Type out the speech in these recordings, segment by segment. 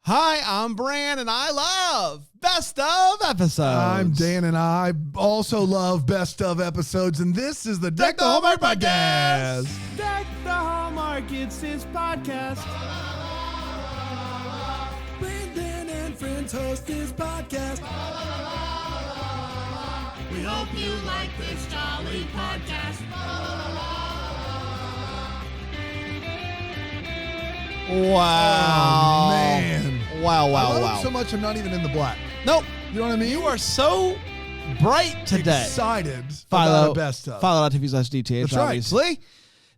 Hi, I'm Bran, and I love Best of Episodes. I'm Dan, and I also love Best of Episodes, and this is the Deck the Hallmark Podcast. Deck the Hallmark, it's his podcast. Brandon and friends host his podcast. We hope you like this jolly podcast. Wow. Oh, man. Wow, I love wow. it so much I'm not even in the black. Nope. You know what I mean? You are so bright today. Excited about a Best of. Philo.tv/DTH, That's right. obviously.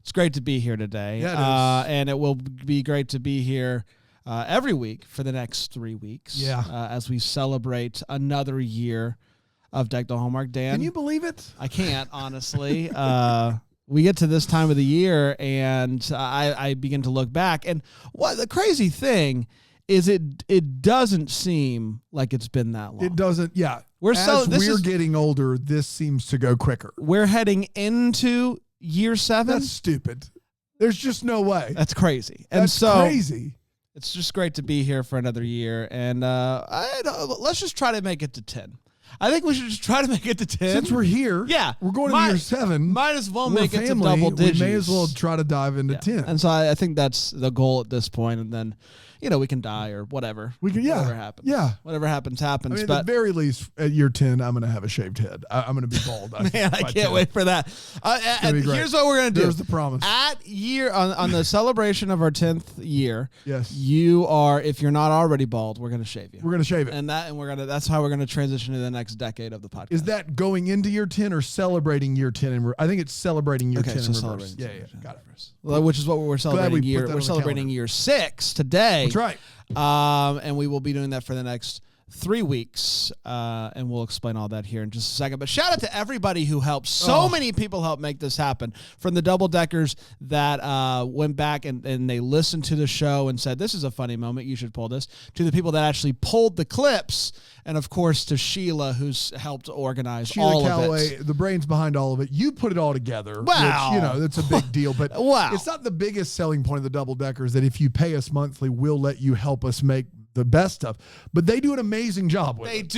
It's great to be here today. Yeah, it is. And it will be great to be here every week for the next 3 weeks. Yeah. As we celebrate another year of Deck the Hallmark. Dan? Can you believe it? I can't, honestly. We get to this time of the year, and I begin to look back. And what the crazy thing is, it doesn't seem like it's been that long. It doesn't, yeah. This we're is- getting older, this seems to go quicker. We're heading into year 7. That's stupid. There's just no way. That's crazy. And That's so crazy. it's just great to be here for another year. And let's just try to make it to 10. I think we should just try to make it to 10. Since we're here, Yeah. we're going into year 7. Might as well We're make it family, to double digits. We may as well try to dive into 10. And so I think that's the goal at this point. And then, we can die or whatever. We can, yeah. Whatever happens. Yeah. Whatever happens. I mean, at the But very least, at year 10, I'm going to have a shaved head. I'm going to be bald. man, I by can't 10. wait for that. And be great. here's what we're going to do. There's the promise. At year, on the celebration of our 10th year, Yes. you are, if you're not already bald, we're going to shave you. We're going to shave it. That's how we're going to transition to the next decade of the podcast. Is that going into year 10 or celebrating year 10? I think it's celebrating year 10 so in reverse. celebrating Yeah, year 10 got it. Well, which is what we're celebrating we put that on We're the celebrating calendar. year 6 today. That's right. And we will be doing that for the next 3 weeks, and we'll explain all that here in just a second. But shout out to everybody who helped. So many people helped make this happen. From the double deckers that went back and they listened to the show and said, this is a funny moment, you should pull this, to the people that actually pulled the clips, and of course to Sheila, who's helped organize Sheila all Calloway, of it. the brains behind all of it. You put it all together. Wow. Which, that's a big deal. But Wow. it's not the biggest selling point of the double deckers that if you pay us monthly, we'll let you help us make the best stuff. But they do an amazing job with They it.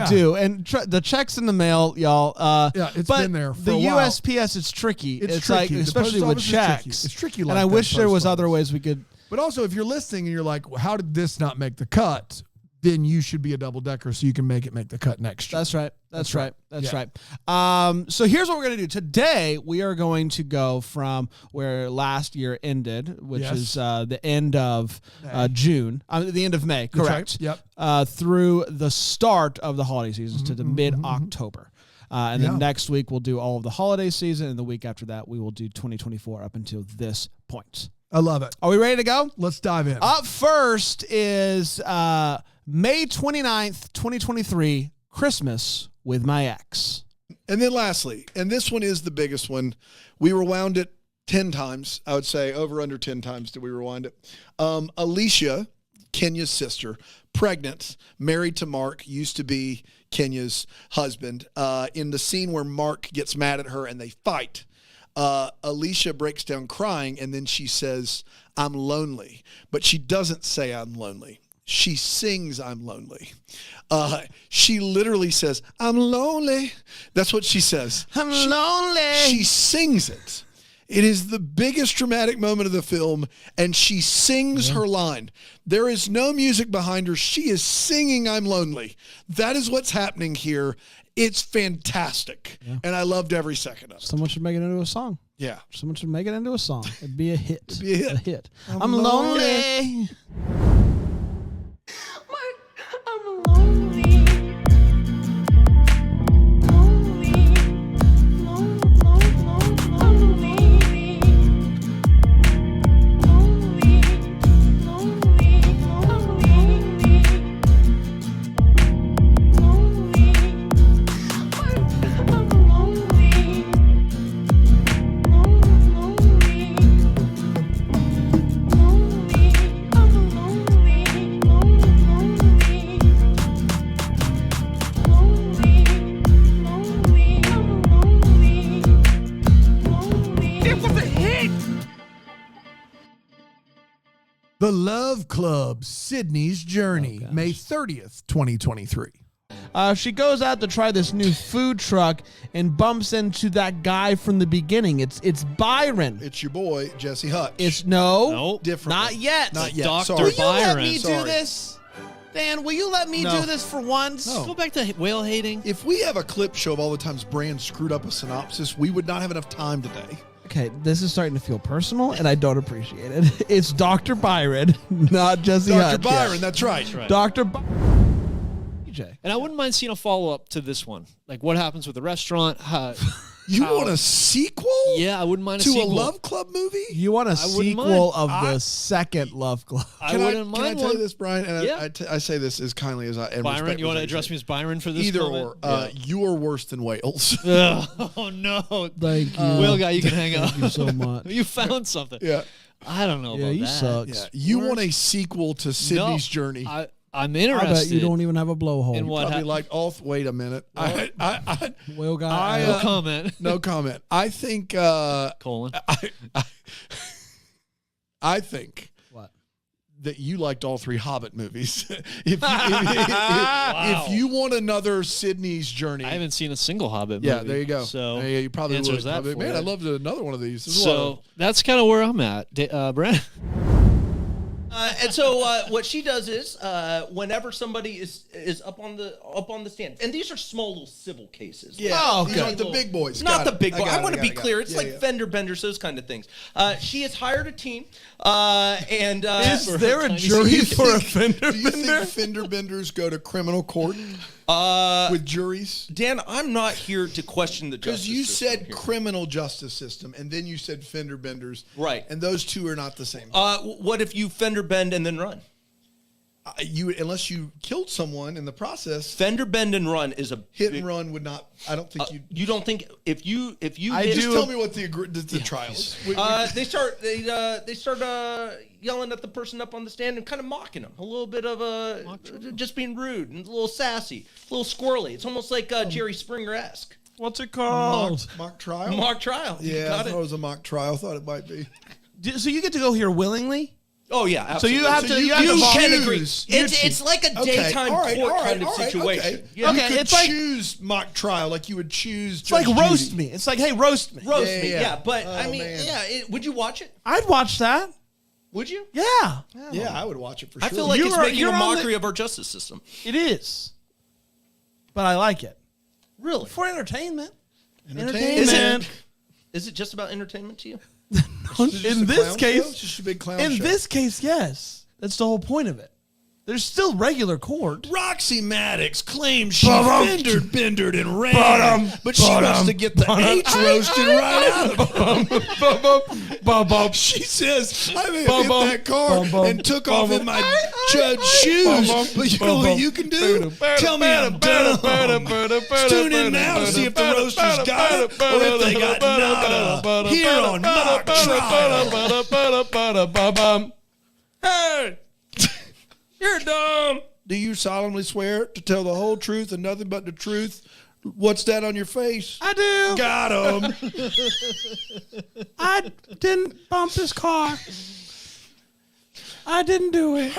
do. And the check's in the mail, y'all. Yeah, it's but been there for the a while. USPS is tricky. It's like, tricky. The especially post with office is tricky. checks. It's tricky And like I that, wish there was post other office. ways we could. But also, if you're listening and you're like, well, how did this not make the cut? Then you should be a double decker so you can make the cut next year. That's right. That's right. That's Yeah. right. So here's what we're going to do. Today, we are going to go from where last year ended, which Yes. is the end of June, the end of May, That's correct? right. Yep. Through the start of the holiday seasons to the mid-October. And then Yeah. next week, we'll do all of the holiday season. And the week after that, we will do 2024 up until this point. I love it. Are we ready to go? Let's dive in. Up first is May 29th, 2023, Christmas with my ex. And then lastly, and this one is the biggest one, we rewound it 10 times. I would say over under 10 times did we rewind it. Alicia, Kenya's sister, pregnant, married to Mark, used to be Kenya's husband. In the scene where Mark gets mad at her and they fight, Alicia breaks down crying and then she says, I'm lonely. But she doesn't say I'm lonely. She sings I'm lonely. She literally says, I'm lonely. That's what she says. I'm lonely. She sings it. It is the biggest dramatic moment of the film, and she sings her line. There is no music behind her. She is singing I'm lonely. That is what's happening here. It's fantastic, and I loved every second of it. Someone should make it into a song. Yeah. Someone should make it into a song. It'd be a hit. It'd be a hit. A hit. I'm lonely. Mark, I'm lonely. Lonely. Lonely. I'm lonely. The Love Club, Sydney's Journey, May 30th, 2023. She goes out to try this new food truck and bumps into that guy from the beginning. It's Byron. It's your boy, Jesse Hutch. It's no, Nope. different. not yet. Not yet. Dr. Sorry. Will you let Byron. me do Sorry. this? Dan, will you let me No. do this for once? No. Go back to whale hating. If we have a clip show of all the times Brand screwed up a synopsis, we would not have enough time today. Okay, this is starting to feel personal, and I don't appreciate it. It's Dr. Byron, not Jesse Dr. Hutch. Byron, that's right. Right. Dr. DJ. And I wouldn't mind seeing a follow-up to this one. Like what happens with the restaurant. You want a sequel? Yeah, I wouldn't mind a To sequel. a Love Club movie? You want a I wouldn't sequel mind. of the second Love Club? I wouldn't Can I mind tell one. you this, Brian? And Yeah. I say this as kindly as I and Byron, you want to respectfully as I address say. me as Byron for this Either moment? or. You are worse than Wales. Yeah. Oh, no. Thank you. Whale guy, you can hang up. Thank you so much. You found something. yeah. I don't know Yeah, about you that. suck. Yeah. You want a sequel to Sydney's Journey. I'm I interested. bet you don't even have a blowhole. in what Probably happened. like all. Wait a minute. Whale guy. No comment. No comment. I think. Colon. I think What? that you liked all three Hobbit movies. if you want another Sydney's Journey, I haven't seen a single Hobbit movie. yeah, there you go. So yeah, you probably answers would. that for Man, you. I loved another one of these. There's a lot So of- that's kind of where I'm at. Brandon? And so what she does is whenever somebody is up on the stand, and these are small little civil cases. yeah, Oh, these okay. aren't the big boys. Not Got the it. big boy. I got want it, to be got it. clear. It's Yeah, like yeah. fender benders, those kind of things. She has hired a team, and Is For there her a tiny jury Do you for a think- fender Do you bender? think fender benders go to criminal court with juries? Dan, I'm not here to question the justice Because you system said here. criminal justice system, and then you said fender benders, Right. And those two are not the same. What if you fender bend and then run? You unless you killed someone in the process, Fender bend and run is a hit and run would not. I don't think you. You don't think if you I hit- Just do- tell me what the trial is. they start yelling at the person up on the stand and kind of mocking them. A little bit of just being rude and a little sassy, a little squirrely. It's almost like Jerry Springer-esque. What's it called? mock trial. Mock trial. You Yeah, I got thought it it. was a mock trial. I thought it might be. So you get to go here willingly? Oh yeah, So absolutely. you have to. You have to You can volunteer. agree. choose. It's like a daytime court kind of situation. Okay. Yeah. You Okay, could it's like- choose mock trial, like you would choose. It's like roast me. It's like, hey, roast me. Roast Yeah, me, yeah. yeah. But Oh, I mean, man. yeah. Would you watch it? I'd watch that. Would you? Yeah, Yeah, I would watch it for sure. I feel like it's making you're a on the- mockery of our justice system. it is. But I like it Really? for entertainment. Entertainment. Is it just about entertainment to you? In this case, it's just a big clown in show. this case, yes. That's the whole point of it. There's still regular court. Roxy Maddox claims she bendered and ran, but she wants to get the H roasted right out of her. She says, I may have hit that car and took off in my judge shoes, but you know what you can do? Tell me I'm dumb. Tune in now to see if the roasters got it or if they got nada. Here on Mock Trial. Hey, you're dumb. Do you solemnly swear to tell the whole truth and nothing but the truth? What's that on your face? I do. Got him. I didn't bump his car. I didn't do it.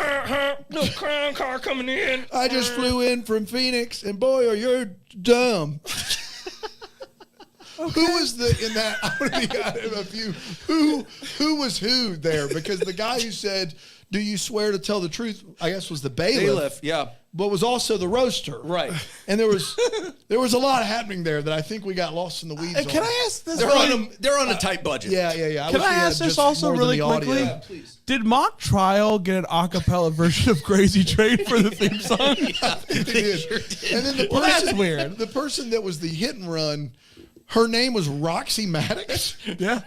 No crown car coming in. I just flew in from Phoenix, and boy, are you dumb. Who was in that? I want to be out of a few. Who was who there? Because the guy who said, "Do you swear to tell the truth?" I guess was the bailiff. Yeah. But was also the roaster. Right. And there was a lot happening there that I think we got lost in the weeds. Can on. I ask this? They're on a tight budget. Yeah. Can wish I we had ask this just also more than really the audio. quickly? Yeah. Please. Did Mock Trial get an a cappella version of Crazy Train for the theme song? They did. And then the Well, person, that's weird. The person that was the hit and run, her name was Roxy Maddox. Yeah.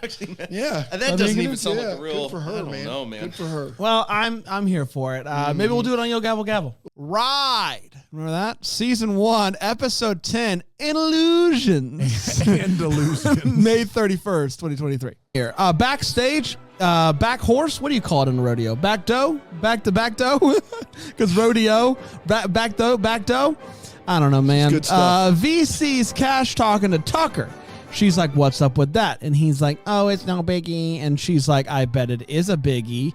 Yeah. And that doesn't it even is? sound Yeah, like a real. good for her, I don't man. know, man. Good for her. Well, I'm here for it. Maybe we'll do it on Yo Gabble Gabble. Ride. Remember that? Season 1, episode 10, Illusions. And delusion. May 31st, 2023. Here. Backstage, back horse. What do you call it in a rodeo? Back doe? Back to back doe? Because rodeo, back doe. I don't know, man. good stuff. VC's Cash talking to Tucker. She's like, what's up with that? And he's like, oh, it's no biggie. And she's like, I bet it is a biggie.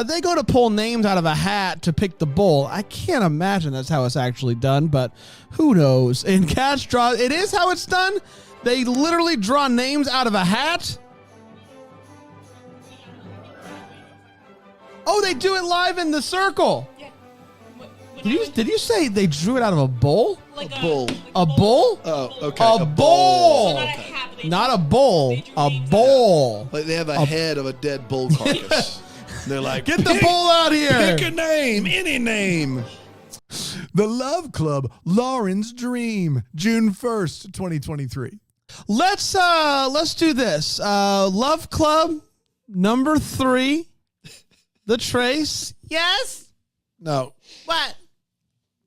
They go to pull names out of a hat to pick the bull. I can't imagine that's how it's actually done, but who knows? And Cats draw, it is how it's done. They literally draw names out of a hat. Oh, they do it live in the circle. Yeah. Did you say they drew it out of a bowl? Like A bull. A bull? Oh, okay. A bowl. So not a hat, but they Not drew- a bowl. they drew A names bowl. Like they have a head of a dead bull carcass. They're like, Get the bull out here. pick a name, any name. The Love Club, Lauren's Dream, June 1st, 2023. Let's do this. Love Club number 3. The Trace. Yes? No. What?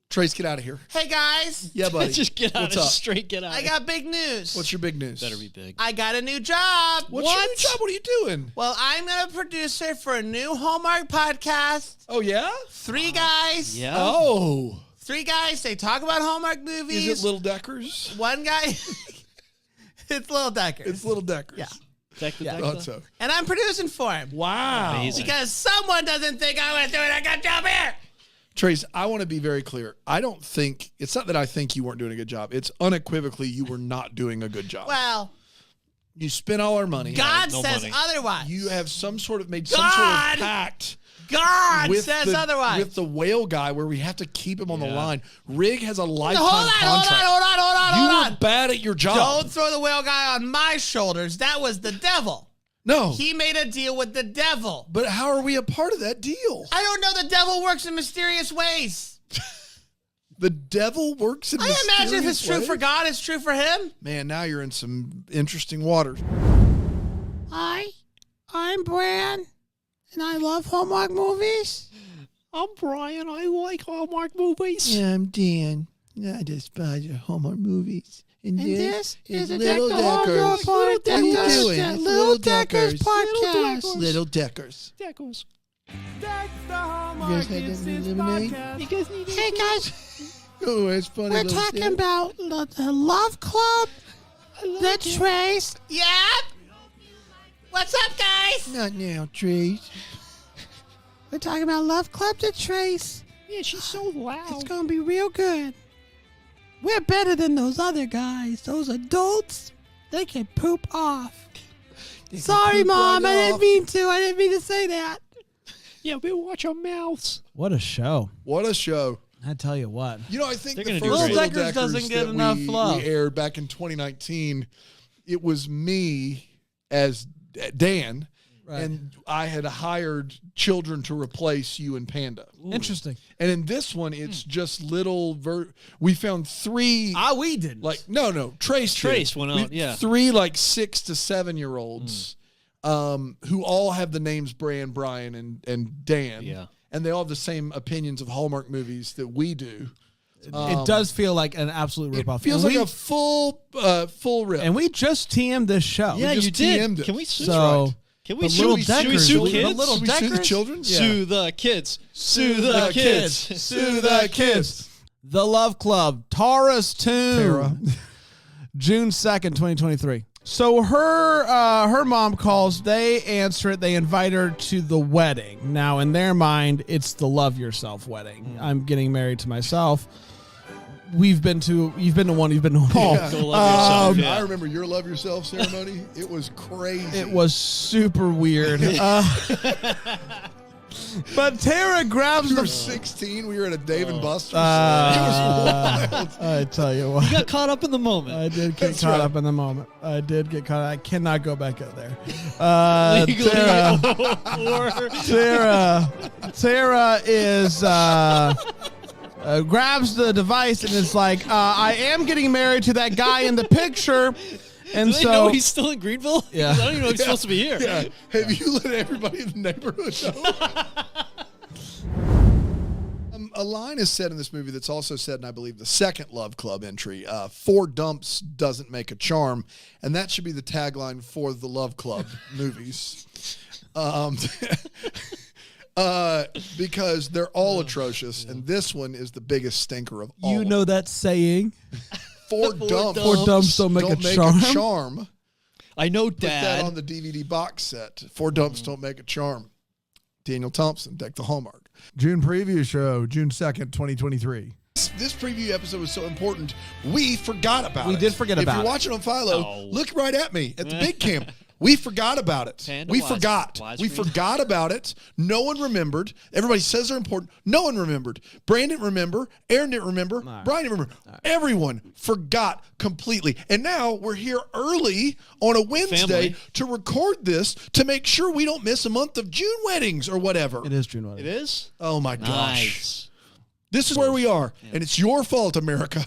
Trace, get out of here. Hey guys, Yeah, buddy. Just get out What's of up? straight. Get out. I got big news. What's your big news? better be big. I got a new job. What's your new job? What are you doing? Well, I'm a producer for a new Hallmark podcast. Oh, yeah? 3 guys. Yeah. Oh. 3 guys. They talk about Hallmark movies. Is it Little Deckers? One guy. It's Little Deckers. It's Little Deckers. Yeah. Deck the deck. Thought so. And I'm producing for him. Wow. Amazing. Because someone doesn't think I was doing a good job here. Trace, I want to be very clear. I don't think, it's not that I think you weren't doing a good job. It's unequivocally you were not doing a good job. Well, You spent all our money. God no says money. otherwise. You have some sort of made some sort of God pact God with says the, otherwise. with the whale guy where we have to keep him on the Yeah. line. Rig has a lifetime hold on, contract. hold on. You were bad at your job. Don't throw the whale guy on my shoulders. That was the devil. No. He made a deal with the devil. But how are we a part of that deal? I don't know. The devil works in mysterious ways. The devil works in I imagine if it's mysterious true ways? for God, it's true for him. Man, now you're in some interesting waters. Hi, I'm Bran, and I love Hallmark movies. I'm Brian. I like Hallmark movies. Yeah, I'm Dan. I despise your Hallmark movies. And this is a Little Deckers. Deckers. Little What are you Deckers. doing? It's Little Deckers podcast. Little Deckers. Deckers. That's the You Hallmark guys had that Instant new lemonade? podcast. You guys need Hey guys, Oh, it's funny. we're little talking Deck. about the Love Club, the Trace. Yep. What's up, guys? Not now, Trace. We're talking about Love Club, the Trace. Yeah, she's so loud. It's gonna be real good. We're better than those other guys. Those adults, they can poop off. Sorry, poop Mom. right I didn't off. mean to. I didn't mean to say that. Yeah, we watch our mouths. What a show. What a show. I tell you what. You know, I think They're the gonna first do Little great. Deckers doesn't get that enough we love. aired back in 2019, it was me as Dan, Right. and I had hired children to replace you and Panda. Interesting. And in this one, it's just little. We found 3. We didn't. No. Trace went We- out, yeah. 3 like 6 to 7 year olds, who all have the names Bran, Brian, and Dan. Yeah. And they all have the same opinions of Hallmark movies that we do. it does feel like an absolute It ripoff. feels And like we- a full rip. And we just TM'd this show. Yeah, just you did. TM'd it. Can we sue? So, Can we but sue? Little Should we Deckers, sue but kids? Little Should we sue the Deckers? children? Yeah. Sue the kids. Sue the kids. Sue the kids. The Love Club, Tara's Tomb. Tara. June 2nd, 2023. So her mom calls, they answer it, they invite her to the wedding. Now in their mind, it's the love yourself wedding. I'm getting married to myself. You've been to one, you've been to all. Go love yourself. I Yeah. remember your love yourself ceremony. It was crazy. It was super weird. But Tara grabs We were the 16. We were at a Dave and Buster's. Uh, it was wild. I tell you what. You got caught up in the moment. I did get That's caught right. up in the moment. I did get caught. I cannot go back out there. Legally Tara, Tara is grabs the device and is like, "I am getting married to that guy in the picture," and Do they so know he's still in Greenville? Yeah. I don't even know he's supposed to be here. Yeah. Have you let everybody in the neighborhood know? A line is said in this movie that's also said in, I believe, the second Love Club entry. 4 dumps doesn't make a charm. And that should be the tagline for the Love Club movies. Because they're all atrocious. And this one is the biggest stinker of all. you of know that saying. Four dumps. Four dumps don't make a charm. I know, Put that Dad. on the DVD box set. Four dumps don't make a charm. Daniel Thompson, Deck the Hallmark. June preview show, June 2nd, 2023. This preview episode was so important, we forgot about it. We did forget about If it. you're watching on Philo, No. look right at me at the big camp. We forgot about it. Panda We wise- forgot. wise We for you. forgot about it. No one remembered. Everybody says they're important. No one remembered. Brandon didn't remember. Aaron didn't remember. Brian didn't remember. Everyone forgot completely. And now we're here early on a Wednesday Family. to record this to make sure we don't miss a month of June weddings or whatever. It is June wedding. It is? Oh my gosh. Nice. This is where we are. And it's your fault, America.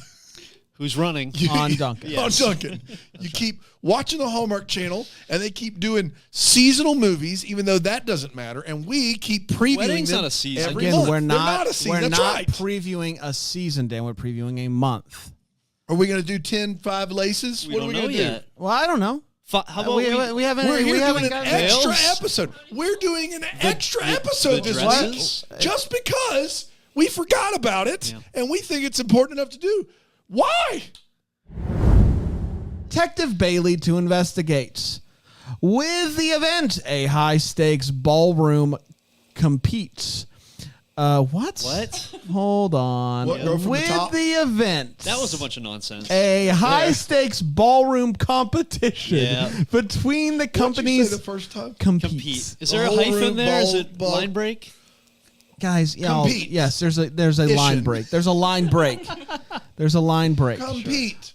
Who's running? On Duncan. On Duncan. You keep watching the Hallmark Channel, and they keep doing seasonal movies, even though that doesn't matter. And we keep previewing Wedding's them not a season. every Again, month. we're They're not a season. we're That's not right. previewing a season, Dan. We're previewing a month. Are we going to do 10 5 laces? We what don't are we know going to yet. Well, I don't know. How about we haven't. do? We're we here haven't doing an gotten extra Veils? episode. We're doing an extra episode the this dresses? week just because we forgot about it, Yeah. and we think it's important enough to do. Why? Detective Bailey to investigate. With the event, a high-stakes ballroom competes. What? What? Hold on. What, go from the With top? the event. That was a bunch of nonsense. a high-stakes ballroom competition Yeah. between the What'd you companies say the first time? competes. Compete. Is there a Ball hyphen room, there? Is ball- it ball- line break? Guys, y'all, Compete. yes, there's a line Issue. break. There's a line break. There's a line break. Compete.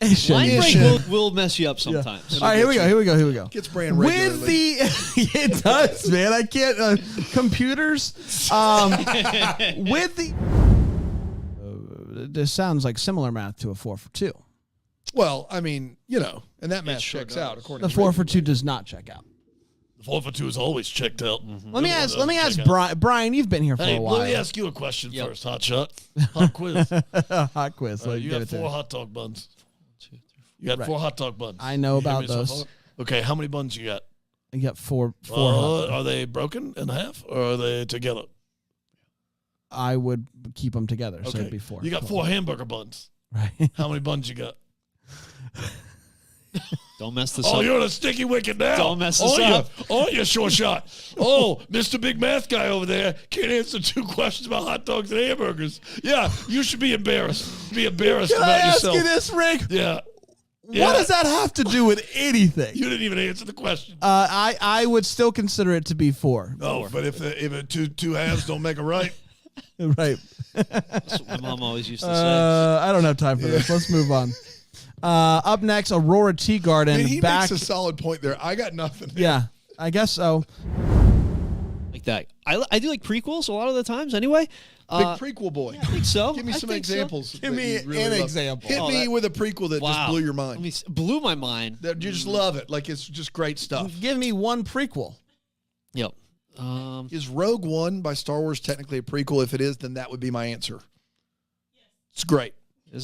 Issue. Line break Issue. will mess you up sometimes. All right, here we go. Gets brand With regularly. the it does, man. I can't computers. With the this sounds like similar math to a 4 for 2. Well, I mean, and that math sure checks does. out according The to 4 for 2 does not check out. 4 for 2 is always checked out. Let me ask Brian. Brian, you've been here for Hey, a while. let me ask you a question first, Hot Shot. Hot quiz. Hot quiz. Let me You get got it to 4 you. hot dog buns. You got 4 hot dog buns. I know You hear about me so those. far? Okay, how many buns you got? You got four hot. Are they broken in half or are they together? I would keep them together, so Okay. it'd be 4. You got 4 hamburger buns. Right. How many buns you got? Don't mess this Oh, up. you're the sticky wicket now. Don't mess this up. You short shot. Oh, Mr. Big Math guy over there can't answer 2 questions about hot dogs and hamburgers. Yeah, you should be embarrassed. Be embarrassed Can I about ask yourself. you this, Rick? Yeah. What does that have to do with anything? You didn't even answer the question. I would still consider it to be 4. Oh, but if two halves don't make a right. Right. That's what my mom always used to say. I don't have time for this. Let's move on. Up next, Aurora Tea Garden. I mean, he back. makes a solid point there. I got nothing. Yeah, I guess so. Like that. I do like prequels a lot of the times anyway. Big prequel boy. I think so. Give me I some think so. examples. Give that me you really an love. example. Hit Oh, me that- with a prequel that just Wow. blew your Let mind. me blew my mind. That you just love it. Like it's just great stuff. Give me one prequel. Yep. Is Rogue One by Star Wars technically a prequel? If it is, then that would be my answer. It's great.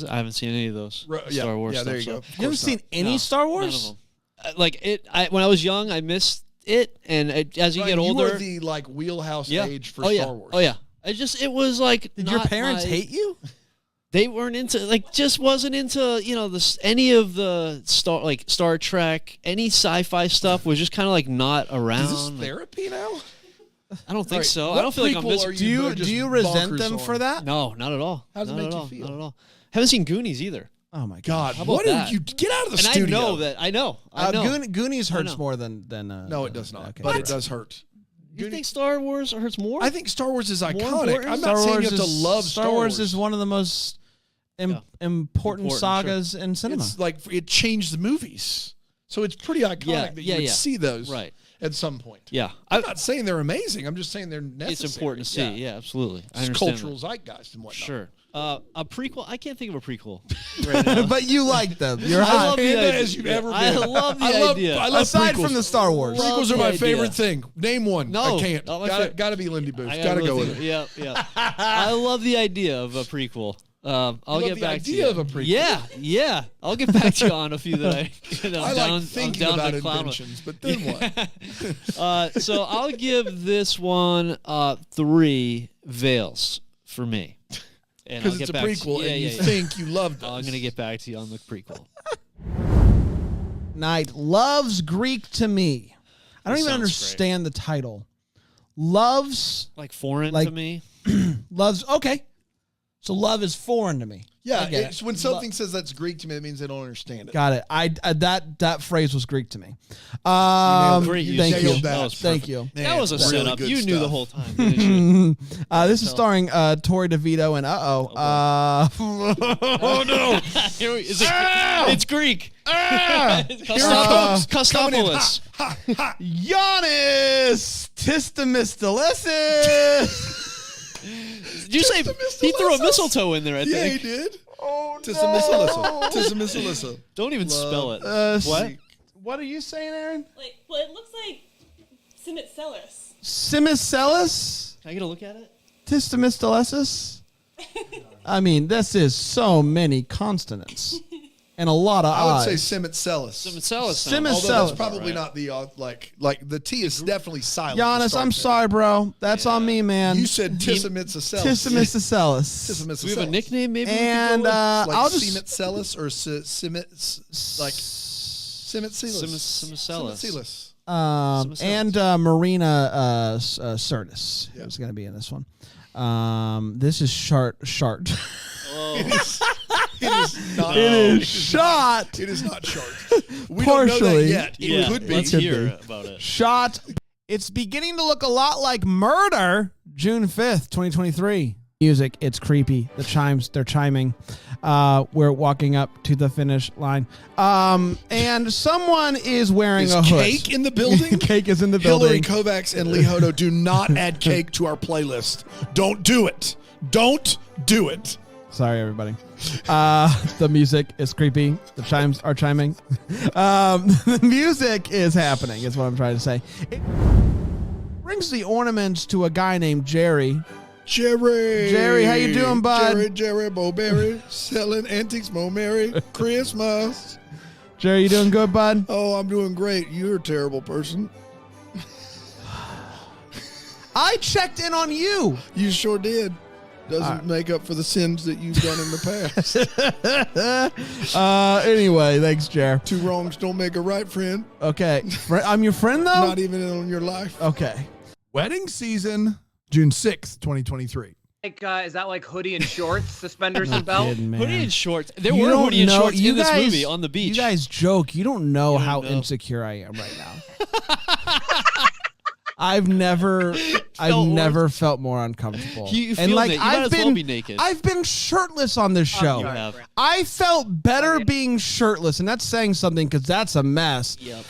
I haven't seen any of those Star Wars. Yeah, stuff, there you so- go. You haven't seen any No, Star none of Wars? them. Like it. When I was young, I missed it, and as you Right, get older, you are the like wheelhouse yeah. age for oh, Star yeah. Wars. Oh yeah. It was like. Did your not parents my- hate you? They weren't into just wasn't into any of the Star Trek, any sci-fi stuff was just kind of like not around. Is this Like, therapy now? I don't think All right, so. what I don't feel like I'm prequel missing. are Do you just do you resent bonkers them on? for that? No, not at all. How does it Not make at you all. feel? Not at all. Haven't seen Goonies either. Oh my God, How what about are that? you? Get out of the And studio. I know that. I know. Goonies hurts know. more than. No, it does not. Okay. But it does hurt. You think Star Wars hurts more? I think Star Wars is iconic. important? I'm Star not saying Wars you have to love Star Wars is one of the most important Important, sagas in cinema. It's like it changed the movies, so it's pretty iconic Yeah, that you would yeah. see those Right. at some point. Yeah. I'm not saying they're amazing. I'm just saying they're necessary. It's important to see. Yeah, absolutely. I It's understand cultural that. zeitgeist and whatnot. Sure. A prequel. I can't think of a prequel right now. But you like them. You're I high. love the Panda idea. as you've ever been. I love the idea. I love Aside prequels. from the Star Wars. Love Prequels are the my idea. favorite thing. Name one. No, I can't. not my Gotta, favorite. gotta be Lindy Booth. I Gotta really go with think- it. Yeah. I love the idea of a prequel. I'll love get the back to idea you. of a prequel? Yeah. I'll get back to you on a few that I down, like thinking I'm down about to clown with. inventions, but then what? So I'll give this one 3 veils for me. And Because I'll it's a get back to prequel, you. Yeah, and you yeah, yeah. think you loved it. I'm gonna get back to you on the prequel. Night loves Greek to me. I don't This even sounds understand the title. Loves Like foreign Like- to me. loves. Okay, so love is foreign to me. Yeah, I get it's it. when something says that's Greek to me, it means they don't understand it. Got it. I that phrase was Greek to me. Great use. Thank Nailed you. that. was Thank perfect. you. That was a Really setup. good You knew the stuff. whole time. Didn't you? This is starring Tori DeVito and Oh no! Here we- is it, it's Greek. Kostopoulos. Giannis Tistamistalesis. Did you say he threw a mistletoe in there? I Yeah, he think. did. Oh Tissamissa. Don't even spell it. What? What are you saying, Aaron? Like, well, it looks like Simitzelis. Simicelis? Can I get a look at it? Tistamistalesis? I mean, this is so many consonants and a lot of I would I's. say Simitzelis. Simicellus. Simic- Although Cellus. that's probably not the like the T is definitely silent. to Giannis, start I'm there. sorry, bro. That's on me, man. You said Tissamitsacellus. Tistamistalesis. Do we have a nickname? Maybe. And like I'll just Simitcelis or Simitcelis. and Marina Sirtis is going to be in this one. This is Shart. It is not. It is shot. It is not sharp. We don't know that Partially. yet. It Yeah, could be. let's Could hear be. about it. Shot. It's beginning to look a lot like Murder, June 5th, 2023. Music, it's creepy. The chimes, they're chiming. We're walking up to the finish line. And someone is wearing Is a hood. cake in the building? Cake is in the Hillary building. Kovacs and Lee Hodo, do not add cake to our playlist. Don't do it. Don't do it. Sorry, everybody. The music is creepy. The chimes are chiming. The music is happening, is what I'm trying to say. It brings the ornaments to a guy named Jerry. Jerry, how you doing, bud? Jerry Bowberry, selling antiques, Mo Merry Christmas. Jerry, you doing good, bud? Oh, I'm doing great. You're a terrible person. I checked in on you. You sure did. Doesn't make up for the sins that you've done in the past. Anyway, thanks, Jer. Two wrongs don't make a right, friend. Okay. I'm your friend, though? Not even on your life. Okay. Wedding season, June 6th, 2023. Like, is that like hoodie and shorts, suspenders and belt? Kidding, man. Hoodie and shorts. There You were don't hoodie and know- shorts you in this guys- movie on the beach. You guys joke. You don't know don't how know. insecure I am right now. I've never worse. felt more uncomfortable. You feel and like naked. You might as well be naked. I've been shirtless on this show. You have. I felt better being shirtless, and that's saying something because that's a mess. Yep.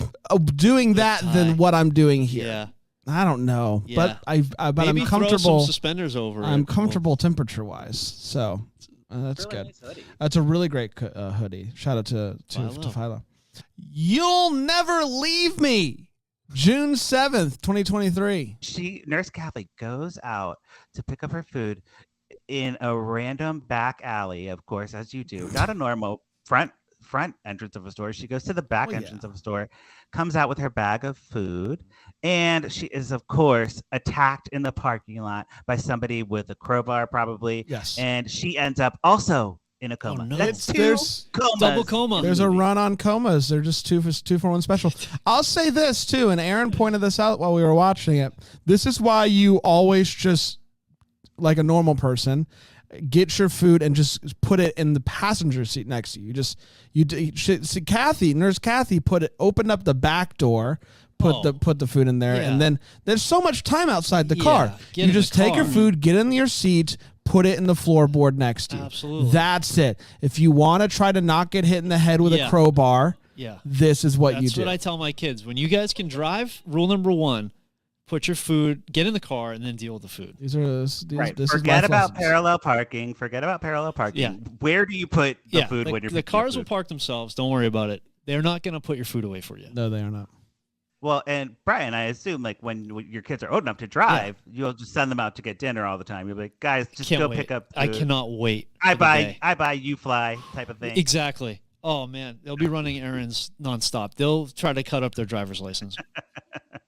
Doing that than what I'm doing here. Yeah. I don't know, Yeah. but but Maybe I'm throw comfortable. some suspenders over I'm it. comfortable temperature wise, so that's Really good. nice hoodie. That's a really great hoodie. Shout out to Philo. Philo. You'll never leave me. June 7th, 2023. Nurse Kathy goes out to pick up her food in a random back alley, of course, as you do. Not a normal front entrance of a store. She goes to the back entrance of a store, comes out with her bag of food, and she is, of course, attacked in the parking lot by somebody with a crowbar, probably. Yes. And she ends up also in a coma. no. That's two There's comas. Double coma. There's a run on comas. They're just two for one special. I'll say this too, and Aaron pointed this out while we were watching it. This is why you always just, like a normal person, get your food and just put it in the passenger seat next to you. Nurse Kathy opened up the back door, put the food in there, Yeah. and then there's so much time outside the car. get You in the just take your car. food, get in your seat, put it in the floorboard next to you. Absolutely. That's it. If you want to try to not get hit in the head with a Yeah. crowbar, Yeah. this is what you That's do. what I tell my kids. When you guys can drive, rule number 1, put your food, get in the car, and then deal with the food. These are Right. This Forget is about parallel parking. Forget about parallel parking. Yeah. Where do you put the food when you're the picking your cars will food? park themselves. Don't worry about it. They're not going to put your food away for you. No, they are not. Well, and Brian, I assume like when your kids are old enough to drive, you'll just send them out to get dinner all the time. You'll be like, guys, just Can't go wait. pick up. I food. cannot wait. I for the day. buy, you fly type of thing. Exactly. Oh man, they'll be running errands nonstop. They'll try to cut up their driver's license.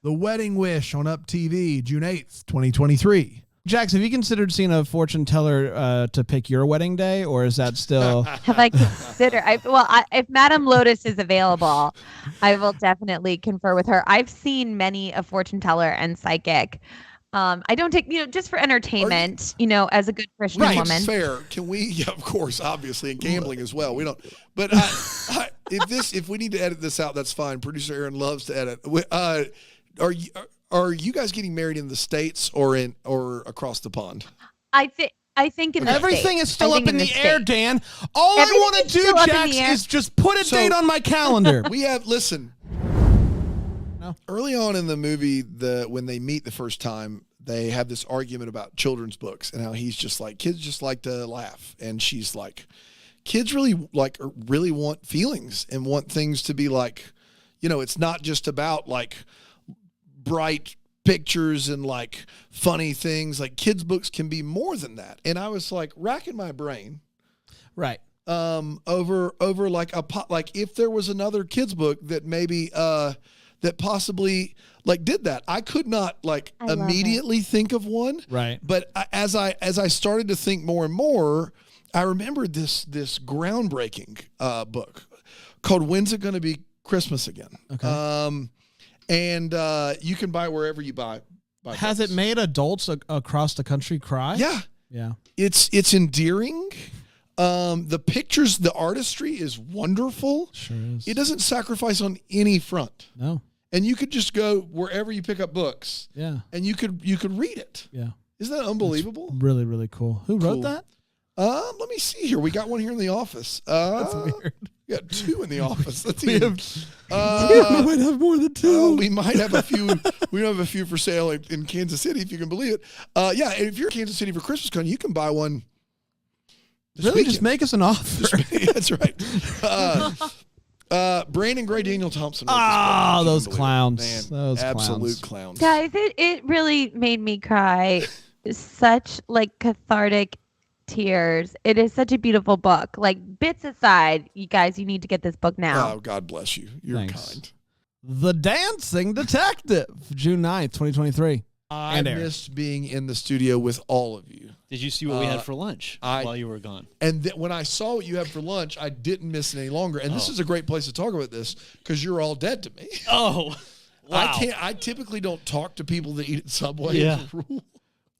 The Wedding Wish on Up TV, June 8th, 2023. Jax, have you considered seeing a fortune teller to pick your wedding day, or is that still? Have I considered? If Madame Lotus is available, I will definitely confer with her. I've seen many a fortune teller and psychic. I don't take, just for entertainment, as a good Christian woman. Fair. Can we? Yeah, of course, obviously, and gambling as well. We don't. But if we need to edit this out, that's fine. Producer Aaron loves to edit. Are you guys getting married in the States or across the pond? I think in the everything States. is still up in the air, Dan. All I want to do, Jax, is just put a date on my calendar. Listen. No. Early on in the movie, when they meet the first time, they have this argument about children's books and how he's just like, kids just like to laugh, and she's like, kids really want feelings and want things to be like, it's not just about like bright pictures and like funny things. Like kids' books can be more than that. And I was like racking my brain, right? Over like like if there was another kids' book that maybe that possibly like did that. I could not like immediately think of one, right? But as I started to think more and more, I remembered this groundbreaking book called "When's It Gonna Be Christmas Again?" Okay. And you can buy wherever you buy Has books. it made adults across the country cry? Yeah. It's endearing. The pictures, the artistry is wonderful. Sure is. It doesn't sacrifice on any front. No. And you could just go wherever you pick up books. Yeah. And you could read it. Yeah. Isn't that unbelievable? That's really, really cool. Who wrote that? Let me see here. We got one here in the office. That's weird. We got two in the office. Let's We see. we might have more than two. We might have a few. We have a few for sale in Kansas City, if you can believe it. Yeah, and if you're in Kansas City for Christmas Con, you can buy one. Really, just make us an offer. That's right. Brandon Gray, Daniel Thompson. Ah, those clowns. Man, Those absolute clowns. Guys, it really made me cry. Such like cathartic tears. It is such a beautiful book. Like bits aside, you guys, you need to get this book now. Oh, God bless you. You're kind. The Dancing Detective, June 9th, 2023. I missed being in the studio with all of you. Did you see what we had for lunch while you were gone? And when I saw what you had for lunch, I didn't miss it any longer. And this is a great place to talk about this because you're all dead to me. Oh, wow. I typically don't talk to people that eat at Subway. Yeah. As a rule.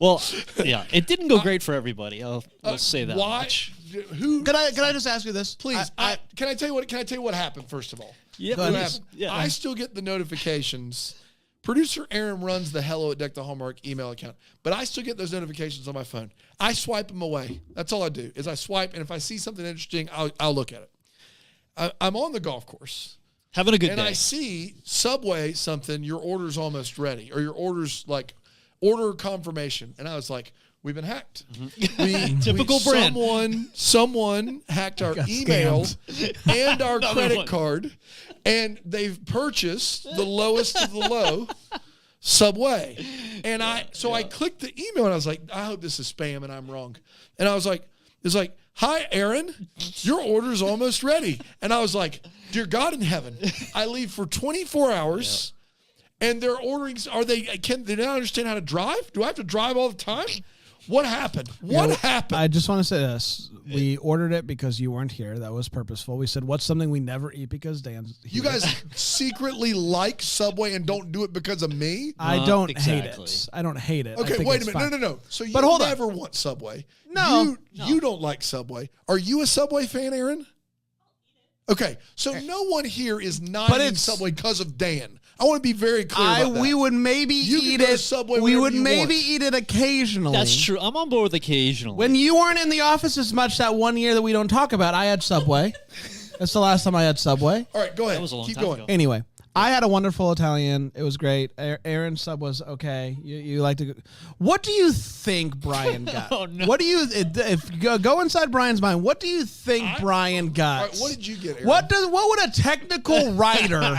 Well, yeah, it didn't go great for everybody. I'll say that. Why? Much. Who? Can I just ask you this, Please. Can I tell you what happened first of all? Yeah. What happened? Yeah. I still get the notifications. Producer Aaron runs the Hello at Deck the Hallmark email account, but I still get those notifications on my phone. I swipe them away. That's all I do is I swipe, and if I see something interesting, I'll look at it. I'm on the golf course. Having a good day. And I see Subway something, your order's almost ready, or your order's like order confirmation. And I was like, we've been hacked. Typical brand. Someone hacked our email and our credit card, and they've purchased the lowest of the low, Subway. And I clicked the email and I was like, I hope this is spam and I'm wrong. And I was like, it's like, hi, Aaron, your order's almost ready. And I was like, dear God in heaven, I leave for 24 hours. And they're ordering. Can they not understand how to drive? Do I have to drive all the time? What happened? What happened? I just want to say this. We ordered it because you weren't here. That was purposeful. We said, what's something we never eat because Dan's here? You guys secretly like Subway and don't do it because of me? I don't hate it. I don't hate it. Okay, wait a minute. No. So you never want Subway. No. You don't like Subway. Are you a Subway fan, Aaron? Okay, so no one here is not eating Subway because of Dan. I want to be very clear about that. We would maybe eat it. Subway we would you maybe want. eat it occasionally. That's true. I'm on board with occasionally. When you weren't in the office as much that one year that we don't talk about, I had Subway. That's the last time I had Subway. All right, go ahead. That was a long Keep time going. ago. Anyway, I had a wonderful Italian. It was great. Aaron's sub was okay. You like to. What do you think Brian got? Oh, no. What do you if you go inside Brian's mind? What do you think Brian got? All right, what did you get, Aaron? What would a technical writer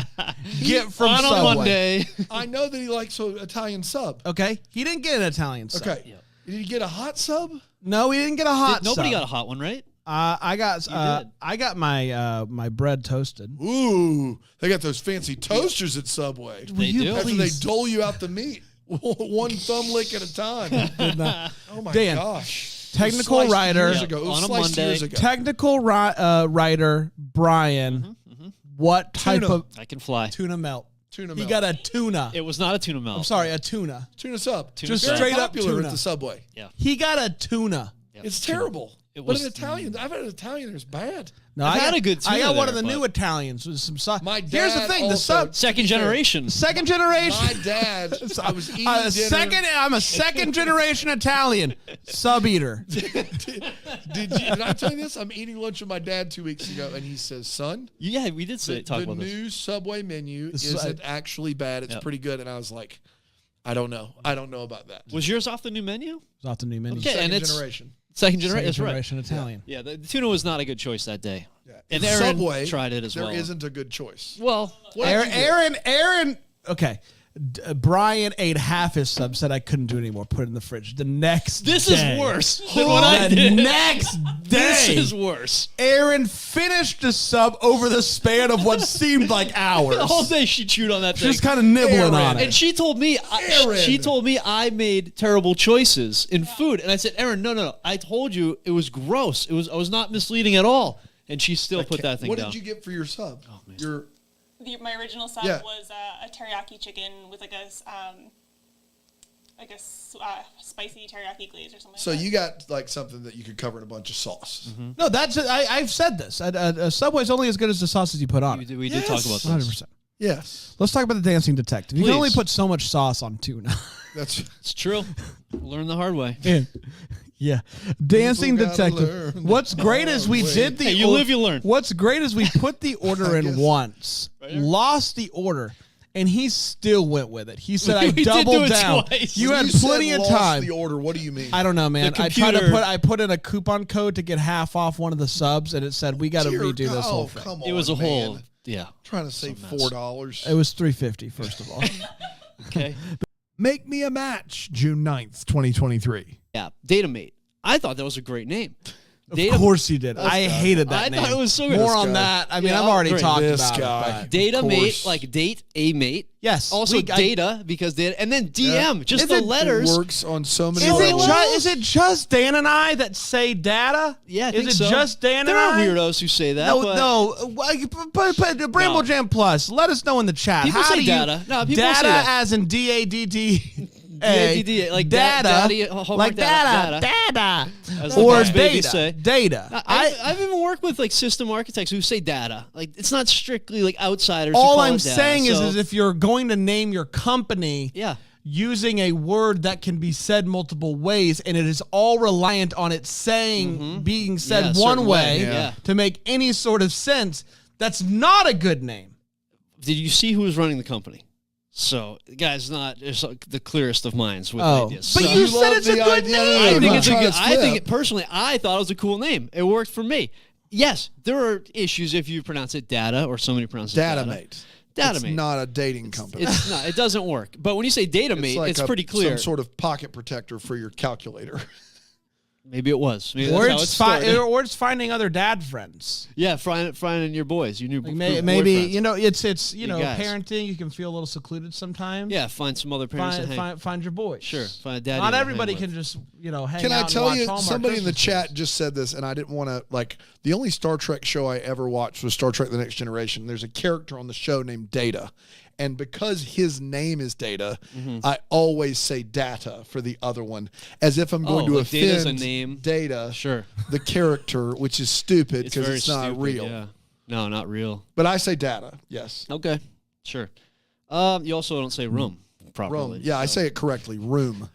get from on Subway? one day. I know that he likes an Italian sub. Okay, he didn't get an Italian sub. Okay. Yeah. Did he get a hot sub? No, he didn't get a hot. Nobody sub. got a hot one, right? I got my bread toasted. Ooh, they got those fancy toasters at Subway. They do. After they dole you out the meat. one thumb lick at a time. Oh my Dan, gosh! technical Sliced writer years ago. It was on a sliced Monday. years ago. Technical writer Brian. What type Tuna. of I can fly. tuna melt? Tuna He melt. got a tuna. It was not a tuna melt. I'm sorry, a tuna. Tuna sub. Just Very straight up popular tuna. at the Subway. He got a tuna. It's terrible. It But was- an Italian, I've had an Italian that's bad. No, I've I had got a good I got tuna one of there, the new but- Italians with some sauce. My Here's the dad thing: the also- sub Second generation. second generation. My dad, I was eating dinner. I'm a second generation Italian sub eater. Did I tell you this? I'm eating lunch with my dad 2 weeks ago, and he says, "Son, Yeah, we did say, talk the about this. new Subway menu This is- isn't actually bad. It's Yep. pretty good." And I was like, "I don't know. I don't know about that." Was yours off the new menu? It's off the new menu. Okay, Second and it's generation. second generation. Second That's right. generation Italian. Yeah, the tuna was not a good choice that day. Yeah. And At Aaron Subway tried it as well. There isn't a good choice. Well, What did you get? Aaron. Okay. Brian ate half his sub, said I couldn't do it anymore, put it in the fridge. The next this day, is worse than what I the did. next This day, is worse. Aaron finished the sub over the span of what seemed like hours. The whole day she chewed on that thing. Just kind of nibbling Aaron. on it. And she told me, she told me I made terrible choices in food, and I said, Aaron, no, I told you it was gross. I was not misleading at all, and she still put that thing What down. did you get for your sub? Your My original sub Yeah. was a teriyaki chicken with like a spicy teriyaki glaze or something. So like that. you got like something that you could cover in a bunch of sauce. No, that's I've said this. Subway's only as good as the sauces you put on it. We did talk about this. 100%. Yes, Let's talk about the dancing detective. You can Please. only put so much sauce on tuna. that's It's true. Learn the hard way. Yeah. Dancing People gotta detective. learn What's great is we hard did the Hey, you live, you learn. What's great is we put the order in guess. once, lost the order, and he still went with it. He said, We I did do doubled it down. twice. You When had you said plenty of lost time. The order. What do you mean? I don't know, man. The I tried to computer- I put in a coupon code to get half off one of the subs, and it said we got to Dear redo this whole God, thing. Come on, It was a whole, man. yeah. Trying to save $4. It was $3.50 first of all. Okay. Make Me a Match, June 9th, 2023. Yeah. Datamate. I thought that was a great name. Of course he did. I hated that I name. thought it was so good. More This on guy. that. I mean, Yeah, I've already great. talked This about guy. it. But Data Of mate, course. like date, a mate. yes. Also data, because data, and then DM, just Is the it letters. Works on so many Is it, levels. is it just Dan and I that say data? Yeah, I is think it so. just Dan There and are I? weirdos who say that. No, but no. But Bramble No. Jam Plus. Let us know in the chat. People How say do you, data. No, people data say that. as in DADD. DADD, like data, daddy, Hallmark like data, data, As the or Boss Babies data, say. data. I've even worked with like system architects who say data. Like it's not strictly like outsiders. who All call I'm it data, saying so- is if you're going to name your company, yeah. using a word that can be said multiple ways, and it is all reliant on it saying being said Yeah, a one certain way way, yeah. to make any sort of sense. That's not a good name. Did you see who was running the company? So, the guy's not the clearest of minds with Oh, ideas. but So- you said it's a good name. I think it's a good. I think it. personally, I thought it was a cool name. It worked for me. Yes, there are issues if you pronounce it data or somebody pronounces it data. Datamate. Datamate. It's not a dating company. It's not. It doesn't work. But when you say datamate, like it's a- pretty clear. Some sort of pocket protector for your calculator. Maybe it was. Maybe Or that's how it it's, started. or it's finding other dad friends. Yeah, finding your boys, your new Like boyfriends. maybe you know it's you know guys. parenting. You can feel a little secluded sometimes. Yeah, find some other parents to hang. Find your boys. Sure, find a daddy. Not to everybody hang can with. just hang Can out I and tell watch you, Hallmark somebody in the Christmas chat movies. just said this, and I didn't want to, like, the only Star Trek show I ever watched was Star Trek The Next Generation. There's a character on the show named Data. And because his name is Data, I always say Data for the other one, as if I'm going to like Data's a offend name. Data, Sure. the character, which is stupid because very it's not stupid, real. Yeah. No, not real. But I say Data, yes. Okay, sure. You also don't say room properly. Rome. Yeah, I say it correctly. Room.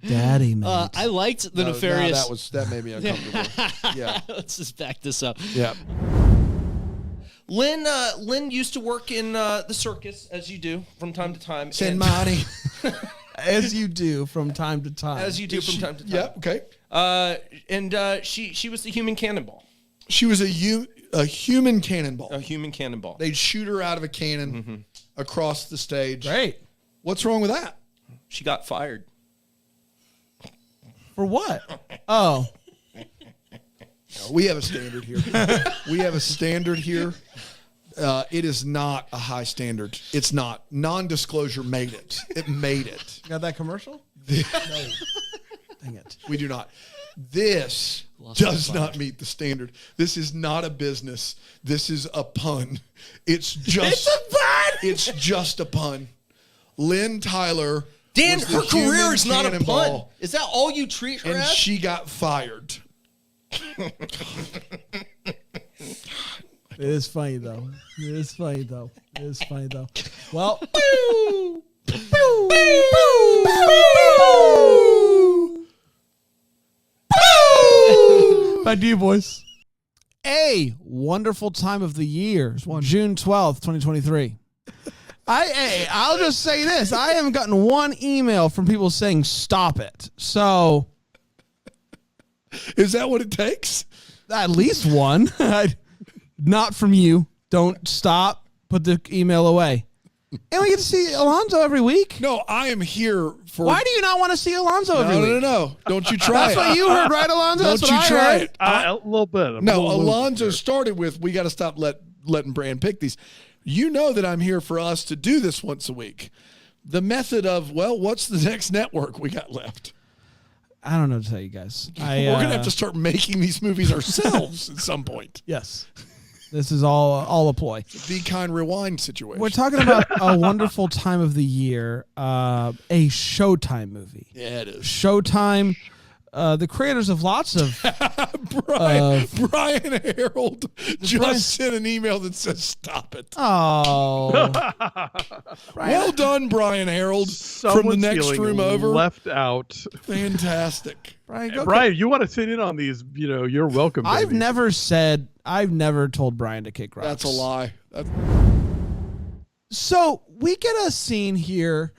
Daddy man. I liked the No, nefarious. that made me uncomfortable. Yeah. Let's just back this up. Yeah. Lynn used to work in the circus, as you do from time to time. Send and- money. As you do from time to time. As you do from time to time. Yeah, okay. And she was the human cannonball. She was a human cannonball. A human cannonball. They'd shoot her out of a cannon across the stage. Great. What's wrong with that? She got fired. For what? Oh. We have a standard here. We have a standard here. It is not a high standard. It's not. Non-disclosure made it. It made it. Got that commercial? No. Dang it. We do not. This does not meet the standard. This is not a business. This is a pun. It's just a pun. It's just a pun. Lynn Tyler. Dan, was the her career human is not a pun. cannonball, Is that all you treat her and as? she got fired. It is funny though. It is funny though. It is funny though. Well. Back to you, boys. A wonderful time of the year. June 12th, 2023. I'll just say this. I haven't gotten one email from people saying stop it. So is that what it takes? At least one. Not from you. Don't stop. Put the email away. And we get to see Alonzo every week. No, I am here for. Why do you not want to see Alonzo every week? No. Don't you try That's it. what you heard, right, Alonzo? Don't That's you what I try heard. it. A little bit. No, Alonzo started with, we got to stop letting Brand pick these. You know that I'm here for us to do this once a week. The method of, well, what's the next network we got left? I don't know what to tell you guys. We're going to have to start making these movies ourselves at some point. Yes. This is all a ploy. Be Kind Rewind situation. We're talking about a wonderful time of the year, a Showtime movie. Yeah, it is. Showtime, the creators of lots of... Brian Harold just sent an email that says, stop it. Oh. Well done, Brian Harold, Someone's from the next feeling room over. left out. Fantastic. Brian, you want to sit in on these, you're welcome. I've never told Brian to kick rocks. That's a lie. So we get a scene here.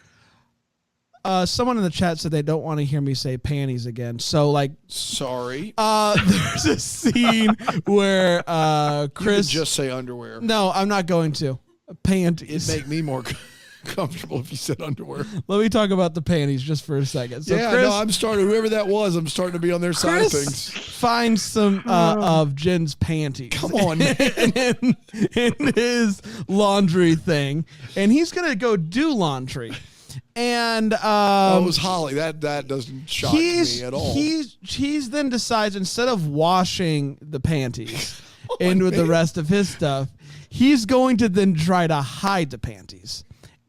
Someone in the chat said they don't want to hear me say panties again. So, sorry. There's a scene where Chris you can just say underwear. No, I'm not going to. Panties. It'd make me more comfortable if you said underwear. Let me talk about the panties just for a second. So yeah, Chris, no, I'm starting. Whoever that was, I'm starting to be on their side of things. Finds some of Jen's panties. Come on, man. in his laundry thing, and he's gonna go do laundry. And it was Holly. That doesn't shock me at all. He's then decides, instead of washing the panties in with the rest of his stuff, he's going to then try to hide the panties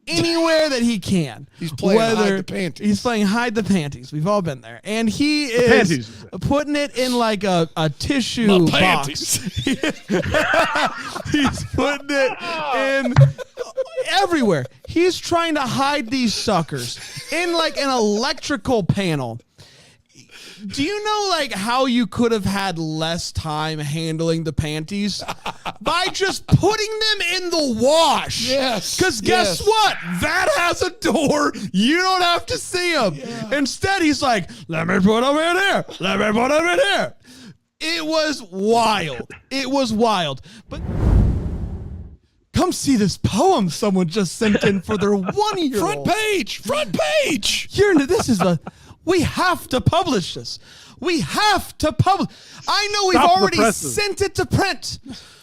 anywhere that he can. He's playing hide the panties. He's playing hide the panties. We've all been there. And he is putting it in like a tissue box. He's putting it in everywhere. He's trying to hide these suckers in like an electrical panel. Do you know like how you could have had less time handling the panties? By just putting them in the wash. Yes. Because guess what? That has a door. You don't have to see them. Yeah. Instead, he's like, let me put them in here. Let me put them in here. It was wild. It was wild. But come see this poem someone just sent in for their 1-year-old. Front page. This is we have to publish this. We have to publish. I know we've already sent it to print.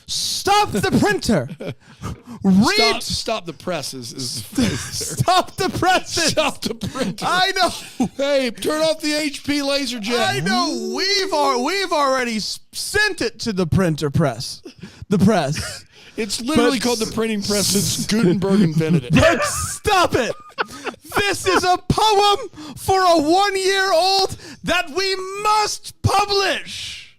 Stop the printer. Stop the presses. Stop the presses. Stop the printer. I know. Hey, turn off the HP LaserJet. I know. We've already sent it to the printer press. The press. It's literally called the printing press since Gutenberg invented it. But stop it. This is a poem for a 1-year-old that we must publish.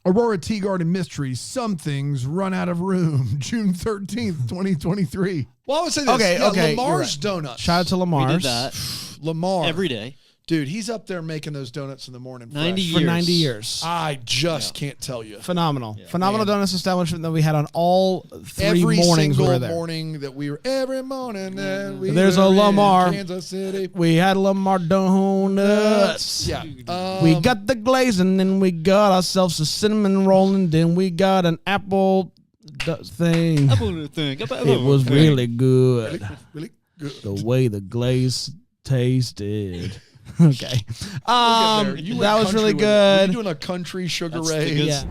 Aurora Tea Garden Mysteries. Some things run out of room. June 13th, 2023. Well, I would say this. Okay. Lamar's Donuts. Shout out to Lamar's. We did that. Lamar. Every day. Dude, he's up there making those donuts in the morning. 90 fresh. years. For 90 years. I just can't tell you. Phenomenal. Phenomenal donuts establishment that we had on all 3 every mornings we were single there. morning that we were, every morning that we There's were a in Lamar. Kansas City. We had Lamar donuts. Yeah. We got the glazing, then we got ourselves a cinnamon rolling, then we got an apple thing. It was really good. Really good. The way the glaze tasted. Okay. That was really good. Were you doing a country Sugar That's Ray? the good Yeah.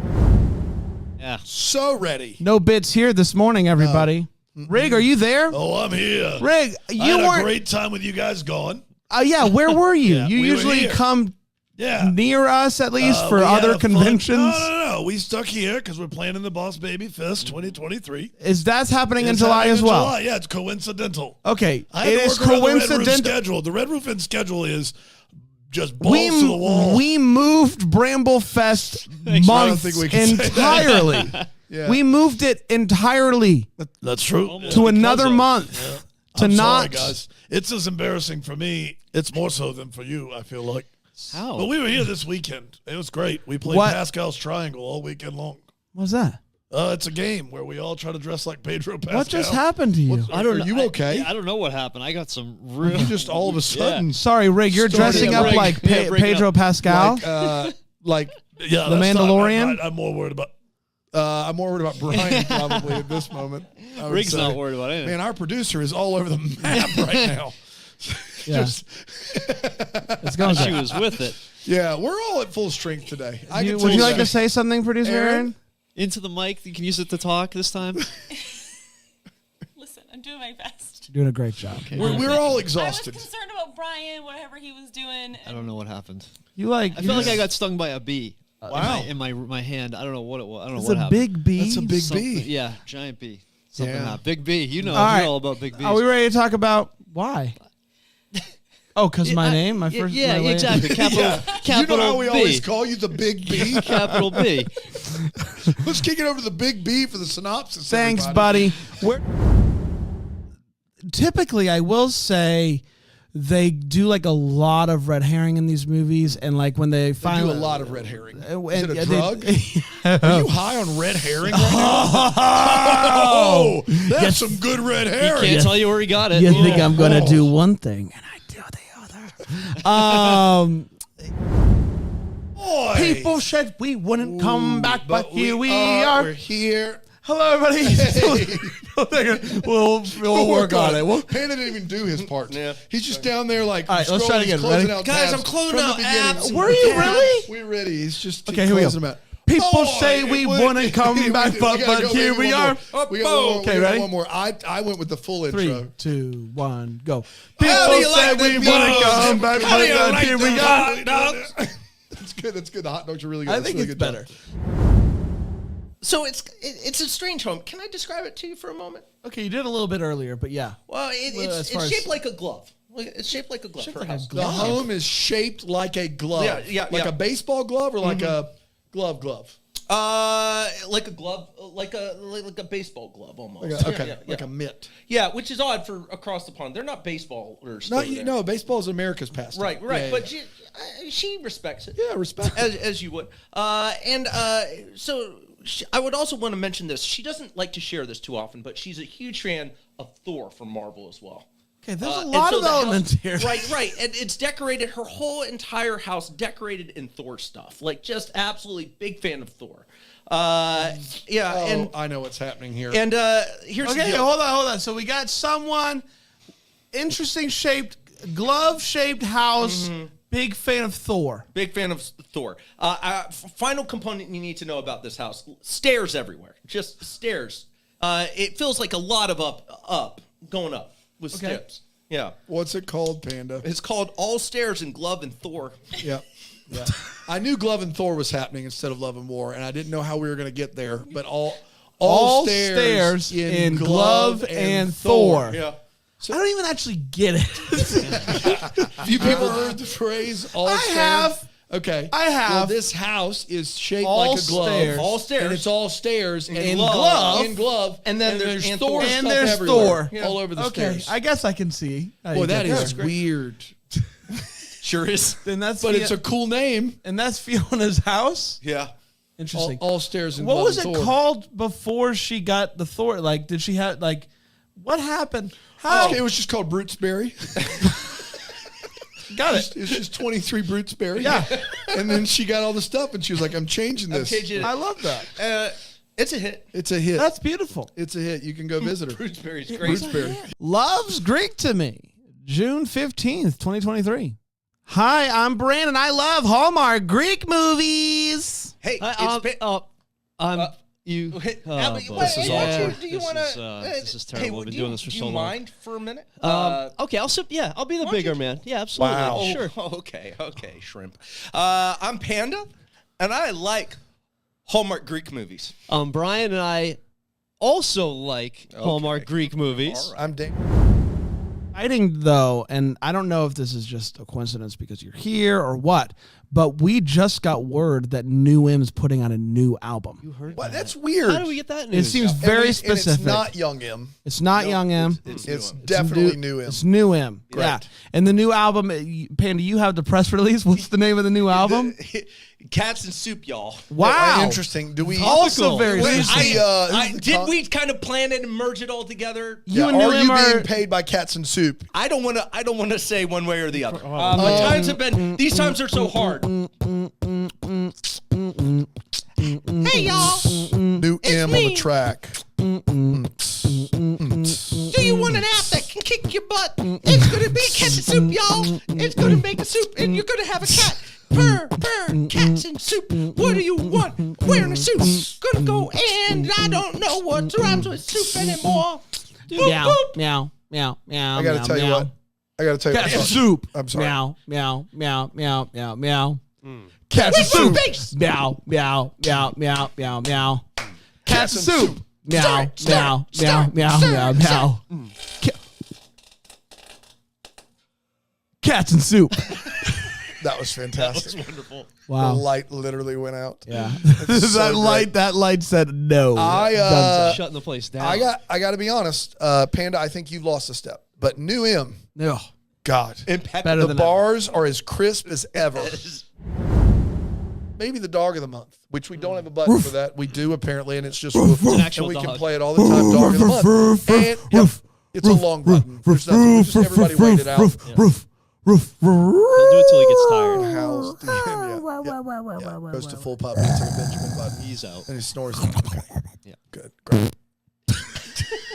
Yeah. So ready. No bits here this morning, everybody. Rig, are you there? Oh, I'm here. Rig, I you had a weren't. great time with you guys gone. Yeah, where were you? Yeah, you we were usually here. come Yeah. near us at least for We had other a fun- conventions. No. We stuck here because we're planning the Boss Baby Fest 2023. That's happening in It's July happening as in well? July. Yeah, it's coincidental. Okay, I had it to is work around the Red Roof coincidental. schedule. The Red Roof Inn schedule is just balls to the wall. We moved Bramble Fest I don't months think we can say that. entirely. Yeah. We moved it entirely That's true. to another month. To I'm not. sorry, guys. It's as embarrassing for me. It's more so than for you, I feel like. How? But we were here this weekend. It was great. We played What? Pascal's Triangle all weekend long. What's that? It's a game where we all try to dress like Pedro Pascal. What just happened to you? I don't know. Are you okay? I don't know what happened. I got some real. You just all of a sudden. Sorry, Rig, you're started dressing up Rig. like Yeah, break it Pedro up. Pascal. Like, Yeah, The that's not- Mandalorian? I'm more worried about. I'm more worried about Brian probably at this moment. I would Rig's say. not worried about anything. Man, our producer is all over the map right now. Yeah. Just- It's going She good. was with it. yeah, we're all at full strength today. Would you like to say something, producer Aaron? Into the mic. You can use it to talk this time. Listen, I'm doing my best. Doing a great job. We're all I was exhausted. concerned about Brian, whatever he was doing. I don't know what happened. You like? I felt like I got stung by a bee. Wow. In my hand. I don't know what it was. I don't know It's what a happened. big bee. That's a big Something- bee. Yeah, giant bee. Something Yeah. happened. Big bee. You know, All right. you're all about big bees. Are we ready to talk about why? Oh, because my name, my first. Yeah, my exactly. Capital. Capital You know how we B. always call you the Big B? Capital B. Let's kick it over to the Big B for the synopsis. Thanks, everybody. buddy. Typically, I will say they do like a lot of red herring in these movies, and like when they They finally do a lot of red herring. Is and- it yeah, a they- drug? Are you high on red herring right now? Oh, that's Yes. some good red He herring. can't tell you where he got it. You think I'm gonna Oh. do one thing and I do the other? Boy. People said we wouldn't come back, but here we We're are. here. Hello, everybody. we'll work on it. Panda didn't even do his part. Yeah. He's just down there like, All right, let's try it scrolling, again. closing Ready? out Guys, tabs I'm closing from the out beginning. apps. Were you really? We're ready. He's just Okay, here we go. closing them out. People Boy, say we it would- wouldn't come back, we but gotta go here maybe we one are. more. We got one more. Okay, We got ready? one more. I went with the full 3, intro. 2, 1, go. How People do you say like we the wouldn't beans? come back, How do you but like here the we are. hot dogs? That's good. That's good. The hot dogs are really good. I That's think really it's good better. job. So it's a strange home. Can I describe it to you for a moment? Okay, you did a little bit earlier, but yeah. Well, as it's far as- shaped like a glove. It's shaped like a glove. Shaped her like a house. The home is shaped like a glove. Yeah, like yeah. a baseball glove or like a glove. Like a glove, like a baseball glove almost. Like a, okay, Yeah, like yeah. a mitt. Yeah, which is odd for across the pond. They're not baseballers. No, over there. no, baseball is America's pastime. Right. Yeah, But yeah. she respects it. Yeah, respect. as you would. So I would also want to mention this. She doesn't like to share this too often, but she's a huge fan of Thor from Marvel as well. Okay, there's a And lot so of the house- elements here. Right. And it's decorated, her whole entire house decorated in Thor stuff. Like, just absolutely big fan of Thor. Yeah, Oh, and I know what's happening here. and here's Okay, the deal. hold on. So we got someone interesting shaped, glove shaped house. Big fan of Thor. Big fan of Thor. Final component you need to know about this house: stairs everywhere, just stairs. It feels like a lot of going up with Okay. steps. Yeah, What's it called, Panda? it's called All Stairs in Glove and Thor. Yeah. Yeah. I knew Glove and Thor was happening instead of Love and War, and I didn't know how we were going to get there, but all stairs in Glove and Thor. Yeah. I don't even actually get it. Have you ever heard the phrase all I stairs? have. Okay. I have. Well, this house is shaped All like a glove. stairs. All stairs. And it's all stairs. And In glove. In glove. And then there's and Thor Thor. stuff And there's everywhere, Thor. all over the Okay, stairs. I guess I can see. how Boy, you that get is weird. Sure is. Then that's But it's a cool name. and that's Fiona's house. Yeah. Interesting. All stairs in What Glove was and it Thor. called before she got the Thor? Like, did she have like? What happened? How? It was just called Brutesberry. Got it. It's just 23 Brutesberry. Yeah. And then she got all the stuff, and she was like, I'm changing this. changing it. I love that. It's a hit. It's a hit. That's beautiful. It's a hit. You can go visit her. Brutesberry's great. Brutesberry. Love's Greek to me. June 15th, 2023. Hi, I'm Brandon. I love Hallmark Greek movies. Hey, I'm You. This is awful. Do you want to? This is terrible. I've been doing this for so long. Do you mind for a minute? Okay, I'll sip. Yeah, I'll be the bigger man. Yeah, absolutely. Wow. Sure. Okay, shrimp. I'm Panda, and I like Hallmark Greek movies. Brian and I also like Hallmark Greek movies. I'm Dan. Exciting though, and I don't know if this is just a coincidence because you're here or what, but we just got word that New M's putting out a new album. You heard Well, that? that's weird. How do we get that news? It seems very And specific. it's not Young M. It's not Young M. It's definitely New M. It's New M. Yeah. And the new album, Panda, you have the press release. What's the name of the new album? Cats and Soup, y'all. Wow. Interesting. Do we also very specific. Did we kind of plan it and merge it all together? You and are New you M being paid by Cats and Soup? I don't want to say one way or the other. The times have been. These times are so hard. Hey y'all. New It's M me. on the track. Do you want an app that can kick your butt? It's gonna be cat and soup, y'all. It's gonna make a soup, and you're gonna have a cat. Purr, purr, cats and soup. What do you want? Wearing a suit. Gonna go and I don't know what rhymes with soup anymore. Meow, meow, meow, meow. I got to tell you what. I got to tell you Cats what. and soup. I'm sorry. Meow, meow, meow, meow, meow, meow. Cats and soup. Meow, meow, meow, meow, meow, meow. Cats and soup. Meow, meow, meow, meow, meow, meow. Cats and soup. That was fantastic. That was wonderful. Wow. The light literally went out. Yeah. It's so that light said no. Shutting the place down. I got to be honest, Panda. I think you've lost a step. But New M, Ugh. God, Better the than bars are as crisp as ever. Maybe the dog of the month, which we don't have a button for that. We do apparently, and it's just woof, an actual and we can dog. play it all the time. Dog of the month, and yep, it's a long button. There's nothing. Just everybody write it out. He'll do it till he gets tired. Howls the yeah. Goes to full pop. It's like a Benjamin button. He's out. And he snores. Yeah. Good. Great.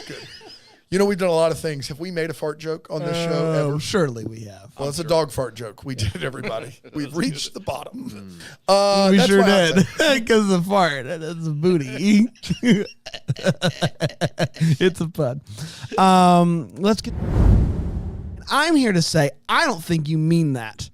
Good. You know, we've done a lot of things. Have we made a fart joke on this show ever? Surely we have. Well, it's a dog fart joke. We did it, everybody. We've reached the bottom. We That's sure why I did. say- Because the fart. That's a booty. It's a pun. Let's get. I'm here to say, I don't think you mean that.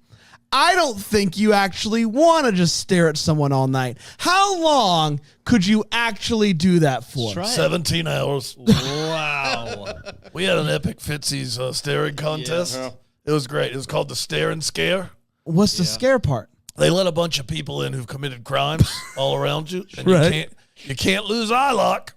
I don't think you actually want to just stare at someone all night. How long could you actually do that for? 17 hours. Wow. We had an epic Fitzy's staring contest. Yeah. It was great. It was called the Stare and Scare. What's the scare part? They let a bunch of people in who've committed crimes all around you, and Right. you can't lose eye lock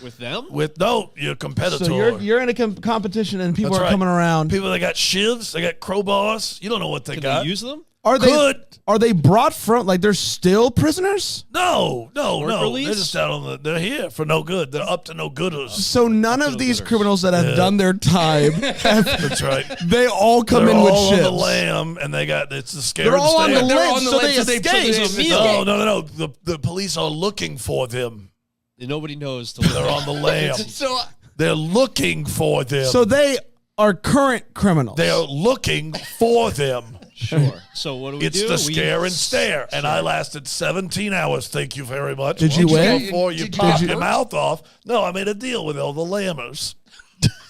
With them? with your competitor. So you're in a competition and people That's are right. coming around. People that got shivs, they got crowbars. You don't know what they Can got. they use them? Are Could. they brought from like they're still prisoners? No. Work release? They're just out on they're here for no good. They're up to no gooders. So none of these criminals that have done their time, That's right. they all come They're in with all on the shivs. lam, and it's the scare They're and all on stare. the They're lam, on the so lam, they so they- so they escape. escape. No. The police are looking for them. Nobody knows. They're on the lam. So They're looking for them. So they are current criminals. They are looking for them. Sure. So what do we It's do? the scare and stare. And I lasted 17 hours. Thank you very much. Did you win? Before you pop your mouth off. No, I made a deal with all the lammers.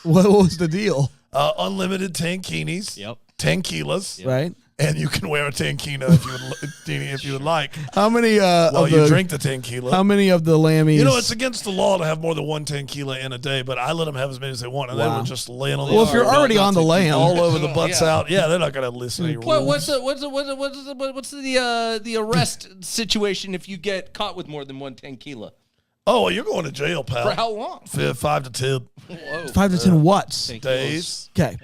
What was the deal? Unlimited tankinis. Yep. Tanquilas. Right? And you can wear a tankina if you would like. How many Well, of you the drink the tankila. how many of the lammies? You know, it's against the law to have more than one tankila in a day, but I let them have as many as they want, and they Wow. were just laying on the well, if you're floor, already on the lam, all over the butts out. Yeah, they're not going to listen to your what's rules. the arrest situation if you get caught with more than one tequila? Oh, well, you're going to jail, pal. For how long? 5 to 10 5 to 10 watts. days. Okay,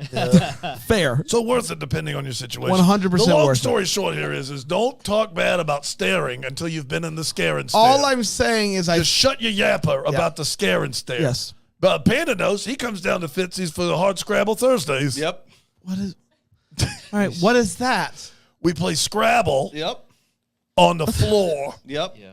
fair. So worth it depending on your situation. 100% The long worth it. story short here is don't talk bad about staring until you've been in the scare and stare. All I'm saying is Just shut your yapper about the scare and stare. Yes. But Panda knows he comes down to Fitzy's for the Hard Scrabble Thursdays. Yep. What is? All right, what is that? We play Scrabble Yep. on the floor. Yep. Yeah.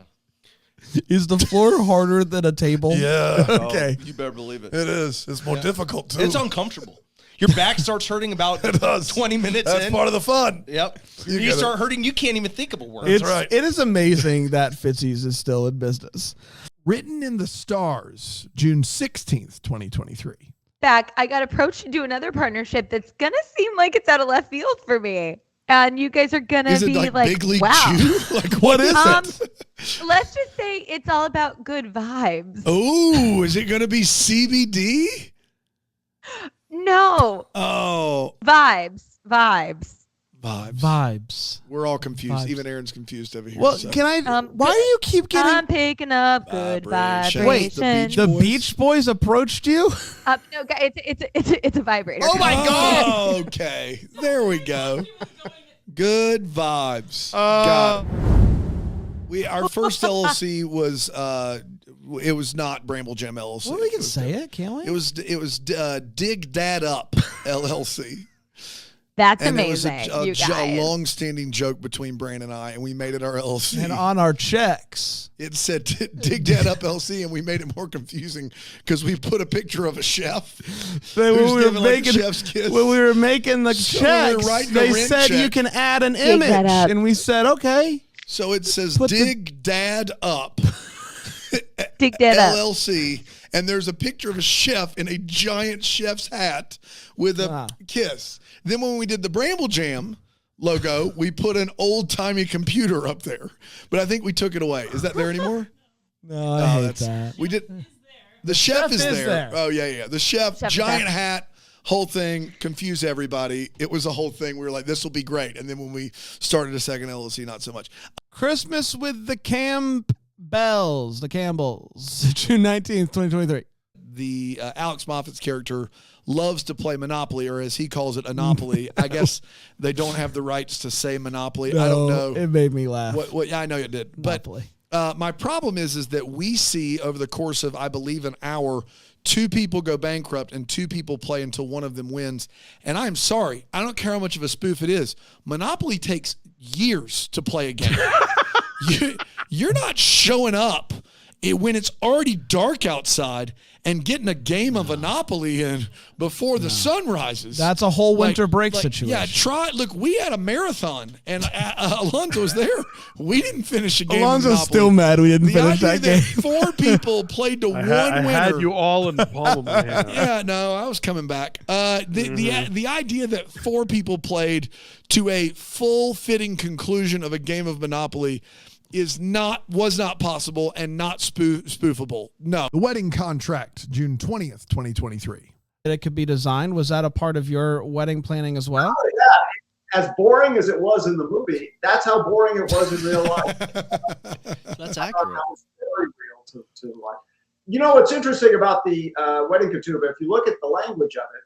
Is the floor harder than a table? Yeah. Okay. You better believe it. It is. It's more difficult, too. It's uncomfortable. Your back starts hurting about It does. 20 minutes That's in. part of the fun. Yep. You You gotta- start hurting, you can't even think of a word. It's, right. It is amazing that Fitzy's is still in business. Written in the Stars, June 16th, 2023. Back, I got approached to do another partnership that's gonna seem like it's out of left field for me, and you guys are gonna Is it be like Big League wow. Chew? Like, what is it? Let's just say it's all about good vibes. Oh, is it going to be CBD? No. Oh. Vibes. We're all confused. Vibes. Even Aaron's confused over here. Well, so. can I? Why do you keep getting? I'm picking up good Vibration. vibrations. Wait, the Beach Boys approached you? No, guys, it's a vibrator. Oh my God! Okay, there we go. Good vibes. Got it. Our first LLC was it was not Bramble Jam LLC. Well, we can say it, can't we? It was Dig Dad Up LLC. That's and amazing. It was you a guys. long-standing joke between Brandon and I, and we made it our LLC. And on our checks, it said Dig Dad Up LLC, and we made it more confusing because we put a picture of a chef. when who's we were giving, like, a making chef's kiss. when we were making the So we were checks, writing a they rent said check. you can add an Dig that image, up. and we said okay. So it says Put the- Dig Dad Up. Dig that up. LLC, and there's a picture of a chef in a giant chef's hat with a kiss. Then when we did the Bramble Jam logo, we put an old-timey computer up there. But I think we took it away. Is that there anymore? No, I hate that. We did. The chef is there. Oh yeah. The chef Chef is giant there. hat, whole thing, confused everybody. It was a whole thing. We were like, this will be great. And then when we started a second LLC, not so much. Christmas with the Campbells, June 19th, 2023. The Alex Moffat's character loves to play Monopoly, or as he calls it, Anopoly. I guess they don't have the rights to say Monopoly. I don't know. It made me laugh. What? Yeah, I know it did. Monopoly. But my problem is that we see over the course of, I believe, an hour, 2 people go bankrupt and 2 people play until one of them wins. And I'm sorry, I don't care how much of a spoof it is. Monopoly takes years to play a game. You're not showing up when it's already dark outside and getting a game of Monopoly in before the sun rises. That's a whole winter break situation. Yeah, look, we had a marathon, and Alonzo was there. We didn't finish a game Alonzo's of Monopoly. still mad we didn't The finish idea that game. 4 people played to one I winner. had you all in the palm of my hand. Yeah, no, I was coming back. The idea that 4 people played to a full-fitting conclusion of a game of Monopoly was not possible and not spoofable. No. The Wedding Contract, June 20th, 2023. It could be designed. Was that a part of your wedding planning as well? Oh, yeah. As boring as it was in the movie, that's how boring it was in real life. That's I thought accurate. that was very real to life. You know what's interesting about the wedding ketubah? If you look at the language of it,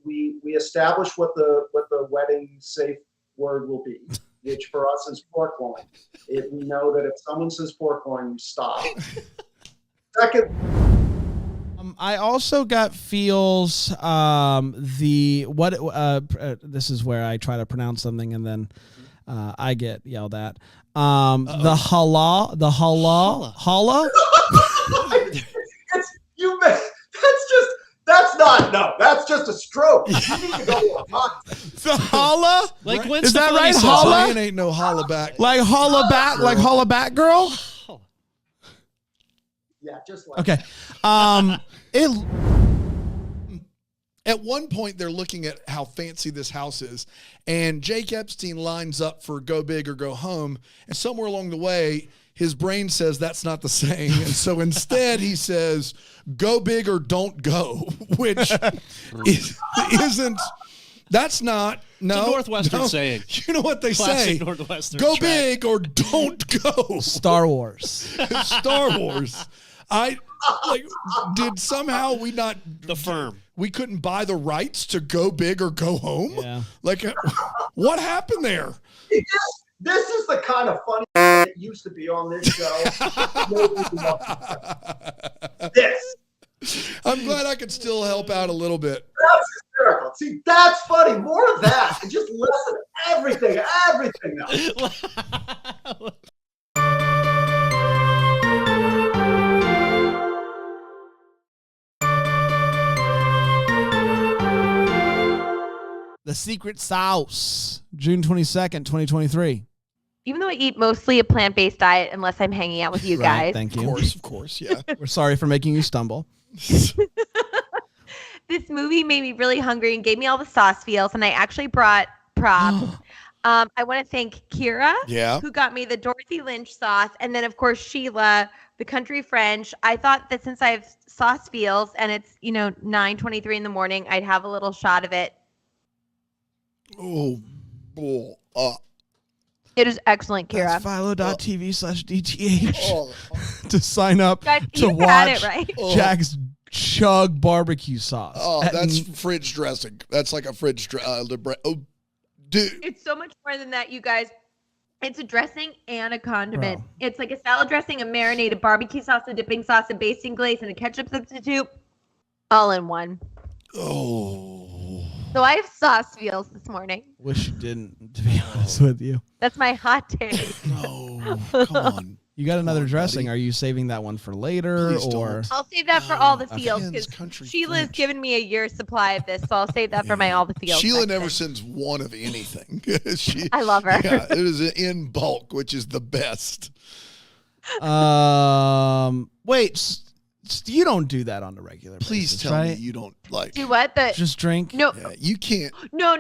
we establish what the wedding safe word will be, which for us is pork loin. We know that if someone says pork loin, we stop. Second. I also got feels this is where I try to pronounce something and then I get yelled at. The halal. That's just a stroke. You need to go to a doctor. The holla? Like when Is that Stefani right? says Holla? Ryan ain't no holla back. Like holla back, girl? Yeah, just like Okay. At one point, they're looking at how fancy this house is, and Jake Epstein lines up for go big or go home, and somewhere along the way, his brain says that's not the saying, and so instead he says, go big or don't go, which isn't, that's not, no. It's a Northwestern no. saying. You know what they Classic say? Northwestern Go track. big or don't go. Star Wars. Star Wars. Did somehow we not The firm. we couldn't buy the rights to go big or go home? Yeah. Like, what happened there? This is the kind of funny that used to be on this show. This. I'm glad I could still help out a little bit. That's hysterical. See, that's funny. More of that. And just listen to everything else. The Secret Sauce, June 22nd, 2023. even though I eat mostly a plant-based diet, unless I'm hanging out with you Right, guys. thank you. Of course, yeah. We're sorry for making you stumble. This movie made me really hungry and gave me all the sauce feels, and I actually brought props. I want to thank Kira, who got me the Dorothy Lynch sauce, and then of course Sheila, the country French. I thought that since I have sauce feels and it's 9:23 in the morning, I'd have a little shot of it. It is excellent, Kira. That's philo.tv/DTH to sign up Guys, to you had watch it, right? Jack's chug barbecue sauce. Oh, that's fridge dressing. That's like a fridge dude. It's so much more than that, you guys. It's a dressing and a condiment. It's like a salad dressing, a marinade, a barbecue sauce, a dipping sauce, a basting glaze, and a ketchup substitute, all in one. Oh. So I have sauce feels this morning. Wish you didn't, to be honest with you. That's my hot take. No, come on. You got another dressing. Are you saving that one for later, or? I'll save that for all the feels because Sheila's given me a year's supply of this, so I'll save that for my all the feels. Sheila section. never sends one of anything. I love her. Yeah, it is in bulk, which is the best. Wait, you don't do that on a regular Please basis, tell right? me you don't like. Do what? Just drink? No. Yeah, you can't. No.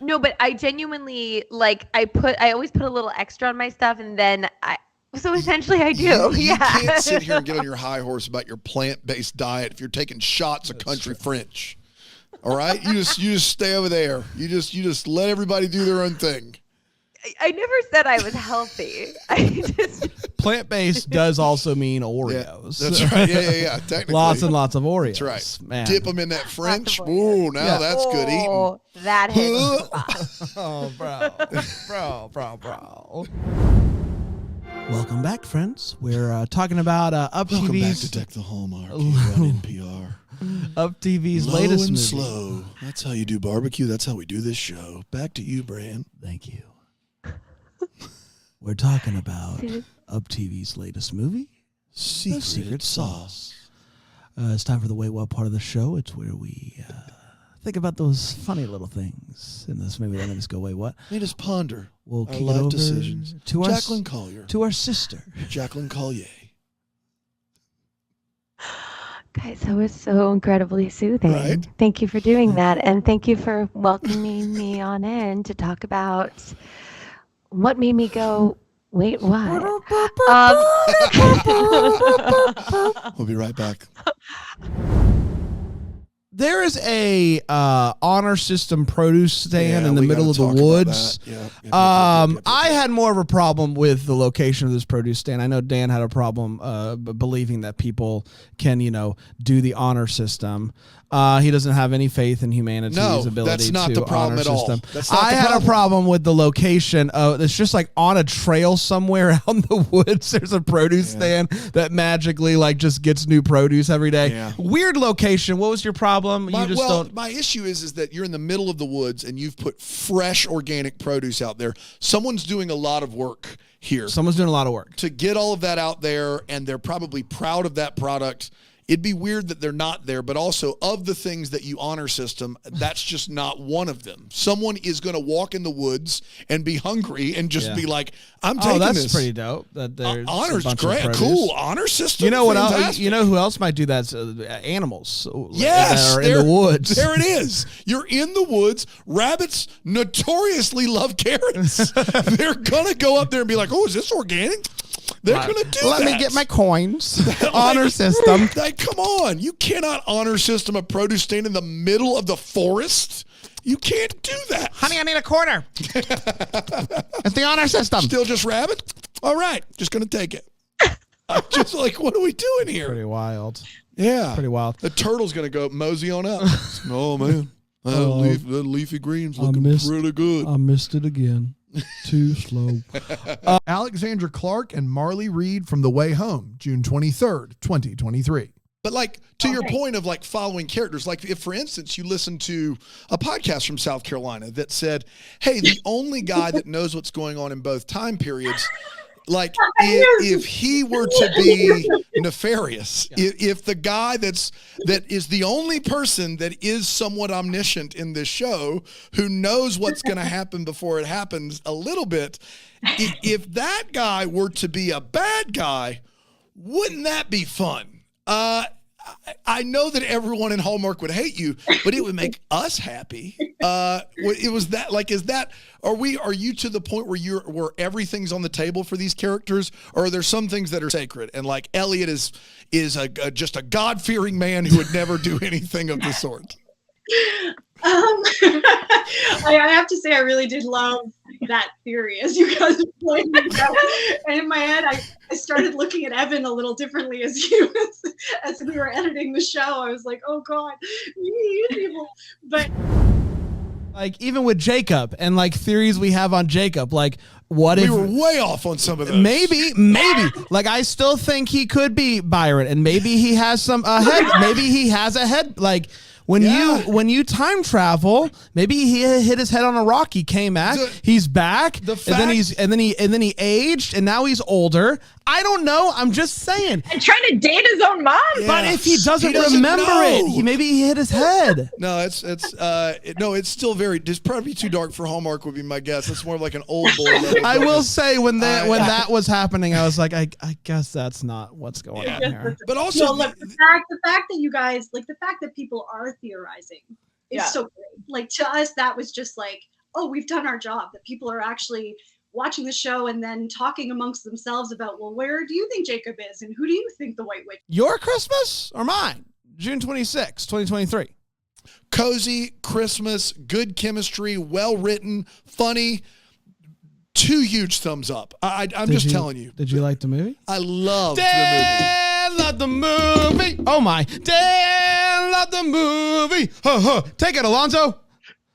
No, but I genuinely I always put a little extra on my stuff, and then so essentially I do. You can't sit here and get on your high horse about your plant-based diet if you're taking shots of country French. All right? You just stay over there. You just let everybody do their own thing. I never said I was healthy. I just Plant-based does also mean Oreos. That's right. Yeah. Technically. Lots and lots of Oreos. That's right. Man. Dip them in that French. Ooh, now that's good eating. Oh, that hits the spot. Oh, bro. Welcome back, friends. We're talking about Up Welcome TV's back to Deck the Hallmark here on NPR. Up TV's Low latest and movie. slow. That's how you do barbecue. That's how we do this show. Back to you, Bran. Thank you. We're talking about Up TV's latest movie, The Secret Sauce. It's time for the Wait What part of the show. It's where we think about those funny little things in this movie that made us go, wait, what? Made us ponder We'll our kick it life over decisions. to our Jacqueline Collier. To our sister. Jacqueline Collier. Guys, that was so incredibly soothing. Right? Thank you for doing that, and thank you for welcoming me on in to talk about what made me go, wait, what? We'll be right back. There is a honor system produce stand in the we middle of gotta the talk about woods. that. Yep. I had more of a problem with the location of this produce stand. I know Dan had a problem believing that people can, do the honor system. He doesn't have any faith in humanity's ability that's not to the problem honor at all. system. That's not I the had problem. a problem with the location. It's just like on a trail somewhere out in the woods. There's a produce stand that magically just gets new produce every day. Yeah. Weird location. What was your problem? My issue is that you're in the middle of the woods and you've put fresh organic produce out there. Someone's doing a lot of work here. Someone's doing a lot of work to get all of that out there, and they're probably proud of that product. It'd be weird that they're not there, but also of the things that you honor system, that's just not one of them. Someone is going to walk in the woods and be hungry and just be like, I'm taking this. Oh, that's pretty dope. That there's honor's a bunch great. of produce. Cool. Honor system. You know what else? Fantastic. You know who else might do that? Animals. Yes, that are in the woods. There it is. You're in the woods. Rabbits notoriously love carrots. They're going to go up there and be like, oh, is this organic? They're going to do that. Let me get my coins. Honor system. Come on. You cannot honor system a produce stand in the middle of the forest. You can't do that. Honey, I need a quarter. It's the honor system. Still just rabbit? All right. Just going to take it. I'm just like, what are we doing here? Pretty wild. Yeah. Pretty wild. The turtle's going to go mosey on up. Oh, man. The leafy green's looking pretty good. I missed it again. Too slow. Alexandra Clark and Marley Reed from The Way Home, June 23rd, 2023. But to your point of following characters, if for instance, you listen to a podcast from South Carolina that said, hey, the only guy that knows what's going on in both time periods Like if he were to be nefarious, if the guy that is the only person that is somewhat omniscient in this show who knows what's going to happen before it happens a little bit, if that guy were to be a bad guy, wouldn't that be fun? I know that everyone in Hallmark would hate you, but it would make us happy. It was that, like, are you to the point where everything's on the table for these characters, or are there some things that are sacred? And like Elliot is just a God-fearing man who would never do anything of the sort. I have to say, I really did love that theory as you guys were playing it out. And in my head, I started looking at Evan a little differently as we were editing the show. I was like, oh God, you people. But like even with Jacob and like theories we have on Jacob, like what if we were way off on some of those? Maybe. Like I still think he could be Byron, and maybe he has head. Maybe he has a head like. When you time travel, maybe he hit his head on a rock. He came back. He's back. And then he aged, and now he's older. I don't know. I'm just saying. And trying to date his own mom. Yeah. But if he doesn't remember it, maybe he hit his head. No, it's still very. It's probably too dark for Hallmark. Would be my guess. It's more of like an old boy level. I will say when that was happening, I was like, I guess that's not what's going on here. But also, look, the fact that you guys like the fact that people are theorizing is so great. Like to us, that was just like, oh, we've done our job. That people are actually watching the show and then talking amongst themselves about, well, where do you think Jacob is, and who do you think the White Witch? Your Christmas or mine? June 26, 2023. Cozy Christmas, good chemistry, well written, funny. 2 huge thumbs up. I'm just telling you. Did you like the movie? I loved the movie. Oh my. Dan loved the movie. Take it, Alonzo.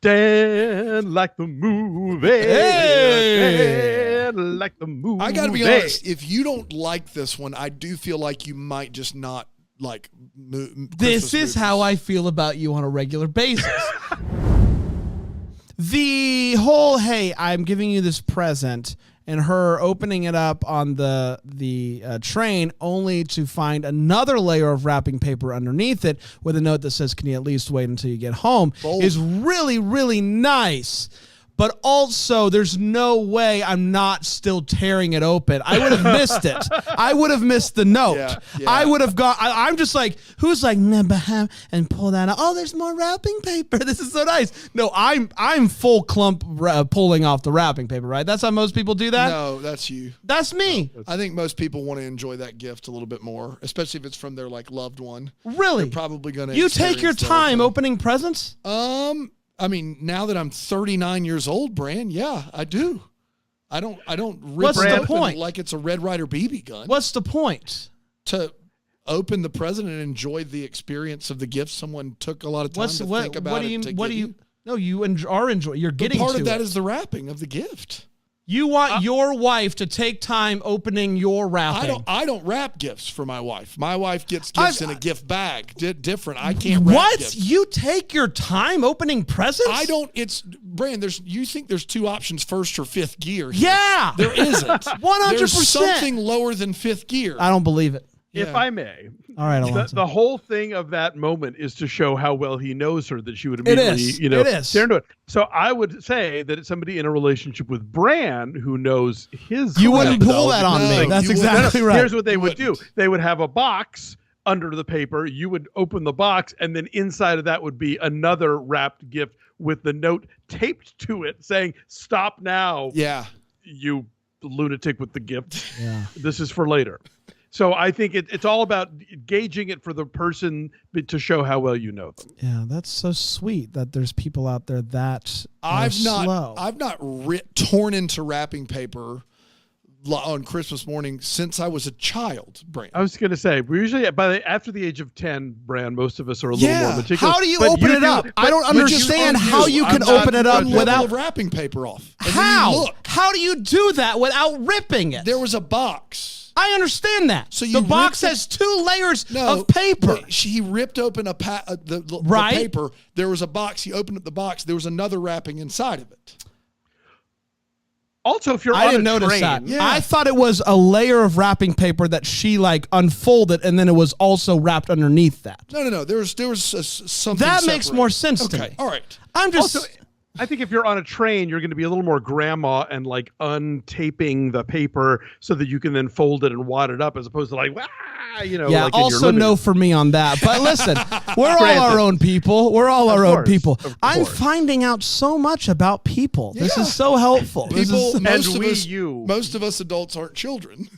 Dan like the movie. Hey. Dan like the movie. I gotta be honest. If you don't like this one, I do feel like you might just not like. This is how I feel about you on a regular basis. The whole, hey, I'm giving you this present, and her opening it up on the train only to find another layer of wrapping paper underneath it with a note that says, can you at least wait until you get home, is really, really nice. But also, there's no way I'm not still tearing it open. I would have missed it. I would have missed the note. Yeah. I would have gone. I'm just like, who's like, and pull that out. Oh, there's more wrapping paper. This is so nice. No, I'm full clump pulling off the wrapping paper, right? That's how most people do that? No, that's you. That's me. I think most people want to enjoy that gift a little bit more, especially if it's from their like loved one. Really? They're probably going to. You take your time opening presents? I mean, now that I'm 39 years old, Bran, yeah, I do. I don't rip it open like it's a Red Ryder BB gun. What's the point? To open the present and enjoy the experience of the gift someone took a lot of time to think about. No, you are enjoying. You're getting part to of that it. is the wrapping of the gift. You want your wife to take time opening your wrapping. I don't wrap gifts for my wife. My wife gets gifts in a gift bag. Different. I can't wrap gifts. You take your time opening presents? I don't. It's Bran. You think there's 2 options, first or fifth gear? Here. Yeah, there isn't. 100%. There's something lower than fifth gear. I don't believe it. If I may. All right, Alonzo. The whole thing of that moment is to show how well he knows her, that she would immediately, stare into it. So I would say that it's somebody in a relationship with Bran who knows his. You wouldn't pull that on me. That's exactly right. Here's what they would do. They would have a box under the paper. You would open the box, and then inside of that would be another wrapped gift with the note taped to it saying, "Stop now." Yeah. You lunatic with the gift. Yeah. This is for later. So I think it's all about gauging it for the person to show how well you know them. Yeah, that's so sweet that there's people out there that slow. I've not torn into wrapping paper on Christmas morning since I was a child, Bran. I was going to say, we usually after the age of 10, Bran, most of us are a little more meticulous. How do you open it up? I don't understand how you can open it up without wrapping paper off. How? How do you do that without ripping it? There was a box. I understand that. So the box has 2 layers of paper. He ripped open the paper. There was a box. He opened up the box. There was another wrapping inside of it. Also, if you're I on didn't a notice train, that. I thought it was a layer of wrapping paper that she like unfolded, and then it was also wrapped underneath that. No. There was something. That makes separate. more sense to Okay. me. All right. I'm just. Also, I think if you're on a train, you're going to be a little more grandma and like untaping the paper so that you can then fold it and wad it up, as opposed to like, you know. Yeah, like in your also living no room. for me on that. But listen, we're all our own people. We're all our own people. I'm finding out so much about people. This is so helpful. This is- Most of us adults aren't children.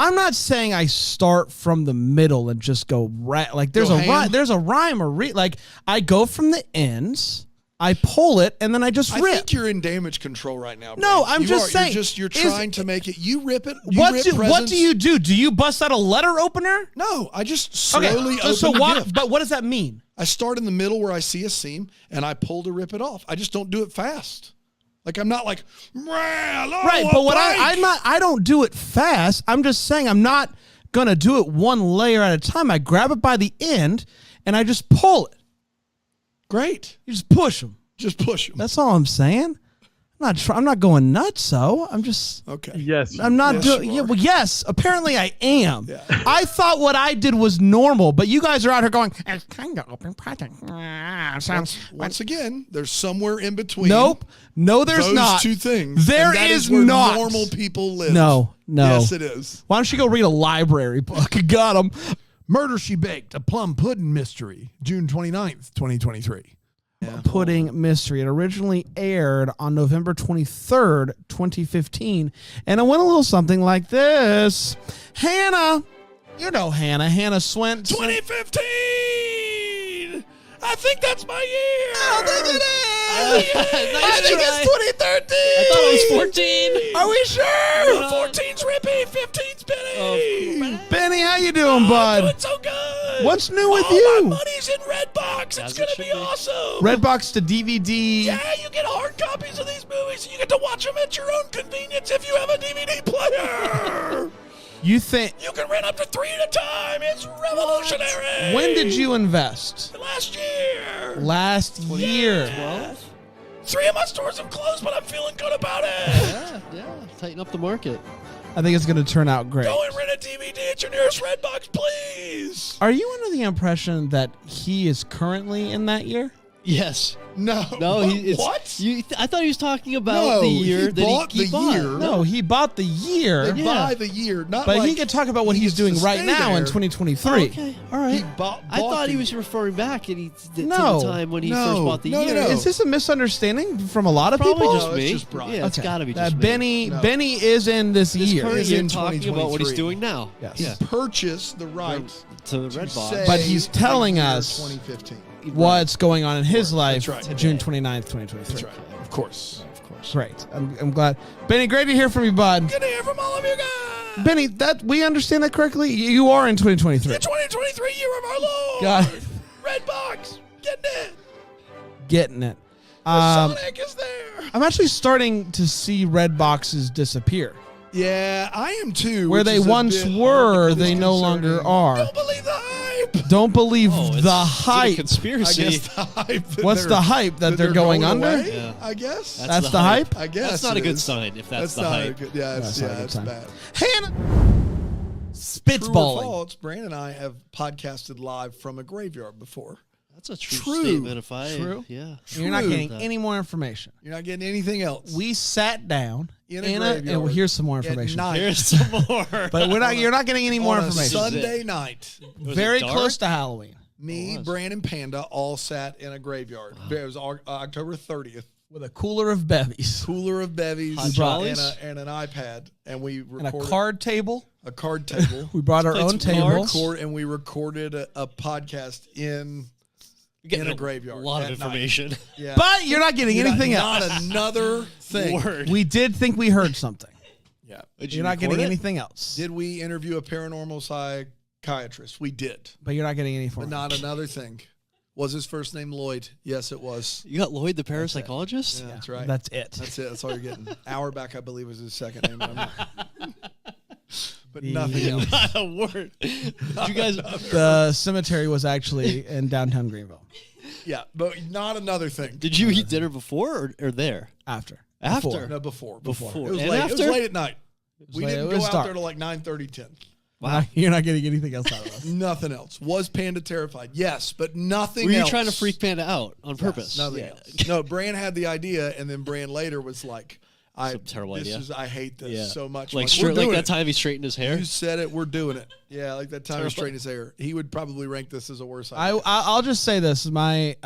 I'm not saying I start from the middle and just go right. Like there's Go a ham? there's a rhyme or like I go from the ends, I pull it, and then I just I rip. think you're in damage control right now. No, Brad. I'm You just are. saying, You're is- trying to make it. You rip it. You What rip do presents. you do? Do you bust out a letter opener? No, I just slowly Okay, open so the what? gift. But what does that mean? I start in the middle where I see a seam, and I pull to rip it off. I just don't do it fast. Like I'm not like, Right, but what I don't do it fast. I'm just saying I'm not gonna do it one layer at a time. I grab it by the end and I just pull it. Great. You just push them. Just push them. That's all I'm saying. I'm not going nuts. So I'm just okay. Yes, I'm not doing. Yeah, well, yes. Apparently, I am. I thought what I did was normal, but you guys are out here going. It's kind of open project. Once again, there's somewhere in between. Nope. No, there's those not. two things. There and that is where not. normal people live. No. Yes, it is. Why don't you go read a library book? Got him. Murder She Baked, a plum pudding mystery, June 29th, 2023. Pudding mystery. It originally aired on November 23rd, 2015, and it went a little something like this. Hannah, you know Hannah Swint. 2015. I think that's my year. I don't think it is. I think it's 2013. I thought it was 14. Are we sure? 14's Rippy, 15's Benny. Benny, how you doing, bud? Doing so good. What's new with All you? my money's in Redbox. It's gonna be awesome. Redbox to DVD. Yeah, you get hard copies of these movies, and you get to watch them at your own convenience if you have a DVD player. You think? You can rent up to 3 at a time. It's revolutionary. When did you invest? Last year. Last year. 12? 3 of my stores have closed, but I'm feeling good about it. Yeah. Tighten up the market. I think it's going to turn out great. Go and rent a DVD at your nearest Redbox, please. Are you under the impression that he is currently in that year? Yes. No. What? I thought he was talking about No, the year he that bought he the bought. year. No, he bought the year. They buy the year, not But like he could talk about what he he's gets doing to right stay now in there. 2023. Okay, all right. He bought I thought the he was year. referring back to the No. time when he No. first bought the No, year. no. Is this a misunderstanding from a lot of Probably people? just No, it's me. just Brian. Yeah, it's Okay. got to be just me. Benny is in this year. current is year in talking about what he's 2023. doing now. Yes. Yeah. Purchase the right To the to Redbox. say But he's telling the year us 2015. What's going on in his life? That's right. June 29th, 2023. That's right. Of course. Great. I'm glad. Benny, great to hear from you, bud. Good to hear from all of you guys. Benny, that we understand that correctly? You are in 2023. The 2023 year of our Lord. Got it. Redbox. Getting it. Getting it. Sonic is there. I'm actually starting to see red boxes disappear. Yeah, I am too. Where which they is a once bit were, they no longer are. Don't believe the hype. Don't believe it's the a hype. conspiracy. I guess the hype. that What's they're- the hype that they're going under? away, Yeah. I guess. That's the hype? I guess That's not it a good is. sign if that's the not hype. A good, yeah, it's, That's not a good it's sign. bad. Hannah. True or Spitballing. false, Brandon and I have podcasted live from a graveyard before. That's a true, True. statement. If I, True. yeah. You're not True. getting any more information. You're not getting anything else. We sat down In a and graveyard here's some more at information. night. Here's some more. But you're not getting any more on a information. Sunday night, Was Very it dark? close to Halloween. me, Brandon, Panda all sat in a graveyard. It was October 30th. With a cooler of bevies. Cooler of bevies Hot jollies? and an iPad, and we And recorded a card table. a card table. We brought our Played own some table. cards. And we recorded a podcast in You're getting a graveyard A lot of at night. information. yeah. But you're not getting anything not else. another thing. Word. We did think we heard something. Yeah. Did You're not record getting it? anything else. Did we interview a paranormal psychiatrist? We did, But you're not getting any but not another thing. Was his first name Lloyd? Yes, it was. You got Lloyd the parapsychologist? Yeah, that's right. That's it. That's it. That's all you're getting. Auerbach, I believe, was his second name. But, I'm not- but nothing else. Not a word. Did you guys? The cemetery was actually in downtown Greenville. Yeah, but not another thing. Did you eat dinner before or there? After. After? No, before. Before. It was And late. after? It was late at night. We late. didn't It go was out dark. there till like 9:30, 10. Wow. You're not getting anything else out of us. Nothing else. Was Panda terrified? Yes, but nothing Were you else. trying to freak Panda out on purpose? Nothing else. No, Bran had the idea, and then Bran later was like, terrible idea. I hate this so much. Like, we're doing that it. time he straightened his hair? You said it. We're doing it. Yeah, like that time he Terrible. straightened his hair. He would probably rank this as a worse idea. I'll just say this. My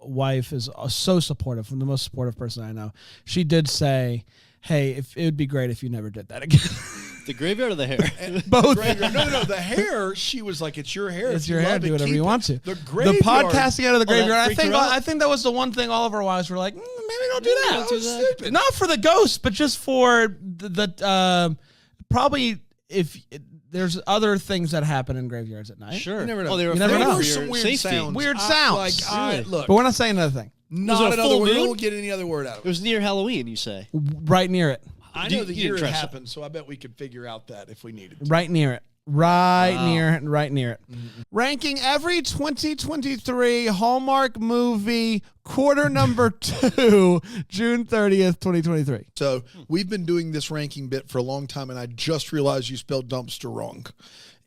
wife is so supportive, the most supportive person I know. She did say, hey, if it would be great if you never did that again. The graveyard or the hair? Both. No. The hair. She was like, "It's your hair. It's If your you hair. love it, Do whatever keep you it." want to. The The graveyard. podcasting out of the Oh, that graveyard. freaked her out? I think that was the one thing all of our wives were like, maybe don't do that. Don't do that. Stupid. Not for the ghost, but just for the probably if there's other things that happen in graveyards at night. Sure. You never know. Oh, they were You never afraid know. for There's your some weird safety. sounds. Weird sounds. Like, look, But we're not saying another thing. not it a another full word. You moon? won't get any other word out of It it. was near Halloween, you say? Right near it. I You- know the you year didn't it dress up. happened, so I bet we could figure out that if we needed to. Right near it. Right Wow. near it. Right near it. Ranking every 2023 Hallmark movie quarter number 2, June 30th, 2023. So we've been doing this ranking bit for a long time, and I just realized you spelled dumpster wrong.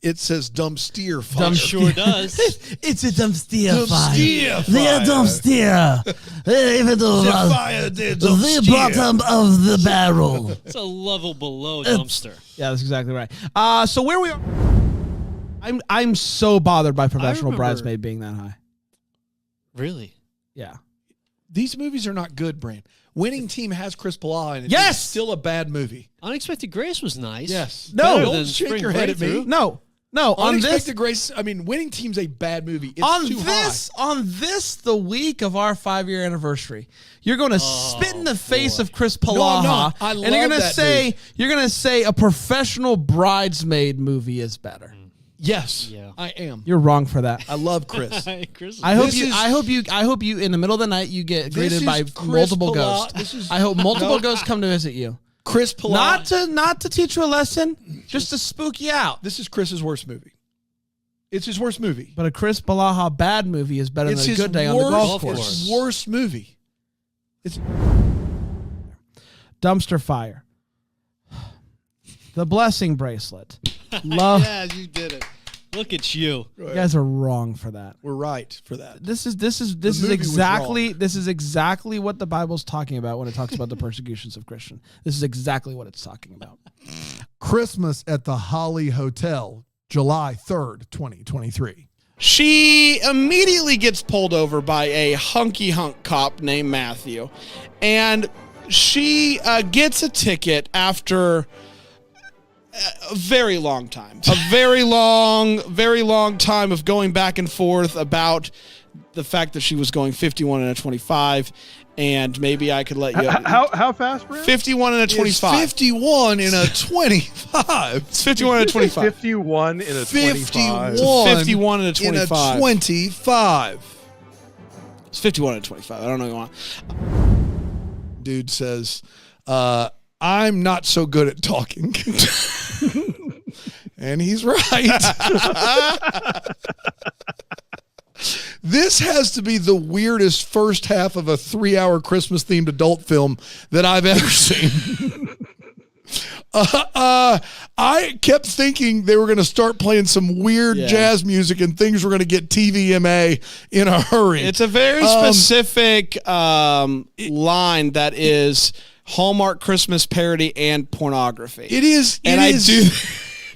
It says dumpster fire. Sure does. It's a dumpster Dumpster The dumpster. Even though The fire, the the dumpster. bottom of the barrel. It's a level below dumpster. Yeah, that's exactly right. So where we are, I'm so bothered by Professional remember- Bridesmaid being that high. Really? Yeah. These movies are not good, Bran. Winning Team has Chris Palaha in it. Yes! It's still a bad movie. Unexpected Grace was nice. Yes. No, Better don't than shake Spring your head at me. Breakthrough. No. On Unexpected this, Grace. I mean, Winning Team's a bad movie. It's on too this, the week of our 5-year anniversary, you're going to spit in the face of Chris I'm Palaha, not. I and you're love going to that say dude. you're going to say a Professional Bridesmaid movie is better. high. Yes, Yeah. I am. You're wrong for that. I love Chris. Chris is- I hope This you. is- I hope you. In the middle of the night, you get This greeted is by Chris multiple Palaha. ghosts. This is- I hope multiple No. ghosts come to visit you. Chris Palaha. Not to teach you a lesson, just to spook you out. This is Chris's worst movie. It's his worst movie. But a Chris Palaha bad movie is better It's than a his good day on the golf worst, course. worst movie. It's Dumpster fire. The blessing bracelet. Love. Yeah, you did it. Look at you. You guys are wrong for that. we're right for that. This is movie was exactly what the Bible's talking about when it talks about the persecutions of Christian. This is exactly what it's talking about. Christmas at the Holly Hotel, July 3rd, 2023. She immediately gets pulled over by a hunky hunk cop named Matthew, and she gets a ticket after a very long time. A very long time of going back and forth about the fact that she was going 51 and a 25, and maybe I could let you... How fast, Brad? 51 and a 25. It's 51 and a 25. It's 51 and a 25. 51 in a 25. 51 and a 25. In a 25. It's 51 and a 25. I don't know what you want. Dude says, I'm not so good at talking. And he's right. This has to be the weirdest first half of a 3-hour Christmas-themed adult film that I've ever seen. I kept thinking they were going to start playing some weird jazz music and things were going to get TVMA in a hurry. It's a very specific line that is Hallmark Christmas parody and pornography. It is. And I do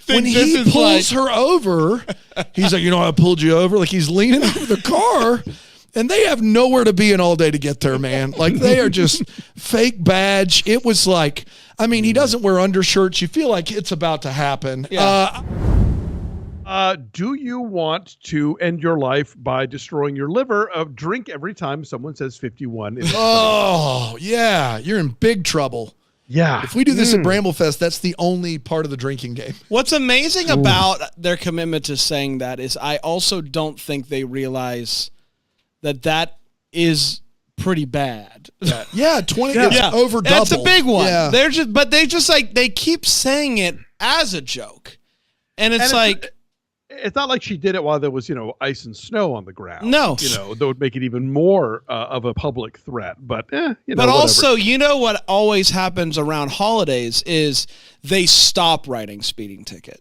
When he pulls her over, he's like, I pulled you over. Like he's leaning over the car. And they have nowhere to be in all day to get there, man. Like they are just fake badge. It was like, he doesn't wear undershirts. You feel like it's about to happen. Yeah. Do you want to end your life by destroying your liver? Drink every time someone says 51. Oh, yeah. You're in big trouble. Yeah. If we do this at Bramblefest, that's the only part of the drinking game. What's amazing about their commitment to saying that is I also don't think they realize that is pretty bad. Yeah, 20. It's over double. That's a big one. Yeah. They keep saying it as a joke, and it's like it's not like she did it while there was, ice and snow on the ground. No. That would make it even more of a public threat. But, But whatever. also, what always happens around holidays is they stop writing speeding tickets.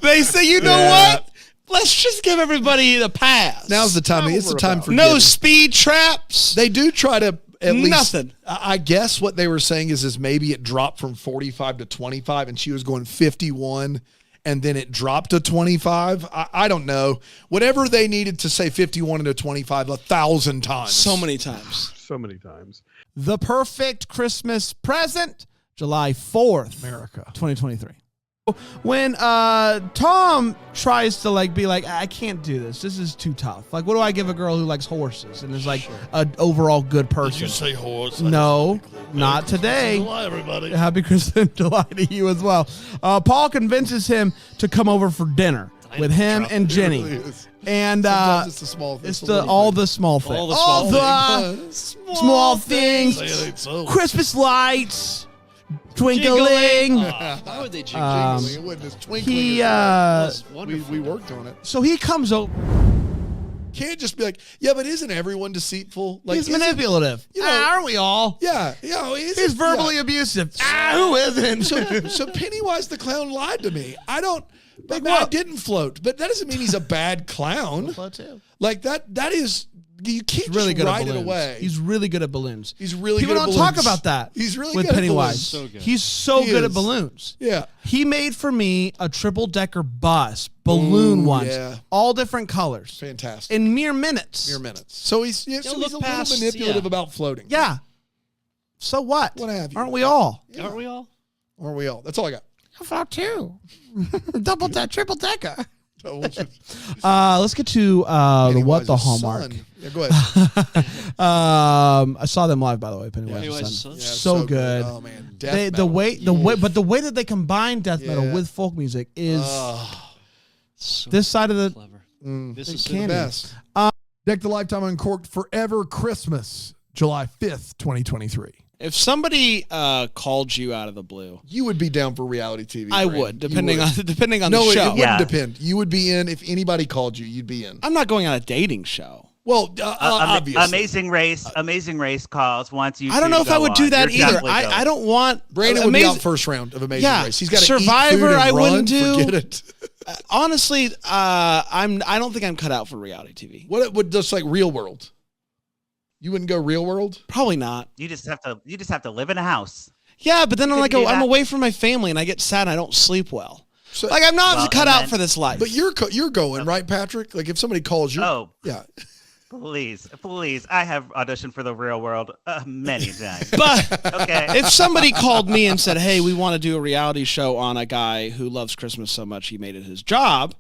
they say, you know what? Let's just give everybody the pass. Now's the time. It's the time for no speed traps. They do try to at least. Nothing. I guess what they were saying is maybe it dropped from 45 to 25, and she was going 51, and then it dropped to 25. I don't know. Whatever they needed to say 51 into 25 1,000 times. So many times. So many times. The perfect Christmas present, July 4th, America, 2023. When Tom tries to be like, I can't do this. This is too tough. Like, what do I give a girl who likes horses and is like an overall good person? Did you say horse? No, not today. July, everybody. Happy Christmas July to you as well. Paul convinces him to come over for dinner with him and Jenny. And Sometimes it's the small things. all the small things. All the small things. Christmas lights. Twinkling. Why would they It wasn't as twinkling. We worked on it. So he comes over. Can't just be like, yeah, but isn't everyone deceitful? Like, He's manipulative. Aren't we all? Yeah. He's verbally abusive. Who isn't? So Pennywise the clown lied to me. I didn't float, but that doesn't mean he's a bad clown. Like that is. You can't really just good write at it away. He's really good at balloons. He's really People good at don't balloons. talk about that. He's really with good Pennywise. at balloons. So good. He's so He good is. at balloons. Yeah. He made for me a triple-decker bus, balloon ones, yeah. all different colors. Fantastic. In mere minutes. So he's a little manipulative about floating. Yeah. So what? What have you? Aren't we all? Yeah. Aren't we all? Aren't we all? That's all I got. I thought too. Triple-decker. Oh, let's get to the Hallmark. Son. Yeah, go ahead. I saw them live, by the way. Pennywise's Pennywise's son. son. Yeah, so good. Oh man, The way that they combine death metal with folk music is this side of the. Clever. This is candy. the best. Deck the Lifetime Uncorked Forever Christmas, July 5th, 2023. If somebody called you out of the blue, You would be down for reality TV. I Brandon. would, You depending would. on No, the show. it wouldn't depend. You would be in if anybody called you. You'd be in. I'm not going on a dating show. Well, obviously, Amazing Race calls once you. I don't know if I would do that either. Definitely I don't want Brandon would be out first round of Amazing Race. He's got to Survivor. Eat food and I run. wouldn't do. Forget it. Honestly, I don't think I'm cut out for reality TV. What would just like Real World? You wouldn't go Real World? Probably not. You just have to live in a house. Yeah, but then I'm Couldn't do I'm that. away from my family and I get sad and I don't sleep well. So, I'm not Well, cut and out then- for this life. but you're going right, Patrick. Like if somebody calls you, yeah. Please, I have auditioned for the Real World many times. But Okay. if somebody called me and said, "Hey, we want to do a reality show on a guy who loves Christmas so much he made it his job,"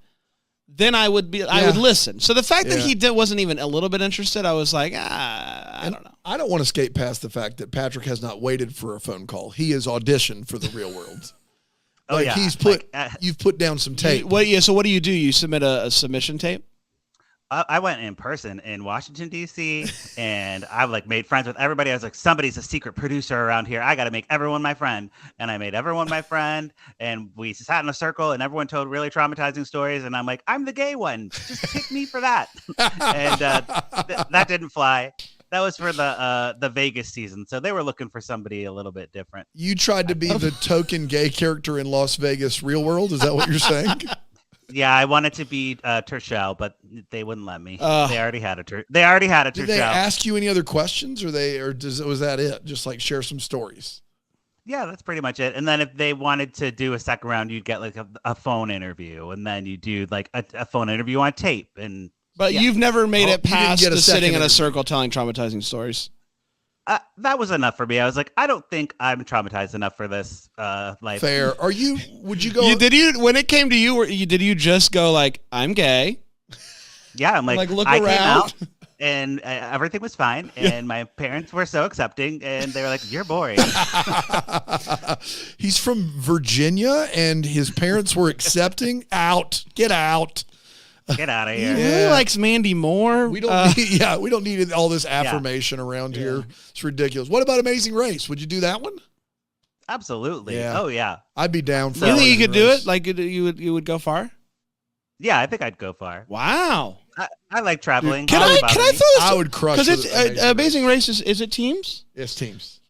then I would listen. So the fact that he wasn't even a little bit interested, I was like, I don't know. I don't want to skate past the fact that Patrick has not waited for a phone call. He has auditioned for the Real World. Oh, yeah. You've put down some tape. So what do? You submit a submission tape? I went in person in Washington, D.C., and I made friends with everybody. I was like, somebody's a secret producer around here. I got to make everyone my friend. And I made everyone my friend, and we sat in a circle, and everyone told really traumatizing stories. And I'm like, I'm the gay one. Just pick me for that. And that didn't fly. That was for the Vegas season. So they were looking for somebody a little bit different. You tried to be the token gay character in Las Vegas Real World. Is that what you're saying? Yeah, I wanted to be Tershel, but they wouldn't let me. They already had a Tershel. Did they ask you any other questions, or was that it? Just like share some stories. Yeah, that's pretty much it. And then if they wanted to do a second round, you'd get like a phone interview, and then you do like a phone interview on tape. But you've never made it you didn't past get a the sitting in second a circle telling traumatizing stories. That was enough for me. I was like, I don't think I'm traumatized enough for this life. Fair. Would you go? When it came to you, did you just go like, I'm gay? Yeah, I'm like look I around. came out and everything was fine, and my parents were so accepting, and they were like, "You're boring." He's from Virginia, and his parents were accepting. Get out. Get out of He here. really likes Mandy Moore. We don't need all this affirmation around here. It's ridiculous. What about Amazing Race? Would you do that one? Absolutely. Yeah. Oh yeah. I'd be down for You think you Amazing could do Race. it? Like you would go far? Yeah, I think I'd go far. Wow. I like traveling. Can I throw this? I would crush because it it's with Amazing Race. Is it teams? It's teams.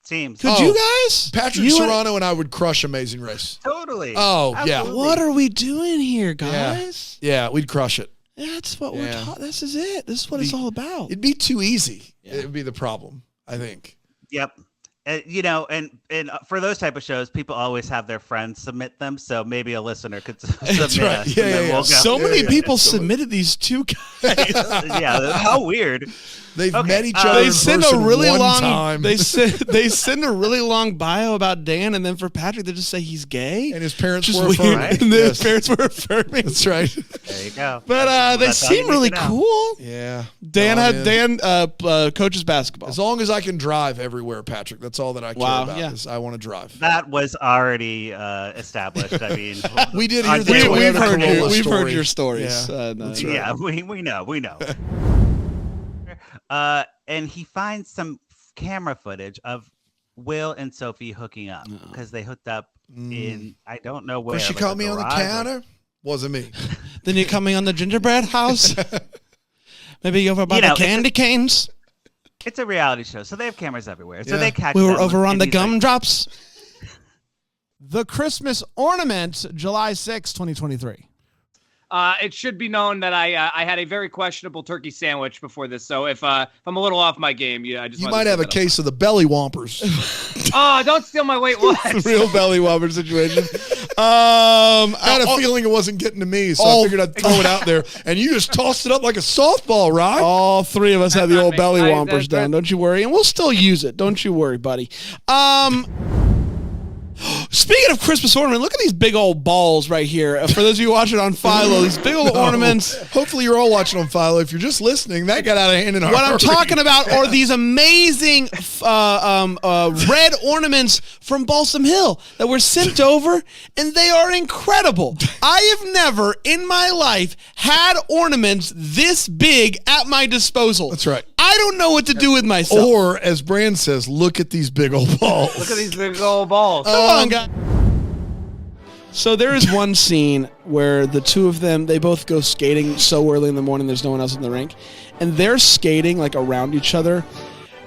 Teams. Could you guys? Patrick Serrano and I would crush Amazing Race. Totally. Oh, Absolutely. yeah. What are we doing here, guys? Yeah, we'd crush it. That's what we're talking. This is it. This is what it's all about. It'd be too easy. It would be the problem, I think. Yep. You know, and for those type of shows, people always have their friends submit them. So maybe a listener could submit us. right. And then we'll go. So many people submitted these two guys. Yeah, how weird. They've met each other. They send a really long. Time. They send a really long bio about Dan, and then for Patrick, they just say he's gay, and his parents Just were weird. affirming. And his parents were affirming. That's right. There you go. But they That's all you seem need really to know. cool. Yeah. Dan coaches basketball. As long as I can drive everywhere, Patrick. That's all that I care about. Is I want to drive. That was already established. I mean, we did hear the We've heard your stories. Yeah, That's right. Yeah, we know. And he finds some camera footage of Will and Sophie hooking up because they hooked up in I don't know where. She like caught a me on the garage or- counter. Wasn't me. Then you coming on the gingerbread house? Maybe over by the candy canes. It's a reality show, so they have cameras everywhere. So Yeah. they catch. We were them over on and the he's like, gumdrops. The Christmas ornament, July 6, 2023. It should be known that I had a very questionable turkey sandwich before this, so if I'm a little off my game, I just You wanted might to have a bring that up. case of the belly whompers. Oh, don't steal my weight watch. Real belly whopper situation. I had a feeling it wasn't getting to me, so I figured I'd throw it out there. And you just tossed it up like a softball, right? All three of us have the not old me. belly I- whompers that's- down. Don't you worry. And we'll still use it. Don't you worry, buddy. Speaking of Christmas ornament, look at these big old balls right here. For those of you watching on Philo, these big old ornaments. Hopefully you're all watching on Philo. If you're just listening, that got out of hand in a What I'm hurry. talking about are these amazing red ornaments from Balsam Hill that were sent over, and they are incredible. I have never in my life had ornaments this big at my disposal. That's right. I don't know what to do with myself. Or, as Brand says, look at these big old balls. Look at these big old balls. Come on, guys. So there is one scene where the two of them, they both go skating so early in the morning, there's no one else in the rink, and they're skating like around each other,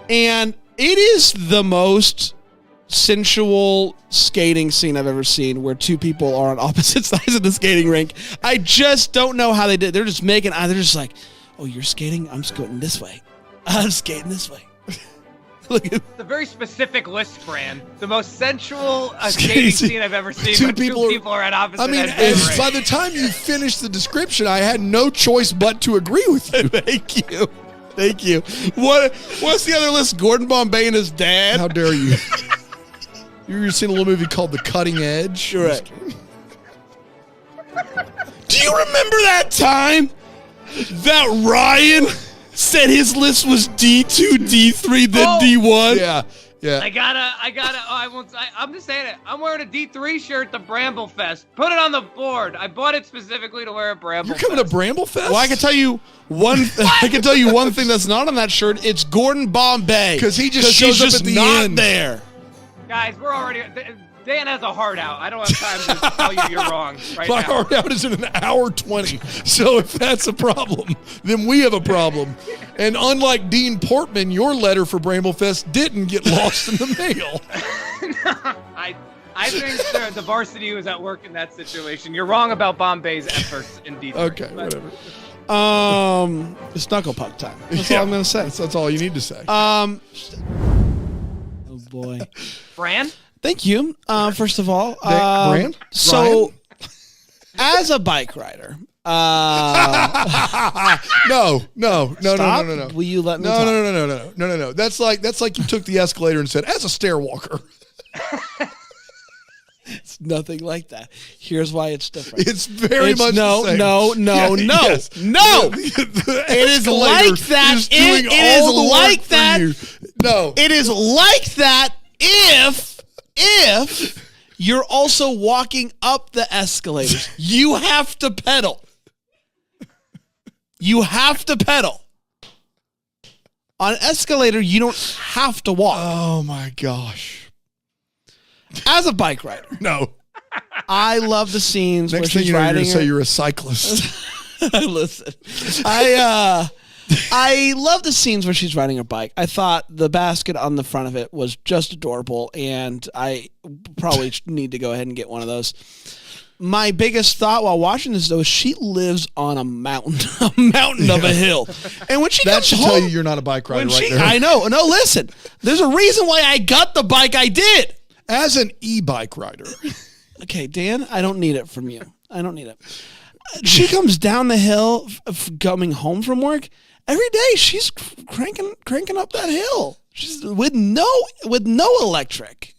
and it is the most sensual skating scene I've ever seen, where two people are on opposite sides of the skating rink. I just don't know how they did. They're just making, they're just like, oh, you're skating? I'm skating this way. I'm skating this way. Look at It's a very specific list, Fran. The most sensual Skating skating scene I've ever seen. Two but people two are- people are at opposite I mean, ends of the as- ring. by the time you finished the description, I had no choice but to agree with you. Thank you. Thank you. What's the other list? Gordon Bombay and his dad? How dare you? You've seen a little movie called The Cutting Edge? Correct. Do you remember that time that Ryan said his list was D2, D3, then Oh. D1? Yeah, yeah. I gotta, I'm just saying it. I'm wearing a D3 shirt to Bramble Fest. Put it on the board. I bought it specifically to wear at Bramble You're coming to Bramble Fest? Well, I can tell you one. I can tell you one thing that's not on that shirt. It's Gordon Bombay, Because he just he's shows up just at the not end. there. Guys, we're already, Dan has a heart out. I don't have time to tell you you're wrong right My now. heart out is in an hour 20. So if that's a problem, then we have a problem. And unlike Dean Portman, your letter for Bramble Fest didn't get lost in the mail. I think the varsity was at work in that situation. You're wrong about Bombay's efforts in D3. Okay, but- whatever. It's knuckle puck time. That's all I'm gonna say. That's all you need to say. Oh boy. Fran? Thank you. First of all, Brand? so as a bike rider, No. Stop. Will you let me talk? No. That's like you took the escalator and said, as a stair walker. It's nothing like that. Here's why it's different. It's very much no, the same. no. Yes. No. The It is escalator like that. is doing It is all the like work for that. you. No. It is like that if you're also walking up the escalators. You have to pedal. You have to pedal. On an escalator, you don't have to walk. Oh my gosh. As a bike rider, No. I love the scenes where Next thing she's you know, you're riding going to say her- you're a cyclist. Listen, I love the scenes where she's riding her bike. I thought the basket on the front of it was just adorable, and I probably need to go ahead and get one of those. My biggest thought while watching this, though, is she lives on a mountain, of a hill. And when she That comes should home, tell you you're not a bike rider right there. I know. No, listen. There's a reason why I got the bike I did. As an e-bike rider. Okay, Dan, I don't need it from you. I don't need it. She comes down the hill coming home from work. Every day she's cranking up that hill. She's with no electric.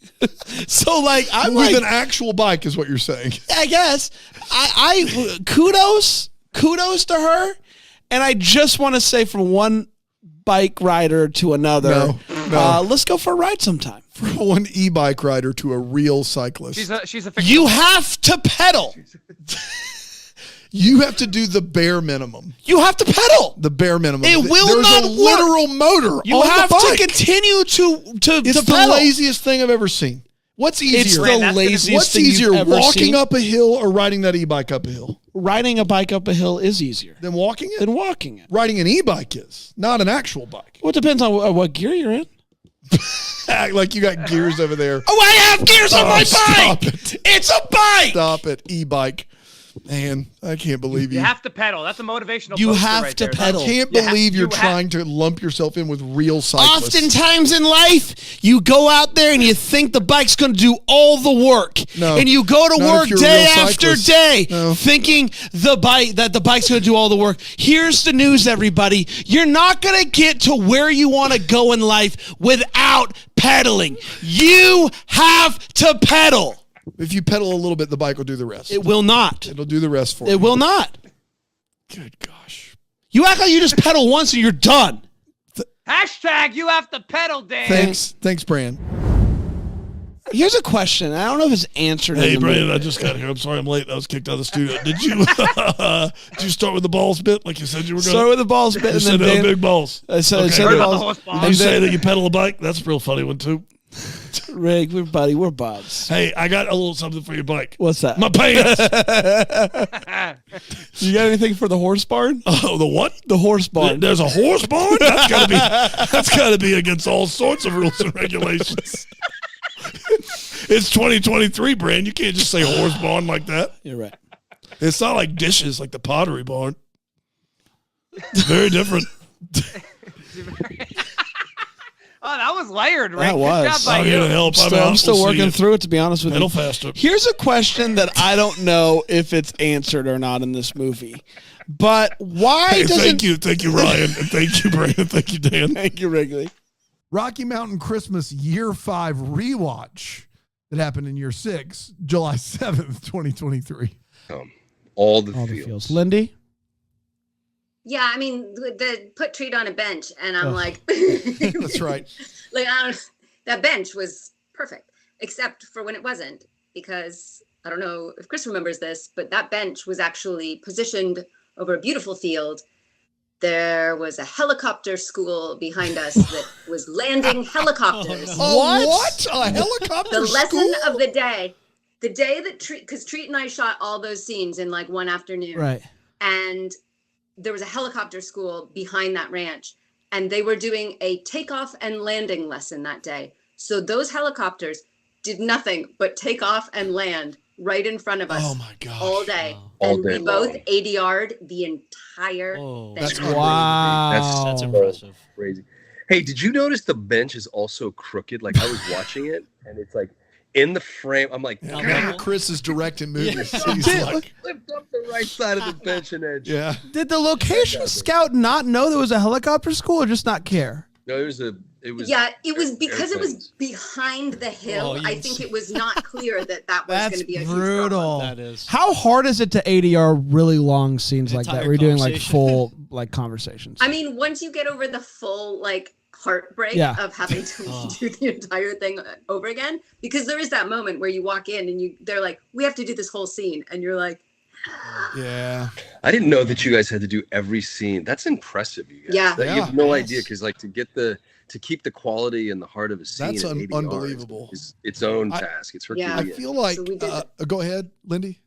So like I'm with like an actual bike is what you're saying. I guess I kudos to her, and I just want to say from one bike rider to another, No. let's go for a ride sometime. From one e-bike rider to a real cyclist. She's a You have to pedal. You have to do the bare minimum. You have to pedal. The bare minimum. It will There's not a literal work. motor. You on have the to bike. continue to It's the pedal. laziest thing I've ever seen. What's easier? It's the laziest What's thing you've easier, ever walking seen? up a hill or riding that e-bike up a hill? Riding a bike up a hill is easier Than walking it? than walking it. Riding an e-bike is, not an actual bike. Well, it depends on what gear you're in. Act like you got gears over there. Oh, I have gears on my Stop bike. it. It's a bike. Stop it. E-bike. Man, I can't believe you. You have to pedal. That's a motivational. You poster have right to there. pedal. I can't You ha- believe you're you ha- trying to lump yourself in with real cyclists. Oftentimes in life, you go out there and you think the bike's going to do all the work. No. And you go to Not if work you're a day real after cyclist. day No. thinking the bike's going to do all the work. Here's the news, everybody. You're not going to get to where you want to go in life without pedaling. You have to pedal. If you pedal a little bit, the bike will do the rest. It will not. It'll do the rest for you. It will not. Good gosh. You act like you just pedal once and you're done. Hashtag you have to pedal, Dan. Thanks, Bran. Here's a question. I don't know if it's answered. Hey, in the Brandon, movie. I just got here. I'm sorry I'm late. I was kicked out of the studio. Did you did you start with the balls bit like you said you were going to? Start with the balls bit. You and said then Dan- big balls. I said Okay. the Did balls. you say that you pedal a bike? That's a real funny one, too. Rick, we're buds. Hey, I got a little something for your bike. What's that? My pants. You got anything for the horse barn? Oh, the what? The horse barn. There's a horse barn? That's gotta be against all sorts of rules and regulations. It's 2023, Brand. You can't just say horse barn like that. You're right. It's not like dishes, like the Pottery Barn. It's very different. Oh, that was layered, Rick. That Good was. job by I'm you. here to help. I'm still We'll see working you. through it, to be honest with Pedal you. faster. Here's a question that I don't know if it's answered or not in this movie. But why Hey, doesn't... thank you, Ryan, and thank you, Brandon, thank you, Dan. Thank you, Wrigley. Rocky Mountain Christmas Year 5 rewatch that happened in Year 6, July 7th, 2023. All the All the feels. feels. Lindy? Yeah, I mean, the put Treat on a bench, and I'm Ugh. like, That's right. like that bench was perfect, except for when it wasn't, because I don't know if Chris remembers this, but that bench was actually positioned over a beautiful field. There was a helicopter school behind us that was landing helicopters. What? A helicopter The lesson school? of the day that because Treat and I shot all those scenes in like one afternoon. Right. And there was a helicopter school behind that ranch, and they were doing a takeoff and landing lesson that day. So those helicopters did nothing but take off and land right in front of us Oh my gosh. all day. All And day we both long. ADR'd the entire Oh, thing. That's Wow. That's impressive. Crazy. Hey, did you notice the bench is also crooked? Like I was watching it, and it's like in the frame. I'm like, Yeah. God, Chris is directing movies. Yeah. He's like, lift up the right side of the bench and edge. yeah. Did the location scout not know there was a helicopter school or just not care? No, it was Yeah, it was because it was airplanes. behind the hill. Oh, you I can think see. it was not clear that was going That's to be a huge problem. brutal. That is. How hard is it to ADR really long scenes An like that? entire Where you're doing like conversation. full like conversations. I mean, once you get over the full like heartbreak Yeah. of having to do the entire thing over again, because there is that moment where you walk in and they're like, we have to do this whole scene, and you're like, Yeah. I didn't know that you guys had to do every scene. That's impressive, you guys. Yeah. You have no idea, because like to to keep the quality and the heart of a scene. That's at ADR unbelievable. Is its own task. It's Herculean. I feel like. So we did Go ahead, Lindy.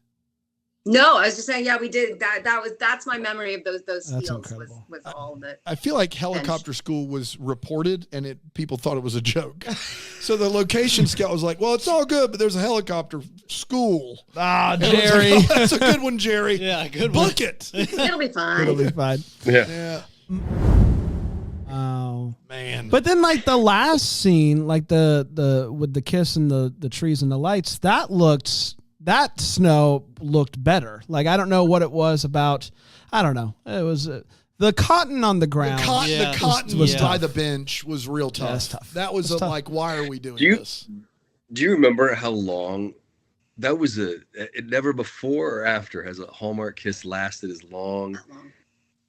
No, I was just saying, yeah, we did that. That's my memory of those That's fields incredible. was all the. I feel like helicopter school was reported and people thought it was a joke. So the location scout was like, well, it's all good, but there's a helicopter school. Ah, And I was like, Jerry. "Oh, that's a good one, Jerry. Yeah, good Book it. It'll be fine. It'll be fine. Yeah. Oh man! But then, like the last scene, like the with the kiss and the trees and the lights, that snow looked better. Like I don't know what it was about. I don't know. It was the cotton on the ground. The cotton was by tough. the bench was real tough. that's tough. That was That's tough. like, why are we doing Do you this? do you remember how long that was? It never before or after has a Hallmark kiss lasted as long.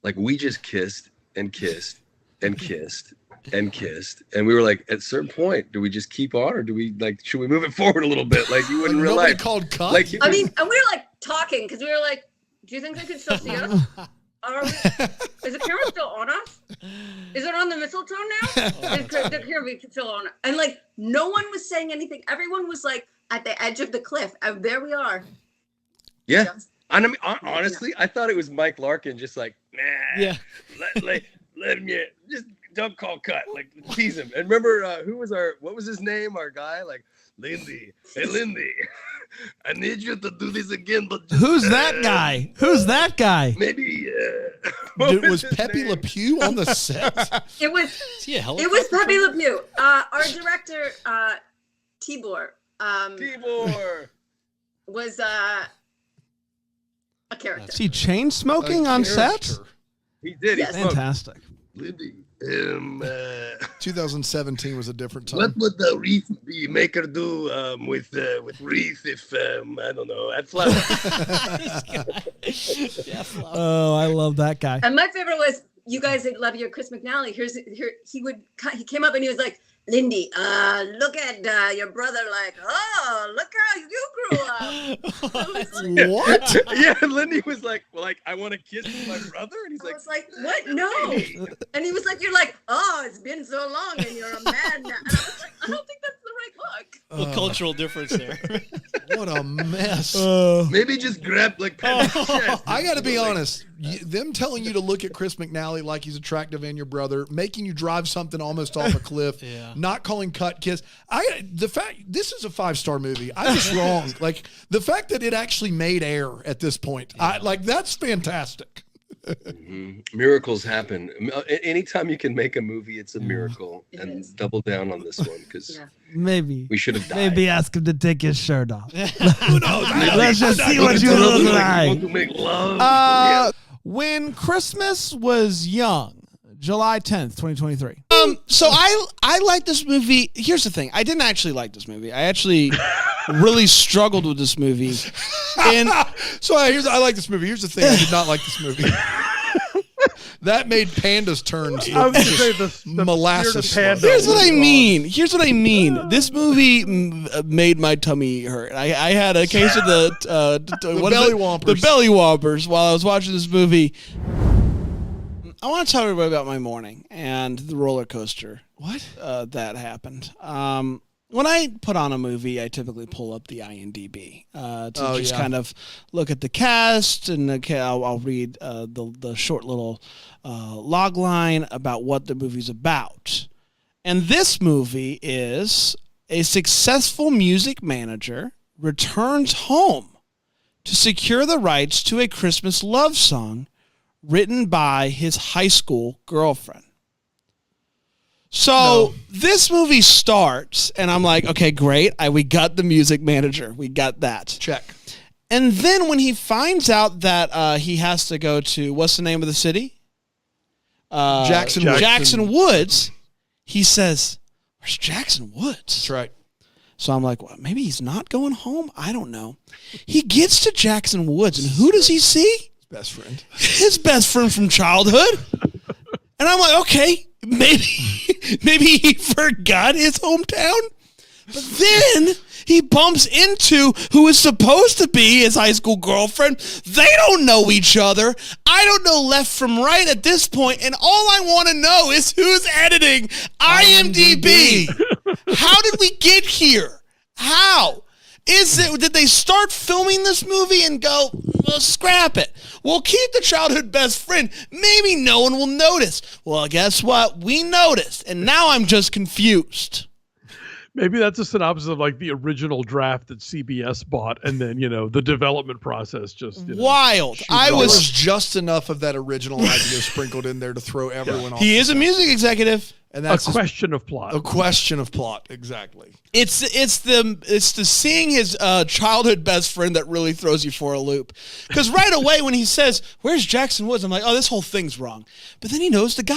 Like we just kissed and kissed and kissed and kissed, and we were like, at a certain point, do we just keep on, or do we should we move it forward a little bit? Like you wouldn't Nobody realize. called cut. Like I mean, and we were like talking because we were like, "Do you think they can still see us? Is the camera still on us? Is it on the mistletoe now? Is the camera still on?" And like, no one was saying anything. Everyone was like at the edge of the cliff. And there we are. Yeah. And I mean, honestly, I thought it was Mike Larkin, just like, nah. Yeah. Let him get, just don't call cut, like tease him. And remember, what was his name? Our guy, like Lindy. Hey, Lindy, I need you to do this again, but just, Who's that guy? Who's that guy? Maybe. Dude, was Pepe Le Pew on the set? It was. Yeah, It was Pepe Le Pew. Our director, Tibor. Tibor was a character. Is he chain smoking on set? He did. Yes. He smoked. Fantastic. Lindy. 2017 was a different time. What would the wreath be maker do with wreath if I don't know, add flower? Oh, I love that guy. And my favorite was, you guys love your Chris McNally. He came up and he was like, Lindy, look at your brother, like, oh, look how you grew up. What? Yeah, and Lindy was like, well, like, I want to kiss my brother, and he's I like, was like, what? No. And he was like, you're like, oh, it's been so long and you're a man now. And I was like, I don't think that's the right look. Well, cultural difference there. What a mess. maybe just grab like Patty's chest. I got to be honest. Them telling you to look at Chris McNally like he's attractive and your brother, making you drive something almost off a cliff, not calling cut kiss. This is a 5-star movie. I was wrong. Like the fact that it actually made air at this point, that's fantastic. Miracles happen. Anytime you can make a movie, it's a miracle. And double down on this one because Maybe we should have died. Maybe ask him to take his shirt off. Who knows? Let's just see what you look like. Want to make love. When Christmas was young, July 10th, 2023. So I like this movie. Here's the thing. I didn't actually like this movie. I actually really struggled with this movie. And so I like this movie. Here's the thing. I did not like this movie. That made Panda's turns I was look gonna say just the molasses. spirit of Panda. Here's what I mean. This movie made my tummy hurt. I had a case of the belly whompers. The belly whompers while I was watching this movie. I want to tell everybody about my morning and the roller coaster. What? That happened. When I put on a movie, I typically pull up the IMDb to kind of look at the cast, and I'll read the short little log line about what the movie's about. And this movie is a successful music manager returns home to secure the rights to a Christmas love song written by his high school girlfriend. So this movie starts, and I'm like, okay, great. We got the music manager. We got that. Check. And then when he finds out that he has to go to, what's the name of the city? Jackson Woods. He says, where's Jackson Woods? That's right. So I'm like, well, maybe he's not going home? I don't know. He gets to Jackson Woods, and who does he see? Best friend. His best friend from childhood. And I'm like, okay, maybe he forgot his hometown. But then he bumps into who is supposed to be his high school girlfriend. They don't know each other. I don't know left from right at this point, and all I want to know is who's editing IMDb. How did we get here? How? Did they start filming this movie and go, well, scrap it? We'll keep the childhood best friend. Maybe no one will notice. Well, guess what? We noticed, and now I'm just confused. Maybe that's a synopsis of like the original draft that CBS bought, and then the development process just wild. There was just enough of that original idea sprinkled in there to throw everyone off. He is a music executive, and that's a question of plot. A question of plot, exactly. It's the seeing his childhood best friend that really throws you for a loop. Because right away when he says, "Where's Jackson Woods?" I'm like, "Oh, this whole thing's wrong." But then he knows the guy.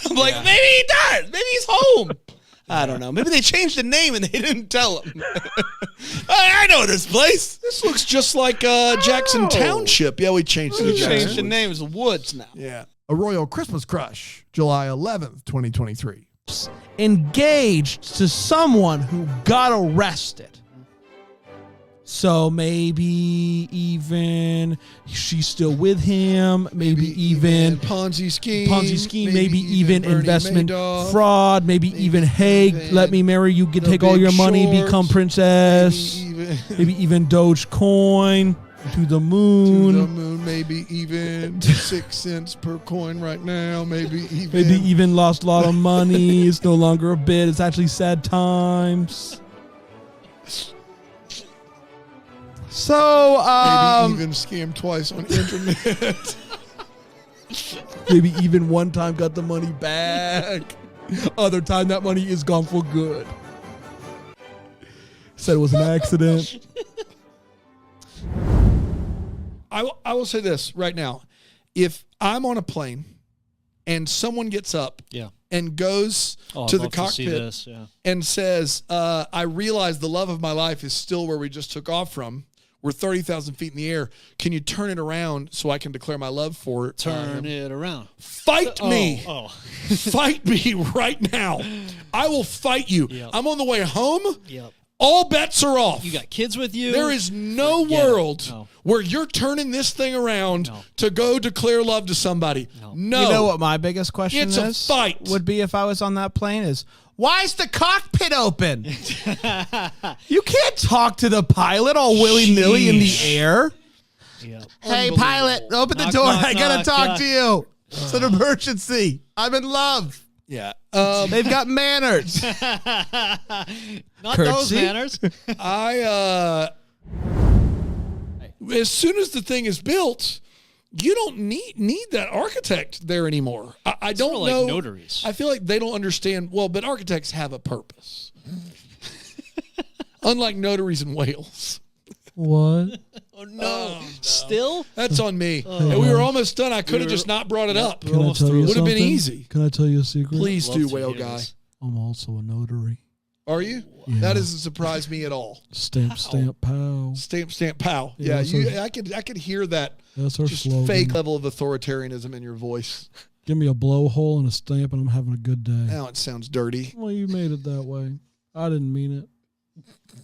I'm like, maybe he does. Maybe he's home. I don't know. Maybe they changed the name and they didn't tell him. I know this place. This looks just like Jackson Township. Yeah, we changed it. We changed the name. It's Woods now. Yeah. A Royal Christmas Crush, July 11th, 2023. Engaged to someone who got arrested. So maybe even she's still with him. Maybe even Ponzi scheme. Maybe even Bernie investment Madoff. fraud. Maybe even, hey, let me marry you. Take all Big your money, Short. become princess. Maybe even Dogecoin to the moon. To the moon, maybe even 6 cents per coin right now. Maybe even lost a lot of money. It's no longer a bid. It's actually sad times. So, maybe even scammed twice on internet. Maybe even one time got the money back. Other time that money is gone for good. Said it was an accident. I will say this right now. If I'm on a plane and someone gets up and goes to the cockpit and says, I realize the love of my life is still where we just took off from. We're 30,000 feet in the air. Can you turn it around so I can declare my love for it? Turn it around. Fight me. Fight me right now. I will fight you. Yep. I'm on the way home. Yep. All bets are off. You got kids with you. There is no world where you're turning this thing around to go declare love to somebody. No. You know what my biggest question It's is? a fight. Would be if I was on that plane is, why is the cockpit open? You can't talk to the pilot all willy-nilly in the air. Yep. Hey, pilot, open the Knock, door. knock, I got to knock, talk knock. to you. It's an emergency. I'm in love. Yeah. They've got manners. Not those Curtsy? manners. As soon as the thing is built, you don't need that architect there anymore. I don't sort of know. like notaries. I feel like they don't understand. Well, but architects have a purpose. Unlike notaries in Wales. What? Oh, no. Still? That's on me. And we were almost done. I could have just not brought it up. Can I tell you Would have been something? easy. Can I tell you a secret? Please Love do, to whale hear guy. this. I'm also a notary. Are you? Yeah. That doesn't surprise me at all. Stamp, pow. Stamp, pow. Yeah, Yeah, I could hear that. That's our Just slogan. fake level of authoritarianism in your voice. Give me a blowhole and a stamp, and I'm having a good day. Now it sounds dirty. Well, you made it that way. I didn't mean it.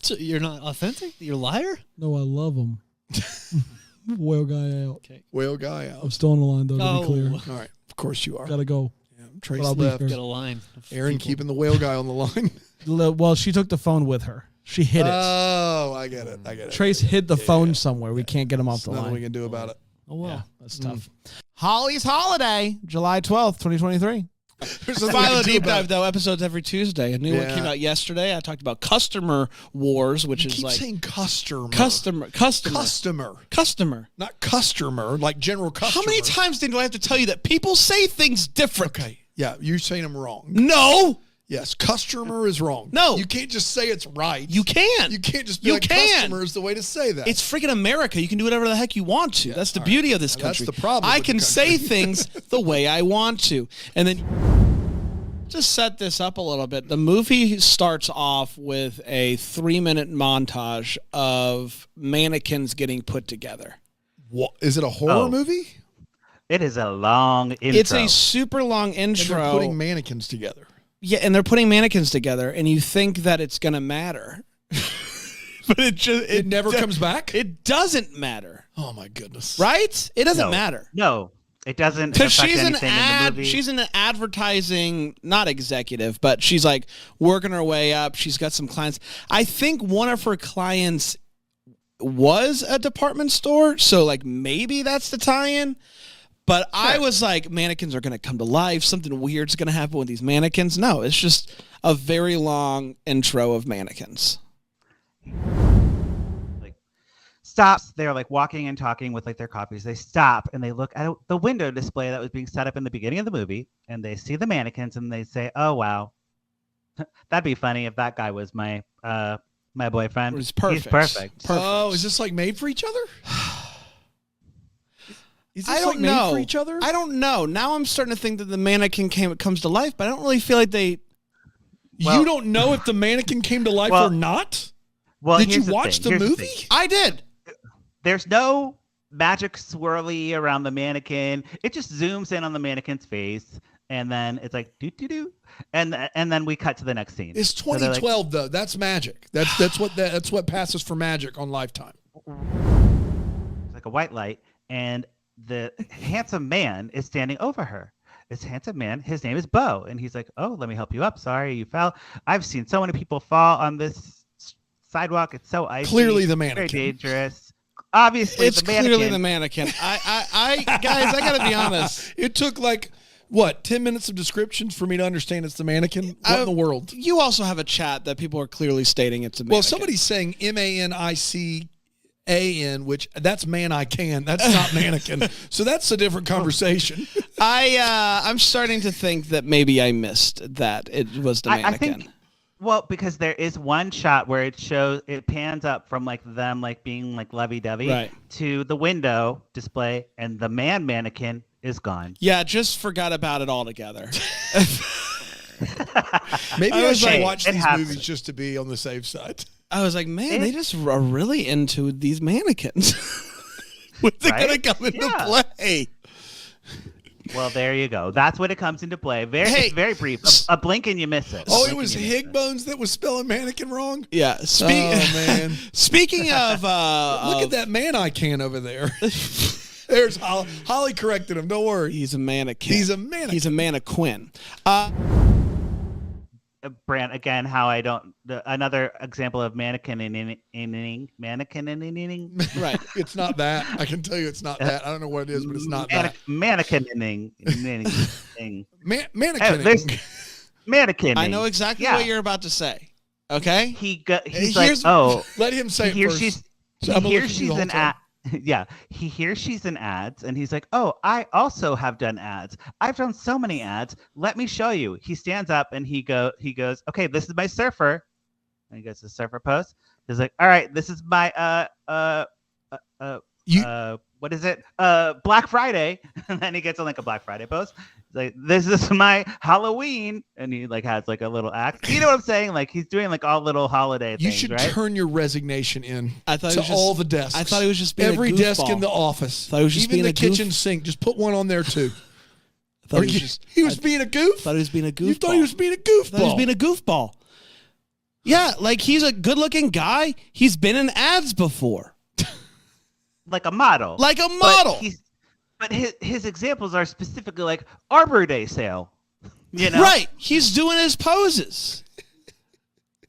So you're not authentic? You're a liar? No, I love them. Whale guy out. Okay. Whale guy out. I'm still on the line, though, to Oh. be clear. All right. Of course you are. Gotta go. Trace But I'll be left. here. Got a line. of Aaron people. keeping the whale guy on the line. Well, she took the phone with her. She hid it. Oh, I get it. Trace hid the phone somewhere. We can't get him off the Nothing line. we can do about it. Oh, well. Yeah, that's tough. Holly's Holiday, July 12th, 2023. There's The nothing we Philo can do Deep about Dive, it. though, episodes every Tuesday. A new one Yeah. came out yesterday. I talked about Customer Wars, which You is keep like saying customer. customer. Not customer, like general customer. How many times do I have to tell you that people say things different? Okay. Yeah, you're saying them wrong. No. Yes, customer is wrong. No. You can't just say it's right. You can't. You can't just be You like can. customer is the way to say that. It's freaking America. You can do whatever the heck you want to. That's the beauty of this Now, that's country. the problem I with the can say country. things the way I want to. And then just set this up a little bit. The movie starts off with a 3-minute montage of mannequins getting put together. What, is it a horror movie? It is a long intro. It's a super long And intro. they're putting mannequins together. Yeah, and they're putting mannequins together, and you think that it's gonna matter, but it never comes back. It doesn't matter. Oh my goodness! Right? It doesn't No. matter. No, it doesn't Because affect she's an anything in the movie. she's an advertising, not executive, but she's like working her way up. She's got some clients. I think one of her clients was a department store, so like maybe that's the tie-in. But I was like, mannequins are going to come to life. Something weird's going to happen with these mannequins. No, it's just a very long intro of mannequins. Stops. They're like walking and talking with like their coffees. They stop and they look at the window display that was being set up in the beginning of the movie, and they see the mannequins and they say, "Oh wow, that'd be funny if that guy was my my boyfriend. He's perfect. He's perfect." Oh, is this like made for each other? Is this I don't like made know. for each other? I don't know. Now I'm starting to think that the mannequin comes to life, but I don't really feel like they. You don't know if the mannequin came to life or not? Well, did you here's the watch thing. the Here's the movie? thing. I did. There's no magic swirly around the mannequin. It just zooms in on the mannequin's face, and then it's like do do do, and then we cut to the next scene. It's So they're like, 2012 though. That's magic. That's what passes for magic on Lifetime. it's like a white light, and the handsome man is standing over her. This handsome man, his name is Bo, and he's like, "Oh, let me help you up. Sorry, you fell. I've seen so many people fall on this sidewalk. It's so icy. Clearly the Very mannequin. dangerous. Obviously, It's the mannequin. clearly the mannequin. I guys, I gotta be honest. It took like what 10 minutes of descriptions for me to understand it's the mannequin. What in the world? You also have a chat that people are clearly stating it's a mannequin. Well, somebody's saying MANICAN, which that's man I can. That's not mannequin. So that's a different conversation. I'm starting to think that maybe I missed that it was the mannequin. I think, well, because there is one shot where it pans up from like them like being like lovey-dovey Right. to the window display, and the mannequin is gone. Yeah, just forgot about it altogether. Maybe I I was should like, watch it these happens. movies just to be on the safe side. I was like, man, they just are really into these mannequins. When they're Right? gonna come into Yeah. play? Well, there you go. That's when it comes into play. Hey. It's very brief. A blink and you miss it. Oh, A it blink was and you miss it. Higbones that was spelling mannequin wrong? Yeah. Oh, man. Speaking of, Look at that man I can over there. There's Holly. Holly corrected him. Don't worry. He's a mannequin. He's a mannequin. He's a mannequin. Brant, again, how I don't. Another example of mannequin. Right. It's not that. I can tell you it's not that. I don't know what it is, but it's not that. Mannequin. Mannequin. Mannequin. I know exactly what you're about to say. Okay. He's like, oh, let him say it he hears first. she's So he I'm gonna hears listen to you she's the whole an time. ad. Yeah, he hears she's in ads, and he's like, "Oh, I also have done ads. I've done so many ads. Let me show you." He stands up and he goes, "Okay, this is my surfer." And he goes to surfer pose. He's like, "All right, this is my what is it? Black Friday." And then he gets on like a Black Friday pose. He's like, "This is my Halloween," and he like has like a little act. You know what I'm saying? Like he's doing like all little holiday You things, should right? turn your resignation in I thought to he was just, all the desks. I thought he was just being every a desk goofball. in the office. Thought he was just even being the a goof. kitchen sink. Just put one on there too. I thought Or he was being a goof. Thought he was being a goofball. You thought he was being a I thought he was goofball. being a goofball. Yeah, like he's a good-looking guy. He's been in ads before. Like a model. Like a model. But his examples are specifically like Arbor Day sale. You know? Right. He's doing his poses.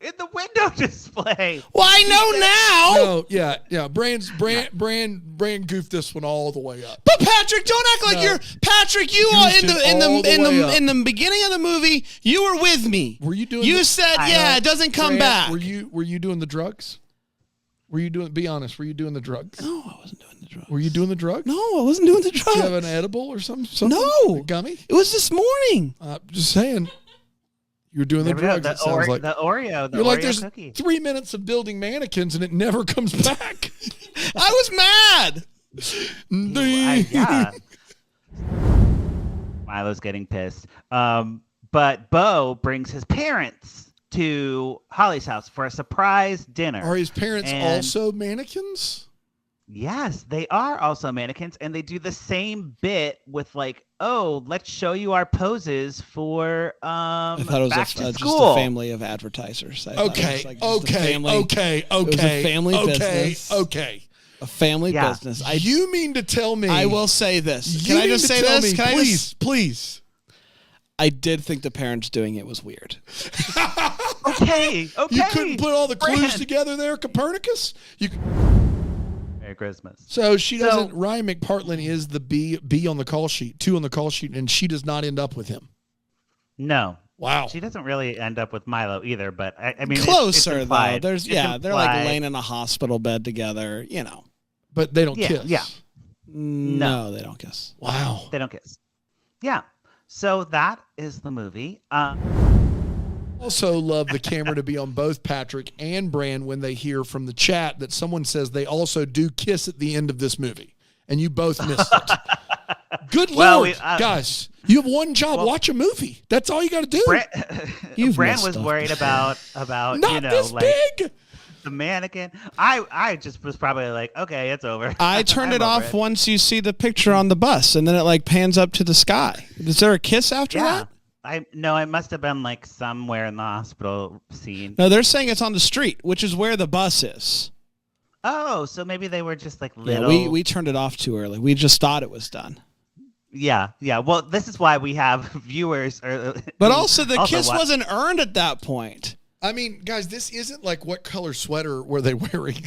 In the window display. Well, I know now. No, yeah. Brand goofed this one all the way up. But Patrick, don't act like you're Patrick. You are Goofed in it all the way up. the beginning of the movie. You were with me. Were you doing? You said, "Yeah, it doesn't come back." Were you doing the drugs? Were you doing? Be honest. Were you doing the drugs? No, I wasn't doing the drugs. Were you doing the drugs? No, I wasn't doing the drugs. Did you have an edible or something? No. A gummy? It was this morning. Just saying. You were doing the There we go. drugs. It sounds like The Oreo. The you're Oreo like there's cookie. 3 minutes of building mannequins and it never comes back. I was mad. Yeah. Milo's getting pissed. But Bo brings his parents to Holly's house for a surprise dinner. Are his parents And- also mannequins? Yes, they are also mannequins, and they do the same bit with like oh, let's show you our poses for I thought it was back to just school. a family of advertisers. I thought it Okay, was like just a family- okay. It was a family business. Okay. A family Yeah. business. You mean to tell me? I will say this. You Can I mean just to say tell this? me, Can I please, just, please. I did think the parents doing it was weird. Okay. You couldn't put all the clues Brand. together there, Copernicus? Merry Christmas. So she doesn't. Ryan McPartlin is the B on the call sheet, 2 on the call sheet, and she does not end up with him. No. Wow. She doesn't really end up with Milo either, but I mean, Closer it's implied. though. There's It's they're like implied. laying in a hospital bed together. You know. But they don't Yeah, kiss. yeah. No, they don't kiss. Wow. They don't kiss. Yeah. So that is the movie. Also love the camera to be on both Patrick and Bran when they hear from the chat that someone says they also do kiss at the end of this movie. And you both missed it. Good Well, Lord, guys. You have one job. Watch a movie. That's all you got to do. Bran was worried about Not you know, this like big. the mannequin. I just was probably like, okay, it's over. I turned I'm it over off once you see the picture on the bus, and then it like pans up to the sky. Is there a kiss after that? It must have been like somewhere in the hospital scene. No, they're saying it's on the street, which is where the bus is. Oh, so maybe they were just like Yeah, little. we turned it off too early. We just thought it was done. Yeah. Well, this is why we have viewers. But also, the kiss watch- wasn't earned at that point. I mean, guys, this isn't like what color sweater were they wearing.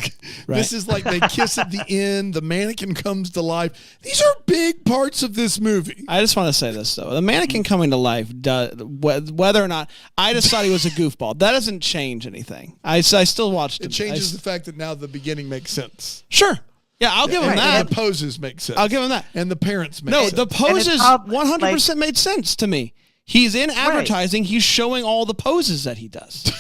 Right. This is like they kiss at the end. The mannequin comes to life. These are big parts of this movie. I just want to say this though: the mannequin coming to life, whether or not I just thought he was a goofball, that doesn't change anything. I still watched it. It changes the fact that now the beginning makes sense. Sure. Yeah, I'll give him And that. the poses make sense. I'll give him that. And the parents make No, sense. the poses 100% made sense to me. He's in advertising. He's showing all the poses that he does.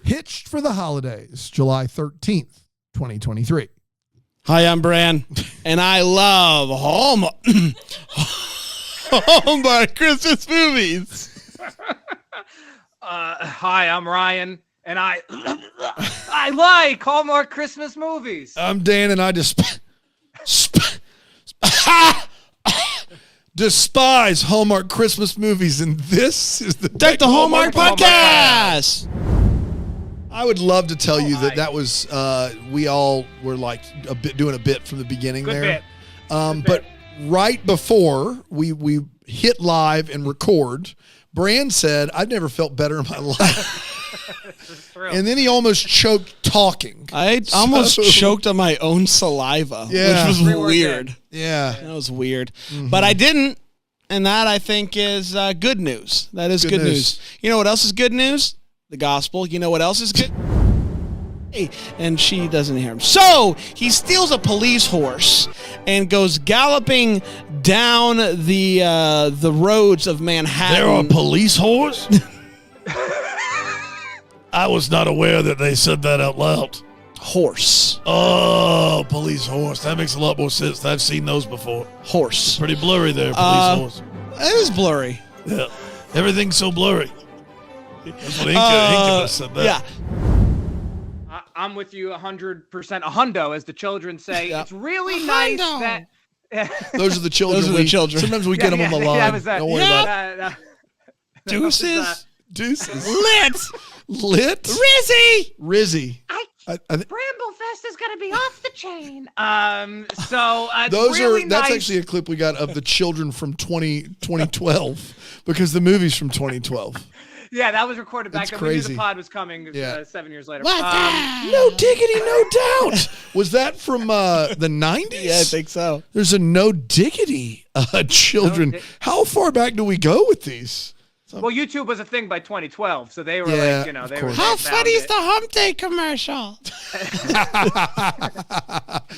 Hitched for the Holidays, July 13th, 2023. Hi, I'm Bran, and I love Hallmark Christmas movies. Hi, I'm Ryan, and I like Hallmark Christmas movies. I'm Dan, and I despise Hallmark Christmas movies, and this is the Deck the Hallmark podcast. I would love to tell you that was we all were like doing a bit from the beginning Good there. bit. But right before we hit live and record, Bran said, "I've never felt better in my life." And then he almost choked talking. I almost choked on my own saliva, Yeah. which was weird. Yeah. That was weird. But I didn't, and that I think is good news. That is good news. You know what else is good news? The gospel. You know what else is good? And she doesn't hear him. So he steals a police horse and goes galloping down the roads of Manhattan. They're a police horse? I was not aware that they said that out loud. Horse. Oh, police horse. That makes a lot more sense. I've seen those before. Horse. Pretty blurry there, police horse. It is blurry. Yeah. Everything's so blurry. That's what Incubus said that. Yeah. I'm with you 100%. A hundo, as the children say. It's really nice that. Those are the children. Those are the children. Sometimes we get them on the line. Don't worry about it. Deuces. Deuces. Lit. Rizzy. Bramblefest is going to be off the chain. So Those really that's nice. actually a clip we got of the children from 2012 because the movie's from 2012. Yeah, that was recorded back It's then. We knew crazy. the pod was coming Yeah. 7 years later. No diggity, no doubt. Was that from the 90s? Yeah, I think so. There's a no diggity children. How far back do we go with these? Well, YouTube was a thing by 2012, so they were Yeah, like, you know, of they were. course. How they found funny is it. the Hump Day commercial?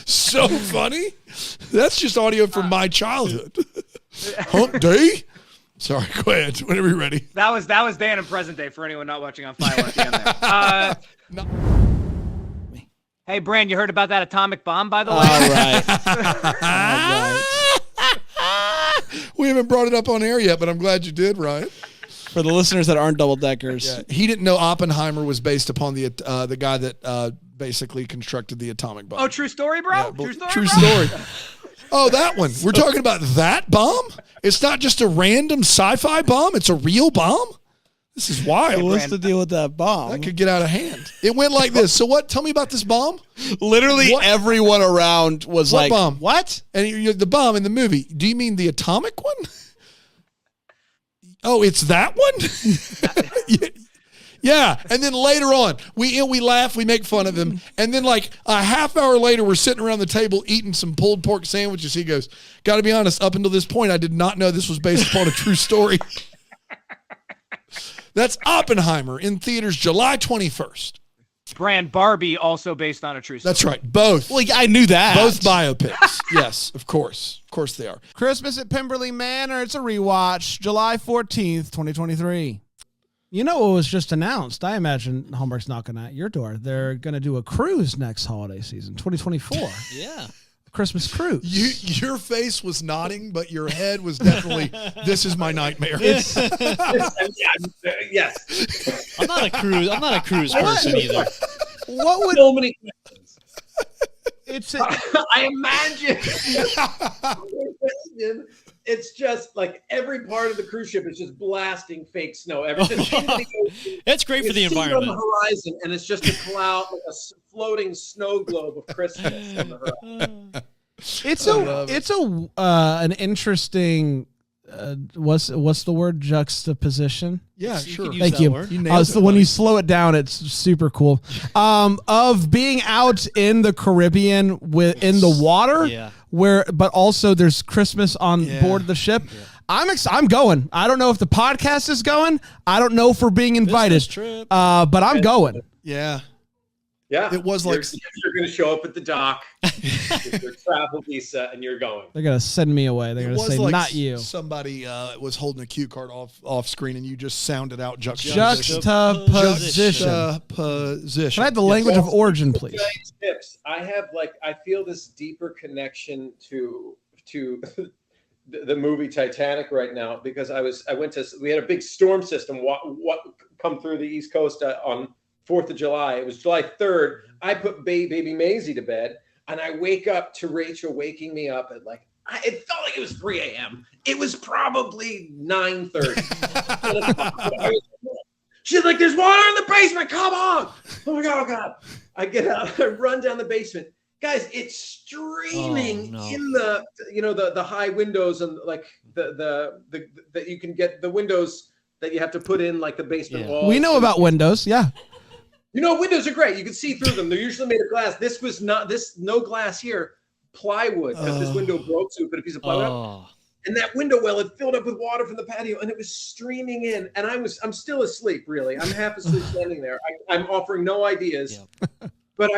So funny. That's just audio from my childhood. Hump Day? Sorry, go ahead. Whenever you're ready. That was Dan in present day for anyone not watching on Firewatch at the end there. Hey, Bran, you heard about that atomic bomb, by the way? All right. We haven't brought it up on air yet, but I'm glad you did, Ryan. For the listeners that aren't double deckers, Yeah, he didn't know Oppenheimer was based upon the guy that basically constructed the atomic bomb. Oh, true story, bro? Yeah, True story, True bro? story. Oh, that one. We're talking about that bomb? It's not just a random sci-fi bomb. It's a real bomb? This is wild. What's the deal with that bomb? That could get out of hand. It went like this. So what? Tell me about this bomb. Literally everyone around was What like, bomb? what? And the bomb in the movie. Do you mean the atomic one? Oh, it's that one? Yeah. And then later on, we laugh, we make fun of him. And then like a half hour later, we're sitting around the table eating some pulled pork sandwiches. He goes, got to be honest, up until this point, I did not know this was based upon a true story. That's Oppenheimer in theaters July 21st. Brand Barbie, also based on a true story. That's right. Both. Well, I knew that. Both biopics. Yes, of course. Of course they are. Christmas at Pemberley Manor. It's a rewatch. July 14th, 2023. You know what was just announced? I imagine Hallmark's knocking at your door. They're going to do a cruise next holiday season, 2024. Yeah. Christmas cruise. Your face was nodding, but your head was definitely, this is my nightmare. Yes. I'm not a cruise person either. What would so many questions? It's I imagine it's just like every part of the cruise ship is just blasting fake snow. It's great for the environment. On the horizon, and it's just a cloud, like a floating snow globe of Christmas on the horizon. It's an interesting what's the word, juxtaposition? Yeah, So you sure. could use Thank that you. word. When you slow it down, it's super cool. Of being out in the Caribbean in the water, Yeah. but also there's Christmas on board the ship. Yeah. I'm going. I don't know if the podcast is going. I don't know if we're being invited. Business trip. But I'm going. Yeah. Yeah, It was like you're going to show up at the dock with your travel visa, and you're going. They're gonna send me away. They're it gonna was say, like "Not you." Somebody was holding a cue card off screen, and you just sounded out Juxtaposition. Juxtaposition. Can I have the language of origin, please? Tips. I feel this deeper connection to the movie Titanic right now because we had a big storm system what come through the East Coast on 4th of July. It was July 3rd. I put baby Maisie to bed, and I wake up to Rachel waking me up at it felt like it was 3 a.m. It was probably 9:30. She's like, "There's water in the basement. Come on!" Oh my God! I get out. I run down the basement. Guys, it's streaming in the high windows and like the you can get the windows that you have to put in like the basement walls. We know about windows. Yeah. Windows are great. You can see through them. They're usually made of glass. This was no glass here, plywood, because this window broke, so we put a piece of plywood up. And that window well, it filled up with water from the patio, and it was streaming in. And I'm still asleep, really. I'm half asleep standing there. I'm offering no ideas, but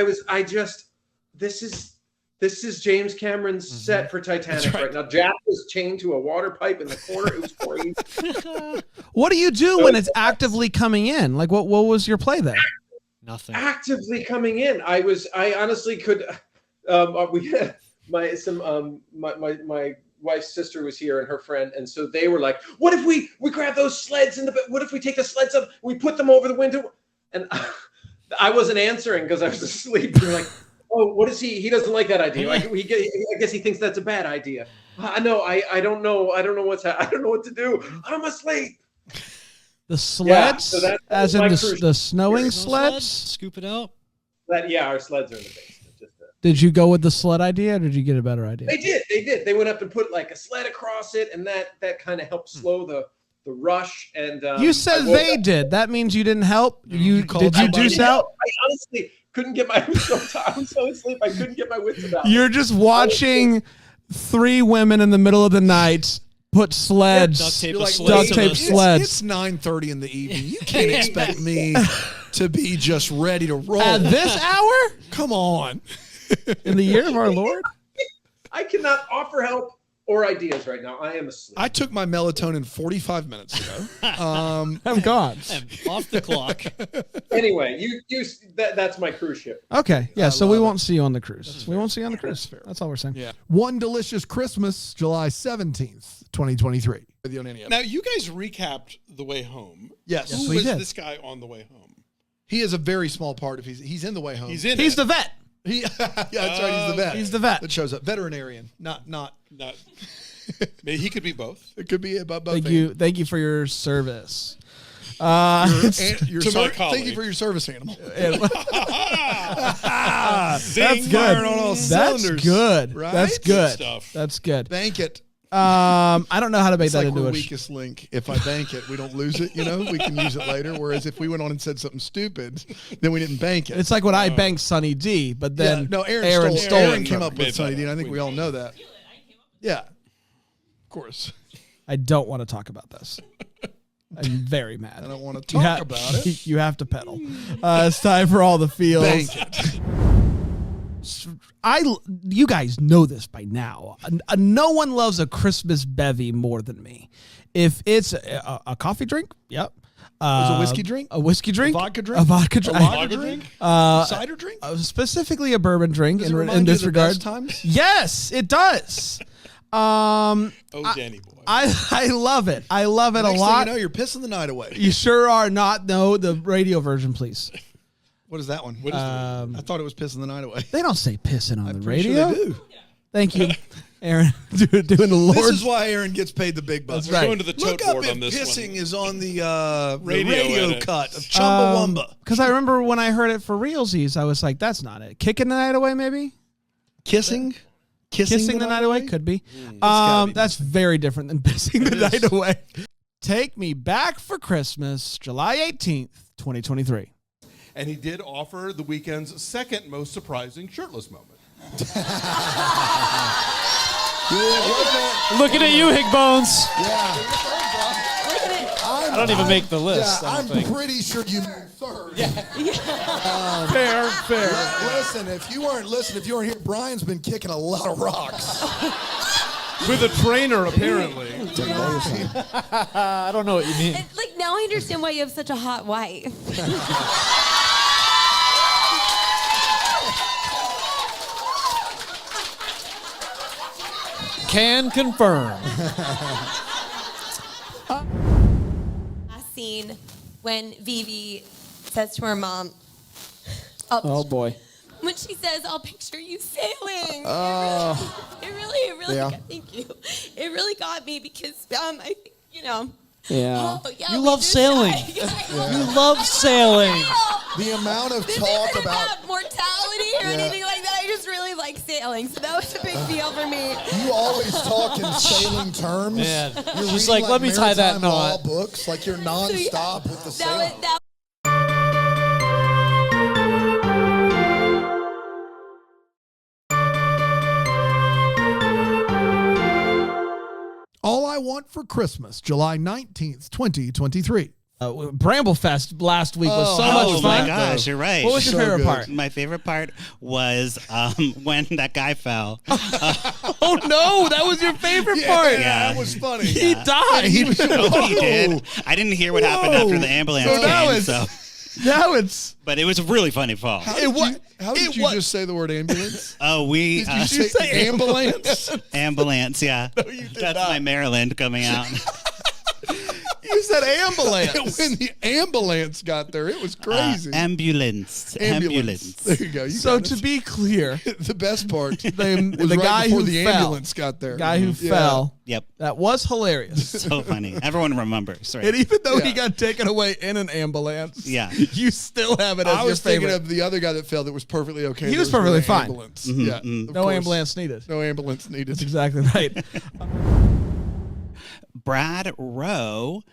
this is James Cameron's set for Titanic right now. Jack was chained to a water pipe in the corner. It was crazy. What do you do when it's actively coming in? Like, what was your play there? Nothing. Actively coming in. I honestly could. We had my wife's sister was here and her friend, and so they were like, "What if we grab those sleds what if we take the sleds up, we put them over the window?" And I wasn't answering because I was asleep. They were like, "Oh, what is he? He doesn't like that idea. I guess he thinks that's a bad idea." I know. I don't know. I don't know what to do. I'm asleep. The sleds, as in the snowing sleds? sleds? Scoop it out. Our sleds are in the basement. Did you go with the sled idea, or did you get a better idea? They did. They went up and put like a sled across it, and that kind of helped slow the rush. And you said they did. That means you didn't help. Did you deuce out? I honestly couldn't get I was so asleep. I couldn't get my wits about. You're just watching 3 women in the middle of the night put sleds, duct tape sleds. It's 9:30 in the evening. You can't expect me to be just ready to roll at this hour. Come on, in the year of our Lord. I cannot offer help or ideas right now. I am asleep. I took my melatonin 45 minutes ago. I'm gone. I'm off the clock. Anyway, that's my cruise ship. Okay, yeah. So we won't see you on the cruise. We won't see you on the cruise. That's all we're saying. Yeah. One Delicious Christmas, July 17th, 2023. Now, you guys recapped The Way Home. Yes. Who we was did. this guy on The Way Home? He is a very small part of he's in The Way Home. He's the vet. That's right. He's the vet. He's the vet that shows up. Veterinarian, not. Maybe he could be both. It could be both. Thank you for your service. To my colleague. Thank you for your service animal. That's good. That's good. Right? That's good. Stuff. That's good. Bank it. I don't know how to make It's that like into we're a weakest link. If I bank it, we don't lose it. We can use it later. Whereas if we went on and said something stupid, then we didn't bank it. It's like when I banked Sunny D, but then Aaron stole Aaron it. came up with Sunny D, and I think we all know that. Yeah, of course. I don't want to talk about this. I'm very mad. I don't want to talk about it. You have to pedal. It's time for all the feels. Bank it. You guys know this by now. No one loves a Christmas bevy more than me. If it's a coffee drink, yep. A whiskey drink? A whiskey drink? A vodka drink? A vodka drink? A lager drink? Cider drink? Specifically a bourbon drink. Does it in remind this you of the regard, best times? yes, it does. Danny boy. I love it. I love it Next a lot. thing you know, you're pissing the night away. You sure are not. No, the radio version, please. What is that one? What is I thought it was pissing the night away. They don't say pissing on the pretty radio. sure they do. Thank you, Aaron, doing the Lord. This is why Aaron gets paid the big bucks. That's right. Going to the tote Look up board if on this pissing one. is on the Radio edit. cut of Chumbawamba. Because I remember when I heard it for realsies, I was like, "That's not it." Kicking the night away, maybe. Kissing the night away could be. That's very different than pissing the night away. Take Me Back for Christmas, July 18th, 2023. And he did offer the weekend's second most surprising shirtless moment. Looking at you, Higbones. I don't even make the list. Yeah, I I'm don't think. pretty sure you meant third. Fair. Listen, if you weren't here, Brian's been kicking a lot of rocks. With a trainer, apparently. I don't know what you mean. Like, now I understand why you have such a hot wife. Can confirm. Last scene when Vivi says to her mom, Oh boy. when she says, "I'll picture you sailing." Oh. It really Yeah. thank you. It really got me because I think, Yeah. yeah, You we love just sailing. died. You love sailing. The amount of This talk isn't about mortality or anything like that. I just really like sailing, so that was a big deal for me. you always talk in sailing terms. Man. You're She's reading like, "Let me tie that maritime law knot." books, like you're nonstop with the sailing. All I Want for Christmas, July 19th, 2023. Bramblefest last week was so much Oh fun. my gosh, you're right. What was your favorite part? My favorite part was when that guy fell. Oh no, that was your favorite part. That was funny. He died. He did. I didn't hear what happened after the ambulance So now came. it's- Now it's. But it was a really funny fall. How did you just say the word ambulance? Oh, we. Did you say ambulance? Ambulance, yeah. That's my Maryland coming out. You said ambulance. When the ambulance got there, it was crazy. Ambulance. There you go. You So got to it. be clear, the best part the was right guy before who the fell, ambulance got there. guy who Yeah. fell. Yep. That was hilarious. So funny. Everyone remembers, right? And even though he Yeah. got taken away in an ambulance, Yeah. you still have it as I your was thinking favorite. of the other guy that fell that was perfectly okay. He was There perfectly no fine. Ambulance. Mhm, Yeah, mhm. of No course. ambulance needed. No ambulance needed. That's exactly right. Brad Rowe,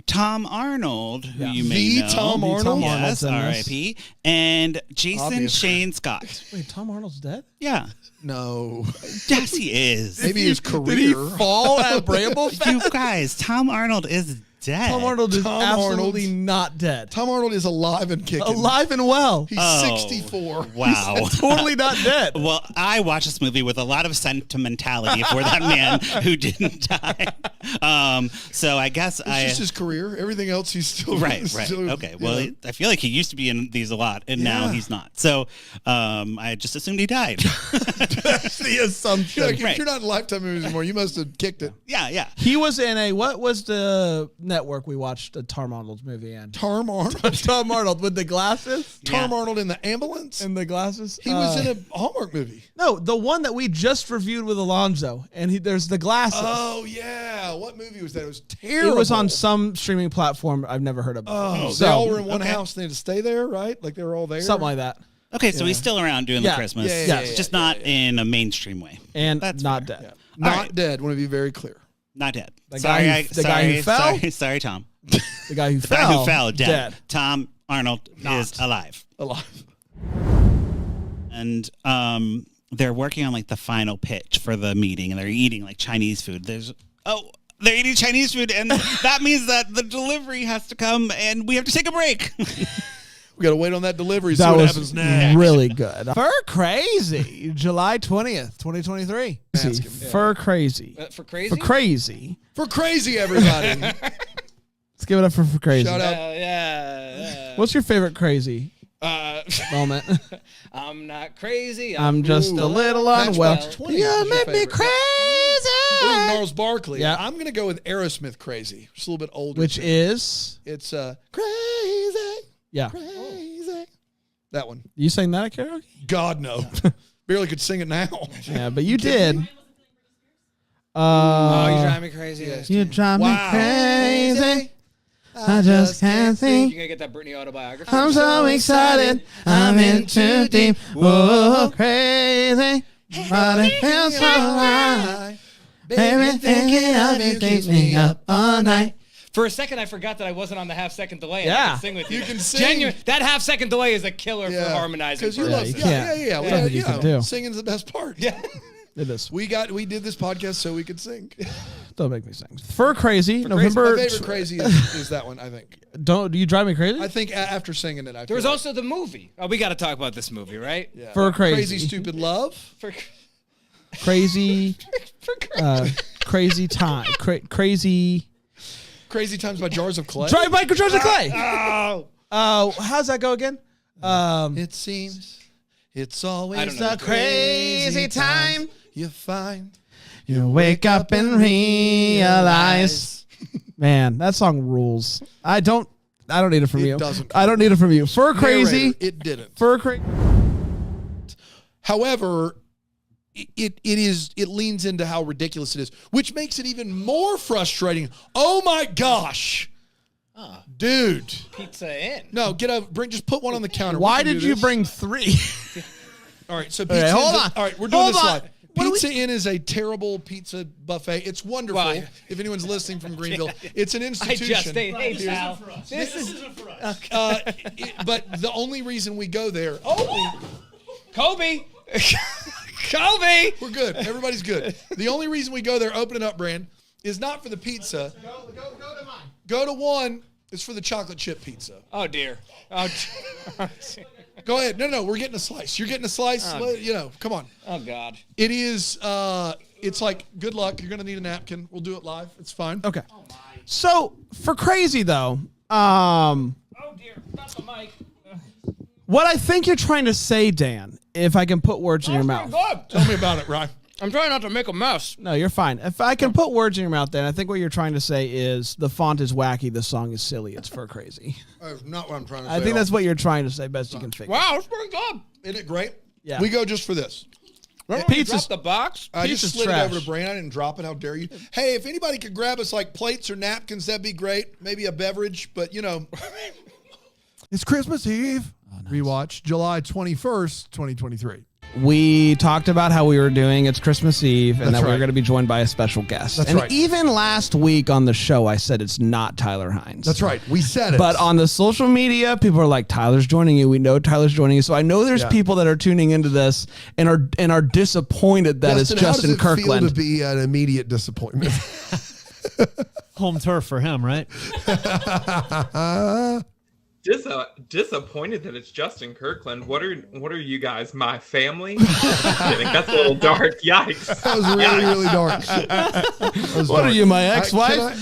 Tom Arnold, who you may The know. Tom Arnold? Yes, Arnold's in this. R.I.P. And Jason Obviously. Shane Scott. Wait, Tom Arnold's dead? Yeah. No. Yes, he is. Maybe his career. Did he fall at Bramblefest? You guys, Tom Arnold is dead. Tom Arnold is Tom absolutely Arnold's- not dead. Tom Arnold is alive and kicking. Alive and well. He's Oh, 64. Wow. He's totally not dead. Well, I watched this movie with a lot of sentimentality for that man who didn't die. So I guess It's just his career. Everything else he's still Right. still, Okay. Well, you know. I feel like he used to be in these a lot, and now Yeah. he's not. So I just assumed he died. That's the assumption. Like, Right. if you're not in Lifetime movies anymore, you must have kicked it. Yeah. He was in what was the Network we watched a Tom Arnold movie in. Tom Arnold? Tom Arnold with the glasses? Tom Arnold in the ambulance? And the glasses? He was in a Hallmark movie. No, the one that we just reviewed with Alonzo, and there's the glasses. Oh, yeah. What movie was that? It was terrible. It was on some streaming platform I've never heard of. Oh, So- they all were in one house. They had to stay there, right? Like they were all there? Something like that. Okay, so he's still around doing the Christmas. Just not in a mainstream way. And That's not fair. dead. Not dead. Want to be very clear. Not dead. The guy who fell? Sorry, Tom. The guy who The fell. guy who fell, dead. Tom Arnold is alive. And they're working on like the final pitch for the meeting, and they're eating like Chinese food. They're eating Chinese food, and that means that the delivery has to come, and we have to take a break. We got to wait on that delivery. See That what was happens next. really good. Fur Crazy, July 20th, 2023. Fur Crazy. For crazy? For crazy. For crazy, everybody. Let's give it up for Crazy. Shout out. What's your favorite crazy moment? I'm not crazy. I'm just a little unwell. You make me crazy. Gnarls Barkley. Yeah. I'm going to go with Aerosmith Crazy. Just a little bit older. Which is? It's Crazy. Yeah. Crazy. That one. You sang that at karaoke? God, no. Barely could sing it now. Yeah, but you did. Oh, you drive me crazy. You drive me crazy. I just can't think. You're going to get that Britney autobiography. I'm so excited. I'm in too deep. Whoa, crazy. But it feels so right. Baby, thinking of you keeps me up all night. For a second, I forgot that I wasn't on the half-second delay. And Yeah. I could sing with you. You can sing. That half-second delay is a killer for harmonizing. Because you for love, us. yeah. Nothing you can do. Singing's the best part. Yeah. It is. We did this podcast so we could sing. Don't make me sing. Fur Crazy, My November. favorite crazy is that one, I think. Do you drive me crazy? I think after singing it, I There was feel also the movie. Oh, we got to talk about this movie, right? Yeah. Fur Crazy. Crazy Stupid Love. Crazy. Crazy time. Crazy. Crazy Times by Jars of Clay. Drive by Jars of Clay. Oh. How's that go again? It seems it's always a crazy time. You find You wake up and realize. Man, that song rules. I don't need it from you. doesn't. I don't need it from you. Fur Crazy. Narrator, it didn't. Fur Crazy. However, it leans into how ridiculous it is, which makes it even more frustrating. Oh my gosh. Dude. Pizza in. No, just put one on the counter. Why We can did do you this. bring 3? All right, so Okay, pizza. hold on. All right, we're doing Hold this on. live. Pizza Inn is a terrible pizza buffet. It's wonderful. Why? If anyone's listening from Greenville, it's an institution. Hey, pal. This isn't for us. But the only reason we go there. Kobe. Kobe. We're good. Everybody's good. The only reason we go there, open it up, brand, is not for the pizza. Go to mine. Go to one. It's for the chocolate chip pizza. Oh, dear. Oh, Go ahead. No, we're getting a slice. You're getting a slice. Come on. Oh, God. It is, it's like, good luck. You're going to need a napkin. We'll do it live. It's fine. Okay. So, for Crazy, though, Oh, dear. Not the mic. what I think you're trying to say, Dan, if I can put words in your mouth. Good. Tell me about it, Ryan. I'm trying not to make a mess. No, you're fine. If I can put words in your mouth, Dan, I think what you're trying to say is the font is wacky, the song is silly, it's Fur Crazy. Not what I'm trying to say. I think that's what you're trying to say, best you can figure. Wow, it's pretty good. Isn't it great? Yeah. We go just for this. Remember when you Pizza's- dropped the box? I just Pizza's slid trash. it over to Brian. I didn't drop it. How dare you? Hey, if anybody could grab us like plates or napkins, that'd be great. Maybe a beverage, but It's Christmas Eve. Rewatch July 21st, 2023. We talked about how we were doing It's Christmas Eve and That's that we were right. going to be joined by a special guest. That's and right. even last week on the show, I said it's not Tyler Hines. That's right. We said it. But on the social media, people are like, Tyler's joining you. We know Tyler's joining you. So I know there's Yeah. people that are tuning into this and are disappointed that Justin, it's Justin how does it Kirkland. feel to be an immediate disappointment? Home turf for him, right? disappointed that it's Justin Kirkland. What are you guys? My family? I think that's a little dark. Yikes! That was really dark. What are you, my ex-wife?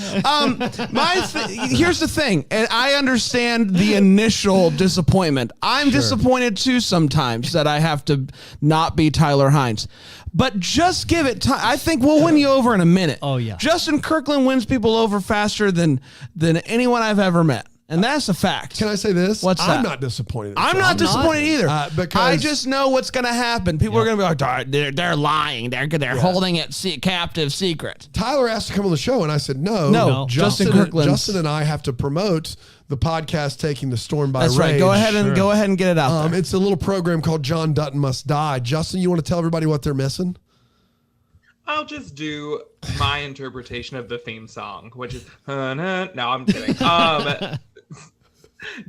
Here's the thing, and I understand the initial disappointment. I'm disappointed too sometimes that I have to not be Tyler Hines. But just give it time. I think we'll win you over in a minute. Oh, yeah. Justin Kirkland wins people over faster than anyone I've ever met. And that's a fact. Can I say this? What's that? I'm not disappointed. I'm not disappointed either. Because I just know what's going to happen. People are going to be like, they're lying. They're holding it captive secret. Tyler asked to come on the show, and I said, no. Justin Kirkland. Justin and I have to promote the podcast Taking the Storm by That's Rage. right. Go ahead and get it out there. It's a little program called John Dutton Must Die. Justin, you want to tell everybody what they're missing? I'll just do my interpretation of the theme song, which is no, I'm kidding.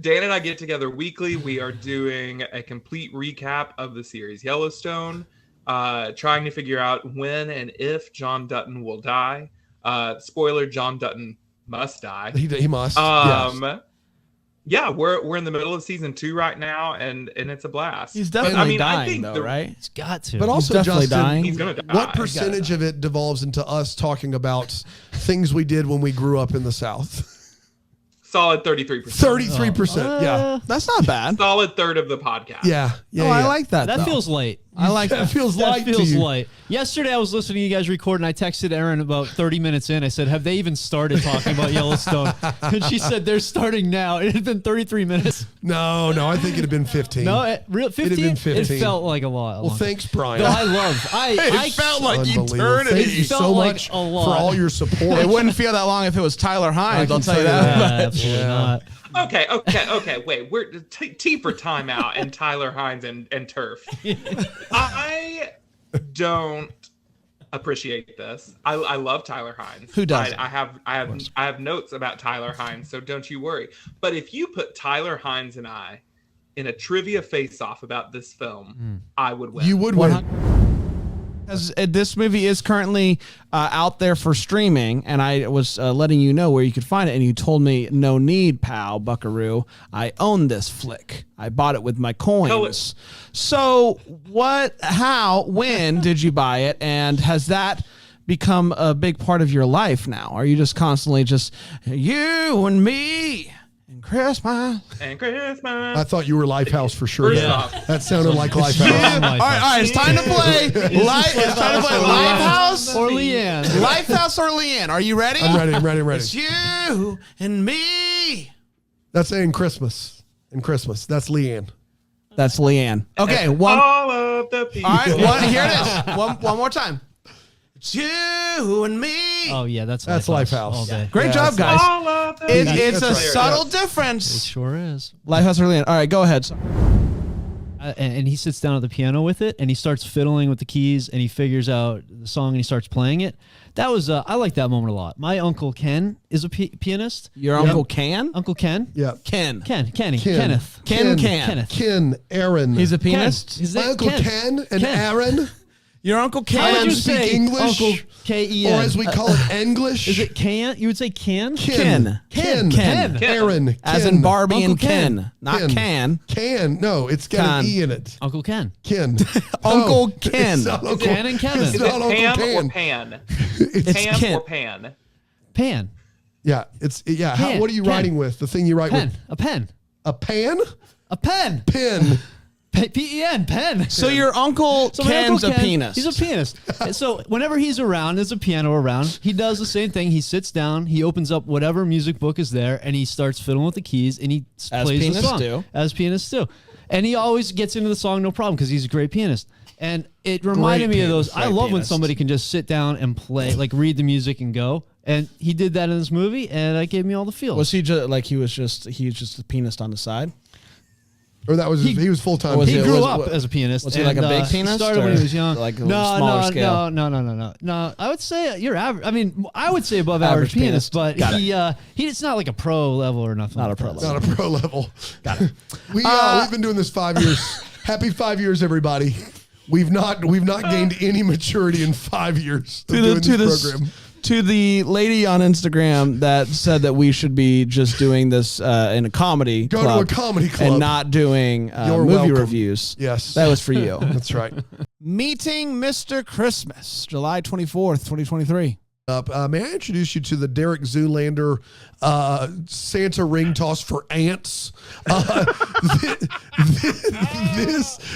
Dan and I get together weekly. We are doing a complete recap of the series Yellowstone, trying to figure out when and if John Dutton will die. Spoiler: John Dutton must die. He must. Yes. Yeah, we're in the middle of season 2 right now, and it's a blast. He's definitely dying, though, right? He's got to. But also, He's definitely Justin, dying. He's gonna die. What percentage of it devolves into us talking about things we did when we grew up in the South? Solid 33%. 33%. Yeah, that's not bad. Solid third of the podcast. Yeah. I like that. That though. feels late. I like that. Feels light. That feels light. Yesterday, I was listening to you guys record, and I texted Erin about 30 minutes in. I said, "Have they even started talking about Yellowstone?" And she said, "They're starting now." It had been 33 minutes. No, I think it had been 15. No, 15. It had been 15. It felt like a lot. Well, thanks, Brian. No, I It felt like Unbelievable. eternity. Thank you It felt so like much a lot. for all your support. It wouldn't feel that long if it was Tyler Hines. I'll tell you that. Yeah, absolutely not. Okay. Wait, we're T for timeout and Tyler Hines and turf. I don't appreciate this. I love Tyler Hines. Who doesn't? I have notes about Tyler Hines, so don't you worry. But if you put Tyler Hines and I in a trivia face-off about this film, I would win. You would win. As this movie is currently out there for streaming, and I was letting you know where you could find it, and you told me, no need, pal, buckaroo. I own this flick. I bought it with my coins. So when did you buy it, and has that become a big part of your life now? Are you just constantly just, you and me and Christmas? I thought you were Lifehouse for sure. First off. That sounded like Lifehouse. All right, it's time to play. Lifehouse or Leanne. Lifehouse or Leanne. Are you ready? I'm ready. It's you and me. That's in Christmas. That's Leanne. That's Leanne. Okay, one. All of the people. All right, here it is. One more time. It's you and me. Oh yeah, that's Lifehouse. all day. Great job, guys. All of the It's a people. subtle It difference. sure is. Lifehouse or Leanne. All right, go ahead. And he sits down at the piano with it, and he starts fiddling with the keys, and he figures out the song, and he starts playing it. That was I like that moment a lot. My uncle Ken is a pianist. Your Uncle Ken? Uncle Ken? Yeah. Kenny. Kenneth. Ken. Ken. Aaron. He's a pianist? His My name- Uncle Ken and Aaron. Your Uncle Ken. How would you speak say English? Uncle K-E-N? Or as we call it, English. Is it can? You would say can? Ken. Aaron. As Ken. in Barbie Uncle and Ken. Not Ken. Can. No, it's got Con. an E in it. Uncle Ken. Ken. Uncle No, Ken. It's not Uncle Ken and Kevin. It's Is not it Uncle Pam Ken. or Pan? It's Pam Ken. or Pan? Pan. Yeah, Ken. what are you Ken. writing with? The thing you write Pen. with? A pen. A pan? A pen. Pen. P-E-N. Pen. So your Uncle So my Ken's Uncle a Ken, pianist. He's a pianist. And so whenever he's around, there's a piano around, he does the same thing. He sits down, he opens up whatever music book is there, and he starts fiddling with the keys, and he As plays the pianists song. do. As pianists do. And he always gets into the song no problem because he's a great pianist. And it reminded me of those. I love when somebody can just sit down and play, like read the music and go. And he did that in this movie, and that gave me all the feels. Was he just like he was just a pianist on the side? Or that was he was full time. He grew up as a pianist. Was he like a big He pianist? started when he was young. Like a smaller scale? No. I would say you're average. I mean, I would say above Average average pianist, but Got it's not like a pro level or nothing. Not like a pro that. level. Not a pro level. Got it. We've been doing this 5 years. Happy 5 years, everybody. We've not gained any maturity in 5 years of doing this program. to the lady on Instagram that said that we should be just doing this in a comedy Go club to a comedy club. and not doing You're movie welcome. reviews. Yes. That was for you. That's right. Meeting Mr. Christmas, July 24th, 2023. May I introduce you to the Derek Zoolander Santa ring toss for ants?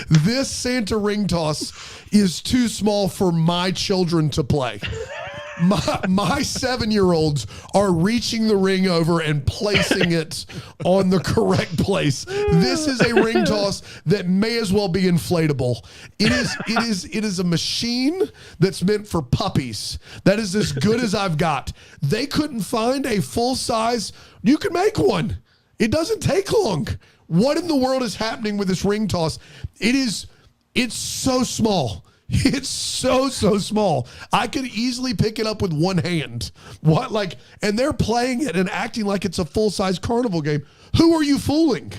This Santa ring toss is too small for my children to play. My 7-year-olds are reaching the ring over and placing it on the correct place. This is a ring toss that may as well be inflatable. It is a machine that's meant for puppies. That is as good as I've got. They couldn't find a full size. You can make one. It doesn't take long. What in the world is happening with this ring toss? It's so small. It's so small. I could easily pick it up with one hand. And they're playing it and acting like it's a full-size carnival game. Who are you fooling?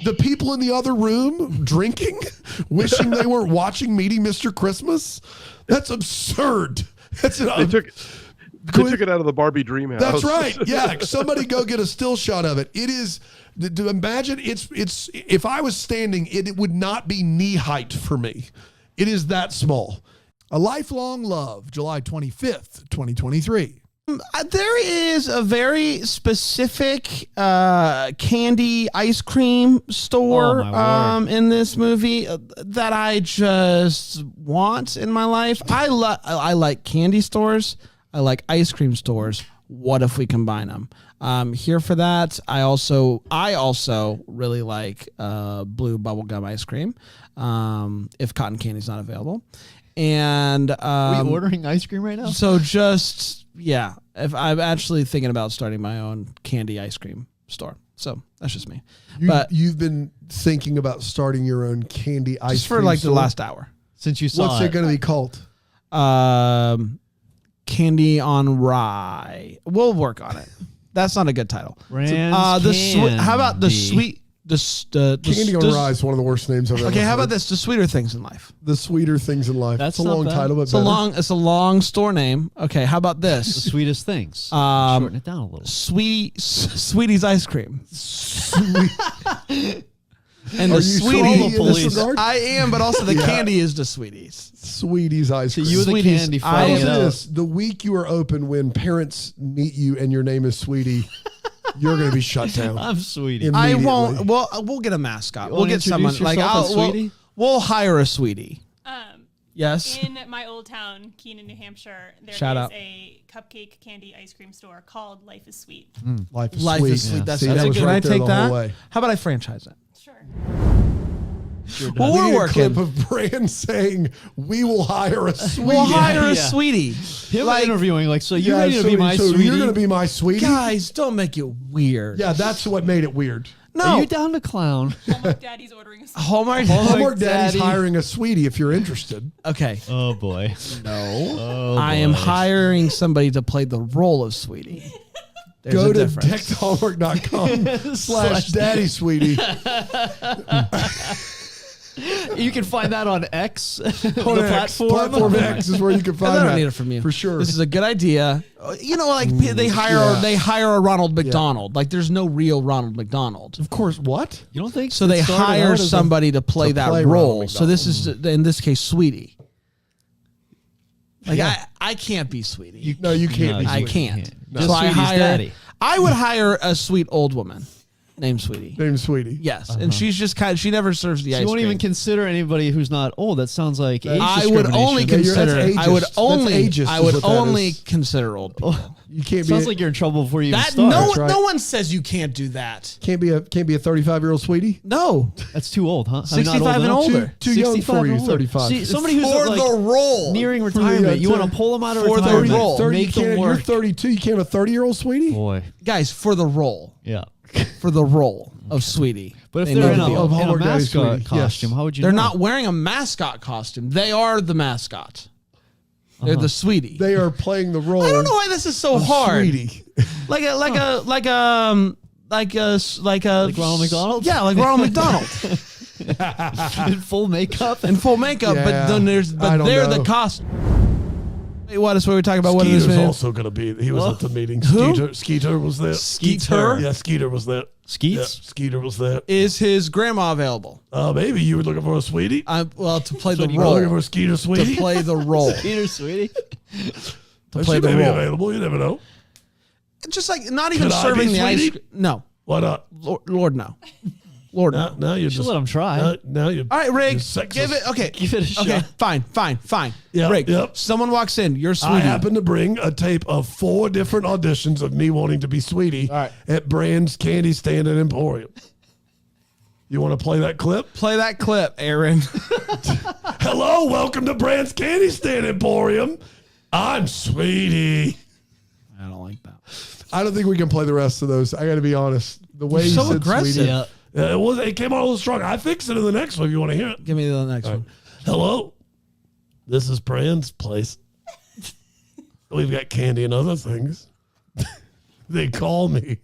The people in the other room drinking, wishing they weren't watching Meeting Mr. Christmas? That's absurd. They took it out of the Barbie dream house. That's right. Yeah, somebody go get a still shot of it. It is to imagine. It's if I was standing, it would not be knee height for me. It is that small. A Lifelong Love, July 25th, 2023. There is a very specific candy ice cream store in this movie that I just want in my life. I like candy stores. I like ice cream stores. What if we combine them? Here for that. I also really like blue bubblegum ice cream. If cotton candy's not available. And are we ordering ice cream right now? So if I'm actually thinking about starting my own candy ice cream store. So that's just me. You've been thinking about starting your own candy ice just cream for like store? the last hour. Since you saw What's it going to be called? Candy on Rye. We'll work on it. That's not a good title. How about the sweet? Candy on Rye is one of the worst names I've ever heard. Okay, how about this? The Sweeter Things in Life. The Sweeter Things in Life. That's a long title, but it's a long store name. Okay, how about this? The Sweetest Things. Shorten it down a little. Sweetie's ice cream. And Are the you Sweetie, in this regard? I am, but also the Yeah. candy is the Sweeties. Sweeties ice cream. you were the Sweeties, candy I fighting am it out. This, the week you are open when parents meet you and your name is Sweetie, you're going to be shut down. I'm Sweetie. I Immediately. won't. Well, we'll get a mascot. You We'll wanna get someone introduce like yourself as Sweetie? we'll hire a Sweetie. Yes. In my old town, Keenan, New Hampshire, there Shout is out. a cupcake candy ice cream store called Life is Sweet. Life is Life sweet. is sweet. That's See, good. that was Can right I there take the that? whole way. How about I franchise it? Sure. Well, We we're need a working. clip of Brand saying, we will hire a Sweetie. We'll hire a Yeah. Sweetie. Him interviewing, like, so you're Yeah, ready to be my Sweetie? You're going to be my Sweetie? Guys, don't make it weird. Yeah, that's what made it weird. No. Are you down to clown? Hallmark Daddy's ordering a Hallmark Hallmark Daddy. Daddy's hiring a Sweetie if you're interested. Okay. Oh, boy. No. Oh, I am boy. hiring somebody to play the role of Sweetie. There's Go a to difference. deckhallmark.com/Daddy Sweetie. You can find that on X, the On X. Platform X is where you can find I that. don't need it from you For sure. This is a good idea. You know, like they hire a Ronald McDonald. Like there's no real Ronald McDonald. Of course, what? You don't think So they it started out hire as a- somebody to play that Ronald role. So this McDonald. is in this case Sweetie. Like Yeah. I can't be Sweetie. You can't be I Sweetie. can't. No. So Just I Sweetie's daddy. I would hire a sweet old woman named Sweetie. Named Sweetie. Yes, and she's just she never serves the So ice you won't cream. even consider anybody who's not old. That sounds like age I would only discrimination. consider. that's I would ageist. That's only. ageist I is would what that only is. consider old people. You can't Sounds be like you're in trouble before you even That start. no That's one, right. no one says you can't do that. can't be a 35-year-old Sweetie. No, That's too old, huh? I mean, not 65 and old enough? older. Too young 65 for you, and older. 35. See, somebody who's for like the role. nearing the, retirement, you want to pull them out of for the retirement, role. 30, make you them can't, work. you're 32. You can't have a 30-year-old Sweetie? Boy, Guys, for the role, yeah. for the role of Sweetie. But if They they're need in to be a old. Hallmark Daddy mascot Sweetie, costume, yes. how would you They're know? not wearing a mascot costume. They are the mascot. They're the Sweetie. They are playing the role. I don't know why this is so of hard. Sweetie. Like Ronald McDonald? Yeah, like Ronald McDonald. in full makeup. In full makeup, Yeah, but then I they're don't the know. costume. Wait, what is what we're talking about? What is Skeeter's this? also going to be. He was at the meeting. Who? Skeeter was there. Skeeter? Yeah, Skeeter was there. Skeets? Yeah, Skeeter was there. Is his grandma available? Maybe you were looking for a sweetie. Well, to play So the you were role. looking for a Skeeter sweetie? To play the role. Skeeter sweetie. To play the She may be role. available. You never know. Just like not even Could I serving be the ice sweetie? cream. No. Why not? Lord, no. Lord, no. Now you're Should just let him try. Now you. All right, Rig, you're sexist. give it. Okay, Give it a okay, shot. fine. Yep, Rig, yep. someone walks in. You're I sweetie. happen to bring a tape of 4 different auditions of me wanting to be Sweetie All right. at Brand's Candy Stand at Emporium. You want to play that clip? Play that clip, Aaron. Hello, welcome to Brand's Candy Stand Emporium. I'm Sweetie. I don't like that. I don't think we can play the rest of those. I got to be honest. The way You're he so said aggressive. Sweetie, Yeah. it came out a little strong. I fixed it in the next one if you want to hear it. Give me the next one. Hello, this is Brand's place. We've got candy and other things. They call me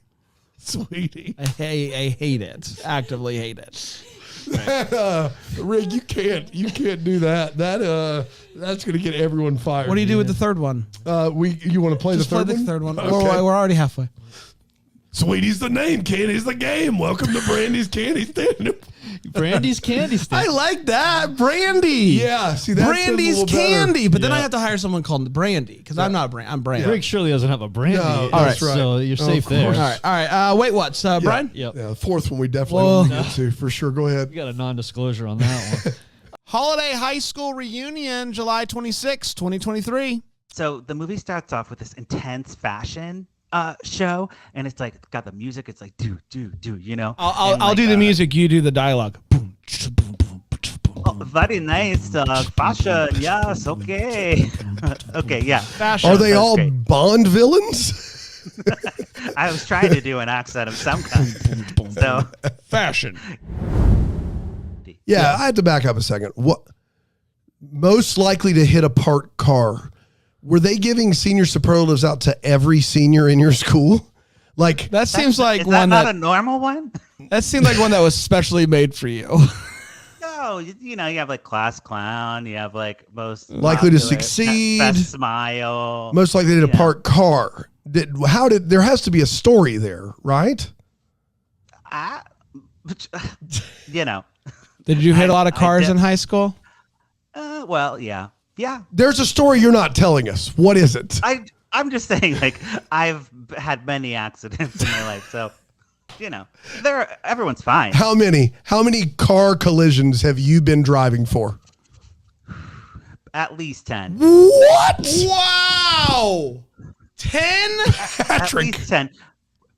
Sweetie. I hate it. Actively hate it. Rick, you can't do that. That's going to get everyone fired. What do you do with the third one? You want to play Just the third play one? the third one. Okay. We're already halfway. Sweetie's the name, Candy's the game. Welcome to Brandy's Candy Stand. Brandy's Candy Stand. I like that. Brandy. Yeah, see, that's Brandy's a little better. candy. But then I Yeah. have to hire someone called Brandy because I'm not Brandy. I'm Brandy. Rick surely doesn't have a Brandy. No, All that's right. right. So you're Of safe there. course. All right. Wait, what's Brian? Yep. Yeah, the fourth one we definitely Well- want to get to for sure. Go ahead. We got a non-disclosure on that one. Holiday High School Reunion, July 26, 2023. So the movie starts off with this intense fashion show, and it's like got the music. It's like do, you know. I'll do the music. You do the dialogue. Oh, very nice fashion. Yes, okay. Okay, yeah. Fashion. Are they That's all great. Bond villains? I was trying to do an accent of some kind. So Fashion. Yeah, I had to back up a second. What most likely to hit a parked car? Were they giving senior superlatives out to every senior in your school? Like That seems like is one that not that a normal one? that seemed like one that was specially made for you. No, you know, you have like class clown, you have like most Likely to popular, succeed. best smile. most likely to hit a Yeah. parked car? There has to be a story there, right? You know. Did you hit a lot of I cars did- in high school? Well, yeah. There's a story you're not telling us. What is it? I'm just saying, like, I've had many accidents in my life, so you know, everyone's fine. How many car collisions have you been driving for? At least 10. What? Wow. 10? At least 10.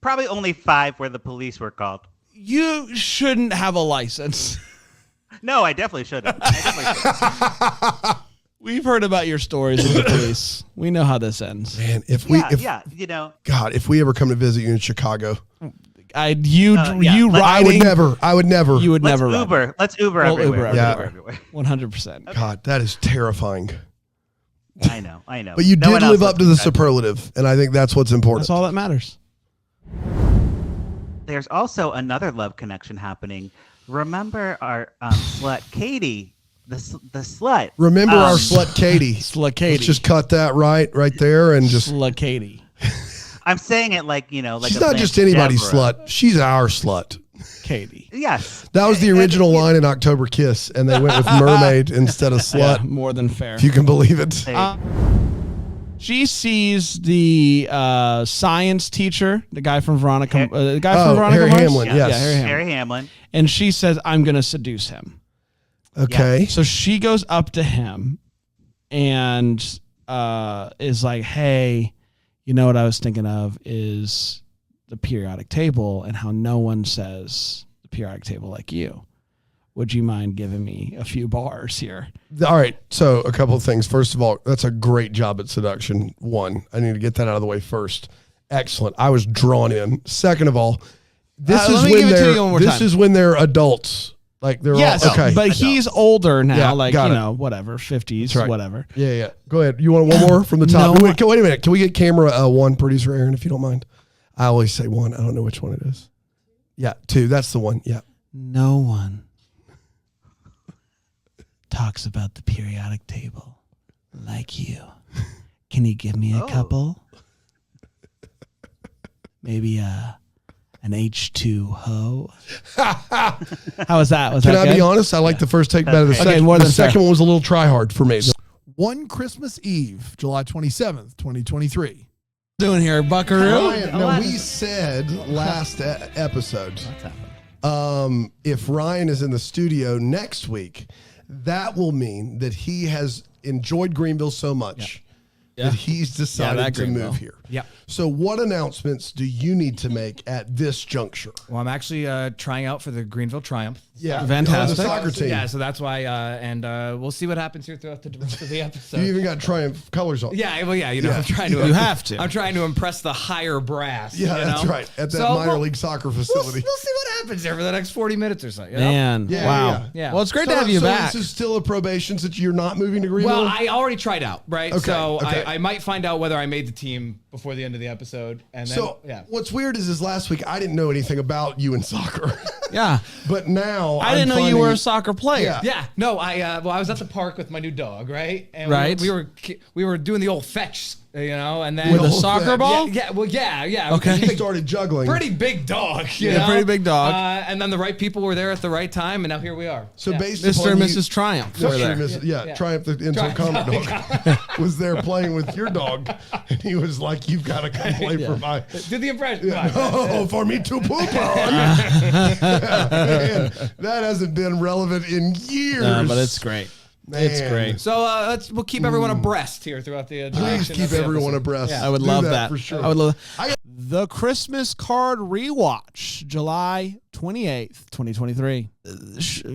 Probably only 5 where the police were called. You shouldn't have a license. No, I definitely shouldn't. We've heard about your stories with the police. We know how this ends. Man, if you know. God, if we ever come to visit you in Chicago, you riding. I would never. You would Let's never ride. Uber. Let's Uber We'll everywhere. Uber Yeah. Everywhere. 100%. God, that is terrifying. I know. But you No did one else live up to the lives in that. superlative, and I think that's what's important. That's all that matters. There's also another love connection happening. Remember our slut Katie, the slut. Remember our slut Katie. Slut Katie. Let's just cut that right there and just. Slut Katie. I'm saying it like, you know, like She's a not just Blanche anybody's Deborah. slut. She's our slut. Katie. Yes. That was the original line in October Kiss, and they went with mermaid instead of slut. Yeah, more than fair. If you can believe it. She sees the science teacher, the guy from Veronica, Harry Mars? Hamlin, yes. Yeah, Harry Hamlin. Harry Hamlin. And she says, I'm going to seduce him. Okay. So she goes up to him and is like, hey, you know what I was thinking of is the periodic table and how no one says the periodic table like you. Would you mind giving me a few bars here? All right. So a couple of things. First of all, that's a great job at seduction. One, I need to get that out of the way first. Excellent. I was drawn in. Second of all, this is let me when give it to they're you one more this time. is when they're adults. Like they're Yes, all okay. but he's older now, Yeah, like, got you it. know, whatever, 50s, That's right. whatever. Yeah. Go ahead. You want one more from the top? No. Wait a minute. Can we get camera 1, producer Aaron, if you don't mind? I always say 1. I don't know which one it is. Yeah, 2. That's the one. Yeah. No one talks about the periodic table like you. Can you give me a couple? Maybe an H2O. How was that? Was Can that I good? be honest? I like the first take better than the Okay, second. more The than second fair. one was a little try hard for me. One Christmas Eve, July 27th, 2023. Doing here, Buckaroo? Ryan, no, we said last episode, if Ryan is in the studio next week, that will mean that he has enjoyed Greenville so much that he's decided to move here. Yep. So what announcements do you need to make at this juncture? Well, I'm actually trying out for the Greenville Triumph. Yeah. Fantastic. The soccer team. Yeah, so that's why, and we'll see what happens here throughout the rest of the episode. You even got Triumph colors on. Yeah, well, yeah, you know, Yeah. I'm trying to. You have to. I'm trying to impress the higher brass. Yeah, you that's know? right. At that So, minor we'll- league soccer facility. We'll see what happens there for the next 40 minutes or so. you know? Man, Yeah, wow. yeah. Well, it's great So- to have you so back. This is still a probation since you're not moving to Greenville? Well, I already tried out, right? Okay, So okay. I might find out whether I made the team before the end of the episode. And then, So yeah. what's weird is last week I didn't know anything about you in soccer. Yeah. But now I didn't know you were a soccer player. Yeah. Yeah, no, I was at the park with my new dog, right? And Right. we were doing the old fetch, you know, and then With a soccer ball? Yeah, well, yeah. Okay. He started juggling. Pretty big dog, you Yeah, know? pretty big dog. And then the right people were there at the right time, and now here we are. So Yeah. based Mr. upon and you- Mrs. Triumph Mr. were there. and Mrs. Yeah, Yeah. Triumph the insult comic dog was there playing with your dog, and he was like, "You've got to come play for my." Do the impression. Yeah. Come on. Oh, for me to poop on. Man, that hasn't been relevant in years. No, but it's great. It's Man. great. So we'll keep everyone abreast here throughout the Please duration keep of the everyone episode. abreast. Yeah. I would Do love that for sure. I would love the Christmas card rewatch, July 28th, 2023.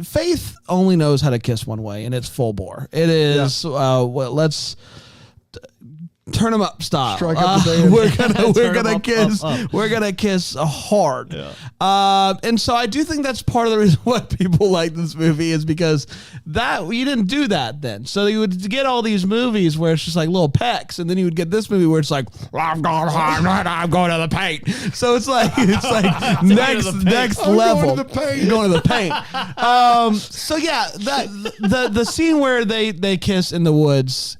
Faith only knows how to kiss one way, and it's full bore. It is. Let's turn them up style. Strike up the band. We're Turn 'em gonna up, kiss. up. We're gonna kiss hard. And so I do think that's part of the reason why people like this movie is because that you didn't do that then. So you would get all these movies where it's just like little pecks, and then you would get this movie where it's like I'm going to the paint. So it's like next level. going to the paint. You're going to the paint. So yeah, that the scene where they kiss in the woods.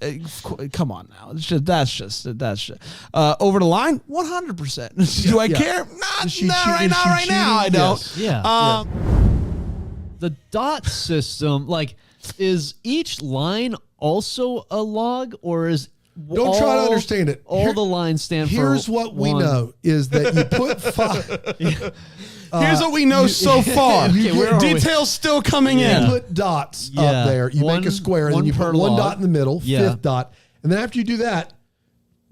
Come on now, that's just over the line. 100%. Do I care? Not right now. I don't. Yeah. The dot system, like, is each line also a log, or is Don't try to understand it. All the lines stand for. Here's what we one? know is that you put five. Here's what we know so far. Details still coming You in. put dots Yeah. up there. You One- make a square, and then one you per put one log. dot in the middle, Yeah. fifth dot. And then after you do that,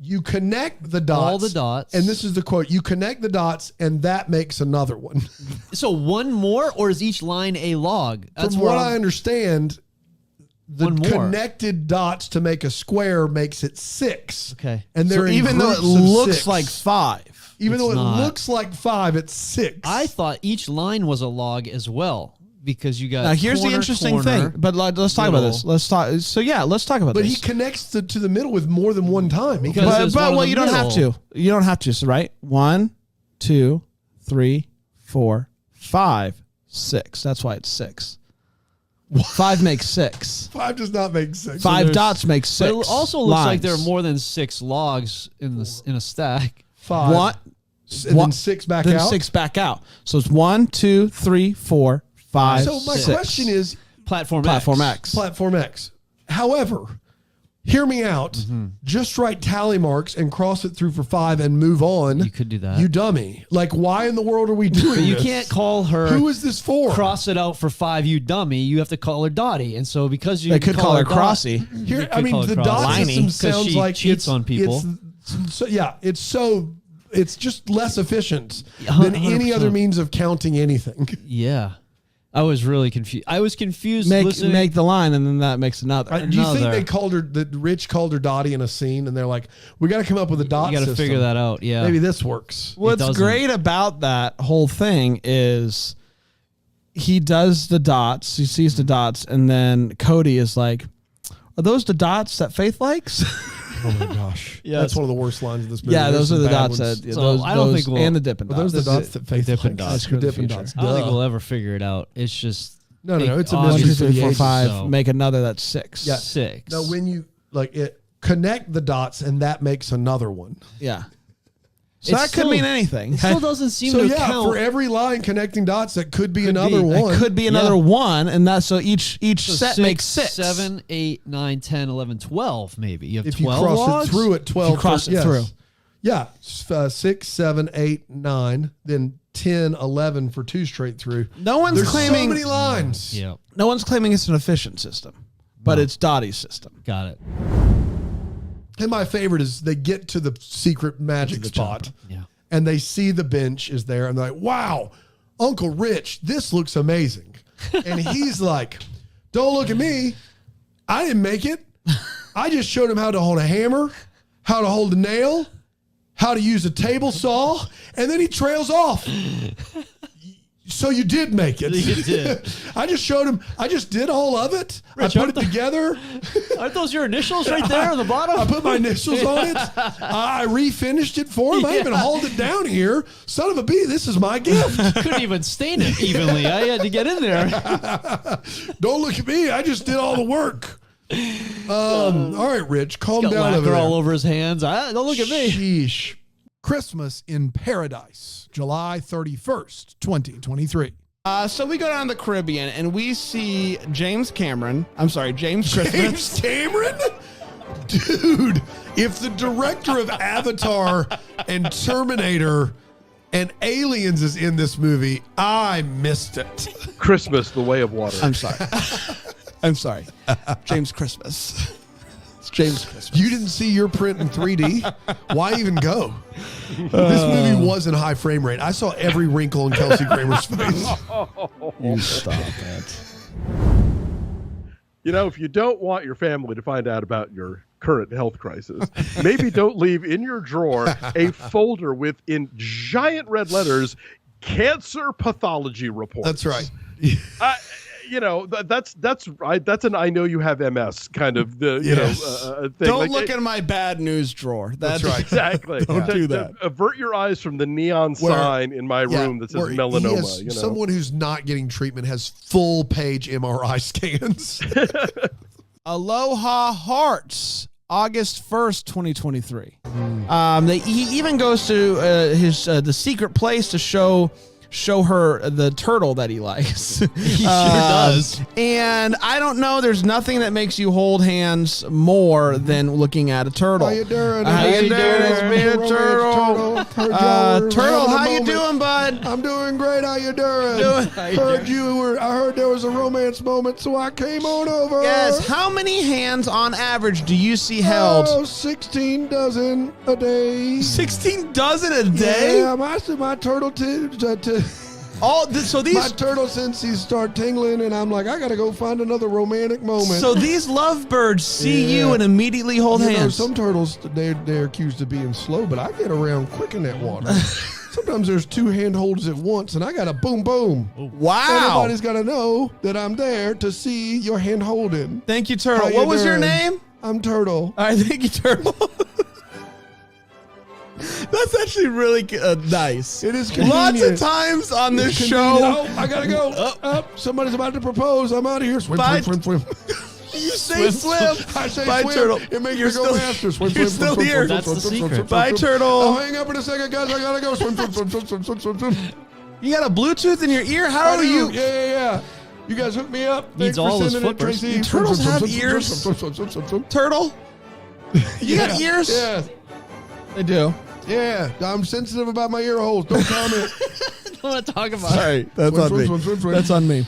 you connect the dots. All the dots. And this is the quote. You connect the dots, and that makes another one. So one more, or is each line a log? From where what I'm- I understand, the One more. connected dots to make a square makes it 6. Okay. And So they're in even though it groups of looks 6. like 5. Even though It's it not. looks like 5, it's 6. I thought each line was a log as well, because you got. Now here's the corner, interesting corner, thing. But let's talk about this. middle. Let's talk. So yeah, let's talk about But this. he connects to the middle with more than one time. Because but there's one in well, the you don't have middle. to. You don't have to. So right, 1, 2, 3, 4, 5, 6. That's why it's 6. 5 makes 6. 5 does not make 6. 5 dots make 6. But it also looks like lines. there are more than 6 logs in a stack. 5. One, And then 6 back then out. 6 back out. So it's 1, 2, 3, 4, 5. So my 6. question is Platform X. Platform X. However, hear me out. Mm-hmm. Just write tally marks and cross it through for 5 and move on. You could do that. You dummy. Like, why in the world are we doing But you this? can't call her. Who is this for? Cross it out for 5, you dummy. You have to call her Dottie, and so because you They could call her Dot- Crossy. you Here, could I mean, call her the Crossy. dot Liney, system 'cause sounds she like cheats on people. It's just less efficient than any 100%. other means of counting anything. Yeah, I was really confused. I was confused. Make listening. the line, and then that makes another. Do you think Another. they called her, that Rich called her Dottie in a scene, and they're like, we got to come up with a dot You got to system. figure that out. Yeah, Maybe this works. What's doesn't. great about that whole thing is he does the dots, he sees the dots, and then Cody is like, are those the dots that Faith likes? Oh my gosh. Yeah, That's it's- one of the worst lines of this movie. Yeah, There's those are some the bad dots ones. that So those, I don't those think we'll- and the Dippin' Are Dots. those the dots that Faith Dippin' likes? Dots. The Dippin' Dots. I don't think Duh. we'll ever figure it out. It's just No, it's a One, mystery two, for three, the four, ages. five. So- Make another that's 6. Yeah. 6. No, when you like it, connect the dots, and that makes another one. Yeah. So that could mean anything. It still doesn't seem So to yeah, count. for every line connecting dots, that could be another one. It could be another one, and that's so each set makes 6. 7, 8, 9, 10, 11, 12, maybe. You have If you 12 cross logs? it through at 12. If you cross it through. Yeah. 6, 7, 8, 9, then 10, 11 for 2 straight through. No one's There's claiming so many lines. Yeah. No one's claiming it's an efficient system, but it's Dottie's system. Got it. And my favorite is they get to the secret magic spot. Yeah. And they see the bench is there, and they're like, wow, Uncle Rich, this looks amazing. And he's like, don't look at me. I didn't make it. I just showed him how to hold a hammer, how to hold a nail, how to use a table saw, and then he trails off. So you did make it. You did. I just showed him. I just did all of it. Rich, I put it together. Aren't those your initials right there on the bottom? I put my initials on it. I refinished it for him. I even hauled it down here. Son of a bee, this is my gift. Couldn't even stain it evenly. I had to get in there. Don't look at me. I just did all the work. All right, Rich, calm Got down over lacquer there. all over his hands. Don't look at me. Sheesh. Christmas in Paradise, July 31st, 2023. So we go down to the Caribbean and we see James Christmas. James Cameron? Dude, if the director of Avatar and Terminator and Aliens is in this movie, I missed it. Christmas, the way of water. I'm sorry. I'm sorry. James Christmas. It's James Christmas. You didn't see your print in 3D? Why even go? This movie was in high frame rate. I saw every wrinkle in Kelsey Grammer's face. You stop it. You know, if you don't want your family to find out about your current health crisis, maybe don't leave in your drawer a folder with, in giant red letters, cancer pathology reports. That's right. You know, that's an I know you have MS kind of the thing. Don't look in my bad news drawer. That's right. Exactly. Don't do that. Avert your eyes from the neon sign in my room that says where melanoma. he has someone who's not getting treatment has full page MRI scans. Aloha Hearts, August 1st, 2023. He even goes to the secret place to show her the turtle that he likes. He sure does. And I don't know, there's nothing that makes you hold hands more than looking at a turtle. How you doing? How you doing? It's me, a turtle. Turtle, how you doing, bud? I'm doing great. How you doing? I heard there was a romance moment, so I came on over. Yes. How many hands on average do you see held? Oh, 16 dozen a day. 16 dozen a day? Yeah, my turtle so these my turtle senses start tingling, and I'm like, I gotta go find another romantic moment. So these lovebirds see you and immediately hold You know, hands. some turtles they're accused of being slow, but I get around quick in that water. Sometimes there's 2 handholds at once, and I got a boom boom. Wow! Everybody's got to know that I'm there to see your hand holding. Thank you, Turtle. How What you was your doing? name? I'm Turtle. All right, thank you, Turtle. That's actually really nice. It is Lots convenient. of times on this It's show. convenient. Oh, I gotta go. Somebody's about to propose. I'm out of here. Swim, Bye. swim, swim, swim. You say swim. I say Bye, swim. Turtle. It makes You're me go still- faster. Swim, you're swim, still swim, here. swim, That's swim, the swim, secret. swim, swim, Bye, swim. Turtle. I'll hang up in a second, guys. I gotta go. Swim, swim, swim, swim, swim, swim, swim, swim. You got a Bluetooth in your ear? How I are do. you? Yeah. You guys hook me up. Needs Thanks for all his sending it, flippers. Tracy. Turtles Swim, have swim, swim, ears? swim, swim, swim, swim, swim. Turtle? You got ears? Yeah. They do. Yeah. I'm sensitive about my ear holes. Don't comment. Don't want to talk about Sorry, that's Swim, on swim, me. swim, swim, swim. That's on me.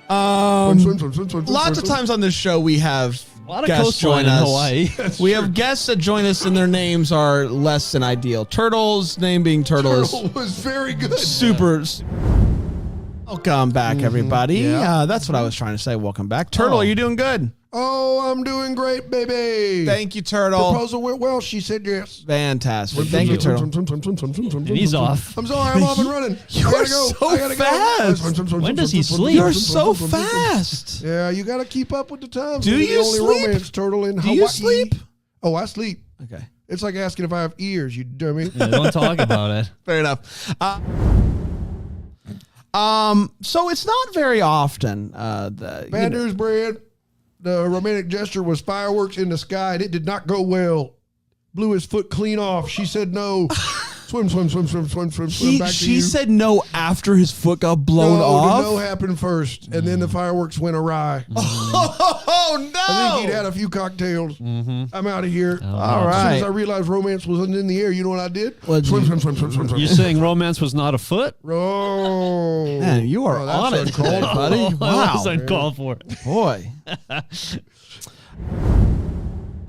Swim, swim, swim, swim, swim, Lots of swim. times on this show we have A lot of guests coastline join in us. Hawaii. We have guests that join us and their names are less than ideal. Turtle's name being Turtle is Turtle was very good. super. Welcome back, everybody. Yeah. That's what I was trying to say. Welcome back. Turtle, are you doing good? Oh, I'm doing great, baby. Thank you, Turtle. Proposal went well. She said yes. Fantastic. Thank you, Turtle. And he's off. I'm sorry, I'm off and running. You I are gotta go. so I gotta fast. Go. When does he sleep? You're so fast. Yeah, you got to keep up with the times. Do You're you the only sleep? romance turtle in Do Hawaii. you sleep? Oh, I sleep. Okay. It's like asking if I have ears, you dummy. Yeah, don't talk about it. Fair enough. So it's not very often. Bad news bread. The romantic gesture was fireworks in the sky, and it did not go well. Blew his foot clean off. She said no. Swim, swim, swim, swim, swim, swim, swim. Back to She you. said no after his foot got blown no, off. The no happened first, and then the fireworks went awry. Oh no! I think he'd had a few cocktails. I'm out of here. All As soon right. as I realized romance was in the air, you know what I did? What'd Swim, you- swim, swim, swim, swim, swim. You saying romance was not a foot? Oh, Man, you are that's on it, uncalled today, for. buddy. That Wow, was uncalled for. boy.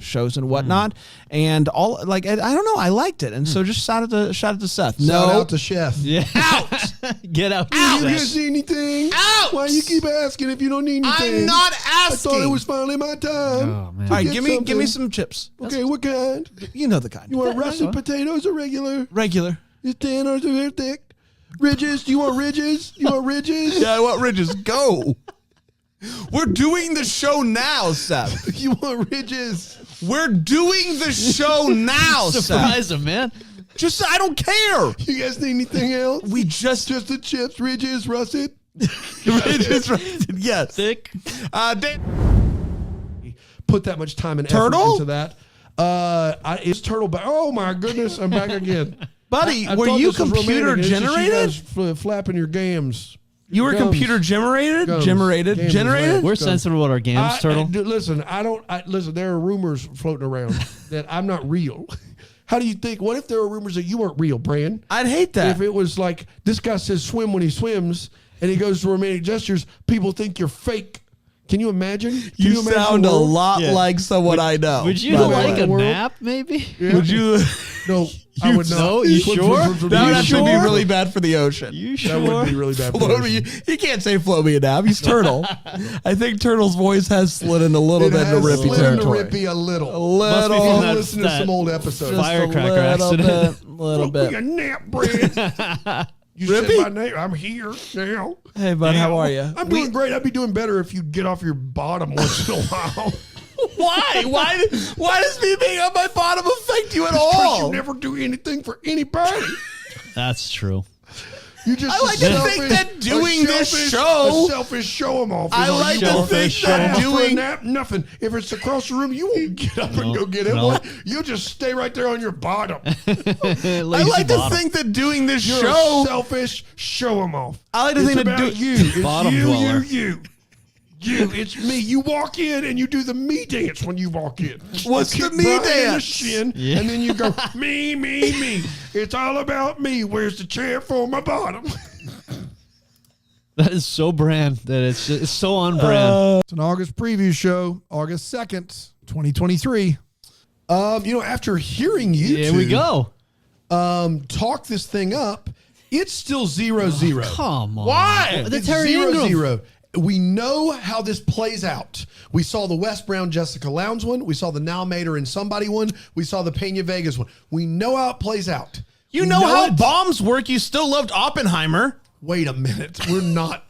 Shows and whatnot, and all like I don't know. I liked it, and so just shout out to Seth. Shout out to Chef. Yeah. Out. Get out. You guys see anything? Out. Why you keep asking if you don't need anything? I'm not I thought it asking. was finally my time. Oh, man. to All right, get give me something. some chips. Okay, what kind? You know the kind. You want russet potatoes or regular? Regular. It's 10 or they're thick. Ridges? Do you want ridges? You want ridges? Yeah, I want ridges. Go. We're doing the show now, Seth. You want ridges? We're doing the show now, Seth. Surprise him, man. Just I don't care. You guys need anything else? We just the chips, ridges, russet. ridges, yes. Thick. Put that much time and Turtle? effort into that. It's turtle back. Oh my goodness, I'm back again. Buddy, I were thought you this was computer romantic. It's just generated? You guys flapping your gams. You were Gums. computer generated? Gums. Generated? Gams, Generated? right. We're sensitive about our games, Turtle. Listen, listen, there are rumors floating around that I'm not real. How do you think? What if there were rumors that you weren't real, Bran? I'd hate that. If it was like, this guy says swim when he swims, and he goes to romantic gestures, people think you're fake. Can you imagine? Can You imagine sound the a world? lot like someone I know. Would you by the like way. a World? nap, maybe? Yeah. Would you? No, I would not. No, you sure? That would actually be really bad for the ocean. You sure? That would be really bad. For Float me, he can't say float me a nap. He's Turtle. I think Turtle's voice has slid in a little bit into Rippy territory. Rippy a little. Must be Little. from that- Listen to some old episodes. Just Firecracker a little accident. bit. Little Float me a bit. nap, Bran. You Rippy? said my name. I'm here now. Hey, bud, how are you? I'm doing great. I'd be doing better if you'd get off your bottom once in a while. Why? Why does me being on my bottom affect you at Because all? you never do anything for anybody. That's true. You just I like to think that doing this show- a selfish show 'em off. I like to think that doing nap, nothing. If it's across the room, you won't get up and go get it. no. Boy. You'll just stay right there on your bottom. I like to think that doing this You're show. a selfish show 'em off. I like to It's think that about do- you. It's Bottom you, dweller. you. It's me. You walk in and you do the me dance when you walk in. What's You the kick me Brian in the dance? shin, Yeah. and then you go me, me, me. It's all about me. Where's the chair for my bottom? That is so brand that it's so on brand. It's an August preview show, August 2nd, 2023. After hearing you Here we go. talk this thing up, it's still 0-0. Come on. Why? The It's Terry Ingram. 0-0. We know how this plays out. We saw the Wes Brown, Jessica Lowndes one. We saw the Now Mater and Somebody one. We saw the Pena Vegas one. We know how it plays out. You We know how it. bombs work. You still loved Oppenheimer. Wait a minute. We're not.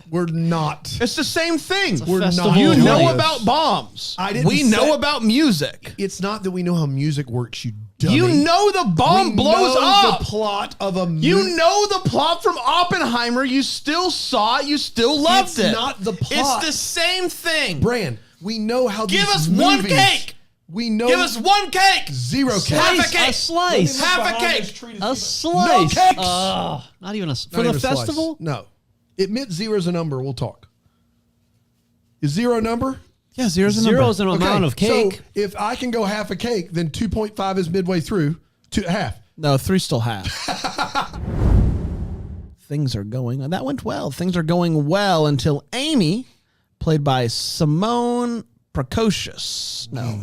It's the same thing. We're festival not. You of know lights. about bombs. I didn't We say- know about music. It's not that we know how music works, you dummy. You know the bomb We blows know up. the plot of a You know the plot from Oppenheimer. You still saw it. You still loved It's it. not the plot. It's the same thing. Brand, we know how Give these us one movies- cake. We know. Give us one cake. 0 cake. Half a cake. A slice. Half a cake. A slice. cakes. Not even a Not for even the a slice. festival. No. Admit 0's a number. We'll talk. Is 0 a number? Yeah, zero's a Zero number. is an amount of cake. So if I can go half a cake, then 2.5 is midway through. Half. No, 3's still half. Things are going on. That went well. Things are going well until Amy, played by Simone Precocious. No.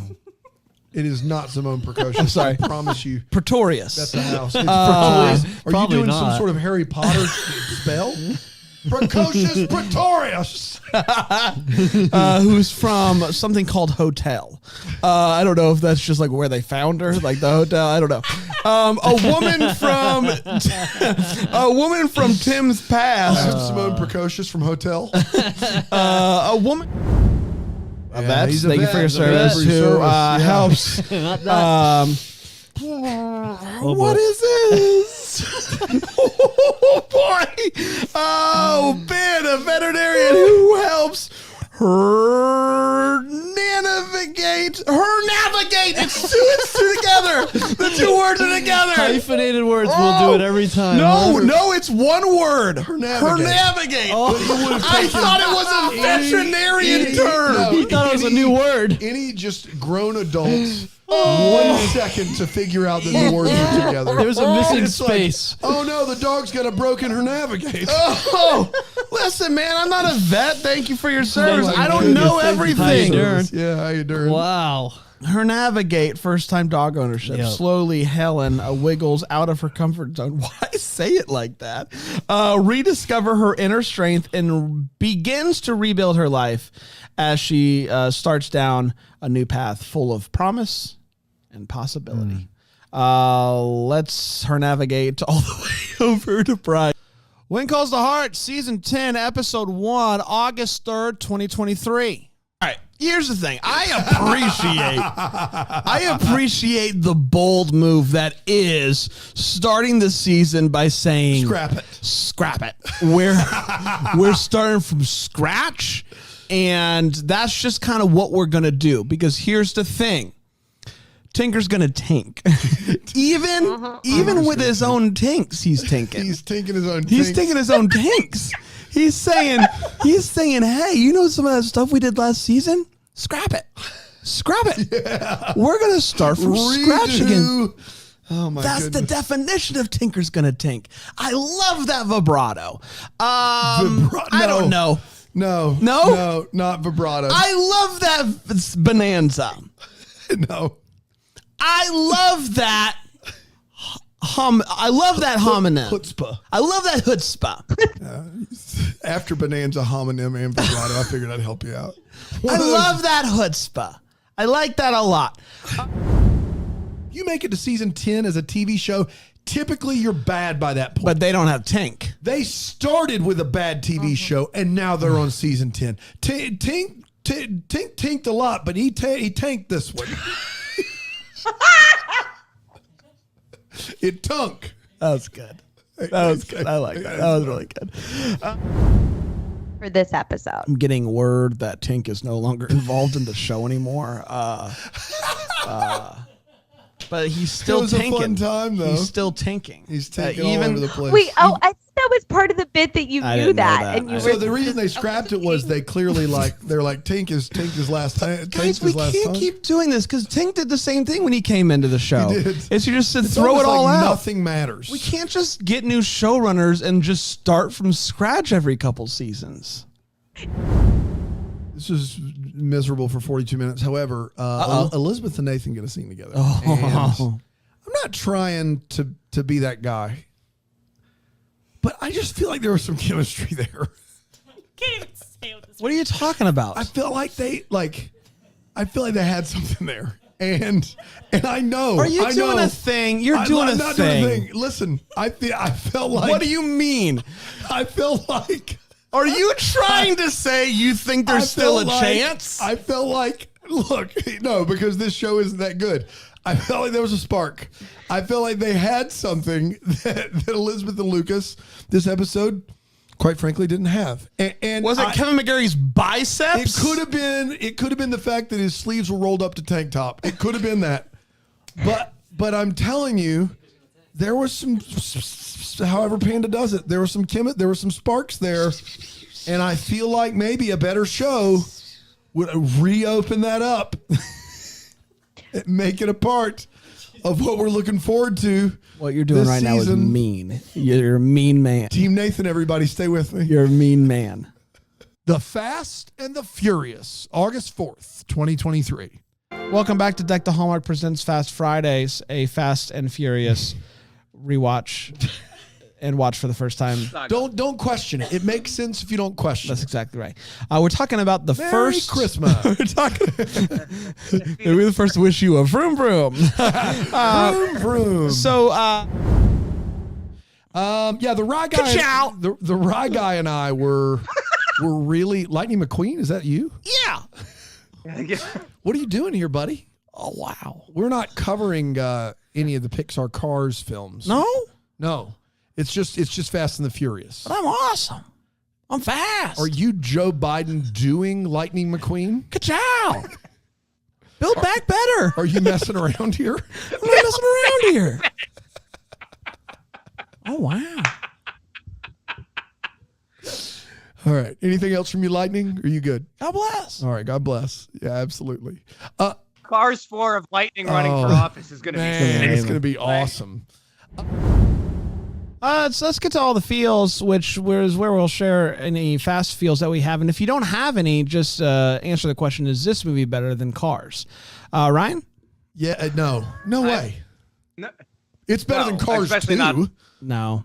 It is not Simone Precocious. I'm sorry. I promise you. Pretorius. That's a house. It's Uh, Pretorius. Are you probably doing some not. sort of Harry Potter spell? Precocious Pretorius. Who's from something called Hotel. I don't know if that's just like where they found her, like the hotel. I don't know. A woman from Tim's past. Simone Precocious from Hotel. A woman. A vet. he's a Thank you vet. for your He's a vet service. for your Who service, yeah. helps. Not that. What is this? Oh boy! Oh, Ben, a veterinarian who helps her Her navigate. It's two together. The two words are together. Hyphenated words. We'll do it every time. No, it's one word. Her navigate. navigate. Oh. I thought it was a veterinarian term. He thought it was a new word. Any just grown adults. 1 second to figure out that the words are together. There's a missing It's like, space. oh no, the dog's got a broken her navigate. Oh, listen, man, I'm not a vet. Thank you for your service. Oh my I don't goodness, know thank you for your everything. service. Yeah, how you doing? Wow. Her navigate first-time dog ownership. Yep. Slowly, Helen wiggles out of her comfort zone. Why say it like that? Rediscover her inner strength and begins to rebuild her life as she starts down a new path full of promise and possibility. Let's her navigate all the way over to Pride. When Calls the Heart, Season 10, Episode 1, August 3rd, 2023. All right, here's the thing. I appreciate the bold move that is starting the season by saying scrap it. We're starting from scratch, and that's just kind of what we're gonna do, because here's the thing. Tinker's gonna tank. Even with his own tanks, he's tanking. He's taking his own He's taking his own tanks. He's saying, hey, you know some of that stuff we did last season? Scrap it. Yeah. We're going to start from scratch again. Oh my That's goodness. the definition of Tinker's gonna tank. I love that vibrato. I don't know. No, not vibrato. I love that bonanza. No. I love that I love that homonym. Chutzpah. I love that chutzpah. After bonanza, homonym, and vibrato, I figured I'd help you out. I love that chutzpah. I like that a lot. You make it to season 10 as a TV show, typically you're bad by that point. But they don't have Tank. They started with a bad TV show, and now they're on season 10. Tink tanked a lot, but he tanked this one. It tunk. That was good. That was good. I like that. That was really good. For this episode, I'm getting word that Tink is no longer involved in the show anymore. But he's still It was tanking. a fun time, though. He's still tanking. He's tanking all over the place. wait. Oh, I thought that was part of the bit that you I knew didn't know that, that. and you So were the reason they scrapped it was they clearly they're like Tink is last time. Guys, we can't keep doing this because Tink did the same thing when he came into the show. He did. It's you just said It's throw it almost all like out. Nothing matters. We can't just get new showrunners and just start from scratch every couple seasons. This was miserable for 42 minutes. However, Elizabeth and Nathan get a scene together. Oh. And I'm not trying to be that guy, but I just feel like there was some chemistry there. Can't even say what this What are you talking about? I feel like they had something there. And I know. Are you I doing know. a thing? You're I'm doing a not thing. doing a thing. Listen, I felt like. What do you mean? I felt like. Are you trying to say you think there's still a chance? I felt like, look, no, because this show isn't that good. I felt like there was a spark. I felt like they had something that Elizabeth and Lucas, this episode, quite frankly, didn't have. And Was it Kevin McGarry's biceps? It could have been. It could have been the fact that his sleeves were rolled up to tank top. It could have been that. But I'm telling you, there was some. However, Panda does it. There was some there were some sparks there, and I feel like maybe a better show would reopen that up, make it a part of what we're looking forward to. What you're doing this right now is season. mean. You're a mean man. Team Nathan, everybody, stay with me. You're a mean man. The Fast and the Furious, August 4th, 2023. Welcome back to Deck the Hallmark presents Fast Fridays, a Fast and Furious rewatch and watch for the first time. Don't question it. It makes sense if you don't question. That's exactly right. We're talking about the Merry first Christmas. We're talking. We're the first to wish you a vroom vroom. Vroom, vroom. So, yeah, the Rye guy. Ka-chow. The Rye guy and I were really Lightning McQueen. Is that you? Yeah. What are you doing here, buddy? Oh wow. We're not covering any of the Pixar Cars films. No. It's just Fast and the Furious. But I'm awesome. I'm fast. Are you Joe Biden doing Lightning McQueen? Ka-chow. Build back better. Are you messing around here? I'm not messing around here. Oh, wow. All right. Anything else from you, Lightning? Are you good? God bless. All right. God bless. Yeah, absolutely. Cars 4 of Lightning running for office is going to be Man, sick. it's going to be awesome. Let's get to all the feels, which is where we'll share any fast feels that we have. And if you don't have any, just answer the question, is this movie better than Cars? Ryan? Yeah, no way. No, It's better than Cars 2. No.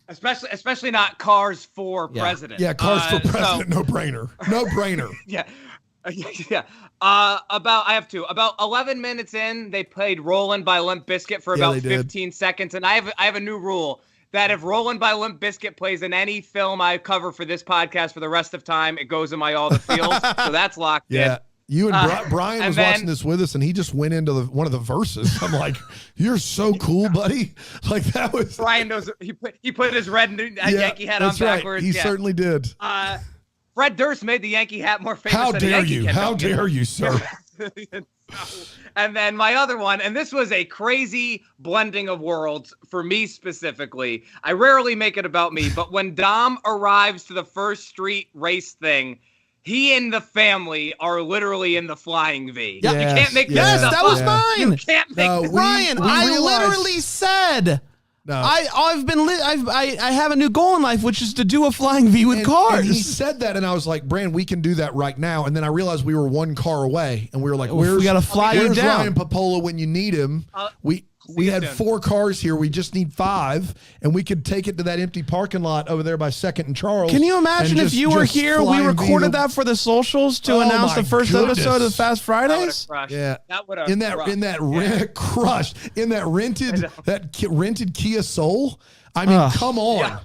Especially not Cars for President. Yeah, Cars for President, no brainer. No brainer. Yeah. I have two. About 11 minutes in, they played Rollin' by Limp Bizkit for about 15 seconds. And I have a new rule that if Rollin' by Limp Bizkit plays in any film I cover for this podcast for the rest of time, it goes in my all the feels. So that's locked in. Yeah. You and Brian was watching this with us, and he just went into one of the verses. I'm like, "You're so cool, buddy!" Like that was. Brian knows he put his red Yankee hat on backwards. He certainly did. Fred Durst made the Yankee hat more famous. How than dare the Yankee you? How dare you, sir? And then my other one, and this was a crazy blending of worlds for me specifically. I rarely make it about me, but when Dom arrives to the first street race thing, he and the family are literally in the flying V. Yes, you can't make this yes, stuff that was up. mine. You can't make this Ryan, I literally said. No. I have a new goal in life, which is to do a flying V with cars. And he said that, and I was like, Brand, we can do that right now. And then I realized we were one car away, and we were like, we got to fly you down. Ryan Popola when you need him? We had 4 cars here. We just need 5, and we could take it to that empty parking lot over there by 2nd and Charles. Can you imagine if you were here, we recorded that for the socials to announce the first episode of Fast Fridays? Yeah, that would have in that crushed in that rented Kia Soul. I mean, come on,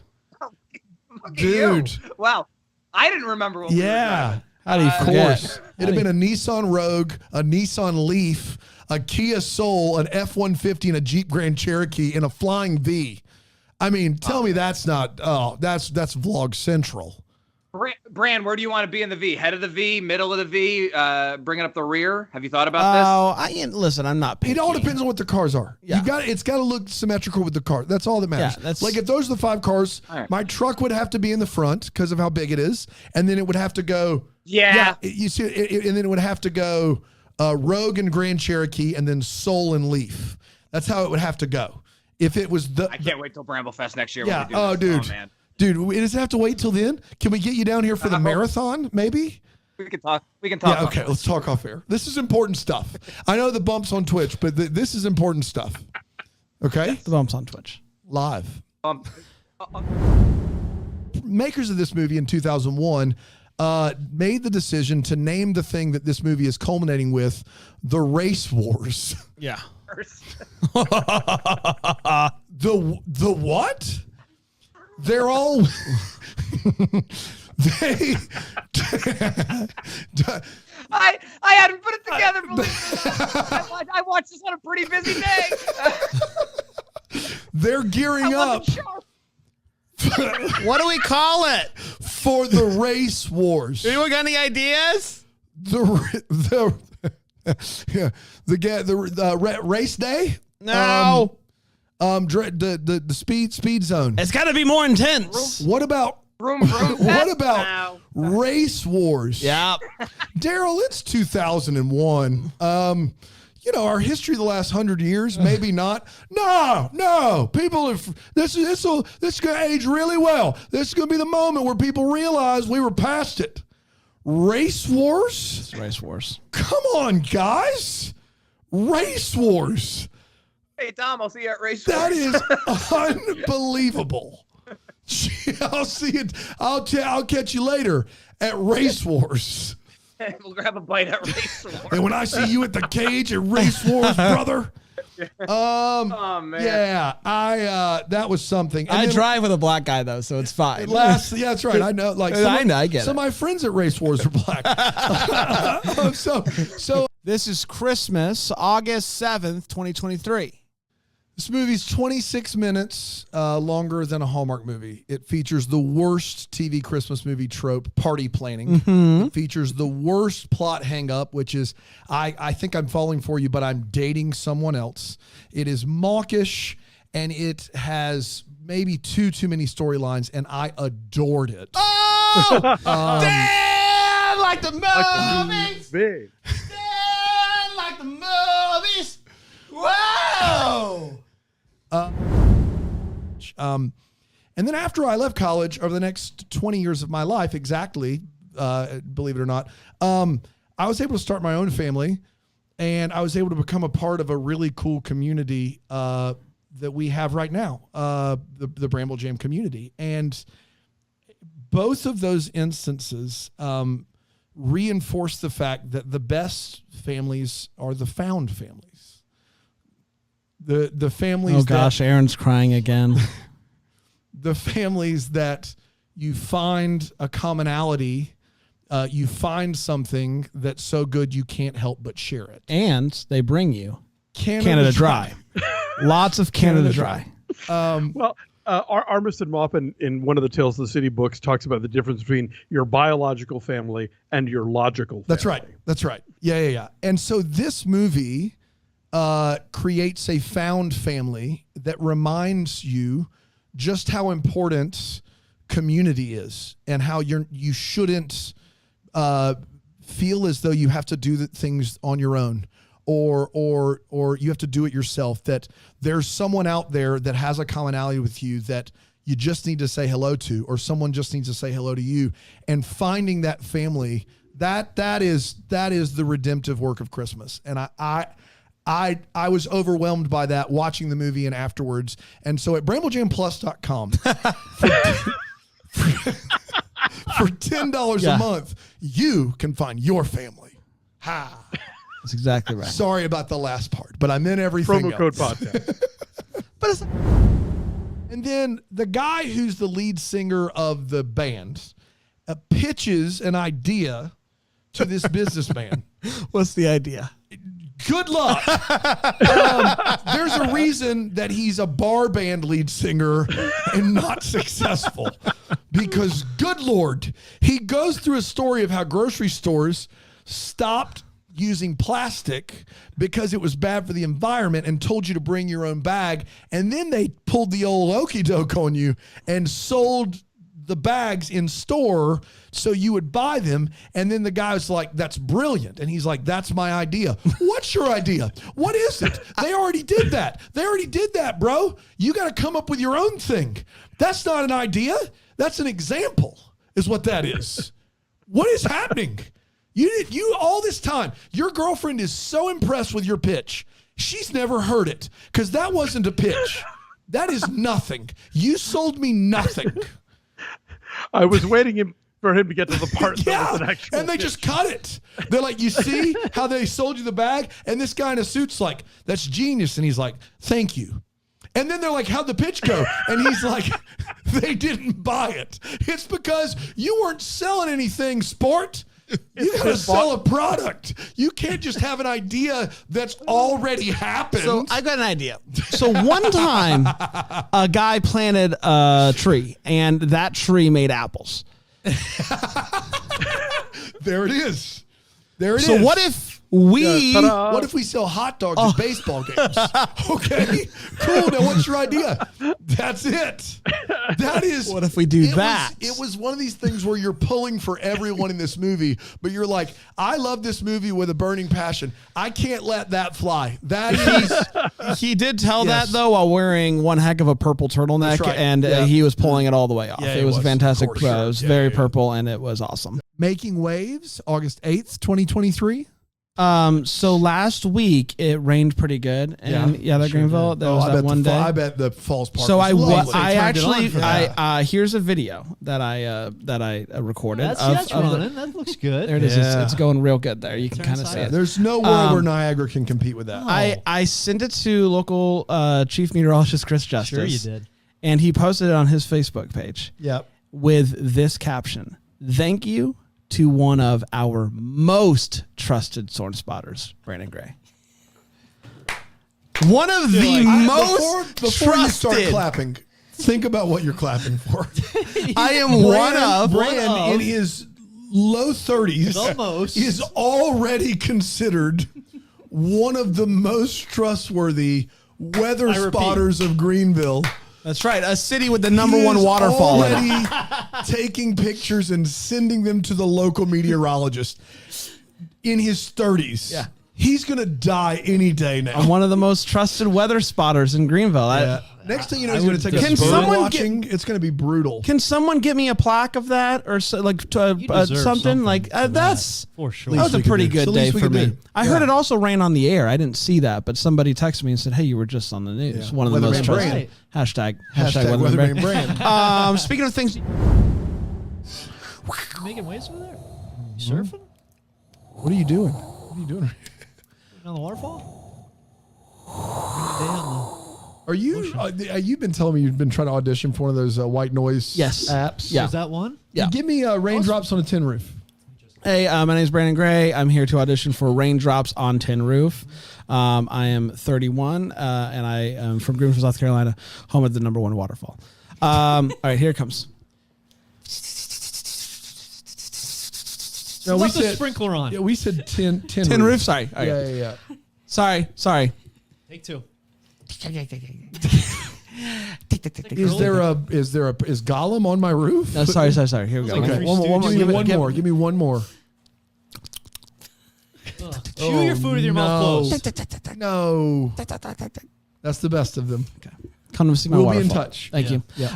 dude. Wow, I didn't remember what. Yeah, of course. It'd have been a Nissan Rogue, a Nissan Leaf, a Kia Soul, an F-150, and a Jeep Grand Cherokee, and a Flying V. I mean, tell me that's not. Oh, that's Vlog Central. Brand, where do you want to be in the V? Head of the V, middle of the V, bringing up the rear? Have you thought about this? Listen, I'm not picky. It all depends on what the cars are. Yeah. It's got to look symmetrical with the car. That's all that matters. Yeah, that's like if those are the 5 cars, my truck would have to be in the front because of how big it is, and then it would have to go. Yeah. You see, and then it would have to go Rogue and Grand Cherokee, and then Soul and Leaf. That's how it would have to go. If it was I can't wait till Bramble Fest next year. Yeah. When we do this. Dude. Oh, man. Dude, does it have to wait till then? Can we get you down here for the marathon, maybe? We can talk. Yeah, okay, let's talk off air. This is important stuff. I know the bumps on Twitch, but this is important stuff. Okay? The bumps on Twitch. Live. Makers of this movie in 2001 made the decision to name the thing that this movie is culminating with the Race Wars. Yeah. The what? They're all I hadn't put it together. Believe it or not. I watched this on a pretty busy day. They're gearing up. What do we call it? For the Race Wars. Anyone got any ideas? The race day? No. The speed zone. It's got to be more intense. What about Race Wars? Yeah. Daryl, it's 2001. Our history of the last 100 years, maybe not. No. People this is going to age really well. This is going to be the moment where people realize we were past it. Race Wars? It's Race Wars. Come on, guys. Race Wars. Hey, Tom, I'll see you at Race That Wars. is unbelievable. I'll see it. I'll catch you later at Race Wars. We'll grab a bite at Race Wars. And when I see you at the cage at Race Wars, brother. Oh man. Yeah, that was something. And I then drive with a black guy though, so it's fine. yeah, that's right. I know. Like I get some of my friends at Race Wars are black. So this is Christmas, August 7th, 2023. This movie's 26 minutes longer than a Hallmark movie. It features the worst TV Christmas movie trope, party planning. Mhm. It features the worst plot hang-up, which is, I think I'm falling for you, but I'm dating someone else. It is mawkish, and it has maybe too many storylines, and I adored it. Oh! Dan, like the movies! Big. Dan, like the movies! Whoa! And then after I left college, over the next 20 years of my life, exactly, believe it or not, I was able to start my own family, and I was able to become a part of a really cool community that we have right now, the Bramble Jam community. And both of those instances reinforce the fact that the best families are the found families. The families. Oh gosh, Aaron's crying again. The families that you find a commonality, you find something that's so good you can't help but share it. And they bring you Canada Dry. Lots of Canada Dry. Well, Armistead Maupin in one of the Tales of the City books talks about the difference between your biological family and your logical family. That's right. That's right. Yeah. And so this movie creates a found family that reminds you just how important community is, and how you shouldn't feel as though you have to do the things on your own, or you have to do it yourself. That there's someone out there that has a commonality with you that you just need to say hello to, or someone just needs to say hello to you. And finding that family, that is the redemptive work of Christmas. And I was overwhelmed by that watching the movie and afterwards. And so at BrambleJamPlus.com for $10 a month, you can find your family. Ha. That's exactly right. Sorry about the last part, but I meant everything Promo code else. podcast. And then the guy who's the lead singer of the band pitches an idea to this businessman. What's the idea? Good luck. There's a reason that he's a bar band lead singer and not successful. Because, good Lord, he goes through a story of how grocery stores stopped using plastic because it was bad for the environment and told you to bring your own bag. And then they pulled the old okey doke on you and sold the bags in store so you would buy them. And then the guy was like, that's brilliant. And he's like, that's my idea. What's your idea? What is it? They already did that. They already did that, bro. You got to come up with your own thing. That's not an idea. That's an example is what that is. What is happening? You all this time, your girlfriend is so impressed with your pitch. She's never heard it because that wasn't a pitch. That is nothing. You sold me nothing. I was waiting for him to get to the part that was an actual and they pitch. just cut it. They're like, you see how they sold you the bag? And this guy in a suit's like, that's genius. And he's like, thank you. And then they're like, how'd the pitch go? And he's like, they didn't buy it. It's because you weren't selling anything, sport. You got to sell a product. You can't just have an idea that's already happened. So I got an idea. So one time, a guy planted a tree, and that tree made apples. There it is. There it is. So what if we what if we sell hot dogs at baseball games? Okay, cool. Now what's your idea? That's it. That is. What if we do that? It was one of these things where you're pulling for everyone in this movie, but you're like, I love this movie with a burning passion. I can't let that fly. That is. He did tell that though while wearing one heck of a purple turtleneck, That's right. and Yeah. he was pulling it all the way off. Yeah, it he was was, fantastic. of course, It was sure. very purple, and it was awesome. Making Waves, August 8th, 2023. So last week it rained pretty good, and that Greenville. There was that one day. I bet the Falls Park. So was lovely. I actually here's a video that I recorded. That's running. That looks good. There it is. Yeah. It's going real good there. You can kind of see it. There's no world where Niagara can compete with that. I sent it to local chief meteorologist Chris Justice. Sure you did. And he posted it on his Facebook page. Yep. With this caption: "Thank you to one of our most trusted storm spotters, Brandon Gray." One of the most before you start trusted. clapping, think about what you're clapping for. I am one of. Brand in his low 30s The most. is already considered one of the most trustworthy weather I repeat. spotters of Greenville. That's right. A city with the number He one is waterfall in it. already taking pictures and sending them to the local meteorologist in his 30s. Yeah. He's going to die any day now. I'm one of the most trusted weather spotters in Greenville. Yeah. Next thing you know, he's I going to would take Can us bird someone watching. It's going to be brutal. Can someone get me a plaque of that or You deserve something like for that's that, for sure. that was a we could pretty do. good It's the day least we for could me. do. I heard it also rained on the air. I didn't see that, but somebody texted me and said, "Hey, you were just on the news." Yeah. One of the most Weatherman trusted. Brand. Hashtag Weatherman Brand. Speaking of things, You making waves over there? You surfing? What are you doing? What are you doing? On the waterfall? Are you? You've been telling me you've been trying to audition for one of those white noise apps. Yeah. Is that one? Yeah. Give me raindrops on a tin roof. Hey, my name is Brandon Gray. I'm here to audition for Raindrops on Tin Roof. I am 31, and I am from Greenville, South Carolina, home of the number one waterfall. All right, here it comes. No, Left the sprinkler on. Yeah, we said tin Tin roof. Sorry. Yeah, yeah. Sorry. Take two. Is Gollum on my roof? No, sorry. Here we go. Okay. One more. Give me one more. Give me one more. Chew your food with your mouth closed. No. That's the best of them. Come to see my We'll waterfall. be in touch. Thank you. Yeah.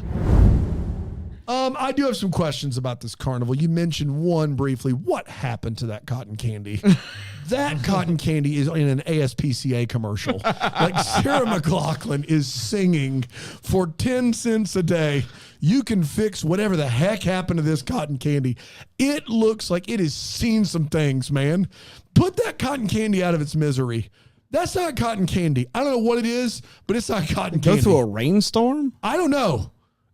I do have some questions about this carnival. You mentioned one briefly. What happened to that cotton candy? That cotton candy is in an ASPCA commercial. Like Sarah McLachlan is singing for 10 cents a day. You can fix whatever the heck happened to this cotton candy. It looks like it has seen some things, man. Put that cotton candy out of its misery. That's not cotton candy. I don't know what it is, but it's not cotton candy. Go through a rainstorm? I don't know.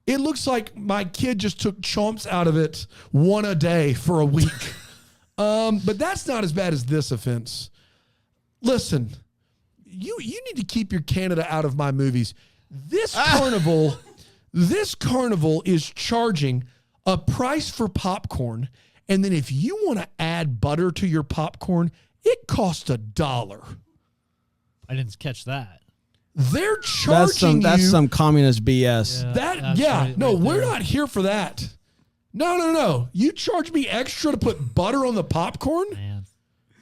It looks like my kid just took chomps out of it one a day for a week. But that's not as bad as this offense. Listen, you need to keep your Canada out of my movies. This carnival is charging a price for popcorn, and then if you want to add butter to your popcorn, it costs $1. I didn't catch that. They're charging That's you. some communist BS. We're not here for that. No. You charge me extra to put butter on the popcorn?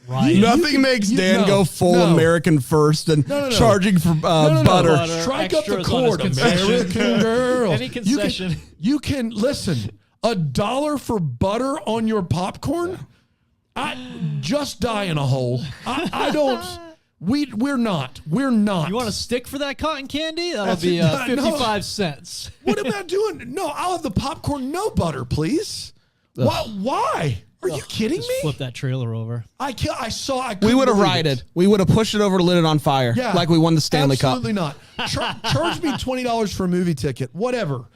Right. Nothing makes Dan go full American first and charging for butter. Strike up the Extras on his chord, concession. American girl. Any concession. You can listen. $1 for butter on your popcorn? I just die in a hole. I don't. We're not. We're not. You want a stick for that cotton candy? That'll That's be it. 55 cents. What am I doing? No, I'll have the popcorn, no butter, please. Why? Are you kidding Just me? flip that trailer over. I We would have rioted. We would have pushed it over, lit it on fire, like we won the Stanley Absolutely Cup. not. Charge me $20 for a movie ticket, whatever.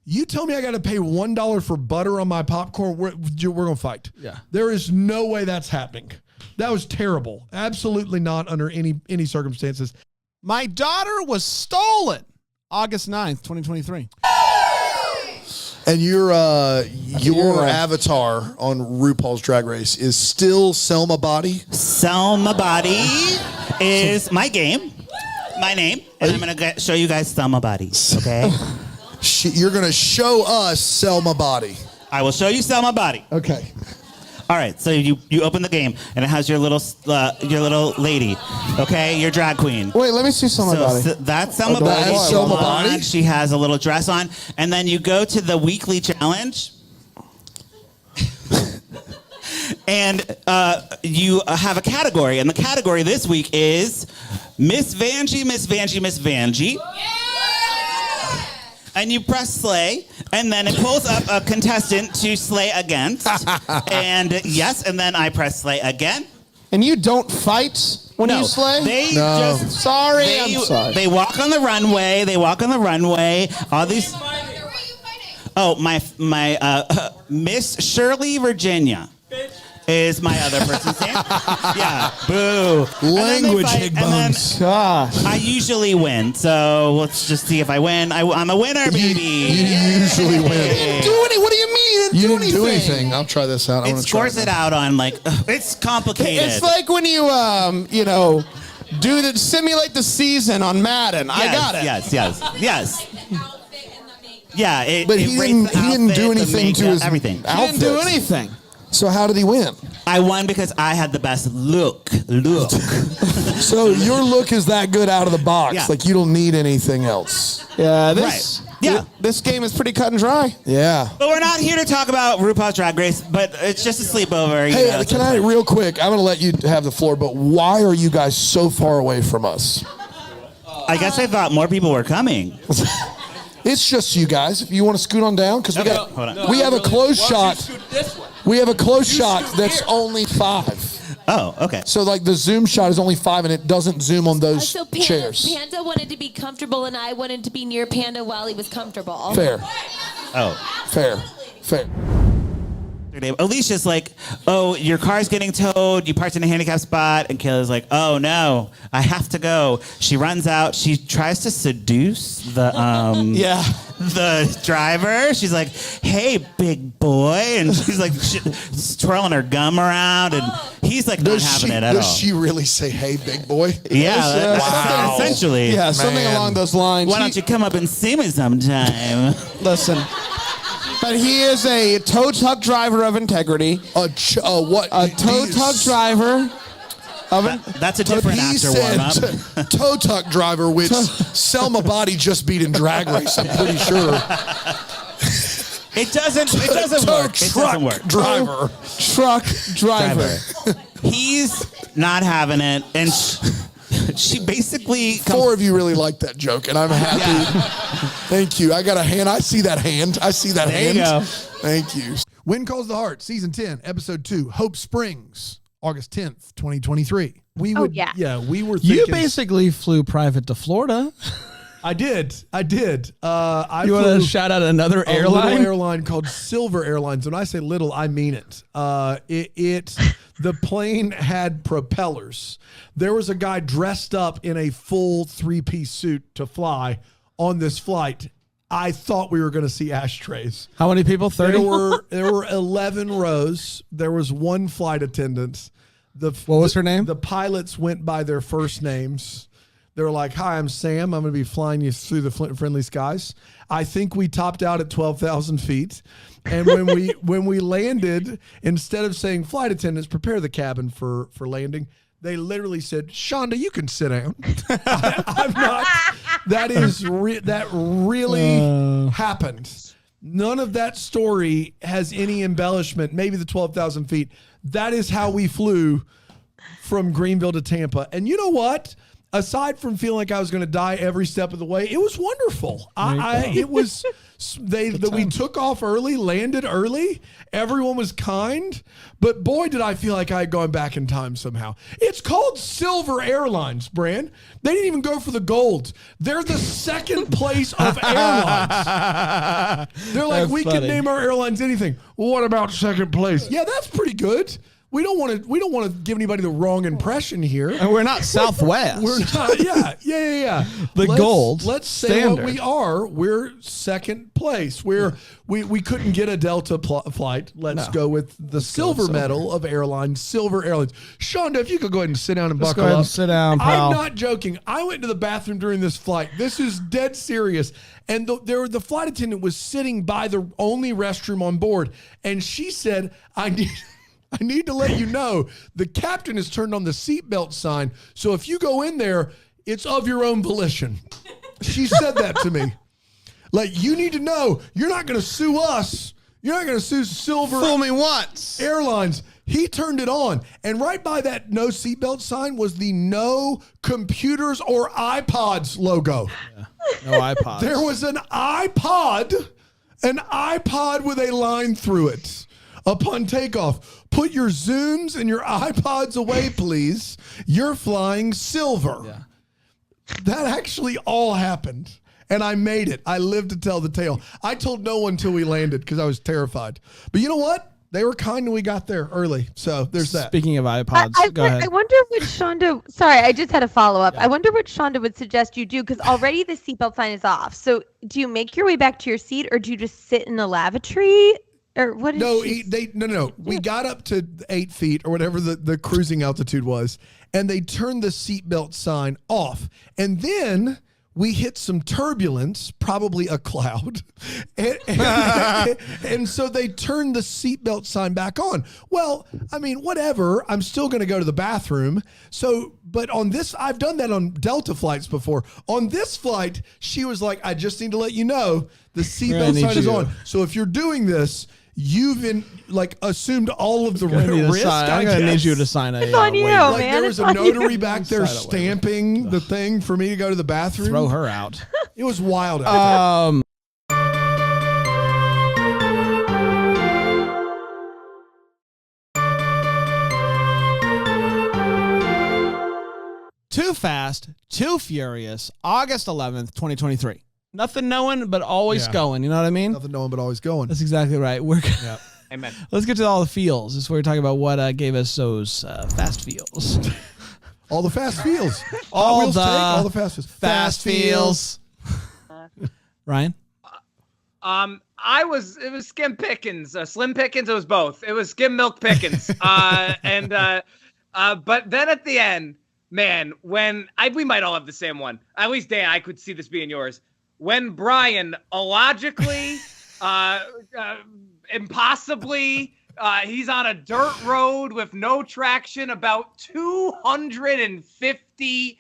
You tell me I got to pay $1 for butter on my popcorn, we're going to fight. Yeah. There is no way that's happening. That was terrible. Absolutely not under any circumstances. My daughter was stolen August 9th, 2023. And your avatar on RuPaul's Drag Race is still Selma Body? Selma Body is my game, my name, and I'm going to show you guys Selma Body, okay? You're going to show us Selma Body. I will show you Selma Body. Okay. All right, so you open the game, and it has your little lady, okay? Your drag queen. Wait, let me see Selma Body. That's Selma Oh, Body. that's Selma Body? She has a little dress on, and then you go to the weekly challenge, and you have a category, and the category this week is Miss Vanjie, Miss Vanjie, Miss Vanjie. And you press slay, and then it pulls up a contestant to slay against. And yes, and then I press slay again. And you don't fight when you slay? I'm sorry. They walk on the runway. All these. Oh, my Miss Shirley Virginia. is my other person's name. Yeah, boo. Language, Higbums. I usually win, so let's just see if I win. I'm a winner, baby. You usually win. What do you mean? You didn't do anything. I'll try this out. It scores it out on like it's complicated. It's like when you simulate the season on Madden. I got it. Yes. Yeah, but he didn't do anything to his everything. He didn't do anything. So how did he win? I won because I had the best look. So your look is that good out of the box. Yeah. Like you don't need anything else. Yeah, this game is pretty cut and dry. Yeah. But we're not here to talk about RuPaul's Drag Race, but it's just a sleepover. Hey, can I, real quick, I'm going to let you have the floor, but why are you guys so far away from us? I guess I thought more people were coming. It's just you guys. If you want to scoot on down, because we have a close shot. We have a close shot that's only 5. Oh, okay. So like the zoom shot is only 5 and it doesn't zoom on those chairs. Panda wanted to be comfortable and I wanted to be near Panda while he was comfortable. Fair. Oh. Fair. Alicia's like, oh, your car's getting towed. You parked in a handicapped spot. And Kayla's like, oh, no, I have to go. She runs out. She tries to seduce the driver. She's like, hey, big boy. And she's like twirling her gum around. And he's like not having it at all. Does she really say, hey, big boy? Yeah. Wow. Essentially. Yeah, something along those lines. Why don't you come up and see me sometime? Listen. But he is a tow truck driver of integrity. A tow truck driver. That's a different after warm-up. Tow truck driver, which Selma Body just beat in Drag Race, I'm pretty sure. It doesn't work. Truck driver. He's not having it, and she basically... 4 of you really like that joke, and I'm happy. Yeah. Thank you. I got a hand. I see that hand. There you go. Thank you. When Calls the Heart, Season 10, Episode 2, Hope Springs, August 10th, 2023. We were thinking... You basically flew private to Florida. I did. You want to shout out another airline? A little airline called Silver Airlines. When I say little, I mean it. The plane had propellers. There was a guy dressed up in a full 3-piece suit to fly on this flight. I thought we were going to see ashtrays. How many people? 30? There were 11 rows. There was one flight attendant. What was her name? The pilots went by their first names. They were like, hi, I'm Sam. I'm going to be flying you through the friendly skies. I think we topped out at 12,000 feet. And when we landed, instead of saying flight attendants, prepare the cabin for landing, they literally said, Shonda, you can sit down. I'm not. That really happened. None of that story has any embellishment. Maybe the 12,000 feet. That is how we flew from Greenville to Tampa. And you know what? Aside from feeling like I was going to die every step of the way, it was wonderful. We took off early, landed early. Everyone was kind, but boy, did I feel like I had gone back in time somehow. It's called Silver Airlines, Bran. They didn't even go for the gold. They're the second place of airlines. They're like, That's we funny. can name our airlines anything. Well, what about second place? Yeah, that's pretty good. We don't want to give anybody the wrong impression here. And we're not Southwest. We're not. Yeah. Gold. Let's say standard. what we are. We're second place. We couldn't get a Delta flight. Let's go with the silver medal of airlines, Silver Airlines. Shonda, if you could go ahead and sit down and Let's buckle go ahead up. and sit down, pal. I'm not joking. I went to the bathroom during this flight. This is dead serious. And the flight attendant was sitting by the only restroom on board, and she said, I need to let you know the captain has turned on the seatbelt sign. So if you go in there, it's of your own volition. She said that to me. Like, you need to know you're not going to sue us. You're not going to sue Silver Fool me once. Airlines. He turned it on. And right by that no seatbelt sign was the no computers or iPods logo. Yeah. No iPods. There was an iPod with a line through it. Upon takeoff, put your Zooms and your iPods away, please. You're flying silver. Yeah. That actually all happened. And I made it. I lived to tell the tale. I told no one until we landed because I was terrified. But you know what? They were kind and we got there early. So there's that. Speaking of iPods, go ahead. I wonder what Shonda. Sorry, I just had a follow up. I wonder what Shonda would suggest you do because already the seatbelt sign is off. So do you make your way back to your seat, or do you just sit in the lavatory, or what? Is No. We got up to 8 feet or whatever the cruising altitude was, and they turned the seatbelt sign off, and then we hit some turbulence, probably a cloud, and so they turned the seatbelt sign back on. Well, I mean, whatever. I'm still going to go to the bathroom. So, but on this, I've done that on Delta flights before. On this flight, she was like, "I just need to let you know the seatbelt sign is on. So if you're doing this, you've assumed all of the risk. I'm going to need you to sign a It's on you, waiver. man. There was It's a on you. notary back there stamping the thing for me to go to the bathroom. Throw her out. It was wild out there. Too Fast, Too Furious, August 11th, 2023. Nothing knowing, but always going. You know what I mean? Nothing knowing, but always going. That's exactly right. Amen. Let's get to all the feels. This is where we're talking about what gave us those fast feels. All the fast feels. all the fast feels. Fast feels. Ryan? It was Skim Pickens, Slim Pickens. It was both. It was Skim Milk Pickens. But then at the end, man, we might all have the same one. At least Dan, I could see this being yours. When Brian illogically, impossibly, he's on a dirt road with no traction, about 250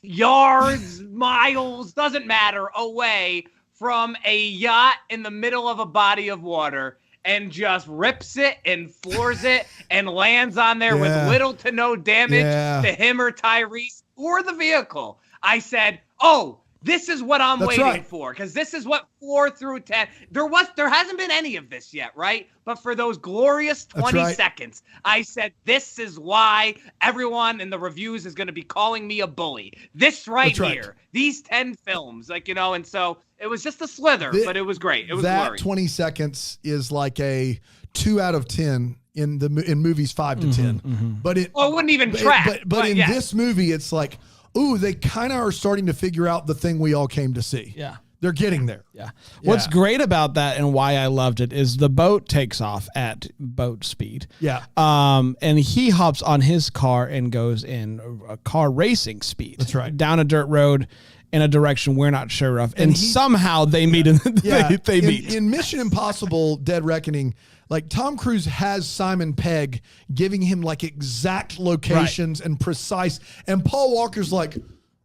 yards, miles, doesn't matter, away from a yacht in the middle of a body of water, and just rips it and floors it and lands on there with little to no damage to him or Tyrese or the vehicle. I said, oh, this is what I'm waiting for, because this is what 4 through 10. There hasn't been any of this yet, right? But for those glorious 20 seconds, I said, this is why everyone in the reviews is going to be calling me a bully. This here, these 10 films, and so it was just a slither, but it was great. It was that glorious. 20 seconds is like a 2 out of 10 in movies 5 to 10. But it wouldn't even track. But in this movie, it's like, ooh, they kind of are starting to figure out the thing we all came to see. Yeah. They're getting there. Yeah. What's great about that and why I loved it is the boat takes off at boat speed. Yeah. And he hops on his car and goes in a car racing speed. That's right. Down a dirt road in a direction we're not sure of. And somehow they meet. They meet. In Mission Impossible Dead Reckoning, like Tom Cruise has Simon Pegg giving him like exact locations and precise. And Paul Walker's like,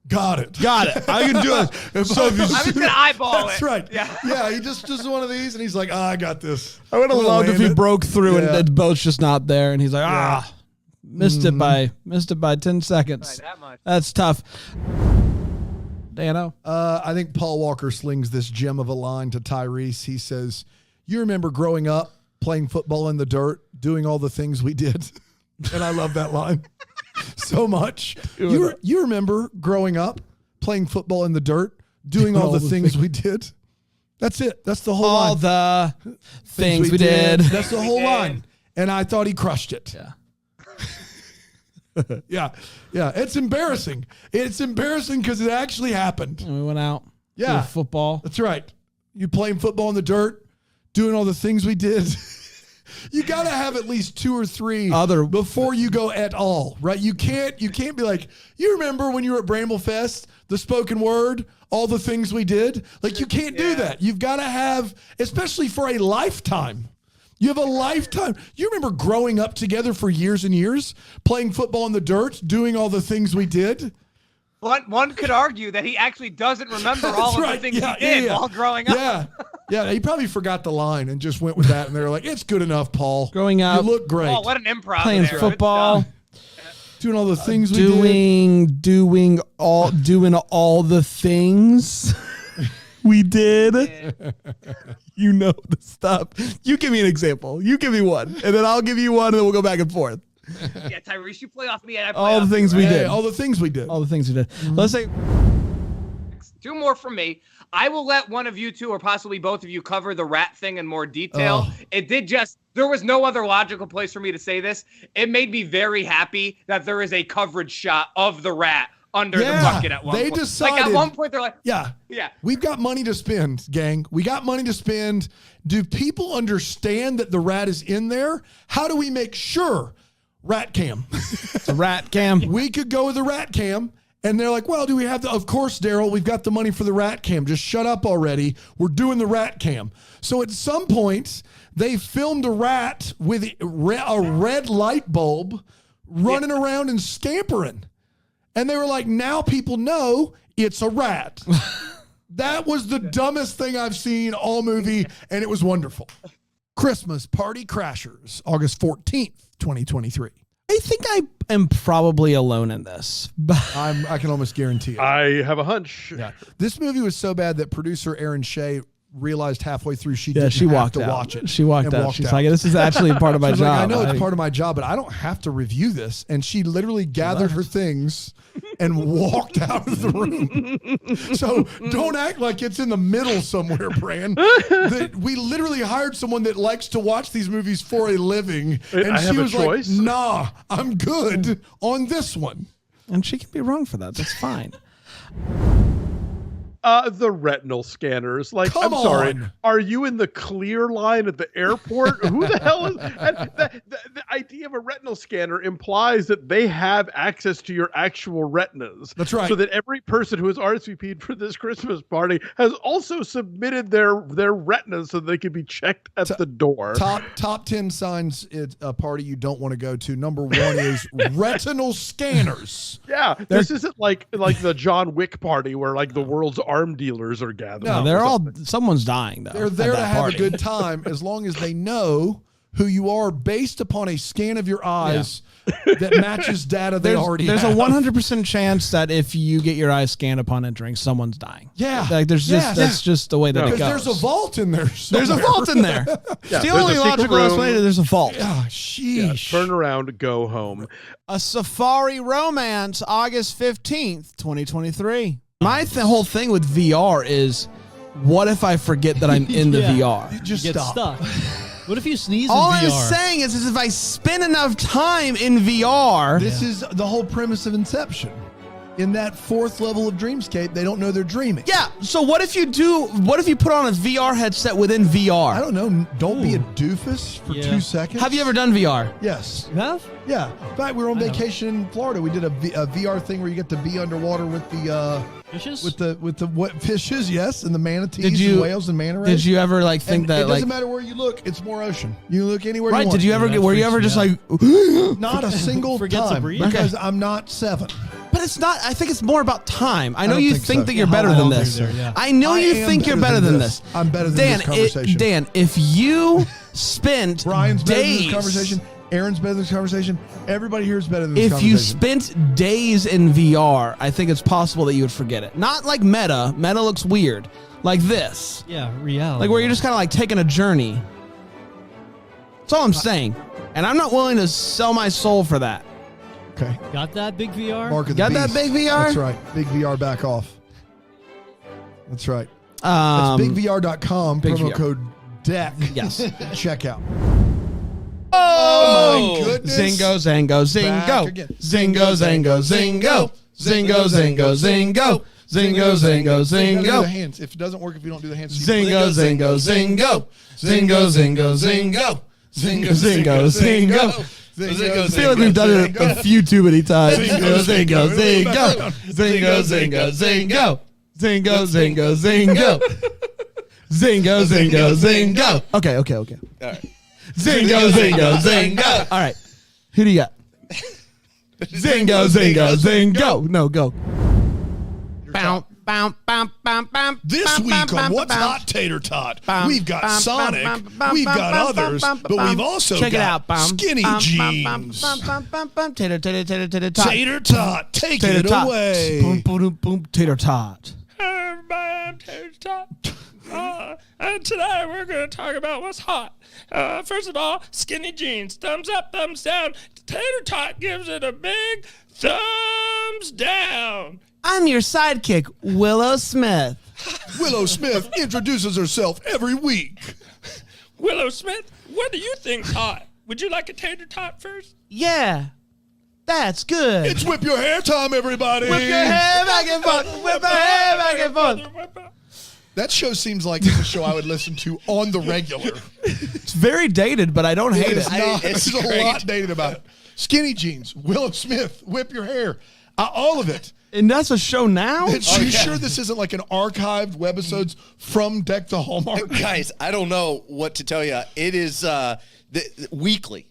got it. I can do it. So I'm just going to eyeball it. That's right. Yeah. He just does one of these and he's like, I got this. I would have loved if he broke through and the boat's just not there. And he's like, missed it by 10 seconds. That much. That's tough. Dano? I think Paul Walker slings this gem of a line to Tyrese. He says, you remember growing up, playing football in the dirt, doing all the things we did? And I love that line so much. You remember growing up, playing football in the dirt, doing all the things we did? That's it. That's the whole line. All the things we did. That's the whole line. And I thought he crushed it. Yeah. Yeah. It's embarrassing. It's embarrassing because it actually happened. And we went out. Yeah. to football. That's right. You playing football in the dirt, doing all the things we did. You got to have at least 2 or 3 other before you go at all, right? You can't be like, you remember when you were at Bramble Fest, the spoken word, all the things we did? Like, you can't do that. You've got to have, especially for a lifetime. You have a lifetime. You remember growing up together for years and years, playing football in the dirt, doing all the things we did? One could argue that he actually doesn't remember all of the things he did while growing up. Yeah, he probably forgot the line and just went with that. And they were like, it's good enough, Paul. Growing up. You look great. Oh, what an improv. Playing there. football. Doing all the things we did. Doing all the things we did. You know the stuff. You give me an example. You give me one. And then I'll give you one and then we'll go back and forth. Yeah, Tyrese, you play off me and I play All off the things you, we right? did. All the things we did. All the things we did. Let's say Two more from me. I will let one of you two or possibly both of you cover the rat thing in more detail. There was no other logical place for me to say this. It made me very happy that there is a coverage shot of the rat under the bucket at one point. They decided. Like at one point, they're like, yeah. We've got money to spend, gang. We got money to spend. Do people understand that the rat is in there? How do we make sure? Rat cam. It's a rat cam. We could go with a rat cam. And they're like, well, do we have the, of course, Daryl, we've got the money for the rat cam. Just shut up already. We're doing the rat cam. So at some point, they filmed a rat with a red light bulb running around and scampering. And they were like, now people know it's a rat. That was the dumbest thing I've seen all movie, and it was wonderful. Christmas Party Crashers, August 14th, 2023. I think I am probably alone in this. I can almost guarantee it. I have a hunch. Yeah. This movie was so bad that producer Erin Shea realized halfway through she didn't she have walked to out. watch it. She walked out. She's like, this is actually part of my She's job. Like, I know it's part of my job, but I don't have to review this. And she literally gathered her things and walked out of the room. So don't act like it's in the middle somewhere, Bran. We literally hired someone that likes to watch these movies for a living. And she was like, nah, I'm good on this one. And she can be wrong for that. That's fine. The retinal scanners. Like, Come I'm sorry. on. Are you in the clear line at the airport? Who the hell is... And the idea of a retinal scanner implies that they have access to your actual retinas. That's right. So that every person who has RSVP'd for this Christmas party has also submitted their retinas so they can be checked at the door. Top 10 signs it's a party you don't want to go to. Number 1 is retinal scanners. Yeah, this isn't like the John Wick party where like the world's arm dealers are gathered. No, they're all, someone's dying though. They're there to have a good time as long as they know who you are based upon a scan of your eyes that matches data they already have. There's a 100% chance that if you get your eyes scanned upon entering, someone's dying. Yeah. Like there's just, that's just the way that it goes. There's a vault in there somewhere. There's a vault in there. It's the only logical explanation. There's a vault. Sheesh. Turn around, go home. A Safari Romance, August 15th, 2023. My whole thing with VR is, what if I forget that I'm in the VR? You just Get stop. stuck. What if you sneeze All in VR? I'm saying is if I spend enough time in VR... This is the whole premise of Inception. In that fourth level of Dreamscape, they don't know they're dreaming. Yeah, so what if you put on a VR headset within VR? I don't know. Don't be a doofus for 2 seconds. Have you ever done VR? Yes. You have? Yeah. In fact, we were on vacation in Florida. We did a VR thing where you get to be underwater with the fishes, with the what fishes, yes, and the manatees, and whales, and manta rays. Did you ever think that? It doesn't matter where you look; it's more ocean. You look anywhere. Right? You want. Did you ever were you ever just like? Not a single time because I'm not 7. But it's not. I think it's more about time. I know don't you think think so. that you're better than this. I know you am think you're better than this. I'm better than Dan, this conversation. Dan, if you spent Brian's better than days, this conversation. Aaron's better than this conversation. Everybody here is better than this if conversation. you spent days in VR, I think it's possible that you would forget it. Not like Meta. Meta looks weird. Like this. Yeah, reality. Like where you're just kind of like taking a journey. That's all I'm saying. And I'm not willing to sell my soul for that. Okay. Got that big VR? Mark of the Got that beast. big VR? That's right. Big VR back off. That's right. Um, That's bigvr.com. Big Promo VR. code DECK. Yes. Checkout. Oh, my goodness. Zingo, zango, Back zingo. again. Zingo, zango, zingo. Zingo, zango, zingo. Zingo, zango, You gotta do zingo. the hands. If it doesn't work, if you don't do the hands, you Zingo, zingo, zingo. Zingo, zingo, zingo. Zingo, zingo, zingo. I feel like we've done it a few too many times. Zingo, zingo, zingo. Zingo, zingo, zingo. Zingo, zingo, zingo. Zingo, zingo, zingo. Okay. All right. Zingo, zingo, zingo. All right. Who do you got? Zingo, zingo, zingo. No, go. Bow, bow, bow, bow, bow. This week on What's Hot Tater Tot, we've got Sonic, we've got others, but we've also Check it got out. Skinny Jeans. Tater, tater, tater, tater, tot. Tater Tot, take Tater it tot. away. Boom, boom, boom, tater tot. Hi, everybody, I'm Tater Tot. And today we're going to talk about what's hot. First of all, skinny jeans. Thumbs up, thumbs down. Tater Tot gives it a big thumbs down. I'm your sidekick, Willow Smith. Willow Smith introduces herself every week. Willow Smith, what do you think's hot? Would you like a tater tot first? Yeah, that's good. It's whip your hair time, everybody. Whip your hair back and forth. Whip your hair back and forth. That show seems like it's a show I would listen to on the regular. It's very dated, but I don't hate it. It's not. There's a lot dated about it. Skinny jeans, Willow Smith, whip your hair, all of it. And that's a show now? You sure this isn't like an archived webisodes from Deck the Hallmark? Guys, I don't know what to tell you. It is weekly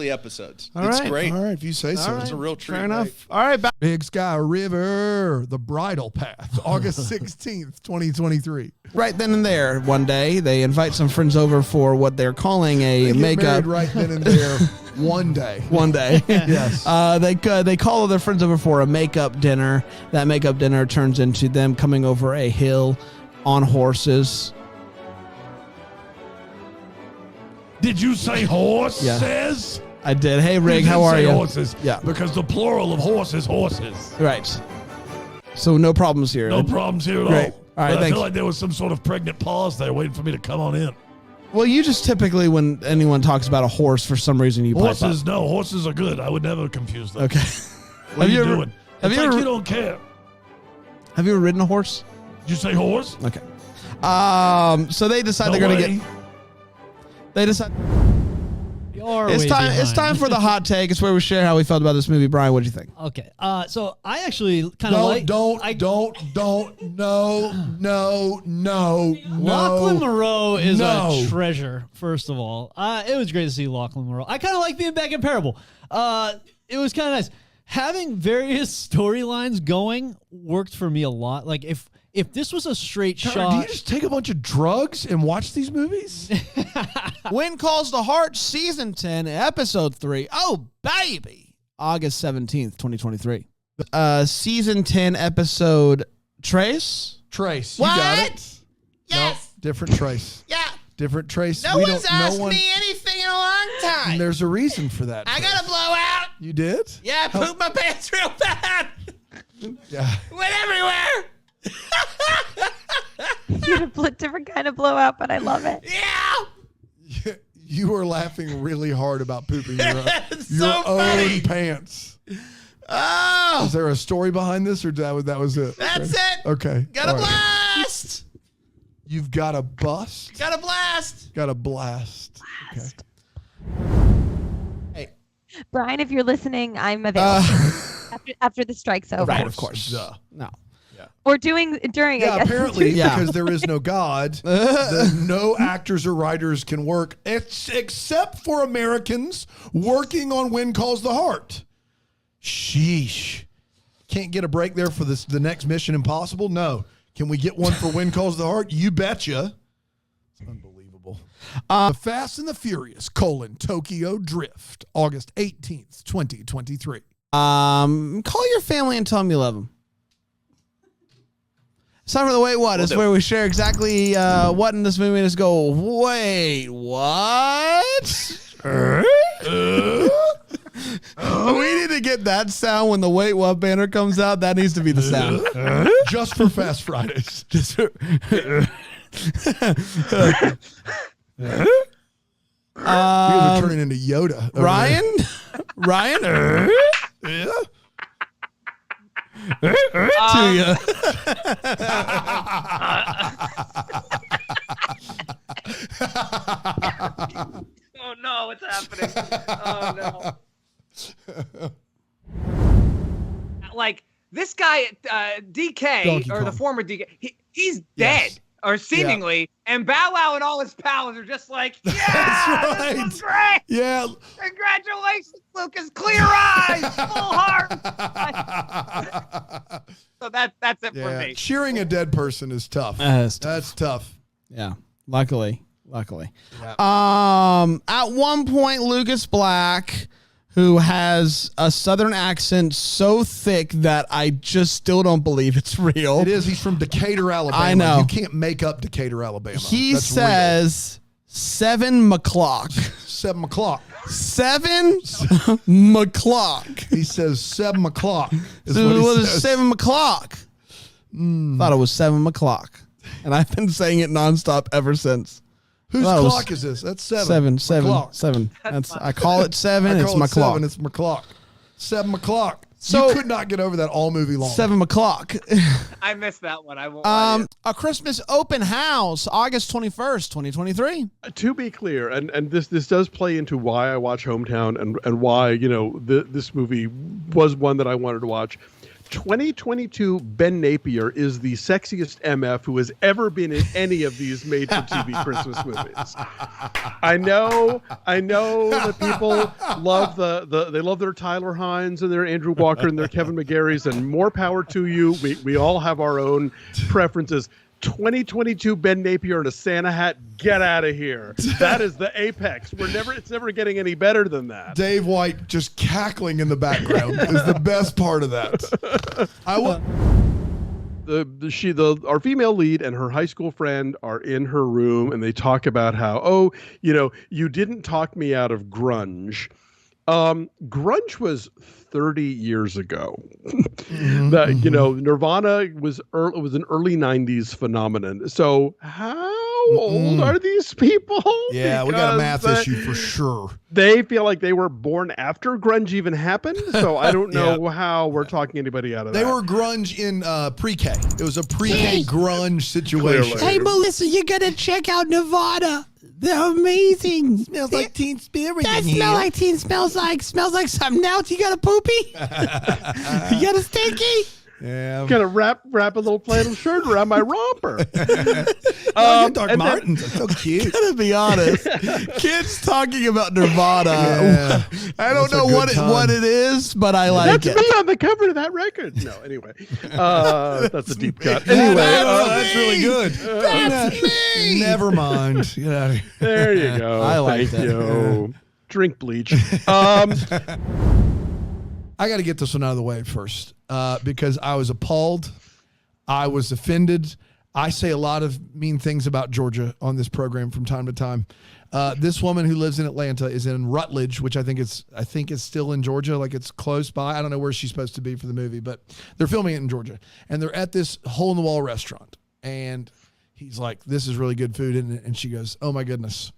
episodes. It's great. All right, if you say so. It's a real treat. Fair enough. Right? All right. Big Sky River, The Bridal Path, August 16th, 2023. Right then and there, one day, they invite some friends over for what they're calling a They get makeup. married right then and there, one day. One day. Yes. They call their friends over for a makeup dinner. That makeup dinner turns into them coming over a hill on horses. Did you say horse? Yeah. Says? I did. Hey, Rig, how are you? Horses. Yeah. Because the plural of horse is horses. Right. So no problems here. No problems here at Great. all. All right, But I thanks. feel like there was some sort of pregnant pause there waiting for me to come on in. Well, you just typically, when anyone talks about a horse, for some reason you pipe Horses, up. no, horses are good. I would never confuse them. Okay. What are you ever- doing? have It's you like ever- you don't care. Have you ever ridden a horse? Did you say horse? Okay. So they decide No they're going to way. get. They decide. You're It's way time. It's behind. time for the hot take. It's where we share how we felt about this movie. Brian, what do you think? Okay. So I actually kind of like. No. Lachlan Moreau is No. a treasure, first of all. It was great to see Lachlan Moreau. I kind of like being back in Parable. It was kind of nice. Having various storylines going worked for me a lot. Like, if this was a straight Tyler, shot. do you just take a bunch of drugs and watch these movies? When Calls the Heart, Season 10, Episode 3. Oh, baby. August 17th, 2023. Season 10, Episode Trace? Trace. What? You got it. Yes. No, different Trace. Yeah. Different Trace. No one's asked me anything in a long time. There's a reason for that. I got a blowout. You did? Yeah, I pooped my pants real bad. Yeah. Went everywhere. You had a different kind of blowout, but I love it. Yeah. You were laughing really hard about pooping your so own funny. pants. Oh. Is there a story behind this, or that was it? That's it. Okay. Got a All right. blast. You've got a bust. Got a blast. Got a blast. Hey. Brian, if you're listening, I'm available after the strike's over. Right, of course. No. Or during, I Yeah, guess. apparently, Yeah. because there is no God, no actors or writers can work except for Americans working on When Calls the Heart. Sheesh. Can't get a break there for the next Mission Impossible? No. Can we get one for When Calls the Heart? You betcha. It's unbelievable. The Fast and the Furious, Tokyo Drift, August 18th, 2023. Call your family and tell them you love them. It's time for the Wait What. It's where we share exactly what in this movie. Just go, wait, what? We need to get that sound when the Wait What banner comes out. That needs to be the sound. Just for Fast Fridays. Just for... You guys are turning into Yoda. over Ryan? there. Ryan? Yeah. To you. Oh no, what's happening? Oh no. Like this guy, DK, Donkey or the Kong. former DK, he's dead, or seemingly, and Bow Wow and all his pals are just like, yeah, this was great. Yeah. Congratulations, Lucas. Clear eyes, full heart. So that's it for Yeah. me. Cheering a dead person is tough. That's tough. Yeah. Luckily. At one point, Lucas Black, who has a southern accent so thick that I just still don't believe it's real. It is. He's from Decatur, Alabama. I know. You can't make up Decatur, Alabama. He That's says 7 o'clock. 7 o'clock. 7 o'clock. He says 7 o'clock. Is So what he it was says. 7 o'clock. Thought it was 7 o'clock. And I've been saying it nonstop ever since. Whose Thought it was clock is this? That's 7. 7. McClock. 7. I call it 7. I It's call my it clock. 7. It's McClock. 7 o'clock. So- you could not get over that all movie long. 7 o'clock. I missed that one. I won't. lie to you. A Christmas open house, August 21st, 2023. To be clear, and this does play into why I watch Hometown and why this movie was one that I wanted to watch. 2022 Ben Napier is the sexiest MF who has ever been in any of these made-for-TV Christmas movies. I know that people love they love their Tyler Hines and their Andrew Walker and their Kevin McGarry's, and more power to you. We all have our own preferences. 2022 Ben Napier in a Santa hat, get out of here. That is the apex. It's never getting any better than that. Dave White just cackling in the background is the best part of that. Our female lead and her high school friend are in her room, and they talk about how, you didn't talk me out of grunge. Grunge was 30 years ago. Nirvana was an early 90s phenomenon. So how old are these people? Yeah, we got a Because, math issue for sure. They feel like they were born after grunge even happened. So I don't know how we're talking anybody out of They that. were grunge in pre-K. It was a pre-K grunge situation. Clearly. Hey, Melissa, you gotta check out Nevada. They're amazing. Smells like Teen Spirit. That smell like teen smells like something else. You got a poopy? You got a stinky? Yeah. Gonna wrap a little flannel shirt around my romper. Your Doc Martens are so cute. Gotta be honest. Kids talking about Nirvana. Yeah. I don't That's a know good time. what it is, but I like That's it. me on the cover of that record. No, anyway, that's a deep cut. Anyway, That's really good. That's me. Never mind. Get out of here. there you go. I like Thank that. you. Drink bleach. I got to get this one out of the way first because I was appalled. I was offended. I say a lot of mean things about Georgia on this program from time to time. This woman who lives in Atlanta is in Rutledge, which I think is still in Georgia, like it's close by. I don't know where she's supposed to be for the movie, but they're filming it in Georgia. And they're at this hole-in-the-wall restaurant. And he's like, this is really good food. And she goes, oh, my goodness.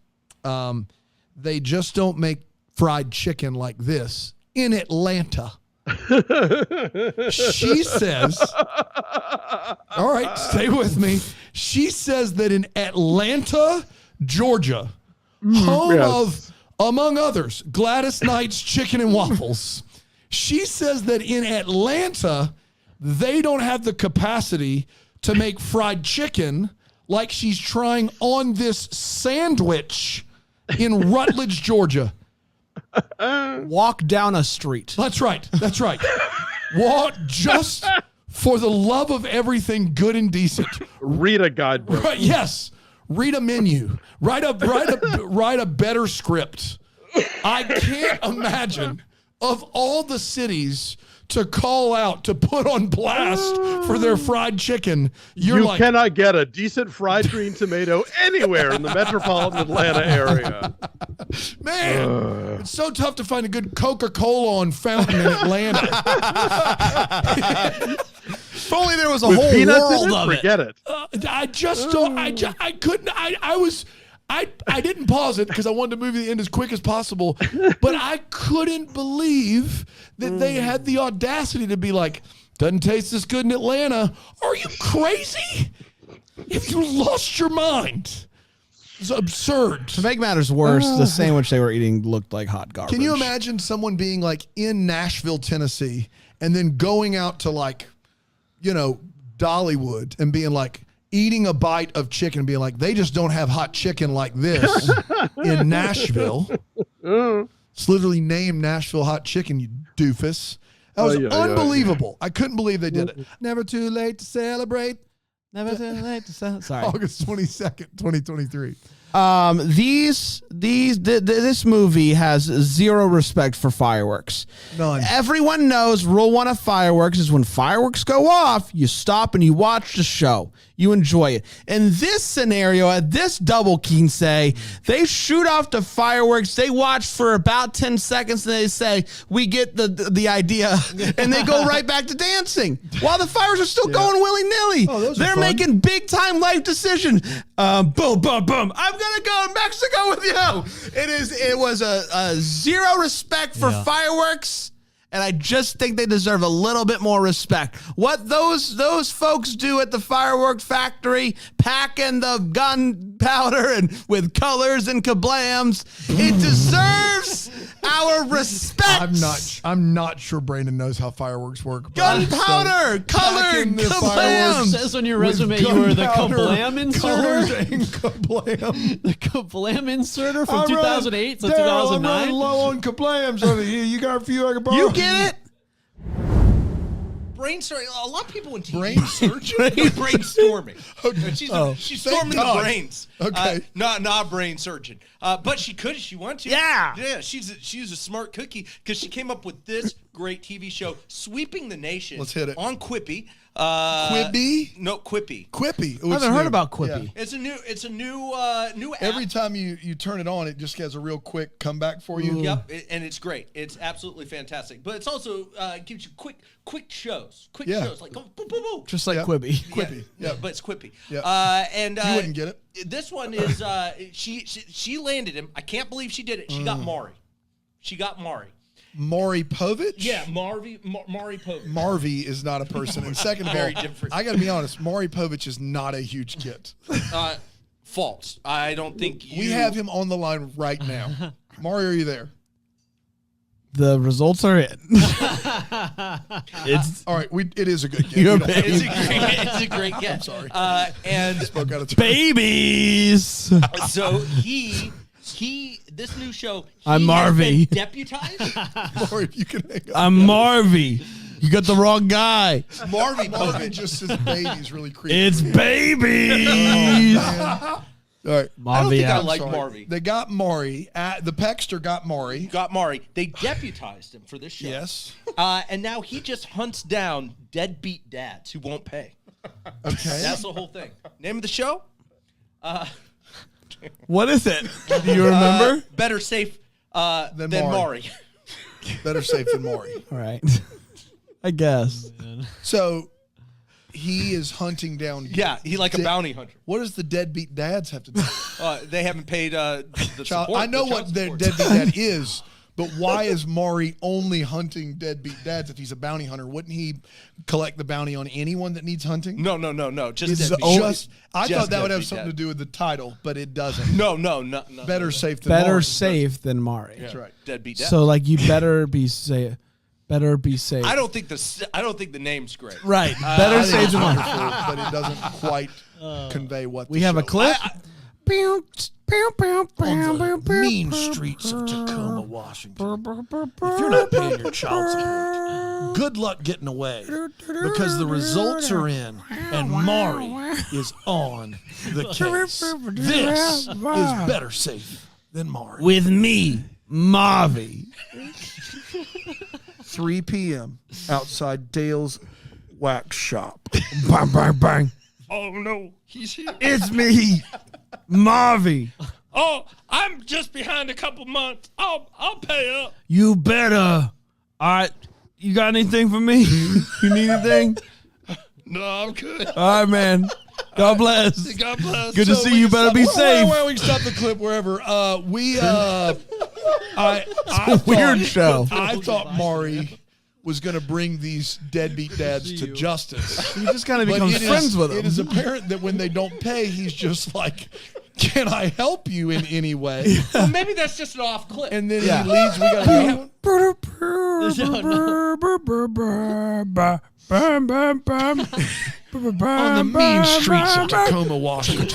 They just don't make fried chicken like this in Atlanta. She says, all right, stay with me. She says that in Atlanta, Georgia, home of, among others, Gladys Knight's Chicken and Waffles. She says that in Atlanta, they don't have the capacity to make fried chicken like she's trying on this sandwich in Rutledge, Georgia. Walk down a street. That's right. That's right. Walk just for the love of everything good and decent. Read a guidebook. Right, yes. Read a menu. Write a better script. I can't imagine of all the cities to call out, to put on blast for their fried chicken. You cannot get a decent fried green tomato anywhere in the metropolitan Atlanta area. Man, it's so tough to find a good Coca-Cola on Fountain in Atlanta. If only there was a With whole peanuts world in it, of it. forget it. I just don't. I couldn't. I didn't pause it because I wanted the movie to end as quick as possible, but I couldn't believe that they had the audacity to be like, doesn't taste this good in Atlanta. Are you crazy? Have you lost your mind? It's absurd. To make matters worse, the sandwich they were eating looked like hot garbage. Can you imagine someone being like in Nashville, Tennessee, and then going out to like, Dollywood and being like, eating a bite of chicken, being like, they just don't have hot chicken like this in Nashville. It's literally named Nashville Hot Chicken, you doofus. That was unbelievable. I couldn't believe they did it. Never too late to celebrate. Never too late to celebrate. Sorry. August 22nd, 2023. This movie has zero respect for fireworks. None. Everyone knows rule one of fireworks is when fireworks go off, you stop and you watch the show. You enjoy it. In this scenario, at this double Kinsey, they shoot off the fireworks. They watch for about 10 seconds and they say, we get the idea. And they go right back to dancing while the fireworks are still going willy-nilly. Oh, they're making big-time life decisions. Boom, boom, boom. I'm going to go to Mexico with you. It was a zero respect for fireworks. And I just think they deserve a little bit more respect. What those folks do at the firework factory, packing the gunpowder and with colors and kablams, it deserves our respect. I'm not sure Brandon knows how fireworks work. Gunpowder, color, kablam. It says on your resume you were the kablam Colors inserter. and kablam. The kablam inserter from 2008 to 2009. I'm running low on kablams over here. You got a few I can borrow? You get it? Brain surgery. A lot of people in TV. Brain surgery? Brainstorming. Okay. She's Thank storming the God. brains. Okay. Not a brain surgeon. But she could if she wanted to. Yeah. Yeah. She's a smart cookie because she came up with this great TV show, sweeping the nation. Let's hit it. On Quippy. Quibi? No, Quippy. Quippy. I haven't heard about Quippy. It's a new app. Every time you turn it on, it just has a real quick comeback for you. Yep, and it's great. It's absolutely fantastic. But it's also gives you quick shows. Quick shows like boom, boom, boom. Just like Quibi. Quippy. Yeah, but it's Quippy. Yeah. And you wouldn't get it. This one is she landed him. I can't believe she did it. She got Maury. She got Maury. Maury Povich? Yeah, Maury Povich. Marvy is not a person. And second of all, Very different. I got to be honest, Maury Povich is not a huge kid. False. I don't think We have him on the line right now. Maury, are you there? The results are in. It's all right. It is a good You're game. It's a great get. I'm sorry. And spoke out of turn. Babies. So this new show. I'm has been Marvy. Deputized. Maury, if you can hang up. I'm Marvy. You got the wrong guy. Marvy Marvy just says babies really creepy. It's babies. All right. I don't think I out. like Sorry. Marvy. They got Maury. The Pexter got Maury. Got Maury. They deputized him for this show. Yes. And now he just hunts down deadbeat dads who won't pay. Okay. That's the whole thing. Name of the show? What is it? Do you remember? Better safe than Maury. Maury. Better safe than Maury. All right. I guess. So he is hunting down. Yeah, he like a bounty hunter. What does the deadbeat dads have to do? They haven't paid the Child, support. I know what their deadbeat dad is, but why is Maury only hunting deadbeat dads if he's a bounty hunter? Wouldn't he collect the bounty on anyone that needs hunting? No. Just It's deadbeat. just I Just thought that would have deadbeat something dad. to do with the title, but it doesn't. No. Better safe than Better Maury. safe than Mari. That's right. Deadbeat dad. So like you better be safe. Better be safe. I don't think the name's great. Right. I Better think safe it's than Mari. wonderful, but it doesn't quite convey what We the have a show clip. On the mean streets of Tacoma, Washington. If you're not paying your child support, good luck getting away because the results are in and Maury is on the case. This is better safe than Maury. With me, Marvy. 3 p.m. outside Dale's wax shop. Bang, bang, bang. Oh no, he's here. It's me, Marvy. Oh, I'm just behind a couple months. I'll pay up. You better. All right. You got anything for me? You need anything? No, I'm good. All right, man. God bless. God bless. Good to see you. Better be safe. Well, we can stop the clip wherever. Weird show. I thought Maury was going to bring these deadbeat dads to justice. He just kind of But becomes it friends is- with them. It is apparent that when they don't pay, he's just like, "Can I help you in any way?" Well, maybe that's just an off clip. And then he leaves. We got to on the mean streets of Tacoma, Washington.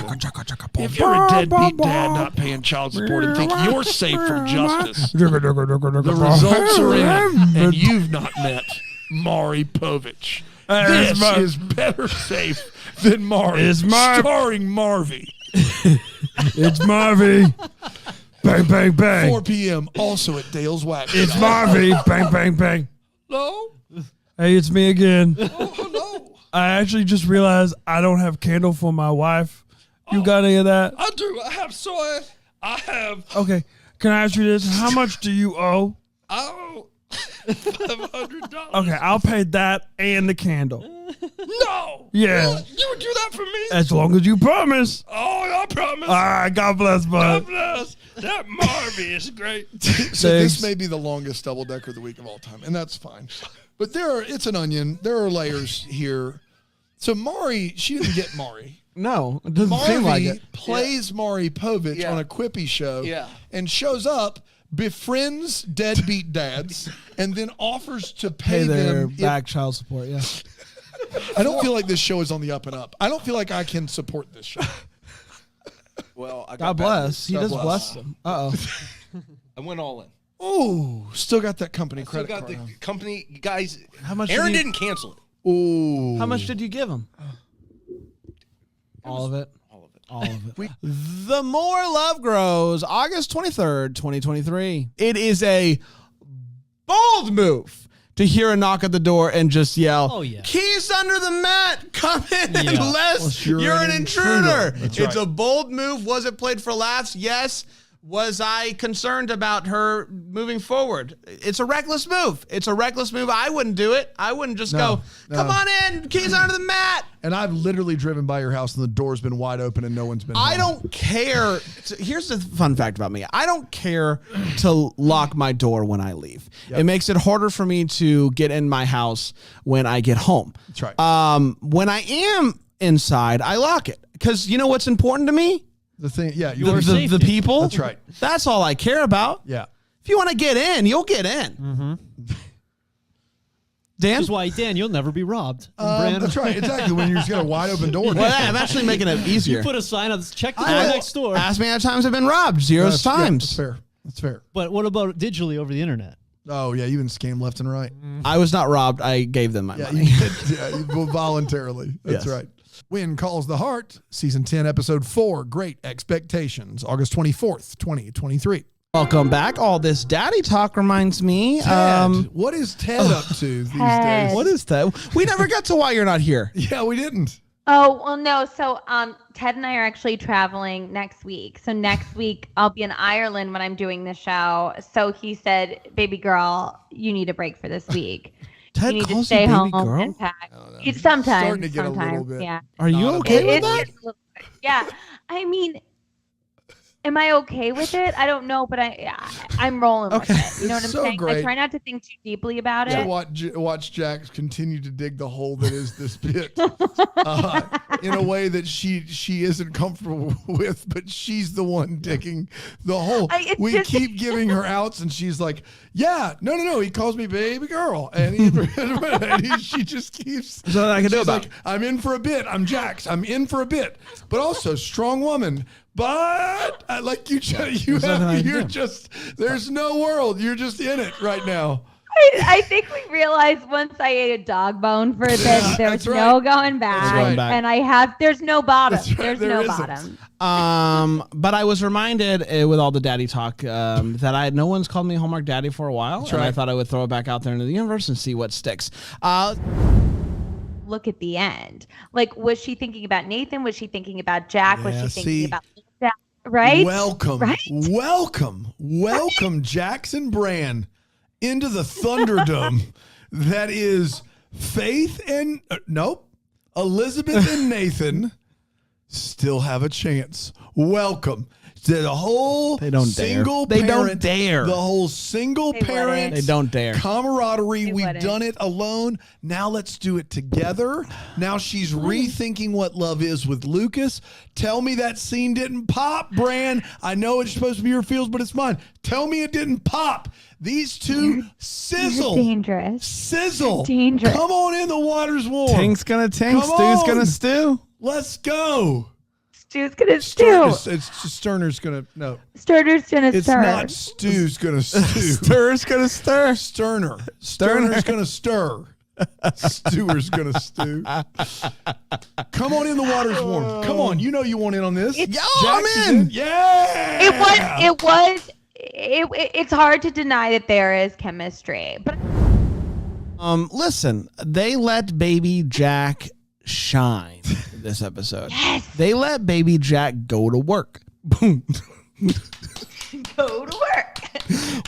If you're a deadbeat dad not paying child support and think you're safe from justice, the results are in, and you've not met Maury Povich. This is better safe than Maury, starring Marvy. It's Marvy. Bang, bang, bang. 4 p.m. Also at Dale's Wax. It's Shop. Marvy. Bang, bang, bang. Hello? Hey, it's me again. Oh, hello. I actually just realized I don't have candle for my wife. You got any of that? I do. I have soy. I have. Okay. Can I ask you this? How much do you owe? Oh, $500. Okay, I'll pay that and the candle. No. Yeah. Really? You would do that for me? As long as you promise. Oh, I promise. All right. God bless, bud. God bless. That Marvy is great. So this may be the longest double decker of the week of all time, and that's fine. But it's an onion. There are layers here. So Maury, she didn't get Maury. No, it doesn't seem like it. Plays Maury Povich on a Quippy show and shows up, befriends deadbeat dads, and then offers to pay their them back child support. Yeah. I don't feel like this show is on the up and up. I don't feel like I can support this show. Well, I God bless. He does bless them. Uh-oh. I went all in. Oh, still got that company Still credit got card. the company guys. How much? Aaron didn't cancel it. Oh. How much did you give him? All of it. All of it. The More Love Grows, August 23rd, 2023. It is a bold move to hear a knock at the door and just yell, Oh, yeah. keys under the mat, come in Yeah. unless Well, you're an intruder. That's It's right. a bold move. Was it played for laughs? Yes. Was I concerned about her moving forward? It's a reckless move. It's a reckless move. I wouldn't do it. I wouldn't just go, come on in, keys under the mat. And I've literally driven by your house and the door's been wide open and no one's been I home. don't care. Here's the fun fact about me. I don't care to lock my door when I leave. Yep. It makes it harder for me to get in my house when I get home. That's right. When I am inside, I lock it. Because you know what's important to me? The thing, yeah, The people. That's right. That's all I care about. Yeah. If you want to get in, you'll get in. Mm-hmm. Dan? Which is why, Dan, you'll never be robbed. That's right. Exactly. When you just got a wide open door. Well, yeah, I'm actually making it easier. You put a sign on check the door next door. Ask me how many times I've been robbed. Zero Yeah, times. that's fair. That's fair. But what about digitally over the internet? Oh, yeah. You've been scammed left and right. I was not robbed. I gave them my money. You did, voluntarily. That's Yes. right. When Calls the Heart, Season 10, Episode 4, Great Expectations, August 24th, 2023. Welcome back. All this daddy talk reminds me. Ted, what is Ted up to these days? What is Ted? We never got to why you're not here. Yeah, we didn't. Oh, well, no. So Ted and I are actually traveling next week. So next week I'll be in Ireland when I'm doing the show. So he said, baby girl, you need a break for this week. Ted you need to calls stay you baby home girl? and pack. It's sometimes. Starting to get a little sometimes, bit. yeah. Are you okay with It that? gets a little bit. Yeah. I mean, am I okay with it? I don't know, but I'm rolling with it. You know what I'm It's so saying? great. I try not to think too deeply about it. Watch Jax continue to dig the hole that is this bit in a way that she isn't comfortable with, but she's the one digging the hole. We keep giving her outs, and she's like, "Yeah, no, he calls me baby girl," and she just keeps. There's nothing I can do she's about like, "I'm in for a bit. I'm Jax. I'm in for a bit, but also strong woman." But like you're just there's no world. You're just in it right now. I think we realized once I ate a dog bone for a bit, there's no going back, and there's no bottom. There's no bottom. But I was reminded with all the daddy talk that no one's called me Hallmark Daddy for a while, and I thought I would throw it back out there into the universe and see what sticks. Look at the end. Like, was she thinking about Nathan? Was she thinking about Jack? Was she thinking about Jack? Right? Welcome, Jackson Brand into the Thunderdome. That is Faith and Elizabeth and Nathan still have a chance. Welcome. The whole single They parent, don't dare. The whole single parent They don't dare. camaraderie. We've done it alone. Now let's do it together. Now she's rethinking what love is with Lucas. Tell me that scene didn't pop, Bran. I know it's supposed to be your feels, but it's mine. Tell me it didn't pop. These two sizzle. You're dangerous. Sizzle. Dangerous. Come on in. The water's warm. Tink's gonna tink. Come Stew's on. gonna stew. Let's go. Stew's gonna stew. Sterner's gonna no. Sterner's gonna It's stir. not Stew's gonna stew. Stir's gonna stir. Sterner's gonna stir. Stewar's gonna stew. Come on in, the water's warm. Come on, you know you want in on this. I'm in. Yeah. It's hard to deny that there is chemistry, but listen, they let Baby Jack shine this episode. Yes. They let Baby Jack go to work. Boom. Go to work.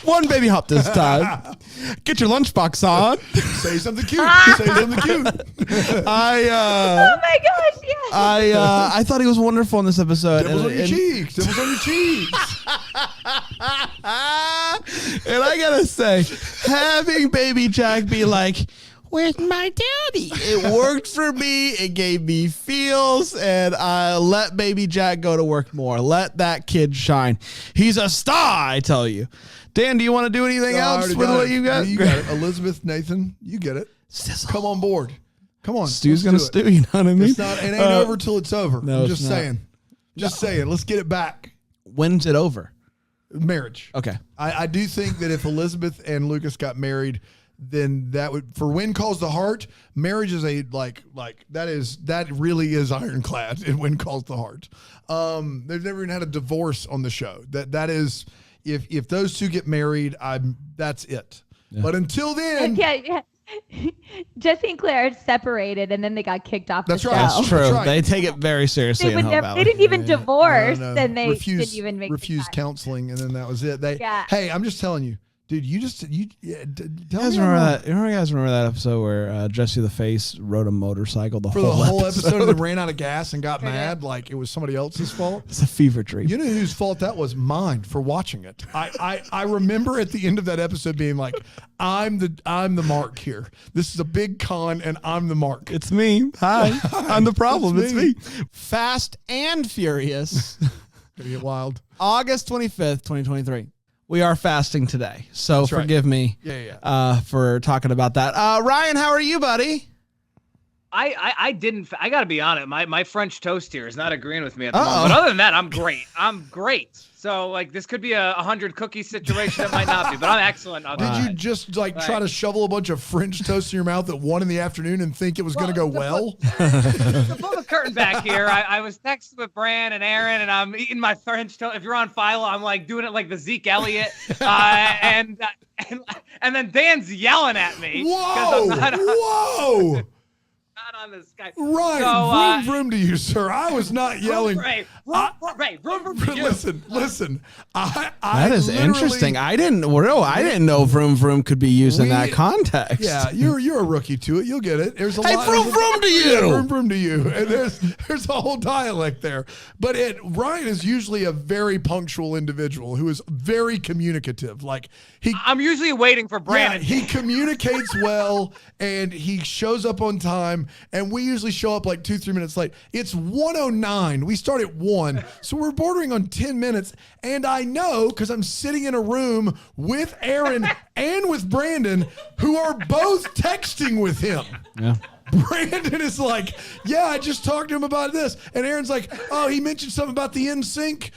One baby hop this time. Get your lunchbox on. Say something cute. Say something cute. Oh my gosh, yes. I thought he was wonderful in this episode. Dimples on your cheeks. Dimples on your cheeks. And I gotta say, having Baby Jack be like, "Where's my daddy?" It worked for me. It gave me feels, and I let Baby Jack go to work more. Let that kid shine. He's a star, I tell you. Dan, do you want to do anything else with what you got? You got it. Elizabeth, Nathan, you get it. Come on board. Come on. Stu's gonna let's do stew. You know what I mean? It ain't over till it's over. No, I'm it's just not. saying. Just saying. Let's get it back. When's it over? Marriage. Okay. I do think that if Elizabeth and Lucas got married, then that would, for When Calls the Heart, marriage is a that really is ironclad in When Calls the Heart. They've never even had a divorce on the show. That is, if those two get married, that's it. Yeah. But until then, yeah. Jesse and Claire separated, and then they got kicked off the show. That's true. Right. They take it very seriously. They didn't even divorce, and they didn't even make refused counseling, and then that was it. Hey, I'm just telling you. Dude, you guys remember that? You guys remember that episode where Jesse the Face rode a motorcycle for the whole episode and then ran out of gas and got mad like it was somebody else's fault? It's a fever dream. You know whose fault that was? Mine for watching it. I remember at the end of that episode being like, I'm the mark here. This is a big con and I'm the mark. It's me. Hi. I'm the problem. It's me. Fast and Furious. Gonna get wild. August 25th, 2023. We are fasting today, so That's right. forgive me for talking about that. Ryan, how are you, buddy? I gotta be honest. My French toast here is not agreeing with me at the moment. But other than that, I'm great. So like this could be a 100 cookie situation. It might not be, but I'm excellent. Did you just try to shovel a bunch of French toast in your mouth at 1 PM and think it was going to go well? To pull the curtain back here, I was texting with Bran and Aaron, and I'm eating my French toast. If you're on Philo, I'm like doing it like the Zeke Elliott, and then Dan's yelling at me. Whoa! Not on the Skype. Right, So, vroom to you, sir. I was not yelling. Vroom to you. Listen. That is interesting. I didn't know vroom vroom could be used in that context. Yeah, you're a rookie to it. You'll get it. There's a hey, lot. Vroom vroom to you. Yeah, vroom vroom to you. And there's a whole dialect there. But Ryan is usually a very punctual individual who is very communicative. I'm usually waiting for Brandon. Yeah, he communicates well and he shows up on time. And we usually show up like 2-3 minutes late. It's 1:09. We start at 1, so we're bordering on 10 minutes. And I know because I'm sitting in a room with Aaron and with Brandon, who are both texting with him. Yeah. Brandon is like, yeah, I just talked to him about this, and Aaron's like, oh, he mentioned something about the NSYNC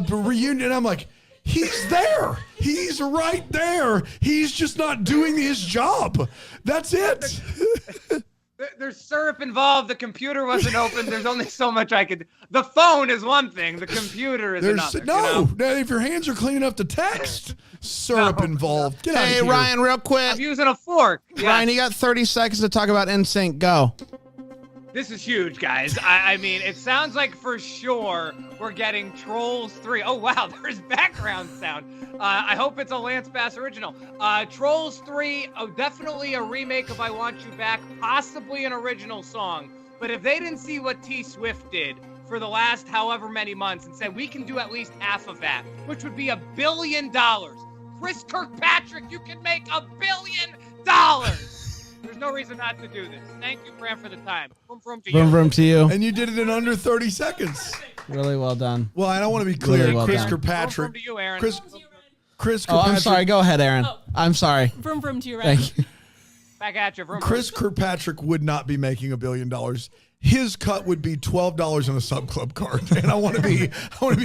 reunion. And I'm like, he's there. He's right there. He's just not doing his job. That's it. There's syrup involved. The computer wasn't open. There's only so much I could. The phone is one thing. The computer is another. No, if your hands are clean enough to text, syrup involved. Get out of Hey, here. Ryan, real quick. I'm using a fork. Ryan, you got 30 seconds to talk about NSYNC. Go. This is huge, guys. I mean, it sounds like for sure we're getting Trolls 3. Oh, wow, there's background sound. I hope it's a Lance Bass original. Trolls 3, definitely a remake of I Want You Back, possibly an original song. But if they didn't see what T Swift did for the last however many months and said, we can do at least half of that, which would be $1 billion. Chris Kirkpatrick, you can make $1 billion. There's no reason not to do this. Thank you, Bram, for the time. Vroom to you. Vroom to you. And you did it in under 30 seconds. Really well done. Well, I don't want to be clear. Really well Chris done. Kirkpatrick. Vroom to you, Aaron. Chris Oh, Kirkpatrick. I'm sorry. Go ahead, Aaron. I'm sorry. Vroom vroom to you, right? Thank you. Back at you. Chris Kirkpatrick would not be making $1 billion. His cut would be $12 on a sub club card, and I want to be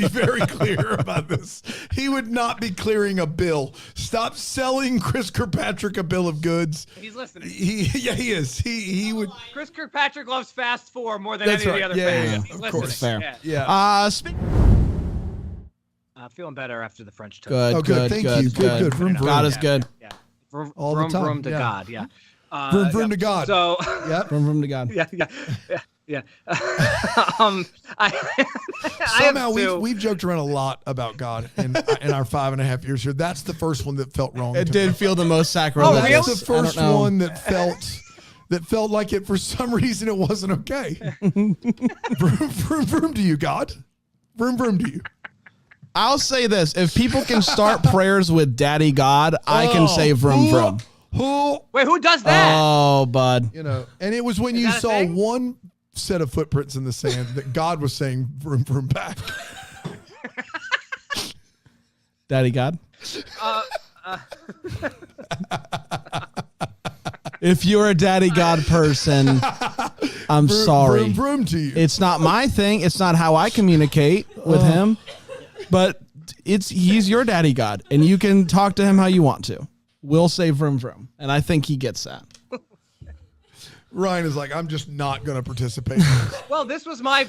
very clear about this. He would not be clearing a bill. Stop selling Chris Kirkpatrick a bill of goods. He's listening. He is. He would. Chris Kirkpatrick loves Fast Four more than That's any right. of the other fans. He's Of listening. course. Fair. Yeah. Feeling better after the French toast. Good. Oh, good. Thank you. Good. Vroom, vroom. God is good. Yeah. Vroom, All the vroom, time. vroom to Yeah. God. Yeah. Vroom, vroom to God. So. Yep. From room to God. Yeah. Somehow we've joked around a lot about God in our 5.5 years here. That's the first one that felt wrong. It to did me. feel the most sacrilegious. That's the first one that felt like it for some reason it wasn't okay. Vroom, vroom, vroom to you, God. Vroom, vroom to you. I'll say this: if people can start prayers with "Daddy God," I can say "Vroom vroom." Wait, who does that? Oh, bud. You know, and it was when you saw one set of footprints in the sand that God was saying "Vroom, vroom" back. Daddy God. If you're a Daddy God person, I'm sorry. Vroom, vroom to you. It's not my thing. It's not how I communicate with him. But he's your Daddy God, and you can talk to him how you want to. We'll say vroom vroom, and I think he gets that. Ryan is like, I'm just not going to participate. In this. Well, this was my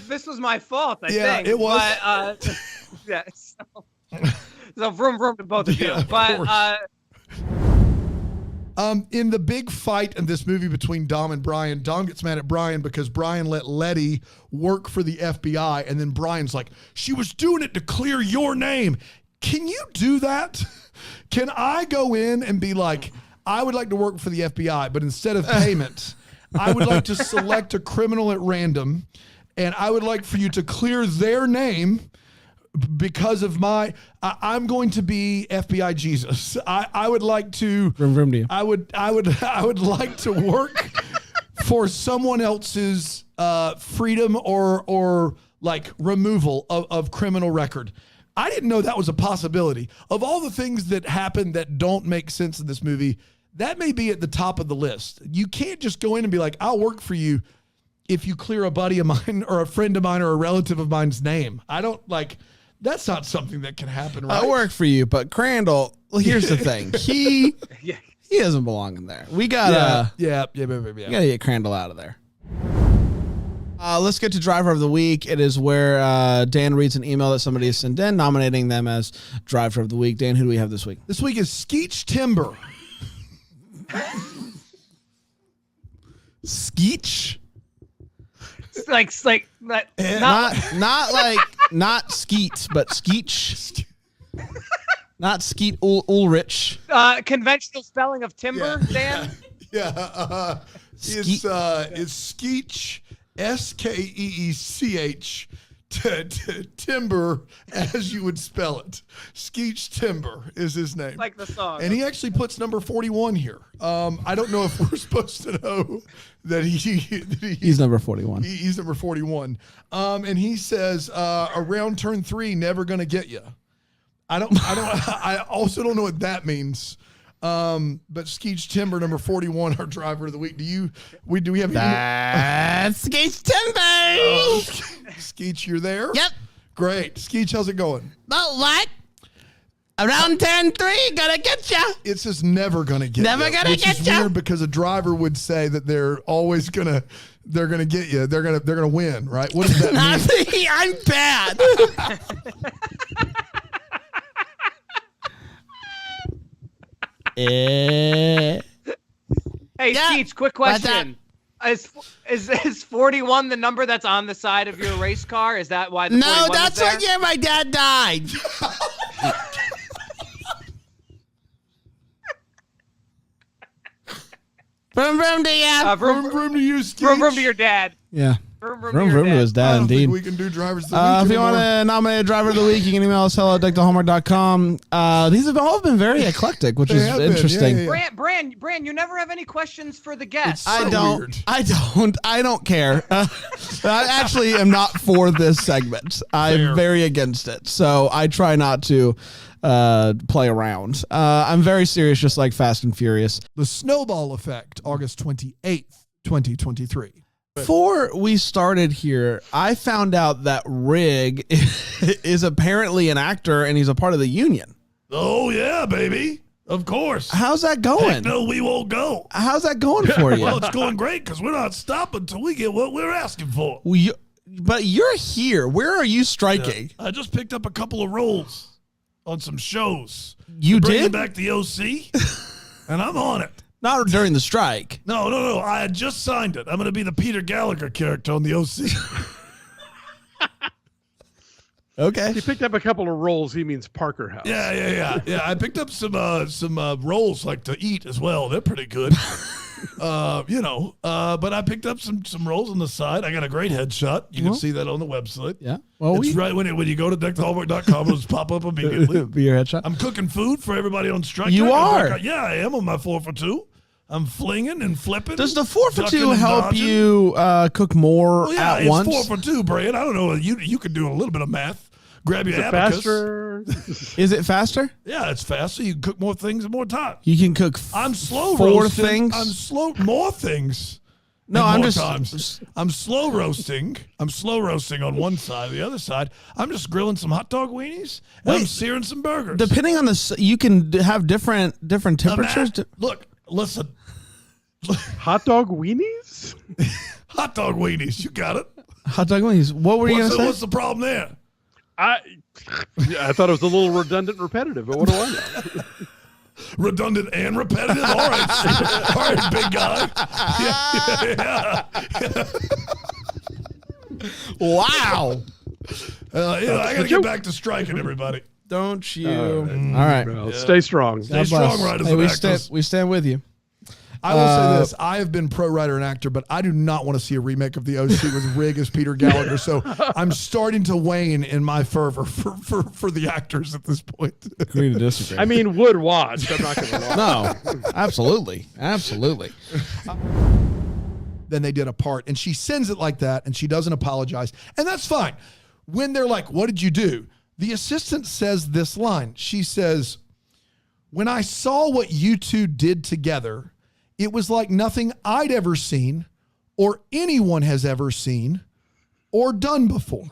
fault. I think. It was. But, yeah. So vroom vroom to both of you. But in the big fight in this movie between Dom and Brian, Dom gets mad at Brian because Brian let Letty work for the FBI, and then Brian's like, she was doing it to clear your name. Can you do that? Can I go in and be like, I would like to work for the FBI, but instead of payment, I would like to select a criminal at random, and I would like for you to clear their name because of I'm going to be FBI Jesus. I would like to. Vroom vroom to you. I would like to work for someone else's freedom or like removal of criminal record. I didn't know that was a possibility. Of all the things that happen that don't make sense in this movie, that may be at the top of the list. You can't just go in and be like, I'll work for you if you clear a buddy of mine or a friend of mine or a relative of mine's name. I don't like. That's not something that can happen, right? I work for you, but Crandall, well, here's the thing. He doesn't belong in there. We gotta gotta get Crandall out of there. Let's get to Driver of the Week. It is where Dan reads an email that somebody has sent in, nominating them as Driver of the Week. Dan, who do we have this week? This week is Skeech Timber. Skeech? like not Skeet, but Skeech. Not Skeet Ulrich. Conventional spelling of timber, Dan? Yeah. It's Skeech, Skeech, Timber, as you would spell it. Skeech Timber is his name. Like the song. And he actually puts number 41 here. I don't know if we're supposed to know that he's number 41. He's number 41. And he says, around turn 3, never gonna get you. I also don't know what that means. But Skeech Timber, number 41, our Driver of the Week. Do we have That's Skeech Timber? Skeech, you're there? Yep. Great. Skeech, how's it going? But what? Around turn 3, gonna get ya. It's just never gonna get Never you. gonna Which get is ya. weird because a driver would say that they're always gonna get you. They're gonna win, right? What does that mean? I'm bad. Hey, Skeech, quick question. Is 41 the number that's on the side of your race car? Is that why the 41 No, is that's there? what year my dad died. Vroom vroom to ya. Vroom vroom to you, Skeech. Vroom vroom to your dad. Yeah. Vroom Vroom to his dad, I don't indeed. think we can do drivers of the week If you want anymore. to nominate a driver of the week, you can email us hello@deckthehomework.com. These have all been very eclectic, which They is have been, interesting. yeah. Bran, you never have any questions for the guests. I don't care. I actually am not for this segment. I'm very against it. So I try not to play around. I'm very serious, just like Fast and Furious. The Snowball Effect, August 28th, 2023. Before we started here, I found out that Rig is apparently an actor and he's a part of the union. Oh, yeah, baby. Of course. How's that going? Heck no, we won't go. How's that going for you? Well, it's going great because we're not stopping until we get what we're asking for. But you're here. Where are you striking? I just picked up a couple of roles on some shows. You Bringing did? back the OC, and I'm on it. Not during the strike. No. I had just signed it. I'm going to be the Peter Gallagher character on the OC. Okay. He picked up a couple of roles. He means Parker House. Yeah. I picked up some roles like to eat as well. They're pretty good. But I picked up some roles on the side. I got a great headshot. You can see that on the website. Yeah. Well, it's right when you go to deckthehomework.com, it'll just pop up immediately. Be your headshot. I'm cooking food for everybody on strike. You are? Yeah, I am on my 4 for 2. I'm flinging and flipping. Does the 4 for ducking 2 and help dodging. you cook more Well, yeah, at it's once? 4 for 2, Brian. I don't know. You can do a little bit of math. Grab your Is it abacus. faster? Is it faster? Yeah, it's faster. You can cook more things in more time. You can cook I'm slow 4 roasting. things? More things. No, and I'm more just- times. I'm slow roasting. I'm slow roasting on one side. The other side, I'm just grilling some hot dog weenies. And I'm Wait. searing some burgers. Depending on you can have different temperatures. Look, listen. Hot dog weenies? Hot dog weenies. You got it. Hot dog wings. What were you going to say? What's the problem there? I thought it was a little redundant and repetitive, but what do I know? Redundant and repetitive. All right, all right, big guy. Yeah. Wow. I got to get back to striking, everybody. Don't you? All right. Well, stay strong. Stay strong, riders Hey, and we stand with you. I will say this. I have been pro writer and actor, but I do not want to see a remake of The OC with Rig as Peter Gallagher. So I'm starting to wane in my fervor for the actors at this point. Agree to disagree. I mean, would watch. I'm not going to lie. No, absolutely. Then they did a part, and she sends it like that, and she doesn't apologize. And that's fine. When they're like, what did you do? The assistant says this line. She says, when I saw what you two did together, it was like nothing I'd ever seen or anyone has ever seen or done before.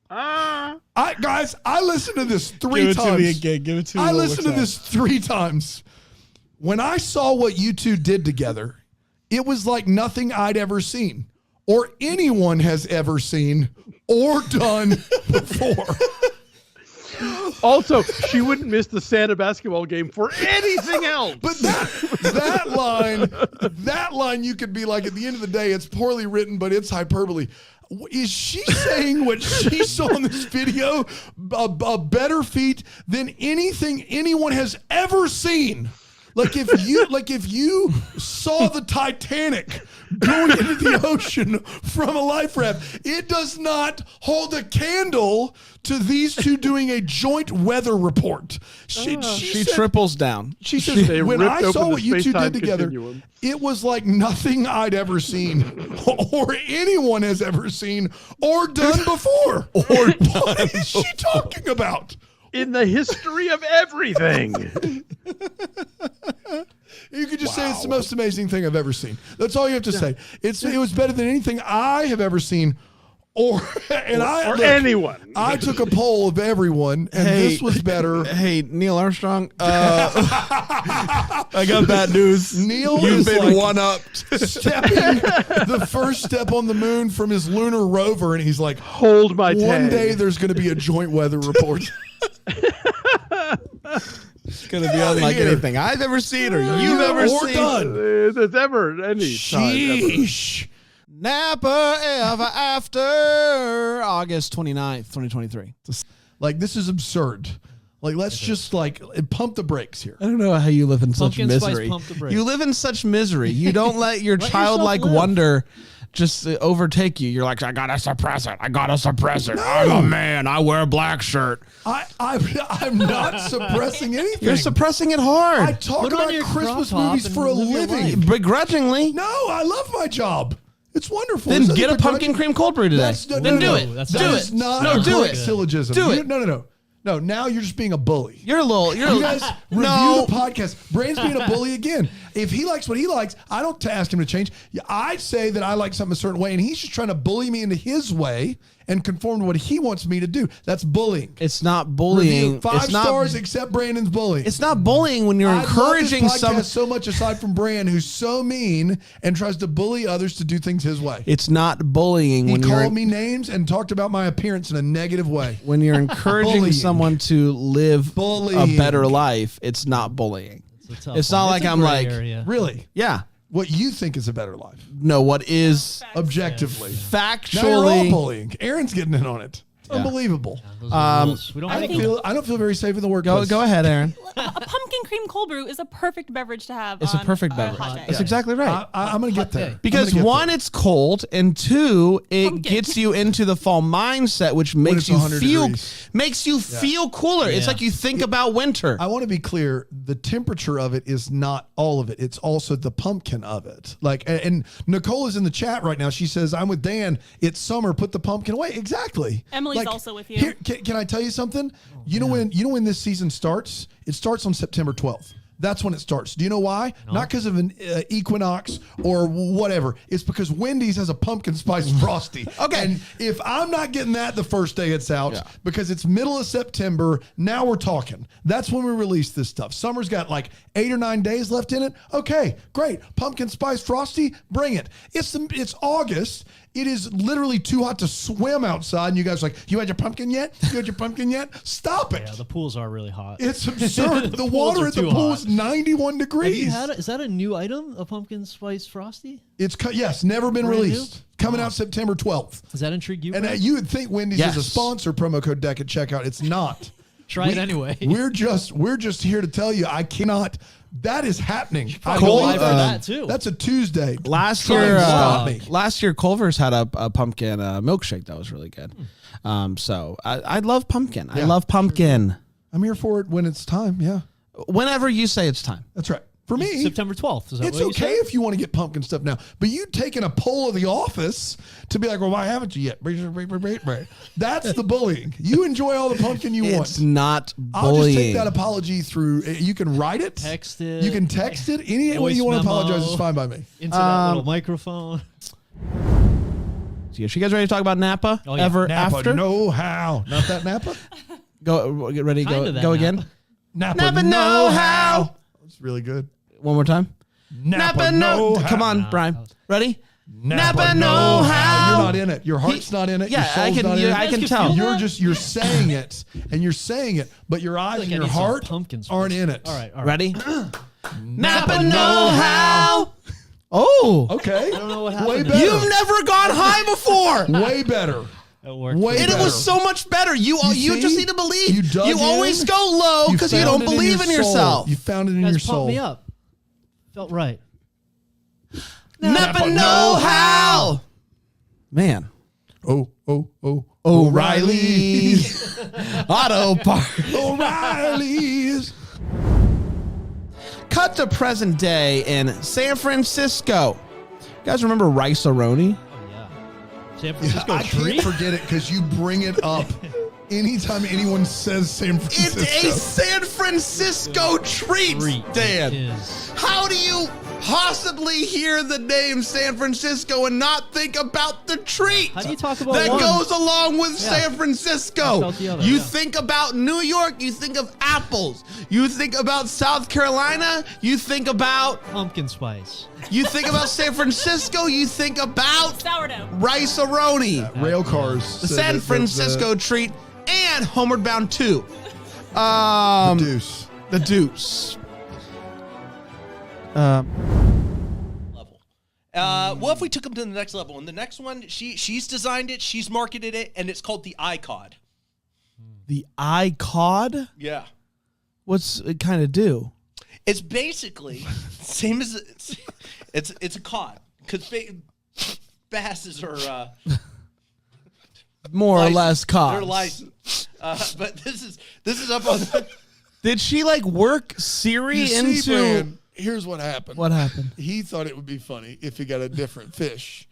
Guys, I listened to this 3 times. Give it to me again. Give it to me. I listened to this 3 times. When I saw what you two did together, it was like nothing I'd ever seen or anyone has ever seen or done before. Also, she wouldn't miss the Santa basketball game for anything else. But that line, you could be like, at the end of the day, it's poorly written, but it's hyperbole. Is she saying what she saw in this video a better feat than anything anyone has ever seen? Like if you saw the Titanic going into the ocean from a life raft, it does not hold a candle to these two doing a joint weather report. She said, triples down. She says, They when ripped I open saw the what you two space-time did together, continuum. it was like nothing I'd ever seen or anyone has ever seen or done before. What is she talking about? In the history of everything. You could just say it's the most amazing thing I've ever seen. That's all you have to say. It was better than anything I have ever seen or anyone. I took a poll of everyone, and this was better. Hey, Neil Armstrong. I got bad news. Neil You've is been like one-upped. stepping the first step on the moon from his lunar rover, and he's like, "Hold my one tag." day there's going to be a joint weather report." It's going to be unlike anything I've ever seen or you've ever seen. There's ever any time ever. Sheesh. Napa Ever After August 29th, 2023. Like, this is absurd. Like, let's just like pump the brakes here. I don't know how you live in such Pumpkin spice misery. pump the brakes. You live in such misery. You don't let your Let childlike yourself live. wonder just overtake you. You're like, I gotta suppress it. I gotta suppress it. I'm a man. I wear a black shirt. I'm not suppressing anything. You're suppressing it hard. I talk Put on about your Christmas crop top movies and for a live your living. life. Begrudgingly. No, I love my job. It's wonderful. Then Is that get a pumpkin begrudging? cream cold brew today. Then do it. That's That do is it. not No, a do correct it. syllogism. Do it. No, now you're just being a bully. You're a little. You guys review No. the podcast. Brand's being a bully again. If he likes what he likes, I don't ask him to change. I say that I like something a certain way, and he's just trying to bully me into his way and conform to what he wants me to do. That's bullying. It's not bullying. Review 5 It's not- stars except Brandon's bullying. It's not bullying when you're I encouraging love this podcast some. so much aside from Brand, who's so mean and tries to bully others to do things his way. It's not bullying He when you're called me names and talked about my appearance in a negative way. when you're encouraging Bullying. someone to live Bullying. a better life. It's not bullying. It's a tough It's not one. like It's a I'm gray like, area. Really? yeah. What you think is a better life? No, what is Objectively. Now you're all factually bullying. Aaron's getting in on it. It's unbelievable. Those are rules. We don't I make don't them. feel very safe in the workplace. Go ahead, Aaron. A pumpkin cream cold brew is a perfect beverage to have. It's a on perfect a beverage. hot day. That's exactly right. I'm going to get there. Because I'm gonna get one, there. it's cold, and two, it Pumpkin. gets you into the fall mindset, which makes it's you 100 feel degrees. feel cooler. It's Yeah. like you think about winter. I want to be clear. The temperature of it is not all of it. It's also the pumpkin of it. Like, and Nicole is in the chat right now. She says, "I'm with Dan. It's summer. Put the pumpkin away." Exactly. Emily's also with you. Here, can I tell you something? You know when this season starts? It starts on September 12th. That's when it starts. Do you know why? Not because of an equinox or whatever. It's because Wendy's has a pumpkin spice frosty. Okay. And if I'm not getting that the first day it's out, because it's middle of September, now we're talking. That's when we release this stuff. Summer's got like 8 or 9 days left in it. Okay, great. Pumpkin spice frosty, bring it. It's August. It is literally too hot to swim outside. And you guys are like, you had your pumpkin yet? You had your pumpkin yet? Stop it. Yeah, the pools are really hot. It's absurd. the pools water are at the too pool hot. is 91 degrees. Is that a new item? A pumpkin spice frosty? It's yes, never been Brand new? released. Coming out September 12th. Does that intrigue you? And Brad? you would think Wendy's Yes. is a sponsor. Promo code DECK at checkout. It's not. Try it anyway. We're just here to tell you I cannot. That is happening. I Go believe live for it. that too. That's a Tuesday. Last Try year, and stop me. Culver's had a pumpkin milkshake that was really good. So I love pumpkin. I Yeah. love pumpkin. I'm here for it when it's time. Yeah, Whenever you say it's time. that's right. For me, September 12th. Is that it's what you okay said? if you want to get pumpkin stuff now, but you taking a poll of the office to be like, well, why haven't you yet? That's the bullying. You enjoy all the pumpkin you want. It's not I'll just take bullying. that apology through. You can write it, Text it. you can text it. Any way Voice you want to memo. apologize is fine by me. Into that little microphone. So, you guys ready to talk about Napa? Oh, yeah. Ever Napa, after? no how. Not that Napa. Go get ready. Kinda Go that go Napa. again. Napa, know how. It's really good. One more time. Napa know how. Come on, Brian. Ready? Napa know how. You're not in it. Your heart's not in it. Yeah, your soul's I can- not in yeah, it. I can tell. You're saying it, and you're saying it, but your eyes Like and I your need some heart pumpkin spice. aren't in it. All right. Ready? Napa know how. Oh. Okay. I don't know what Way happened. better. You've never gone high before. Way better. It worked. Way And better. it was so much better. You see? just need to believe. You dug in. always go low because you found don't it believe your in yourself. soul. You found it in You your guys pumped soul. me up. Felt right. Napa know how. Man. Oh. O'Reilly's Auto Parts. O'Reilly's. Cut to present day in San Francisco. You guys remember Rice-A-Roni? San Francisco I tree? can't forget it because you bring it up anytime anyone says San Francisco. It's a San Francisco treat, Dan. Is. How do you possibly hear the name San Francisco and not think about the treat How do you talk about that one? goes along with Yeah. San Francisco? Without the other, You yeah. think about New York, you think of apples. You think about South Carolina, you think about Pumpkin spice. San Francisco, you think about Sourdough. Rice-A-Roni. Rail cars. The said San that Francisco treat, and Homeward Bound 2. the Deuce. The Deuce. Level. What if we took them to the next level? And the next one, she's designed it, she's marketed it, and it's called the iCod. The iCod? Yeah. What's it kind of do? It's basically same as it's a cod because basses are more or less cods. They're licensed, but this is up on. Did she like work Siri into? Man, here's what happened. What happened? He thought it would be funny if he got a different fish,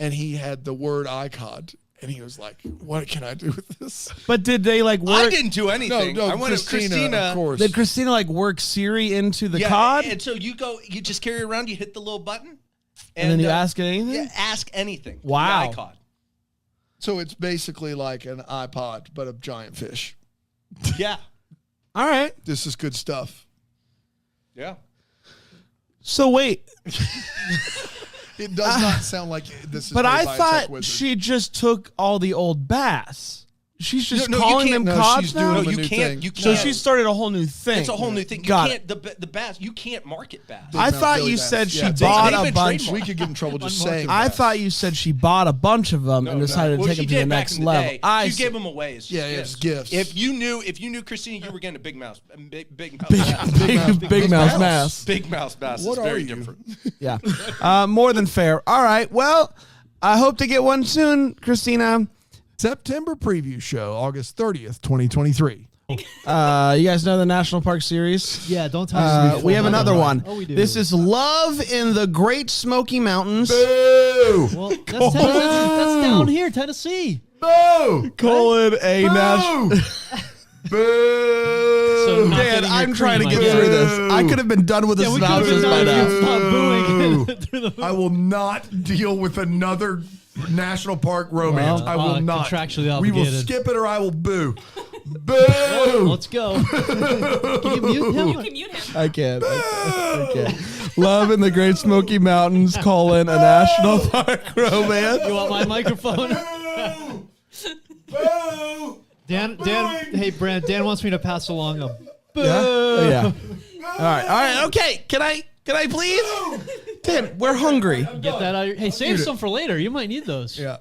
and he had the word iCod. And he was like, "What can I do with this?" But did they like work? I didn't do anything. No, I wanted Christina, of course. Did Christina like work Siri into the yeah, cod? And so you just carry it around, you hit the little button, and then you ask it anything. Yeah, ask anything. Wow. The iCod. So it's basically like an iPod, but a giant fish. Yeah. All right. This is good stuff. Yeah. So wait. It does not sound like this is. But made I by a tech thought wizard. she just took all the old bass. She's just No, you calling can't- them no, cods she's now? doing No, a you new can't. thing. You So can't. she started a whole new thing. It's a whole new thing. You Got can't the bass. You can't market bass. I thought Billy you bass. said Yeah, she they've bought been a bunch. trademarked. We could get in trouble just saying. I that. thought you said she bought a bunch of them and decided Well, to she take them to the did back next in the level. day. I You see. gave them away as Yeah, it's gifts. If you knew Christina, you were getting a big mouse, big mouse, big mouse mass. big mouse bass. What is are very you? different. Yeah. More than fair. All right. Well, I hope to get one soon, Christina. September preview show, August 30th, 2023. You guys know the National Park Series? Yeah, don't tell me. We have another one. Oh, we do. This is Love in the Great Smoky Mountains. Boo! Well, that's down here, Tennessee. Boo! Colon a national. Boo! So not Dan, getting your I'm trying to cream, get I through guess. this. I could have been done with this Yeah, we could've synopsis been by done if now. you stopped booing through the I will not deal with another National Park romance. Well, I will not. contractually We will obligated. skip it or I will boo. Boo! Let's go. Can you mute him? You can mute him. I can't. I can't. Love in the Great Smoky Mountains, colon, a National Park romance. You want my microphone? Boo! Dan, hey, Brand, Dan wants me to pass along a boo. Yeah? All right. Okay. Can I please? Dan, we're hungry. Get that out of your, hey, save some for later. You might need those. Yeah.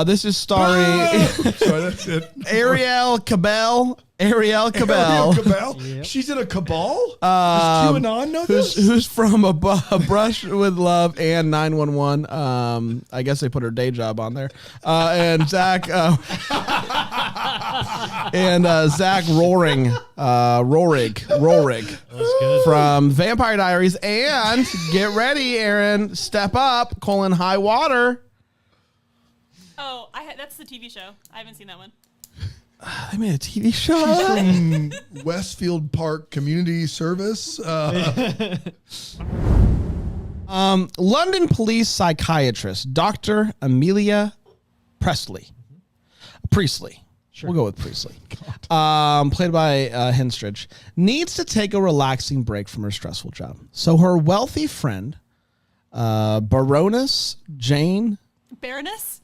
This is starring Sorry, that's it. Ariel Cabell. Ariel Cabell? Yep. She's in a cabal? Does QAnon know this? Who's from a Brush with Love and 911. I guess they put her day job on there. And Zach Zach Rohrig That's good. from Vampire Diaries. And get ready, Aaron. Step Up, colon, High Water. Oh, that's the TV show. I haven't seen that one. They made a TV show. From Westfield Park Community Service. London police psychiatrist, Dr. Amelia Priestley. We'll go with Priestley. Played by Henstridge. Needs to take a relaxing break from her stressful job. So her wealthy friend, Baroness Jane. Baroness?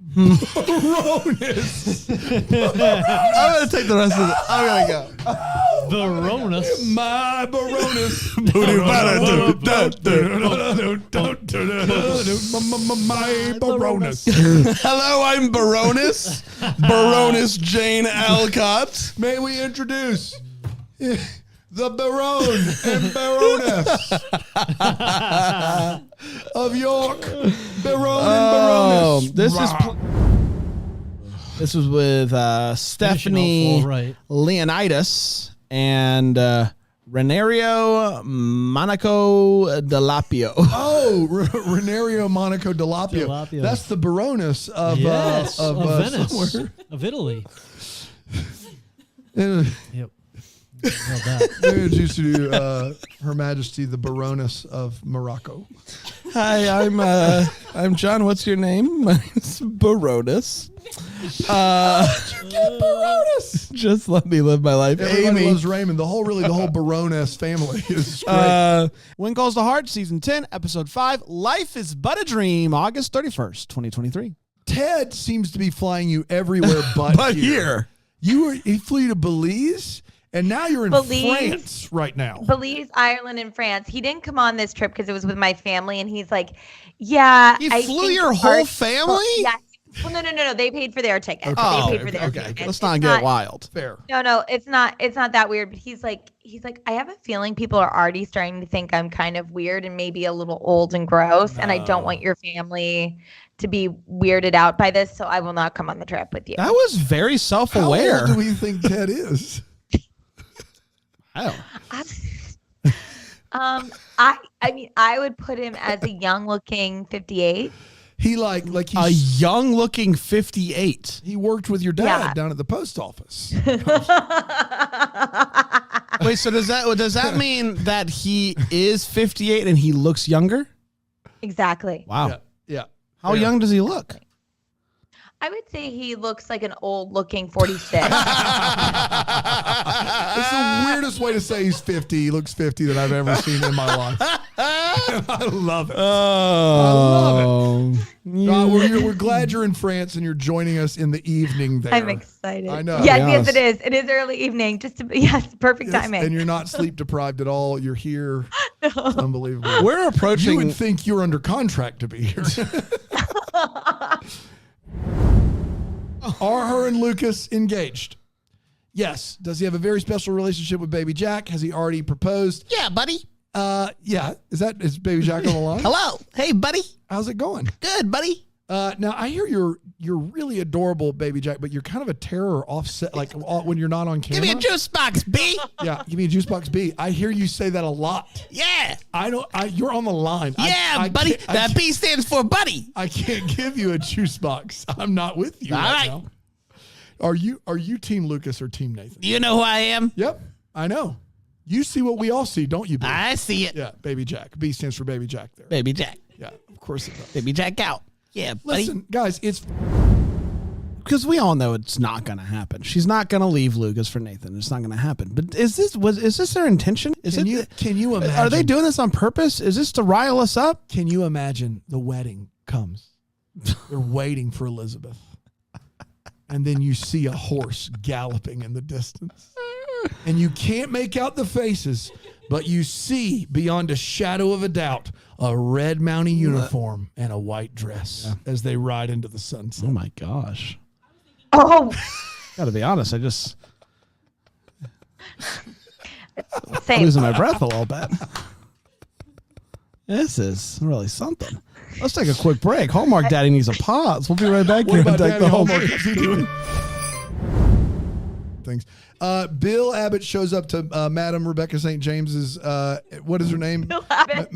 Baroness. I'm going to take the rest of it. I'm going to go. Baroness. My Baroness. My Baroness. Hello, I'm Baroness. Baroness Jane Alcott. May we introduce the Baron and Baroness of York. Baron and Baroness. This was with Stephanie full, right. Leonidas and Renario Monaco Delapio. Oh, Renario Monaco Delapio. Delapio. That's the Baroness of Yes, of Venice, somewhere. of Italy. Yep. Nailed that. They introduced you to Her Majesty the Baroness of Morocco. Hi, I'm John. What's your name? My name's Baroness. Baroness. Just let me live my life. Everybody Amy. loves Raymond. The whole Baroness family is great. When Calls the Heart, Season 10, Episode 5, Life is But a Dream, August 31st, 2023. Ted seems to be flying you everywhere but here. He flew you to Belize, and now you're in France right now. Belize, Ireland, and France. He didn't come on this trip because it was with my family, and he's like, "Yeah." He flew your whole family? Yeah, Well, no. They paid for their ticket. Okay. They paid for their ticket. Let's not get wild. Fair. No, it's not that weird. But he's like, I have a feeling people are already starting to think I'm kind of weird and maybe a little old and gross, and I don't want your family to be weirded out by this, so I will not come on the trip with you. That was very self-aware. How old do we think Ted is? I mean, I would put him as a young-looking 58. He like he's a young-looking 58. He worked with your dad down at the post office. Wait, so does that mean that he is 58 and he looks younger? Exactly. Wow. Yeah. How young does he look? I would say he looks like an old-looking 46. It's the weirdest way to say he's 50. He looks 50 that I've ever seen in my life. I love it. Oh. We're glad you're in France and you're joining us in the evening there. I'm excited. I know. Yes, it is. It is early evening. Perfect timing. And you're not sleep deprived at all. You're here. It's unbelievable. We're approaching. You would think you're under contract to be here. Are her and Lucas engaged? Yes. Does he have a very special relationship with Baby Jack? Has he already proposed? Yeah, buddy. Yeah. Is Baby Jack on the line? Hello. Hey, buddy. How's it going? Good, buddy. Now I hear you're really adorable, Baby Jack, but you're kind of a terror offset, like when you're not on camera. Give me a juice box, B. Yeah, give me a juice box, B. I hear you say that a lot. Yeah. You're on the line. Yeah, buddy. That B stands for buddy. I can't give you a juice box. I'm not with you right now. Are you Team Lucas or Team Nathan? You know who I am? Yep, I know. You see what we all see, don't you, B? I see it. Yeah, Baby Jack. B stands for Baby Jack there. Baby Jack. Yeah, of course it does. Baby Jack out. Yeah, buddy. Listen, guys, it's because we all know it's not going to happen. She's not going to leave Lucas for Nathan. It's not going to happen. But is this their intention? Can you imagine? Are they doing this on purpose? Is this to rile us up? Can you imagine the wedding comes? They're waiting for Elizabeth. And then you see a horse galloping in the distance. And you can't make out the faces, but you see beyond a shadow of a doubt a red Mountie uniform and a white dress as they ride into the sunset. Oh my gosh. Oh. Gotta be honest, I just Same. losing my breath a little bit. This is really something. Let's take a quick break. Hallmark Daddy needs a pause. We'll be right back here and take the Hallmark. Things. Bill Abbott shows up to Madam Rebecca St. James's. What is her name? Bill Abbott.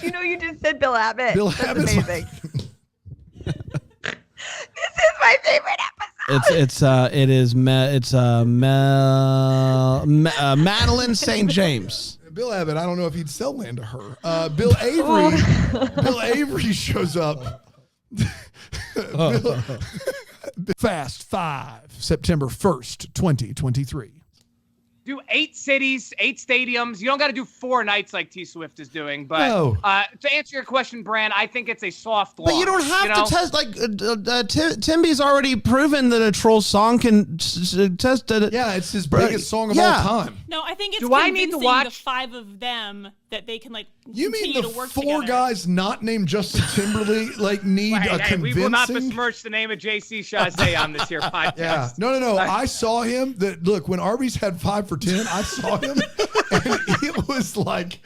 You know, you just said Bill Abbott. Bill That's Abbott's amazing. This is my favorite episode. Madeline St. James. Bill Abbott. I don't know if he'd sell land to her. Bill Avery shows up. Fast 5, September 1st, 2023. Do 8 cities, 8 stadiums. You don't got to do 4 nights like T Swift is doing. But No. To answer your question, Bran, I think it's a soft launch. But you don't have to test. Like Timby's already proven that a troll song can test it. Yeah, it's his biggest song of all time. No, I think it's Do I need to convincing watch- the 5 of them that they can like You mean continue the to work 4 together. guys not named Justin Timberlake need a convincing? We will not besmirch the name of JC Chazé on this here podcast. Yeah, no. I saw him. Look, when Arby's had 5 for $10, I saw him, and it was like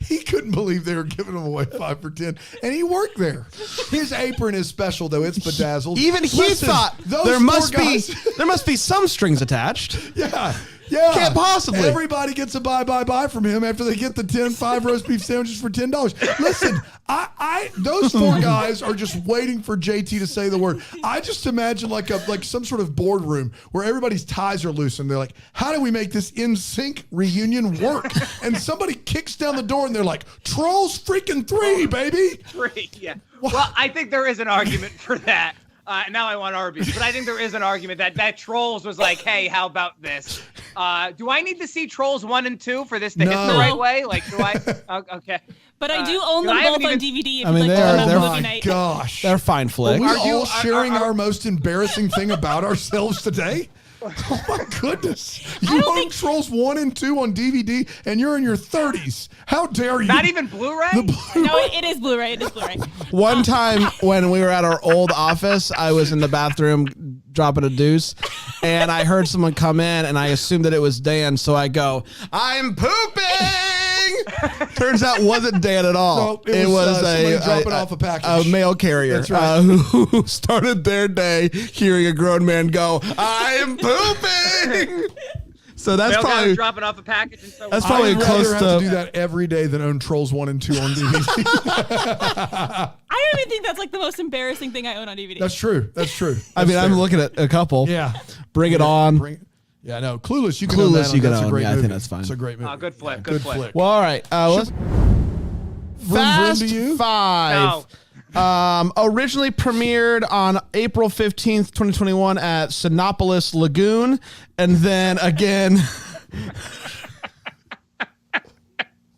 he couldn't believe they were giving him away 5 for $10, and he worked there. His apron is special though; it's bedazzled. Even he Listen, thought those there 4 must guys, be some strings attached. Yeah. Can't possibly. Everybody gets a buy from him after they get the 5 roast beef sandwiches for $10. Listen, those 4 guys are just waiting for JT to say the word. I just imagine like some sort of boardroom where everybody's ties are loose and they're like, how do we make this NSYNC reunion work? And somebody kicks down the door and they're like, Trolls freaking 3, baby. 3, yeah. Well, I think there is an argument for that. Now I want Arby's, but I think there is an argument that Trolls was like, hey, how about this? Do I need to see Trolls 1 and 2 for this to hit the right way? Like, do I? Okay. But I do own them both on DVD. If I mean, you'd like they're to come out my movie night. Gosh. They're fine flicks. Are we all sharing our most embarrassing thing about ourselves today? Oh my goodness! You own Trolls 1 and 2 on DVD, and you're in your 30s. How dare you? Not even Blu-ray? No, it is Blu-ray. It is Blu-ray. One time when we were at our old office, I was in the bathroom dropping a deuce, and I heard someone come in, and I assumed that it was Dan, so I go, "I'm pooping." Turns out it wasn't Dan at all. No, it was somebody dropping off a package. A mail carrier. That's right. Who started their day hearing a grown man go, "I'm pooping." So that's Mail guy probably was dropping off a package and so that's probably I'd close rather have to to do that every day than own Trolls 1 and 2 on DVD. I don't even think that's like the most embarrassing thing I own on DVD. That's true. That's true. I mean, I'm looking at a couple. Yeah. Bring it on. Yeah, no, Clueless. You can own that. Clueless, you can That's a own. great Yeah, I movie. think that's fine. It's a great movie. good flick. Good flick. Well, all right. Let's Fast to you? 5. Originally premiered on April 15th, 2021 at Sinopolis Lagoon. And then again,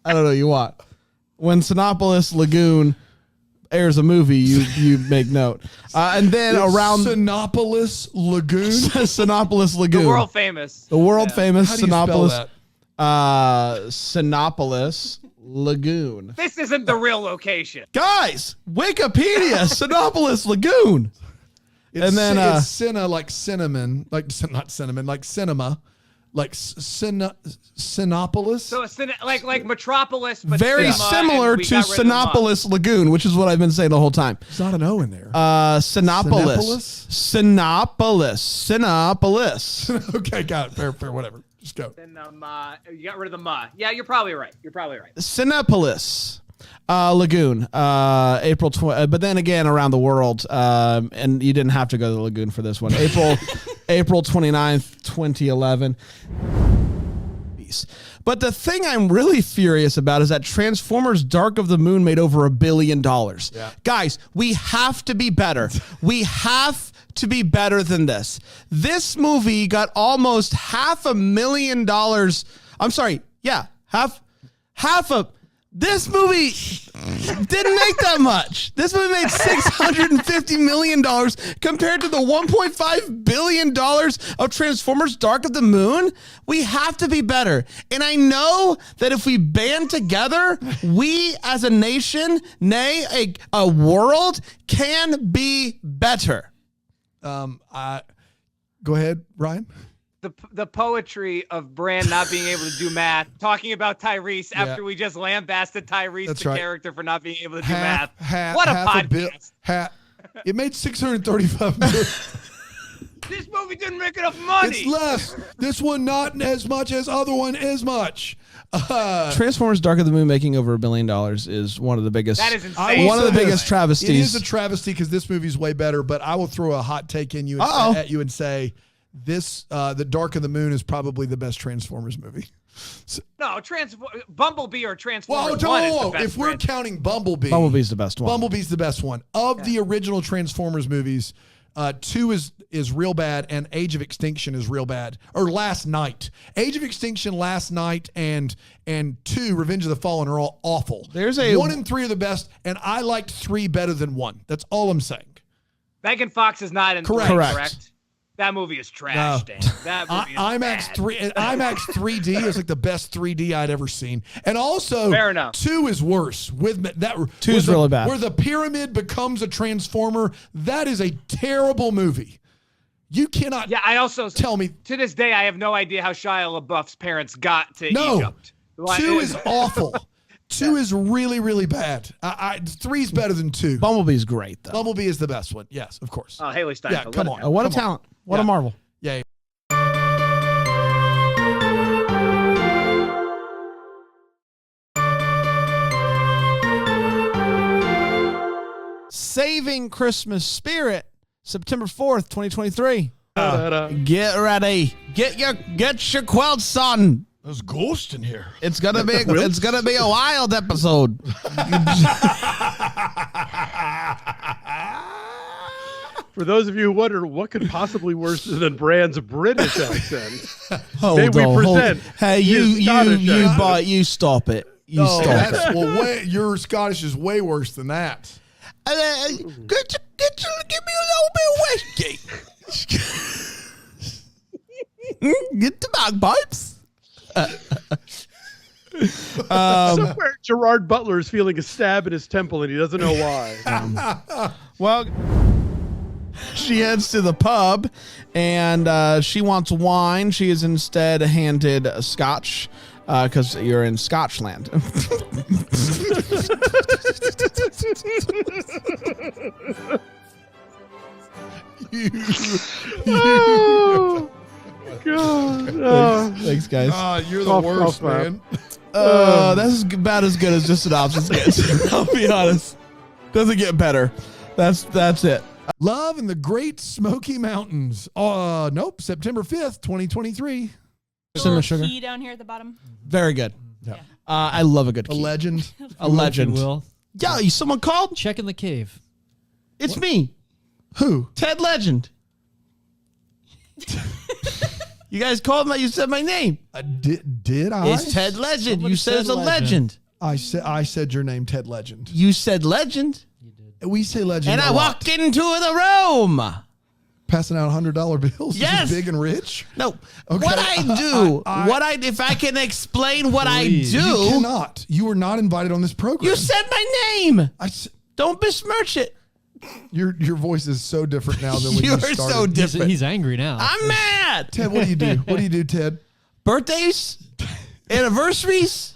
I don't know, you want. When Sinopolis Lagoon airs a movie, you make note. And then around Sinopolis Lagoon? Sinopolis Lagoon. The world famous. The world famous How do you spell Sinopolis. that? Sinopolis Lagoon. This isn't the real location. Guys, Wikipedia, Sinopolis Lagoon. It's, and then it's cinna like cinnamon, like not cinnamon, like cinema, like Sinopolis. So it's like Metropolis, but very cinema, similar and we to got rid of the ma. Sinopolis Lagoon, which is what I've been saying the whole time. There's not an O in there. Sinopolis. Sinopolis. Okay, got it. Fair, whatever. Just go. Cinema. You got rid of the ma. Yeah, you're probably right. Sinopolis Lagoon, April 20, but then again around the world, and you didn't have to go to the lagoon for this one. April 29th, 2011. But the thing I'm really furious about is that Transformers Dark of the Moon made over $1 billion. Yeah. Guys, we have to be better. We have to be better than this. This movie got almost $500,000. I'm sorry. Yeah. This movie didn't make that much. This movie made $650 million compared to the $1.5 billion of Transformers Dark of the Moon. We have to be better. And I know that if we band together, we as a nation, nay, a world, can be better. Go ahead, Ryan. The poetry of Bran not being able to do math, talking about Tyrese after we just lambasted Tyrese, That's the right. character, for not being able to do math. What a podcast. It made $635 million. This movie didn't make enough money. It's less. This one not as much as other one is much. Transformers Dark of the Moon making over $1 billion is one of the biggest. That is insane. One of the biggest travesties. It is a travesty because this movie's way better. But I will throw a hot take at you and say this: The Dark of the Moon is probably the best Transformers movie. No, Bumblebee or Transformers Well, 1 is the best. if we're counting Bumblebee, Bumblebee's the best one. Bumblebee's the best one of the original Transformers movies. 2 is real bad, and Age of Extinction is real bad. Or Last Night, Age of Extinction, Last Night, and 2, Revenge of the Fallen are all awful. There's 1 and 3 are the best, and I liked 3 better than 1. That's all I'm saying. Megan Fox is not in Correct. 3, Correct. correct? That movie is trash, Dan. That movie is IMAX IMAX 3D is like the best 3D I'd ever seen, and also Fair enough. 2 is worse. With that, 2 is really bad. Where the pyramid becomes a transformer, that is a terrible movie. You cannot. Yeah, I also tell me to this day I have no idea how Shia LaBeouf's parents got to Egypt. 2 is awful. 2 is really, really bad. 3 is better than 2. Bumblebee's great though. Bumblebee is the best one. Yes, of course. Oh, Haley Steinfeld. Yeah, come on. What a Come on. talent. What a marvel. Yeah. Saving Christmas Spirit, September 4th, 2023. Get ready. Get your quilts, son. There's ghosts in here. It's gonna be a wild episode. For those of you who wonder what could possibly worse than Bran's British accent, Hold may we on, present Hey, his Scottish accent. but you stop it. You No, stop that's it. your Scottish is way worse than that. Give me a little bit of whiskey. Get the bagpipes. Somewhere Gerard Butler is feeling a stab in his temple and he doesn't know why. Well, she heads to the pub and she wants wine. She is instead handed a scotch because you're in Scotchland. Oh, God. Thanks, guys. You're the worst, man. That's about as good as just synopsis gets. I'll be honest. Doesn't get better. That's it. Love in the Great Smoky Mountains. Nope. September 5th, 2023. Cinnamon sugar. Key down here at the bottom. Very good. Yeah. I love a good key. A legend. A legend. Will. Yeah, someone called? Check in the cave. It's me. Who? Ted Legend. You guys called you said my name. Did I? It's Ted Legend. Somebody You said it's a said legend. I said your name, Ted Legend. You said legend. We say legend. And a I lot. walked into the room. Passing out $100 bills. Yes. Just big and rich. No. Okay. What I do, if I can explain what Please. I do. You cannot. You were not invited on this program. You said my name. Don't besmirch it. Your voice is so different now than when You're you started. so different. He's angry now. I'm mad. Ted, what do you do? What do you do, Ted? Birthdays, anniversaries,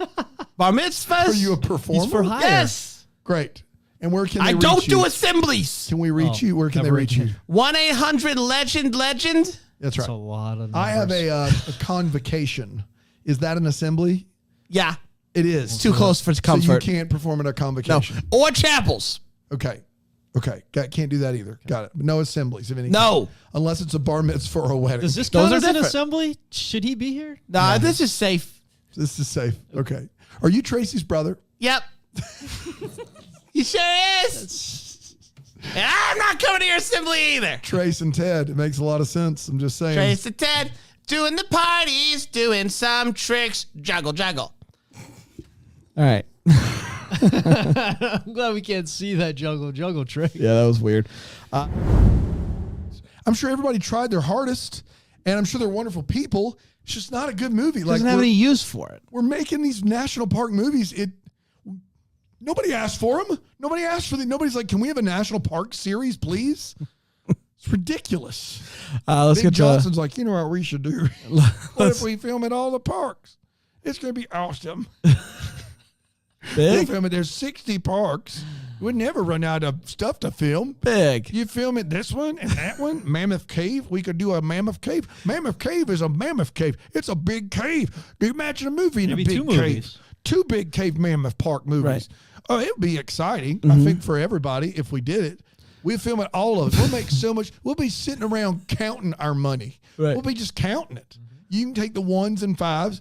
bar mitzvahs. Are you a performer? He's for hire. Yes. Great. And where can they I reach don't you? do assemblies. Can we reach you? Where can they reach you? 1-800-LEGEND. That's right. That's a lot of numbers. I have a convocation. Is that an assembly? Yeah. It is. It's too close for comfort. So you can't perform at a convocation. No. Or chapels. Okay. Can't do that either. Got it. But no assemblies of any No. kind. Unless it's a bar mitzvah or a wedding. Does this Those count are as an different. assembly? Should he be here? Nah, this is safe. This is safe. Okay. Are you Tracy's brother? Yep. He sure is. And I'm not coming to your assembly either. Trace and Ted. It makes a lot of sense. I'm just saying. Trace and Ted doing the parties, doing some tricks, juggle. All right. I'm glad we can't see that juggle trick. Yeah, that was weird. I'm sure everybody tried their hardest, and I'm sure they're wonderful people. It's just not a good movie. Doesn't have any use for it. We're making these national park movies. Nobody asked for them. Nobody asked for them. Nobody's like, can we have a national park series, please? It's ridiculous. Let's Big get Johnson's like, you know what we should do? What if we film at all the parks? It's going to be awesome. Big. Film it. There's 60 parks. We'd never run out of stuff to film. Big. You film it this one and that one. Mammoth Cave. We could do a Mammoth Cave. Mammoth Cave is a Mammoth Cave. It's a big cave. Do you imagine a movie in Maybe a big two cave? movies. 2 big cave Mammoth Park movies. Right. Oh, it would be exciting. I think for everybody if we did it. We'd film it all of it. We'll make so much. We'll be sitting around counting our money. Right. We'll be just counting it. You can take the 1s and 5s.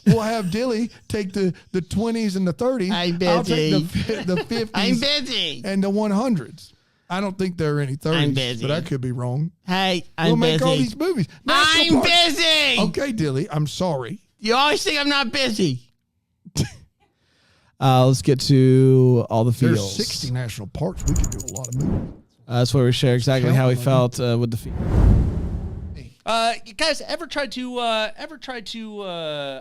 We'll have Dilly take the 20s and the 30s. I'm I'll take busy. the 50s. I'm busy. And the 100s. I don't think there are any 30s. I'm busy. But I could be wrong. Hey, I'm We'll busy. make all these movies. National I'm parks. busy. Okay, Dilly. I'm sorry. You always think I'm not busy. Let's get to all the feels. There's 60 national parks. We could do a lot of movies. That's where we share exactly how we felt with the feel. You guys ever tried to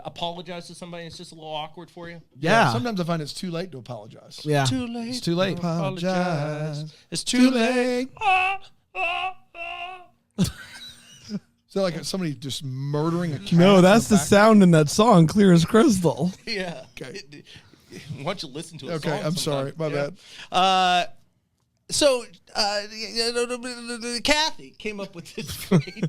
apologize to somebody and it's just a little awkward for you? Yeah. Sometimes I find it's too late to apologize. Yeah. Too late. It's too late. Apologize. It's too late. So like somebody just murdering a cat. No, that's in the back? sound in that song, Clear as Crystal. Yeah. Okay. Why don't you listen to it? Okay, I'm sorry. My bad. So, Kathy came up with this great.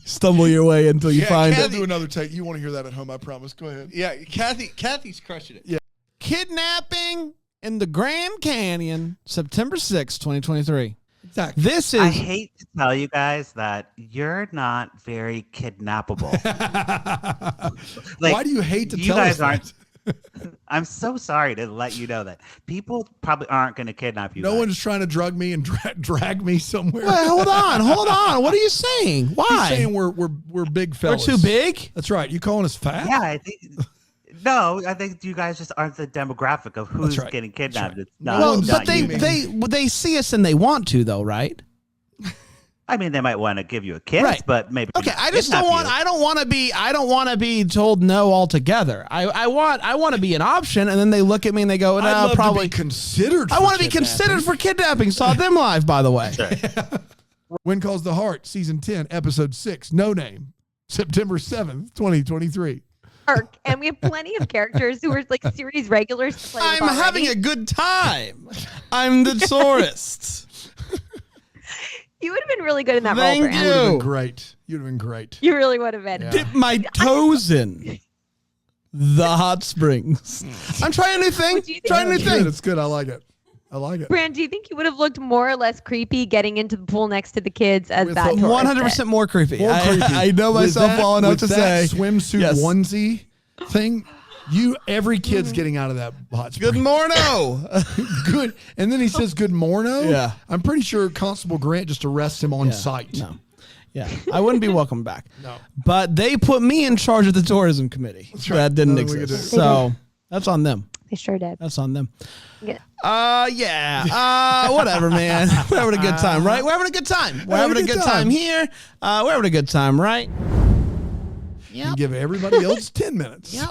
Stumble your way until you find I'll it. do another take. You want to hear that at home, I promise. Go ahead. Yeah, Kathy's crushing it. Yeah. Kidnapping in the Grand Canyon, September 6th, 2023. Exactly. This is. I hate to tell you guys that you're not very kidnappable. Why do you hate to tell us that? I'm so sorry to let you know that people probably aren't going to kidnap you. No guys. one's trying to drug me and drag me somewhere. Wait, hold on. What are you saying? Why? He's saying we're big fellas. We're too big? That's right. You calling us fat? Yeah, I think. No, I think you guys just aren't the demographic of who's right. getting kidnapped. Right. It's not, Well, not but you. they see us and they want to, though, right? I mean, they might want to give you a kiss, Right. but maybe. Okay, I not just don't kidnap want. you. I don't want to be told no altogether. I want to be an option, and then they look at me and they go, I'd "No, love probably to be considered. I want to be considered for kidnapping." Saw them live, by the way. When Calls the Heart, season 10, episode 6, No Name, September 7th, 2023. And we have plenty of characters who are like series regulars. To play with I'm having already. a good time. I'm the tourist. You would have been really good in that Thank role, Brand. You would have you. been great. You'd have been great. You really would have been. Dip my toes in the hot springs. I'm trying a new thing. What do you think? Trying a new It's good. thing. It's good. I like it. I like it. Brand, do you think you would have looked more or less creepy getting into the pool next to the kids as With that a tourist 100% more creepy. More creepy. I know With myself that- well enough with to that say swimsuit yes. onesie thing. Every kid's getting out of that hot spring. Good morno. Good. And then he says, good morno. Yeah. I'm pretty sure Constable Grant just arrests him on sight. No. Yeah, I wouldn't be welcome back. No. But they put me in charge of the tourism committee. right. That didn't Nothing we could exist. do. So that's on them. They sure did. That's on them. Yeah. Whatever, man. We're having a good time, right? We're having a good time. We're having a good time here. We're having a good time, right? You can give everybody else 10 minutes. Yep.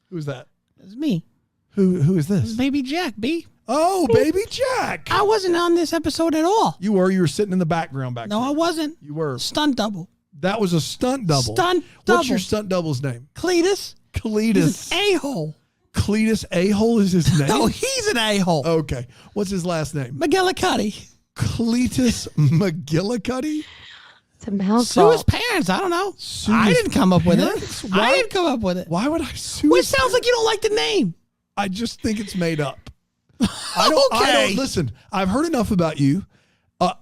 Who's that? It's me. Who is this? It's Baby Jack, B. Oh, Baby Jack. I wasn't on this episode at all. You were sitting in the background back No, there. I wasn't. You were. Stunt double. That was a stunt double. Stunt What's your double. stunt double's name? Cletus. Cletus. A-hole. Cletus A-hole is his name? No, he's an a-hole. Okay. What's his last name? McGillicuddy. Cletus McGillicuddy? It's a mouthful. Sue his parents. I don't know. I didn't come up with parents? it. Why- I didn't come up with it. Why would I sue Which his sounds like you don't like the name. I just think it's made up. I don't listen. I've heard enough about you. I've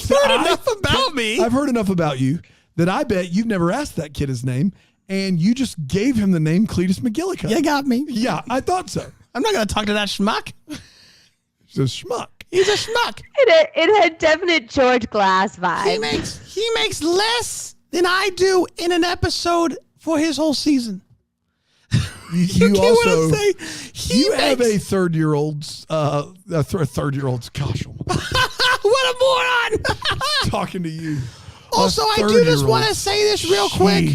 heard enough about me. I've heard enough about you that I bet you've never asked that kid his name, and you just gave him the name Cletus McGillicuddy. You got me. Yeah, I thought so. I'm not going to talk to that schmuck. He's a schmuck. He's a schmuck. It had definite George Glass vibes. He makes less than I do in an episode for his whole season. You get what also I'm saying? you have a third-year-old's third-year-old's gosh, What a moron. talking to you. Also, I do just want to say this real quick.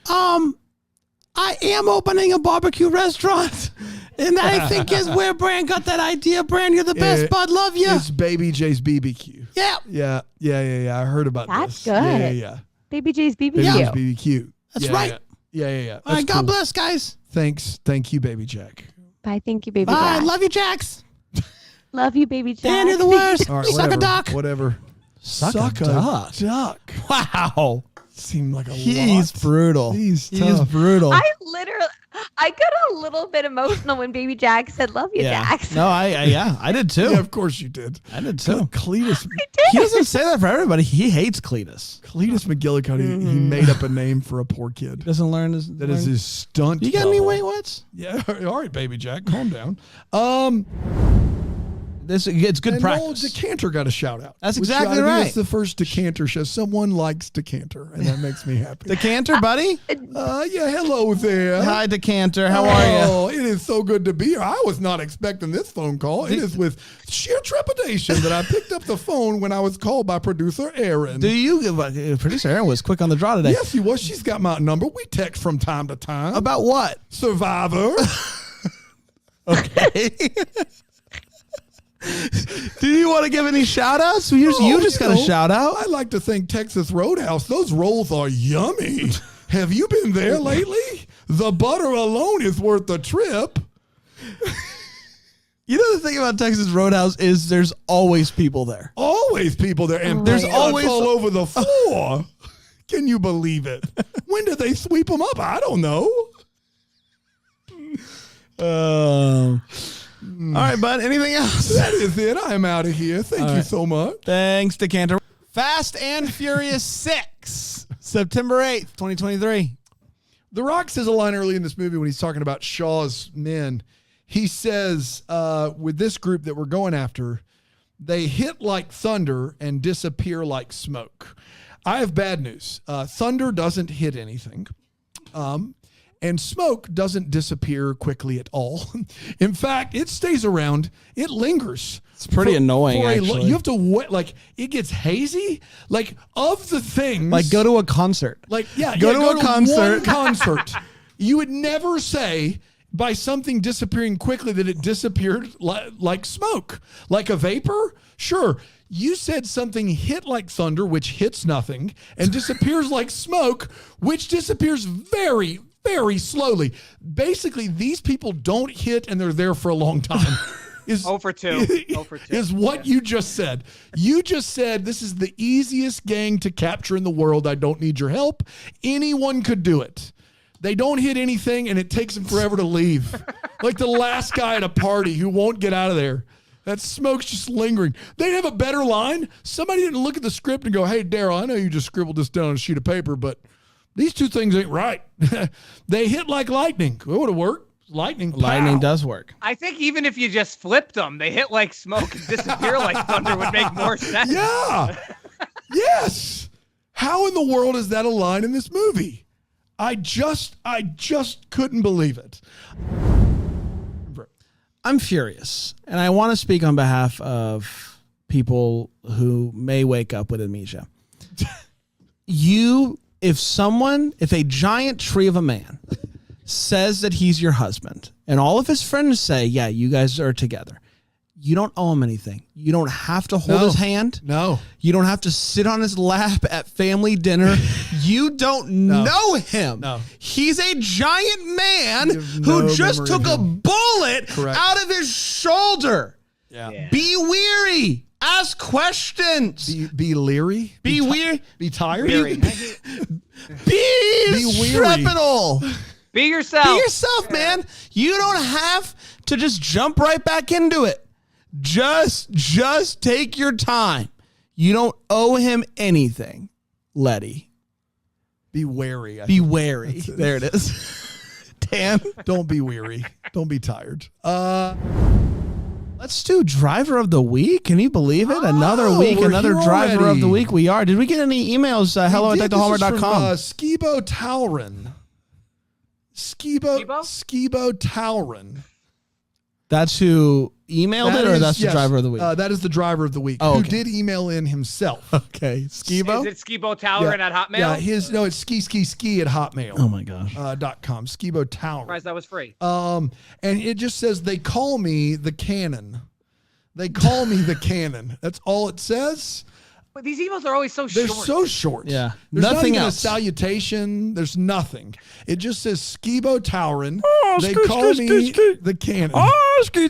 I am opening a barbecue restaurant. And that I think is where Brand got that idea. Brand, you're the best, bud. Love you. It's Baby J's BBQ. Yeah. Yeah. I heard about That's this. good. Yeah. Baby J's BBQ. Baby J's BBQ. That's Yeah, right. Yeah. All right, That's God cool. bless, guys. Thanks. Thank you, Baby Jack. Bye. Thank you, Baby Bye. Jack. Love you, Jax. Love you, Baby Jack. Dan, you're the worst. All right, Suck a whatever. duck. Whatever. Suck a duck. duck. Wow. Seemed like a He's lot. brutal. He's He's tough. brutal. I got a little bit emotional when Baby Jack said, "Love you, Jax." No, I did too. Yeah, of course you did. I did too. Cletus. He doesn't say that for everybody. He hates Cletus. Cletus McGillicuddy. He made up a name for a poor kid. Doesn't learn his. That is his stunt. You got any double. weight what's? Yeah. All right, Baby Jack. Calm down. It's good and practice. Noel Decanter got a shout out. That's which exactly I think right. It's the first Decanter show. Someone likes Decanter, and that makes me happy. Decanter, buddy. Yeah. Hello there. Hi, Decanter. How are you? Oh, it is so good to be here. I was not expecting this phone call. It is with sheer trepidation that I picked up the phone when I was called by producer Aaron. Do you? Producer Aaron was quick on the draw today. Yes, he was. She's got my number. We text from time to time. About what? Survivor. Okay. Do you want to give any shout outs? You just got a shout out. I like to think Texas Roadhouse. Those rolls are yummy. Have you been there lately? The butter alone is worth the trip. You know the thing about Texas Roadhouse is there's always people there. Always people there, and There's there's always- always all over the floor. Can you believe it? When did they sweep them up? I don't know. All right, bud. Anything else? That is it. I'm out of here. Thank you so much. Thanks, Decanter. Fast and Furious 6, September 8th, 2023. The Rock says a line early in this movie when he's talking about Shaw's men. He says, with this group that we're going after, they hit like thunder and disappear like smoke. I have bad news. Thunder doesn't hit anything. And smoke doesn't disappear quickly at all. In fact, it stays around. It lingers. It's pretty annoying, actually. You have to wait. Like, it gets hazy. Like, of the things. Like, go to a concert. Like, yeah. Go to a concert. One concert. You would never say by something disappearing quickly that it disappeared like smoke. Like a vapor? Sure. You said something hit like thunder, which hits nothing, and disappears like smoke, which disappears very, very slowly. Basically, these people don't hit and they're there for a long time. 0 for 2. 0 for 2. Is what you just said. You just said this is the easiest gang to capture in the world. I don't need your help. Anyone could do it. They don't hit anything and it takes them forever to leave. Like the last guy at a party who won't get out of there. That smoke's just lingering. They'd have a better line. Somebody didn't look at the script and go, hey, Daryl, I know you just scribbled this down on a sheet of paper, but these two things ain't right. They hit like lightning. It would have worked. Lightning does work. I think even if you just flipped them, they hit like smoke and disappear like thunder would make more sense. Yeah. Yes. How in the world is that a line in this movie? I just couldn't believe it. I'm furious, and I want to speak on behalf of people who may wake up with amnesia. If a giant tree of a man says that he's your husband, and all of his friends say, yeah, you guys are together, you don't owe him anything. You don't have to hold his hand. No. You don't have to sit on his lap at family dinner. You don't know him. No. He's a giant man who just took a bullet out of his shoulder. Yeah. Be weary. Ask questions. Be leery. Be weary. Be tired. Weary. Be strepitable. Be yourself. Be yourself, man. You don't have to just jump right back into it. Just take your time. You don't owe him anything, Letty. Be wary. Be wary. There it is. Dan. Don't be weary. Don't be tired. Let's do driver of the week. Can you believe it? Another week, another driver of the week. We are. Did we get any emails? hello@DeckTheHallmark.com. Skibo Talron. Skibo Talron. That's who emailed it, or that's the driver of the week? That is the driver of the week, who did email in himself. Okay, Skibo. Is it Skibo Talron at Hotmail? Yeah, it's ski at Hotmail. Oh my gosh. .com. Skibo Talron. Surprised that was free. And it just says they call me the Cannon. They call me the Cannon. That's all it says. But these emails are always so short. They're so short. Yeah. There's Nothing not even else. a salutation. There's nothing. It just says Skibo Talron. Oh, They ski, call ski, me ski, ski. the Cannon. Oh, ski.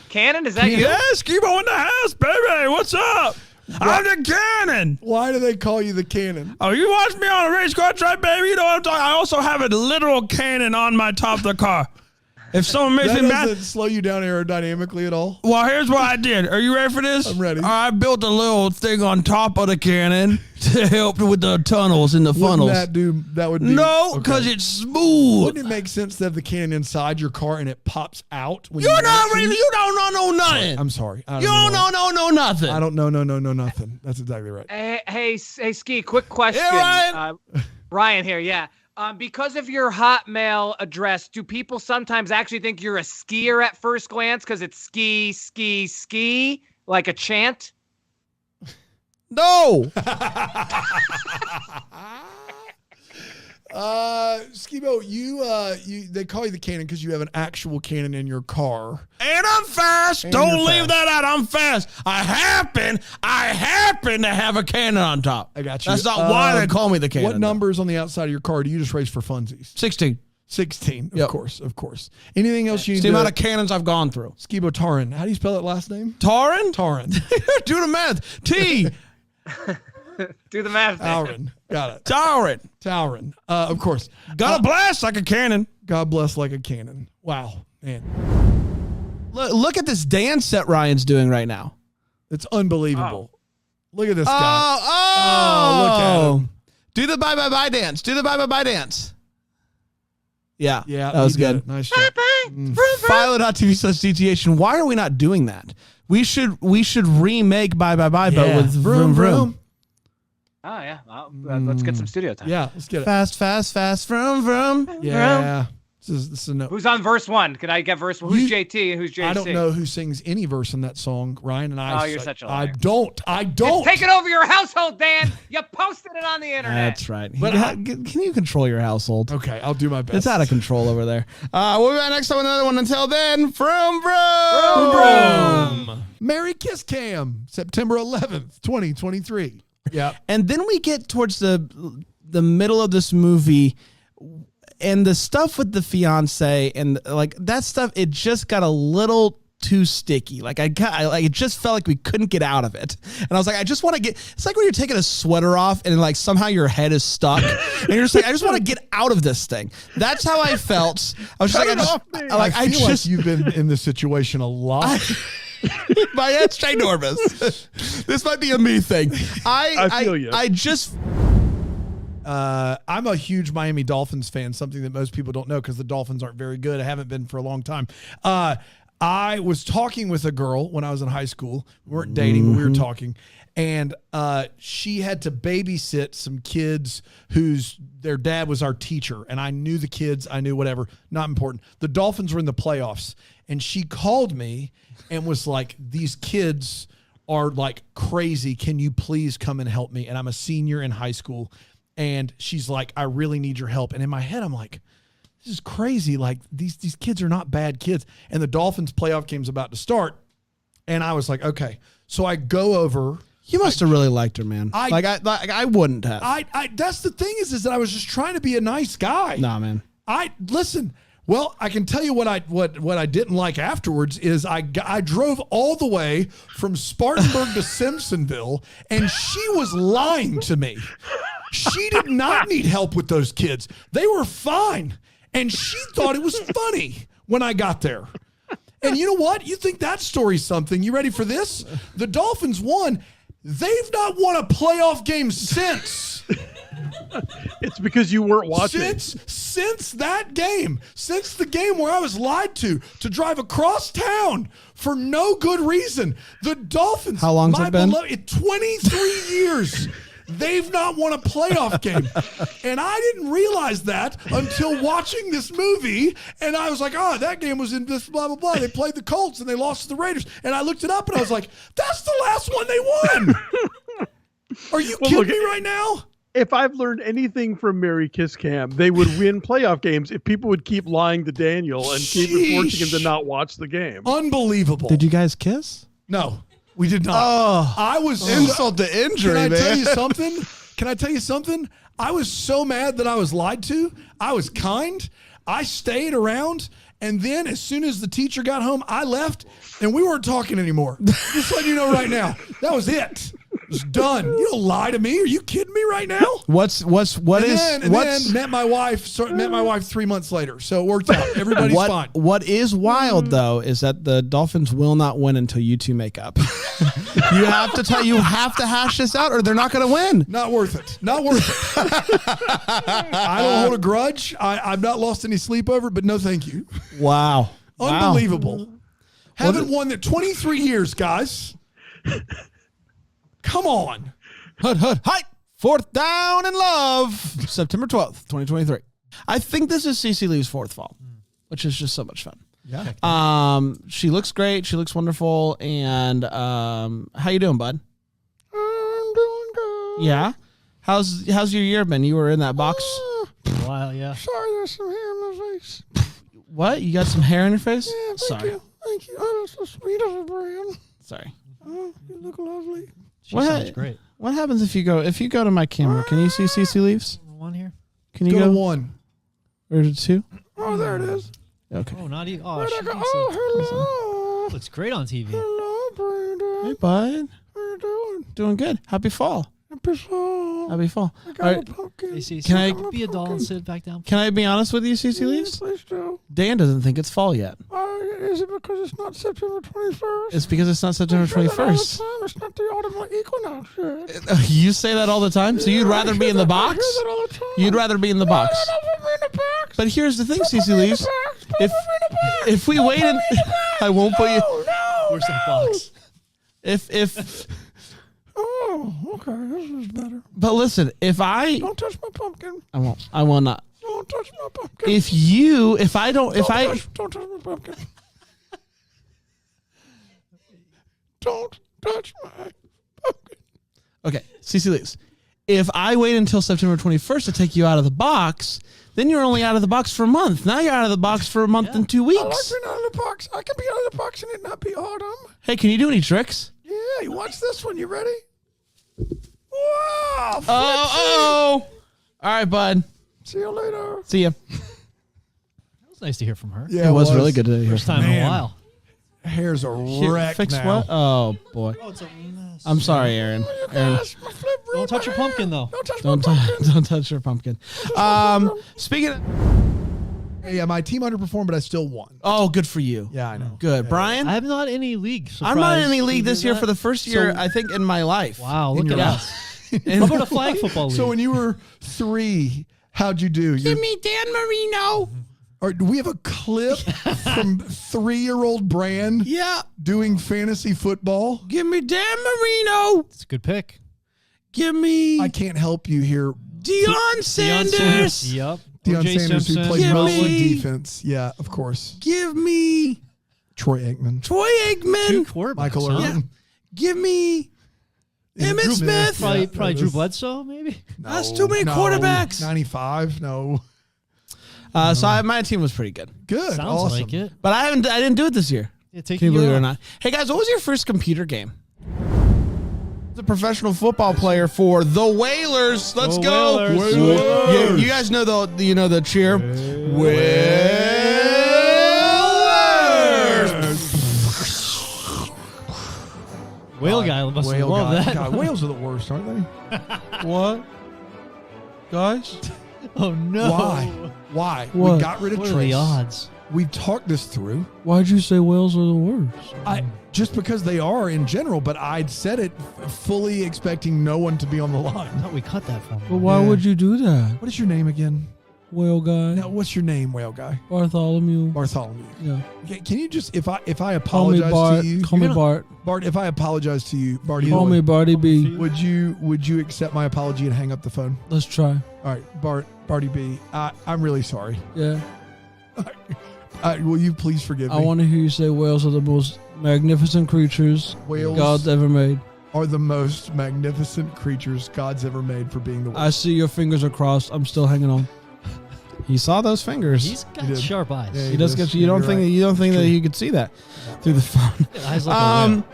Cannon, is that you? Yeah, Skibo in the house, baby. What's up? I'm the Cannon. Why do they call you the Cannon? Oh, you watch me on a race car track, baby. You know what I'm talking. I also have a literal cannon on my top of the car. If someone makes That me mad, doesn't slow you down aerodynamically at all. well, here's what I did. Are you ready for this? I'm ready. I built a little thing on top of the cannon to help with the tunnels and the funnels. That would be No, because it's smooth. Wouldn't it make sense to have the cannon inside your car and it pops out? When You're you not want to? ready. You don't know nothing. I'm sorry. I You don't know nothing. I don't know nothing. That's exactly right. Hey, Ski, quick question. Hey, Ryan. Ryan here, yeah. Because of your Hotmail address, do people sometimes actually think you're a skier at first glance because it's ski, like a chant? No. Skibo, they call you the Cannon because you have an actual cannon in your car. And I'm fast. And Don't you're leave fast. that out. I'm fast. I happen to have a cannon on top. I got you. That's not why they call me the Cannon. What number is on the outside of your car? Do you just race for funsies? 16. 16. Yep. Of course. Anything else you It's need the to amount of cannons I've gone through. Skibo Taran. How do you spell that last name? Taran? Taran. Do the math. T. Do the math. Tauren. Got it. Tauren. Of course. Got a blast like a cannon. God bless like a cannon. Wow, man. Look at this dance set Ryan's doing right now. It's unbelievable. Look at this guy. Oh, look at him. Do the bye dance. Do the bye dance. Yeah, Yeah, that was he did good. it. Nice job. Philo.tv/DTH. Why are we not doing that? We should remake bye, but Yeah. with vroom vroom. Oh yeah, well, let's get some studio time. Yeah, let's get it. Fast, vroom. Yeah. This is a no. Who's on verse 1? Can I get verse 1? Who's JT and who's JC? I don't know who sings any verse in that song. Ryan and I. Oh, you're such a liar. I don't. It's taking over your household, Dan. You posted it on the internet. That's right. But can you control your household? Okay, I'll do my best. It's out of control over there. We'll be back next time with another one. Until then, vroom. Merry Kiss Cam, September 11th, 2023. Yeah. And then we get towards the middle of this movie, and the stuff with the fiance and like that stuff, it just got a little too sticky. Like it just felt like we couldn't get out of it. And I was like, I just want to get. It's like when you're taking a sweater off and like somehow your head is stuck, and you're just like, I just want to get out of this thing. That's how I felt. I was just like, I feel like you've been in this situation a lot. My head's ginormous. This might be a me thing. I feel you. I just. I'm a huge Miami Dolphins fan, something that most people don't know because the Dolphins aren't very good. I haven't been for a long time. I was talking with a girl when I was in high school. We weren't dating, but we were talking. And she had to babysit some kids their dad was our teacher. And I knew the kids. I knew whatever. Not important. The Dolphins were in the playoffs. And she called me and was like, these kids are like crazy. Can you please come and help me? And I'm a senior in high school. And she's like, I really need your help. And in my head, I'm like, this is crazy. Like these kids are not bad kids. And the Dolphins playoff game's about to start. And I was like, okay. So I go over. You must have really liked her, man. I wouldn't have. That's the thing is that I was just trying to be a nice guy. Nah, man. Listen. Well, I can tell you what I didn't like afterwards is I drove all the way from Spartanburg to Simpsonville, and she was lying to me. She did not need help with those kids. They were fine, and she thought it was funny when I got there. And you know what? You think that story's something. You ready for this? The Dolphins won. They've not won a playoff game since. It's because you weren't watching. Since that game, since the game where I was lied to drive across town for no good reason, the Dolphins. How long's it been? 23 years. They've not won a playoff game. And I didn't realize that until watching this movie. And I was like, oh, that game was in this blah, blah, blah. They played the Colts and they lost to the Raiders. And I looked it up and I was like, that's the last one they won. Are you kidding me right now? If I've learned anything from Merry Kiss Cam, they would win playoff games if people would keep lying to Daniel and keep forcing him to not watch the game. Unbelievable. Did you guys kiss? No, we did not. Oh, I was insult to injury, man. man. Tell you something? Can I tell you something? I was so mad that I was lied to. I was kind. I stayed around. And then as soon as the teacher got home, I left and we weren't talking anymore. Just letting you know right now. That was it. It's done. You don't lie to me. Are you kidding me right now? Then met my wife. Met my wife 3 months later, so it worked out. Everybody's fine. What is wild though is that the Dolphins will not win until you two make up. You have to hash this out, or they're not going to win. Not worth it. Not worth it. I don't hold a grudge. I've not lost any sleep over it, but no, thank you. Wow, unbelievable. Haven't won it 23 years, guys. Come on. Hi. Fourth down and love. September 12th, 2023. I think this is Cece Lee's fourth fall, which is just so much fun. Yeah. She looks great. She looks wonderful. And how you doing, bud? I'm doing good. Yeah. How's your year been? You were in that box a while, yeah. Sorry, there's some hair in my face. What? You got some hair in your face? Yeah, Sorry. you. Thank you. Oh, that's so sweet of a brand. Sorry. Oh, you look lovely. She sounds great. What happens if you go to my camera? Can you see Cece Leaves? One here. Can you go go to one? Or is it two? Oh, there it is. Okay. Oh, not even. Oh, Where'd I she go? looks Oh, hello. looks great on TV. Hello, Brandon. Hey, bud. How you doing? Doing good. Happy fall. Happy fall. Happy fall. I got All a right. pumpkin. Hey, Cece, Can I be a doll and sit back down? Can I be honest with you, Cece Leaves? Please do. Dan doesn't think it's fall yet. Is it because it's not September 21st? It's because it's not September 21st. It's not the autumnal equinox yet. You say that all the time? So you'd rather be in the box? I hear that all the time. You'd rather be in the box. No, put me in the box. But here's the thing, Don't Cece put me in the Leaves. box. Don't put me in the box. If we wait and I won't put you. No, Where's that box? If Oh, Oh, okay. This is better. But listen, if I Don't touch my pumpkin. I won't. I will not. Don't touch my pumpkin. If I don't Don't touch my pumpkin. Don't touch my pumpkin. Okay, Cece Lees. If I wait until September 21st to take you out of the box, then you're only out of the box for a month. Now you're out of the box for a month and 2 weeks. I like being out of the box. I can be out of the box and it not be autumn. Hey, can you do any tricks? Yeah, you watch this one. You ready? Wow. Oh. All right, bud. See you later. See ya. It was nice to hear from her. Yeah, it was really good to hear. First time in a while. Hair's a Here, wreck fix now. what? Oh boy. I'm sorry, Aaron. Aaron. Don't touch your pumpkin though. Don't touch your pumpkin. Speaking of, Yeah, my team underperformed, but I still won. oh, good for you. Yeah, I know. Good, Brian. I'm not in any league. I'm not in any Surprised league you this did year that. for the first year, I think, in my life. Wow, look In at your us. How about a flag football league? So when you were 3, how'd you do? Give me Dan Marino. Or do we have a clip from 3-year-old Brand? Yeah. Doing fantasy football. Give me Dan Marino. It's a good pick. Give me I can't help you here. Deion Sanders. Yep. Deion O.J. Sanders, who Simpson. played Give mostly me- defense. Yeah, of course. Give me Troy Aikman. Troy Two Aikman. quarterbacks. Michael huh? Irvin. Give me Emmitt Drew Smith. Probably Drew Bledsoe, maybe. That's too many quarterbacks. 95. No. So my team was pretty good, Good. Sounds awesome. like it. but I didn't do it this year. Yeah, take Can you a year believe it or off. not? Hey guys, what was your first computer game? The professional football player for the Whalers. Let's The go. Whalers. Yeah, you guys know the cheer. Whale guy must Whale love guy. that. God, whales are the worst, aren't they? What? Guys? Oh no! Why? What? We got rid of What are Trace. the odds? We talked this through. Why'd you say whales are the worst? Just because they are in general, but I'd said it fully expecting no one to be on the line. I thought we cut that from. But why would you do that? What is your name again? Whale guy. No, what's your name, whale guy? Bartholomew. Bartholomew. Yeah. Can you just if I Call me apologize Bart. to you, Call me Bart. Bart, if I apologize to you, Bart, Call me Barty B. would you accept my apology and hang up the phone? Let's try. All right, Barty B. I'm really sorry. Yeah. Will you please forgive me? I want to hear you say whales are the most magnificent creatures Whales God's ever made. are the most magnificent creatures God's ever made for being the worst. I see your fingers are crossed. I'm still hanging on. He saw those fingers. He's got sharp eyes. Yeah, He does get you. You don't think that he could see that through the phone. Eyes like a whale.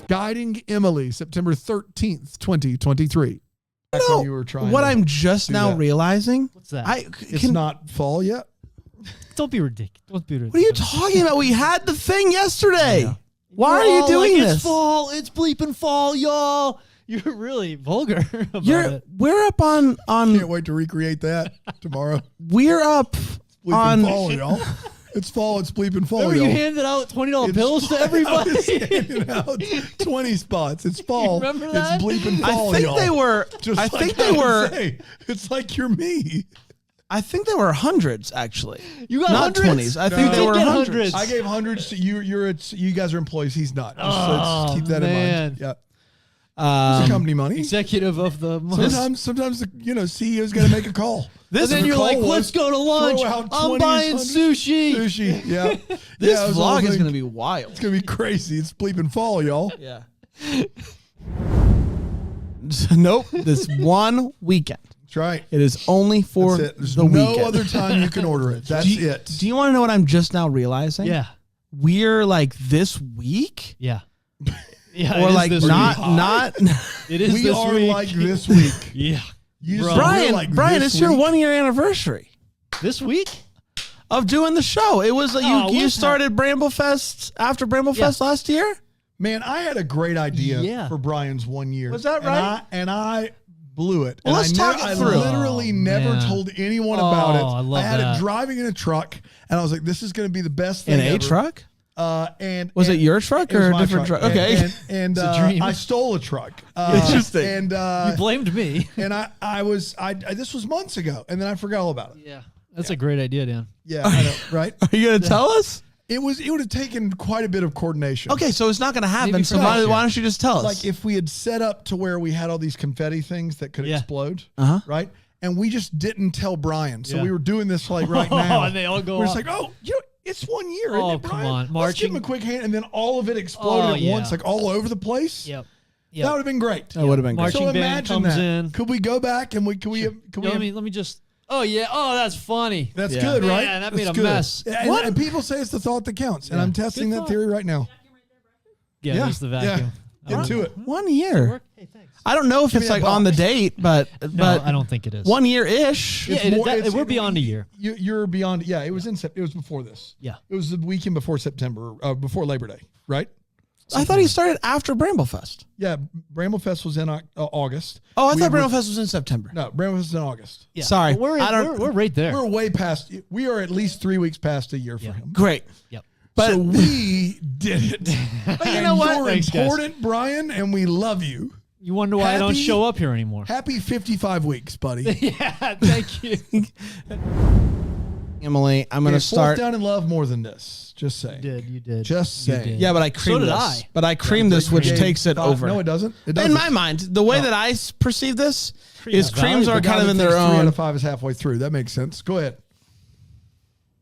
Guiding Emily, September 13th, 2023. Back when you were trying what to I'm just do now that. realizing. What's that? It's not fall yet. Don't be ridiculous. Don't be ridiculous. What are you talking about? We had the thing yesterday. Why are you all doing like, this? It's fall. It's bleeping fall, y'all. You're really vulgar about it. We're up on. Can't wait to recreate that tomorrow. We're up Bleeping on. fall, y'all. It's fall. It's bleeping fall, Remember y'all. you handed out $20 bills to I was everybody? handing out 20 spots. It's fall. Remember that? It's bleeping fall, I think y'all. they were. Just I like think they would were. say. It's like you're me. I think they were hundreds actually. You got not hundreds? 20s. I think No. they You were did get hundreds. hundreds. I gave hundreds to you. You guys are employees. He's not. Just, Oh, let's keep that in man. mind. Yeah. It's a company money. Executive of the month. Sometimes the CEO's got to make a call. And then you're like, let's go to lunch. throw out I'm 20 buying sushi. Sushi. Yeah. This yeah, vlog is going to be wild. It's gonna be crazy. It's bleeping fall, y'all. Yeah. Nope. This one weekend. That's right. It is only for That's it. There's the no weekend. other time you can order it. That's it. Do you want to know what I'm just now realizing? Yeah. We're like this week. Yeah. Yeah. Or it is like this not. week. It is We this are week. like this week. Yeah. You Bro. just- Brian, we're like Brian, this it's your week. 1 year anniversary This week? of doing the show. It was Oh, you what started Bramblefest after Bramblefest last year. Man, I had a great idea Yeah. for Brian's 1 year. Was that right? And I blew it. Well, And let's I talk it I through. literally Oh, never man. told anyone about it. Oh, I love had that. it driving in a truck, and I was like, "This is going to be the best thing In a ever." truck? And Was it your truck it was or a my different truck? And- Okay. and It's a dream. I stole a truck. Interesting. And You blamed me. and I this was months ago, and then I forgot all about it. Yeah. That's a great idea, Dan. Yeah, I know, right? Are you gonna tell us? It would have taken quite a bit of coordination. Okay, so it's not going to happen. So why don't you just tell us? Like if we had set up to where we had all these confetti things that could explode, right? And we just didn't tell Brian. So we were doing this like right now. And they all go We're off. just like, it's 1 year. Oh, isn't it, come Brian? on. Let's give him a quick hand. And then all of it exploded at once, like all over the place. Yep. That would have been great. That would have been great. Marching So band imagine comes that. in. Could we go back and let me just. Oh yeah. Oh, that's funny. That's good, right? Yeah, that That's made a good. mess. Yeah, and people say it's the thought that counts, and I'm testing that theory right now. Yeah, there's the vacuum. Get to it. 1 year. I don't know if it's like on the date, but I don't think it is. 1 year ish. Yeah, we're beyond a year. You're beyond. Yeah, it was it was before this. Yeah, it was the weekend before September, before Labor Day, right? I thought he started after Bramblefest. Yeah, Bramblefest was in August. Oh, I thought Bramblefest was in September. No, Bramblefest was in August. Yeah. Sorry, we're right there. We're way past. We are at least 3 weeks past a year for him. Great. Yep. But so we did it. But you know what? You're Thanks, guys. important, Brian, and we love you. You wonder why I don't show up here anymore. Happy 55 weeks, buddy. Yeah, thank you. Emily, I'm going to start. Down in love more than this. Just saying. You did. Just saying. Yeah, but I creamed So did this. I. But I creamed this, which takes it over. No, it doesn't. In my mind, the way that I perceive this is creams are The guy kind of that in their thinks 3 out own. of 5 is halfway through. That makes sense. Go ahead.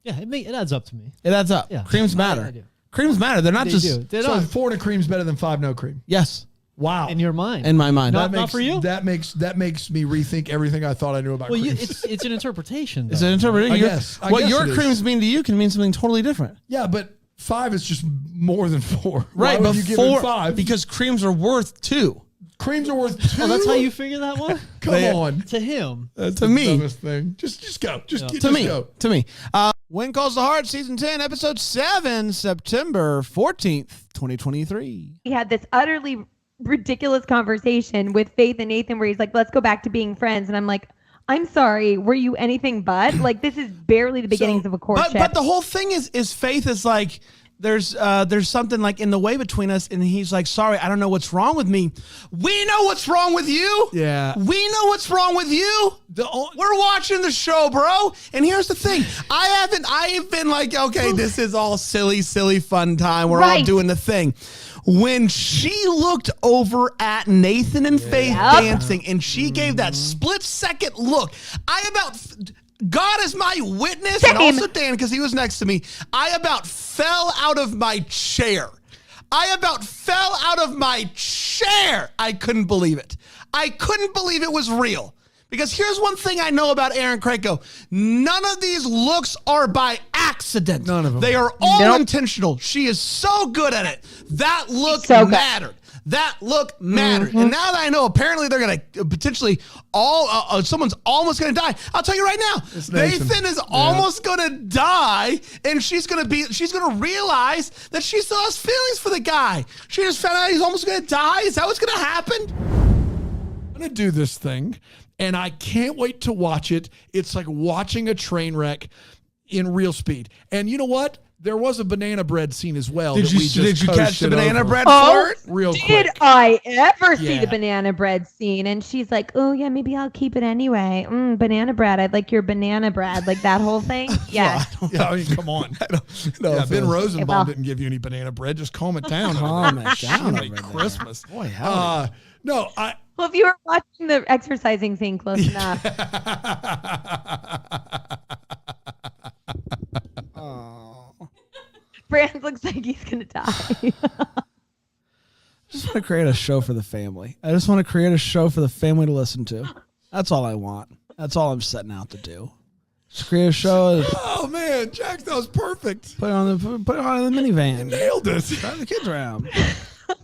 Yeah, it adds up to me. It adds up. Yeah. Creams matter. I do. Creams matter. They're not They just. do. They're So not 4 and a cream's better than 5 no cream. Yes. Wow. in your mind. In my mind. Not for you? That makes me rethink everything I thought I knew about Well, creams. it's an interpretation. It's though. an interpretation. I Your- guess What it your is. creams mean to you can mean something totally different. Yeah, but 5 is just more than 4. Right, Why but would you give it 4 5? because creams are worth 2. Creams are worth 2. Oh, that's how you figure that one? Come on. To him. That's To the me. dumbest thing. Just go. Just To me. go. To me. When Calls the Heart, Season 10, Episode 7, September 14th, 2023. We had this utterly ridiculous conversation with Faith and Nathan where he's like, let's go back to being friends. And I'm like, I'm sorry, were you anything but? Like, this is barely the beginnings of a courtship. But the whole thing is Faith is like, there's something like in the way between us, and he's like, sorry, I don't know what's wrong with me. We know what's wrong with you. Yeah. We know what's wrong with you. We're watching the show, bro. And here's the thing. I've been like, okay, this is all silly fun time. We're all doing the thing. When she looked over at Nathan and Faith dancing, and she gave that split-second look, God is my witness, and also Dan, because he was next to me, I about fell out of my chair. I couldn't believe it. I couldn't believe it was real. Because here's one thing I know about Aaron Krakow. None of these looks are by accident. None of them. They are all intentional. She is so good at it. That look mattered. That look mattered. And now that I know, apparently they're going to potentially someone's almost going to die. I'll tell you right now, Nathan is almost going to die, and she's going to realize that she still has feelings for the guy. She just found out he's almost going to die. Is that what's going to happen? I'm going to do this thing, and I can't wait to watch it. It's like watching a train wreck in real speed. And you know what? There was a banana bread scene as well. Did you catch the banana bread flirt? Real Did quick. I ever see Yeah. the banana bread scene? And she's like, oh, yeah, maybe I'll keep it anyway. Banana bread. I'd like your banana bread. Like that whole thing. Yeah. Yeah, I mean, come on. No, Ben Rosenbaum well- didn't give you any banana bread. Just calm it down. Calm it down Merry over there. Christmas. Boy, howdy. No, Well, if you were watching the exercising scene close enough. Brand looks like he's going to die. I just want to create a show for the family. I just want to create a show for the family to listen to. That's all I want. That's all I'm setting out to do. Just create a show. Oh man, Jack, that was perfect. Put it on the minivan. Nailed it. Drive the kids around.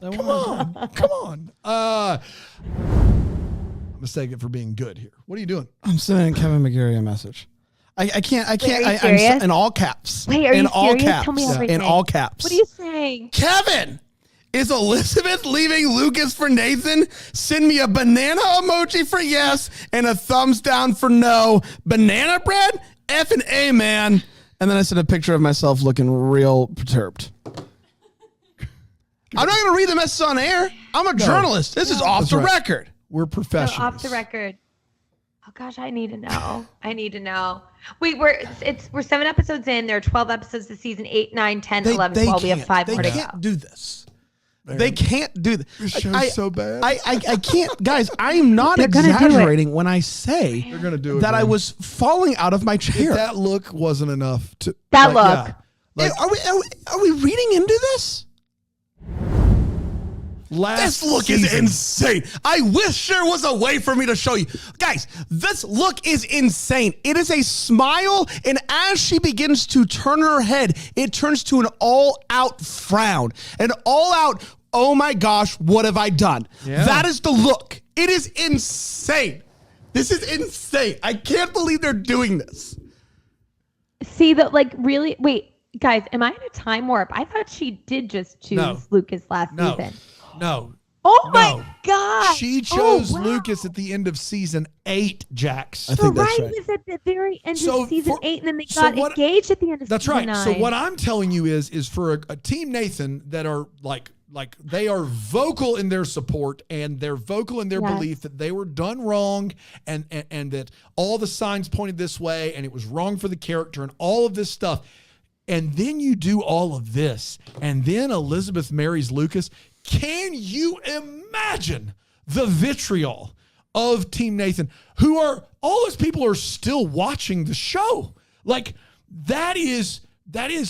Come on. I'm mistaken for being good here. What are you doing? I'm sending Kevin McGarry a message. I can't. Wait, are you I'm serious? in all caps. Wait, are in you all serious? caps. Tell me everything. In all caps. What are you saying? Kevin, is Elizabeth leaving Lucas for Nathan? Send me a banana emoji for yes and a thumbs down for no. Banana bread? F and A, man. And then I sent a picture of myself looking real perturbed. I'm not going to read the message on air. I'm a journalist. This is off That's the right. record. We're No, professionals. off the record. Oh gosh, I need to know. I need to know. Wait, we're 7 episodes in. There are 12 episodes this season. 8, 9, 10, 11, 12. We have 5 more to go. They can't do this. They can't do this. This show's so bad. I can't, guys. I am not exaggerating when I say They're gonna do it, that I man. was falling out of my chair. If that look wasn't enough to That look. yeah. Like, Are we reading into this? last This look season, is insane. I wish there was a way for me to show you. Guys, this look is insane. It is a smile, and as she begins to turn her head, it turns to an all-out frown. An all-out, oh my gosh, what have I done? Yeah. That is the look. It is insane. This is insane. I can't believe they're doing this. See that, like, really? Wait, guys, am I in a time warp? I thought she did just choose No. Lucas last No. season. No. Oh my No. gosh! She chose wow. Lucas at the end of season 8, Jax. I think that's Ryan right. was at the very end So of season for- 8, and then they so got what- engaged at the end of That's season right. 9. So what I'm telling you is for a team Nathan that are like they are vocal in their support and they're vocal in their Yes. belief that they were done wrong and that all the signs pointed this way and it was wrong for the character and all of this stuff. And then you do all of this and then Elizabeth marries Lucas. Can you imagine the vitriol of Team Nathan, who are all those people are still watching the show? Like that is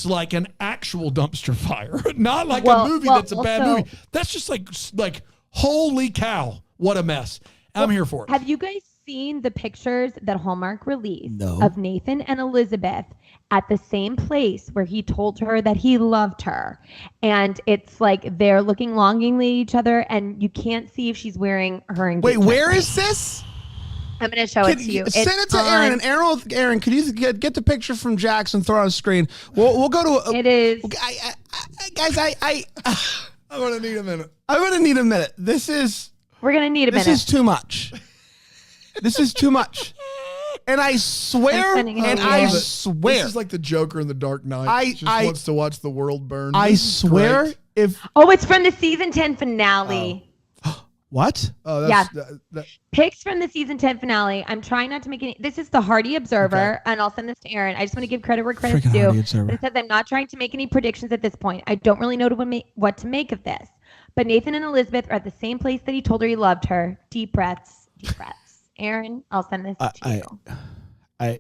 like an actual dumpster fire, not like a movie that's a bad movie. That's just like holy cow, what a mess. I'm here for it. Have you guys seen the pictures that Hallmark released No. of Nathan and Elizabeth at the same place where he told her that he loved her? And it's like they're looking longingly at each other, and you can't see if she's wearing her engagement Wait, where ring. is this? I'm going to show it to you. Send It's it to Aaron. on- And Aaron, could you get the picture from Jackson, throw it on the screen? We'll go to. It is. Guys, I'm gonna need a minute. I'm gonna need a minute. This is. We're going to need a This minute. is too much. This is too much. And I swear, I'm sending it and to I you. swear, This is like the Joker in the Dark Knight. I- Just I- wants to watch the world burn. I This is swear, great. if Oh, it's from the season 10 finale. what? Oh, Yeah. that, Pics from the season 10 finale. I'm trying not to make any. This is the Hardy Observer, and I'll send this to Aaron. I just want to give credit where credit's Freaking due. Hardy Observer. But it says, I'm not trying to make any predictions at this point. I don't really know what to make of this. But Nathan and Elizabeth are at the same place that he told her he loved her. Deep breaths. Deep breaths. Aaron, I'll send this to you. I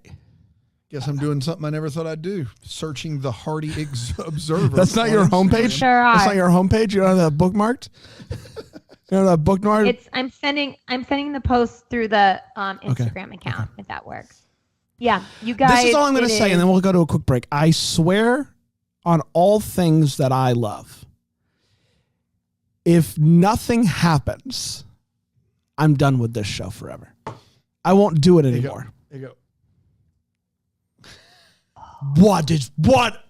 guess I'm doing something I never thought I'd do. Searching the Hardy Observer. That's not your on Instagram. homepage. Sure That's are. not your homepage. You don't have that bookmarked. You don't have that bookmarked. It's I'm sending the post through the Instagram account if that works. Yeah, you guys. This is all I'm going to it say, and is- then we'll go to a quick break. I swear on all things that I love, if nothing happens, I'm done with this show forever. I won't do it There you go. anymore. There you go. What?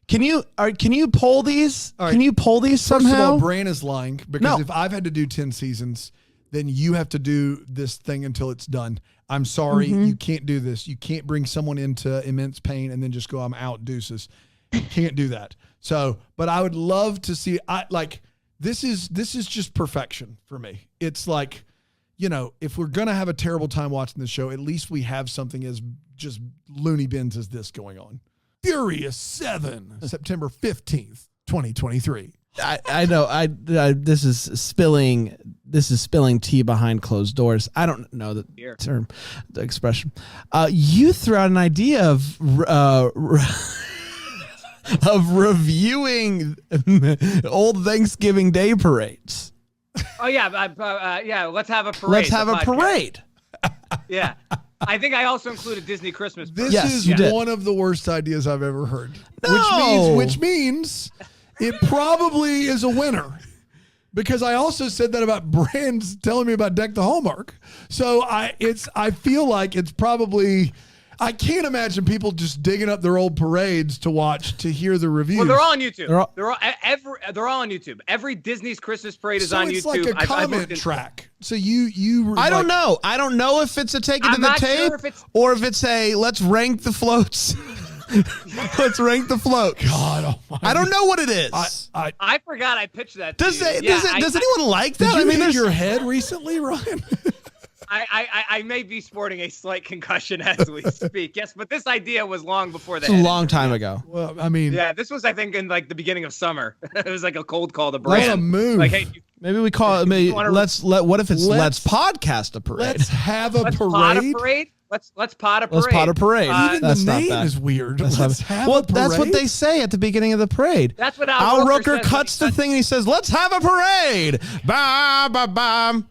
Can you pull these? All right. Can you pull these First somehow? of all, Bran is lying because No. if I've had to do 10 seasons, then you have to do this thing until it's done. I'm sorry, you can't do this. You can't bring someone into immense pain and then just go, I'm out, deuces. You can't do that. So, but I would love to see. This is just perfection for me. It's like, you know, if we're gonna have a terrible time watching this show, at least we have something as just loony bins as this going on. Furious 7, September 15th, 2023. I know. This is spilling tea behind closed doors. I don't know the term, the expression. You threw out an idea of of reviewing old Thanksgiving Day parades. Oh yeah, yeah. Let's have a parade. Let's have the a podcast. parade. Yeah, I think I also included Disney Christmas. This parade. is one of the worst ideas I've ever heard. No. Which means it probably is a winner. Because I also said that about brands telling me about Deck the Hallmark. So I feel like it's probably, I can't imagine people just digging up their old parades to watch, to hear the reviews. Well, they're all on YouTube. They're They're all on YouTube. Every Disney's Christmas parade is So on it's YouTube. like a comment looked into- track. So you I don't know. I don't know if it's a take it I'm to the not tape sure if it's- or if it's a let's rank the floats. Let's rank the floats. God, I don't know what it is. I forgot I pitched that. to Does you. it? Yeah, Does anyone like that? Did you I mean, hit there's your head recently, Ryan? I may be sporting a slight concussion as we speak. Yes, but this idea was long before that. It's a long time ago. Well, I mean, yeah, this was I think in like the beginning of summer. It was like a cold call to What Brand. a move. Like, hey, Maybe we call it. Maybe what if it's let's podcast a parade? Let's have a let's parade. pot a parade. Let's pot a parade. Let's pot a parade. Even That's the not name bad. is weird. That's Let's not- have well, a parade. that's what they say at the beginning of the parade. That's what Al Roker says cuts the thing and he says, "Let's have a parade." Bam, bam, bam.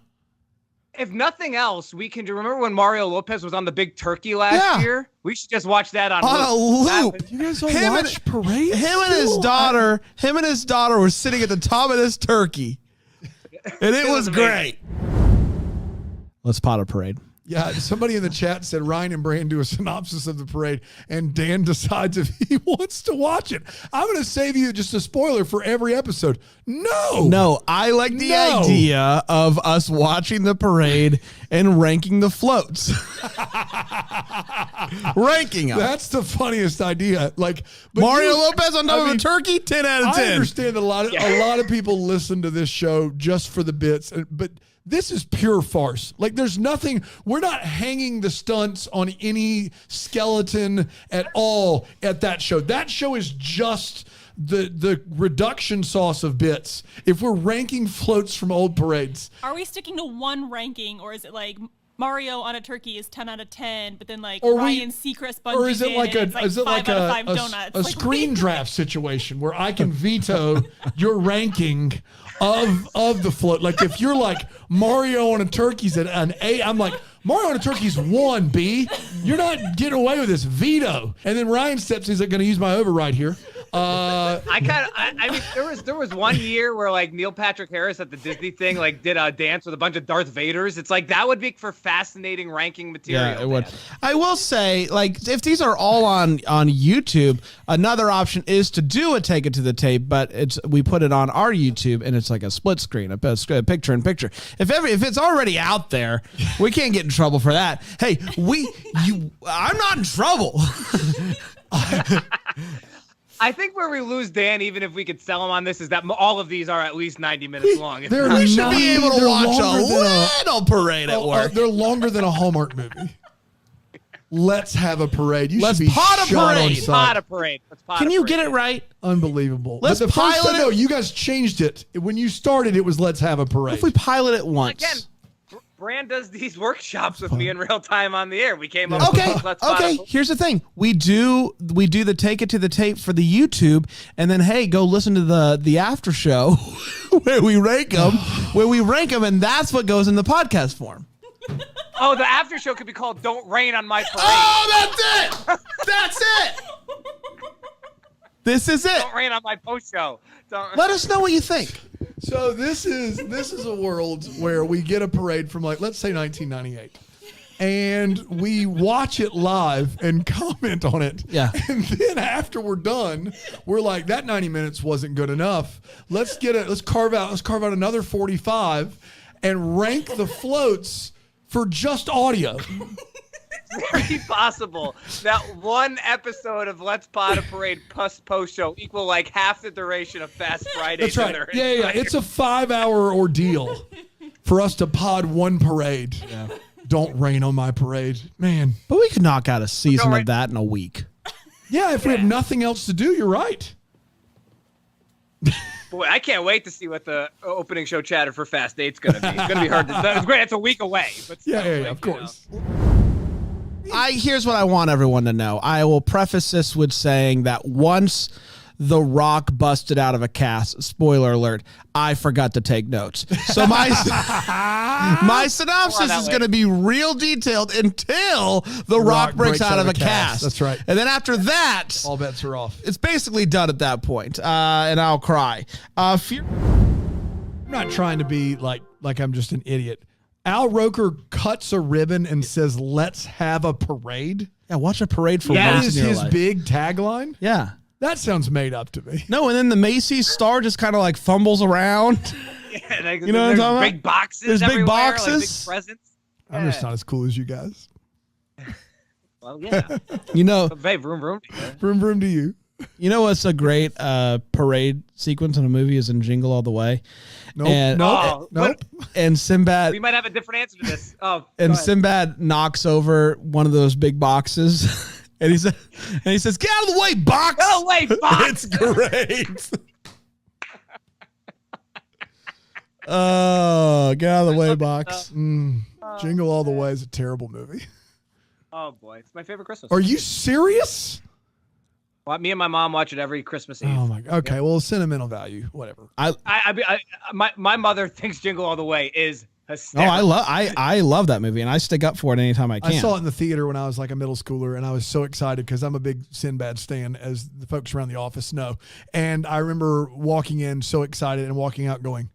If nothing else, we can remember when Mario Lopez was on the Big Turkey last year. We should just watch that on a loop. That- You guys don't Him watch parades? Him and his daughter were sitting at the top of this turkey, and it was great. Let's pot a parade. Yeah, somebody in the chat said Ryan and Brand do a synopsis of the parade, and Dan decides if he wants to watch it. I'm going to save you just a spoiler for every episode. No, I like the idea of us watching the parade and ranking the floats. Ranking them. That's the funniest idea. Like but Mario Lopez on top of a turkey, 10 out of 10. I understand that a lot of people listen to this show just for the bits, but this is pure farce. Like there's nothing, we're not hanging the stunts on any skeleton at all at that show. That show is just the reduction sauce of bits. If we're ranking floats from old parades. Are we sticking to one ranking, or is it like Mario on a turkey is 10 out of 10, but then like Ryan Seacrest bungees or is it in like and it's like 5 out of 5 a donuts? a screen draft situation where I can veto your ranking of the float? Like if you're like Mario on a turkey's at an A, I'm like Mario on a turkey's 1B. You're not getting away with this, veto. And then Ryan steps, he's like, going to use my override here. I mean, there was one year where like Neil Patrick Harris at the Disney thing like did a dance with a bunch of Darth Vaders. It's like that would be for fascinating ranking material. Yeah, it would. I will say, like, if these are all on YouTube, another option is to do a take it to the tape, but we put it on our YouTube and it's like a split screen, a picture in picture. If it's already out there, we can't get in trouble for that. Hey, I'm not in trouble. I think where we lose Dan, even if we could sell him on this, is that all of these are at least 90 minutes long. We should be able to watch a little parade at work. They're longer than a Hallmark movie. Let's have a parade. Let's should be pot a shot parade. on Let's sight. pot a parade. Can you get it right? Unbelievable. Let's But the first pilot time, it. No, you guys changed it. When you started, it was let's have a parade. If we pilot it once. Again, Brand does these workshops with me in real time on the air. We came up with let's pot a Okay. Here's the thing: we do the take it to the tape for the YouTube, and then hey, go listen to the after show where we rank them, and that's what goes in the podcast form. Oh, the after show could be called "Don't Rain on My Parade." Oh, that's it. That's it. This is it. Don't rain on my post show. Let us know what you think. So this is a world where we get a parade from like, let's say 1998. And we watch it live and comment on it. Yeah. And then after we're done, we're like, that 90 minutes wasn't good enough. Let's carve out another 45 and rank the floats for just audio. Very possible that one episode of Let's Pot a Parade post show equal like half the duration of Fast Friday. That's right. Yeah. It's a 5-hour ordeal for us to pod one parade. Yeah. Don't rain on my parade, man. But we could knock out a season of that in a week. Yeah, if we have nothing else to do, you're right. Boy, I can't wait to see what the opening show chatter for Fast 8's going to be. It's going to be hard. It's great. It's a week away. But still, Of course. Here's what I want everyone to know. I will preface this with saying that once The Rock busted out of a cast, spoiler alert, I forgot to take notes. So my synopsis is going to be real detailed until The Rock breaks out of a cast. That's right. And then after that, all bets are off. It's basically done at that point, and I'll cry. I'm not trying to be like I'm just an idiot. Al Roker cuts a ribbon and says, "Let's have a parade." Yeah, watch a parade for That once is in your his life. big tagline. Yeah. That sounds made up to me. No, and then the Macy's star just kind of like fumbles around. Yeah, like, You know what I'm there's talking about? big boxes There's big everywhere, boxes. like big presents. I'm just not as cool as you guys. Well, yeah. You know, But, babe, vroom. Vroom vroom to you. You know what's a great parade sequence in a movie is in Jingle All the Way. Nope. And- Nope. But And Sinbad. We might have a different answer to this. Oh, and Sinbad knocks over one of those big boxes. And he says, "Get out of the way, box!" Get out of the way, box! It's great. Oh, get out of the way, box. Jingle All the Way is a terrible movie. Oh boy, it's my favorite Christmas. Are you serious? Well, me and my mom watch it every Christmas Eve. Oh my God. Okay, well, sentimental value, whatever. My mother thinks Jingle All the Way is Oh, hysterical. I love that movie, and I stick up for it anytime I can. I saw it in the theater when I was like a middle schooler, and I was so excited because I'm a big Sinbad stan, as the folks around the office know. And I remember walking in so excited and walking out going,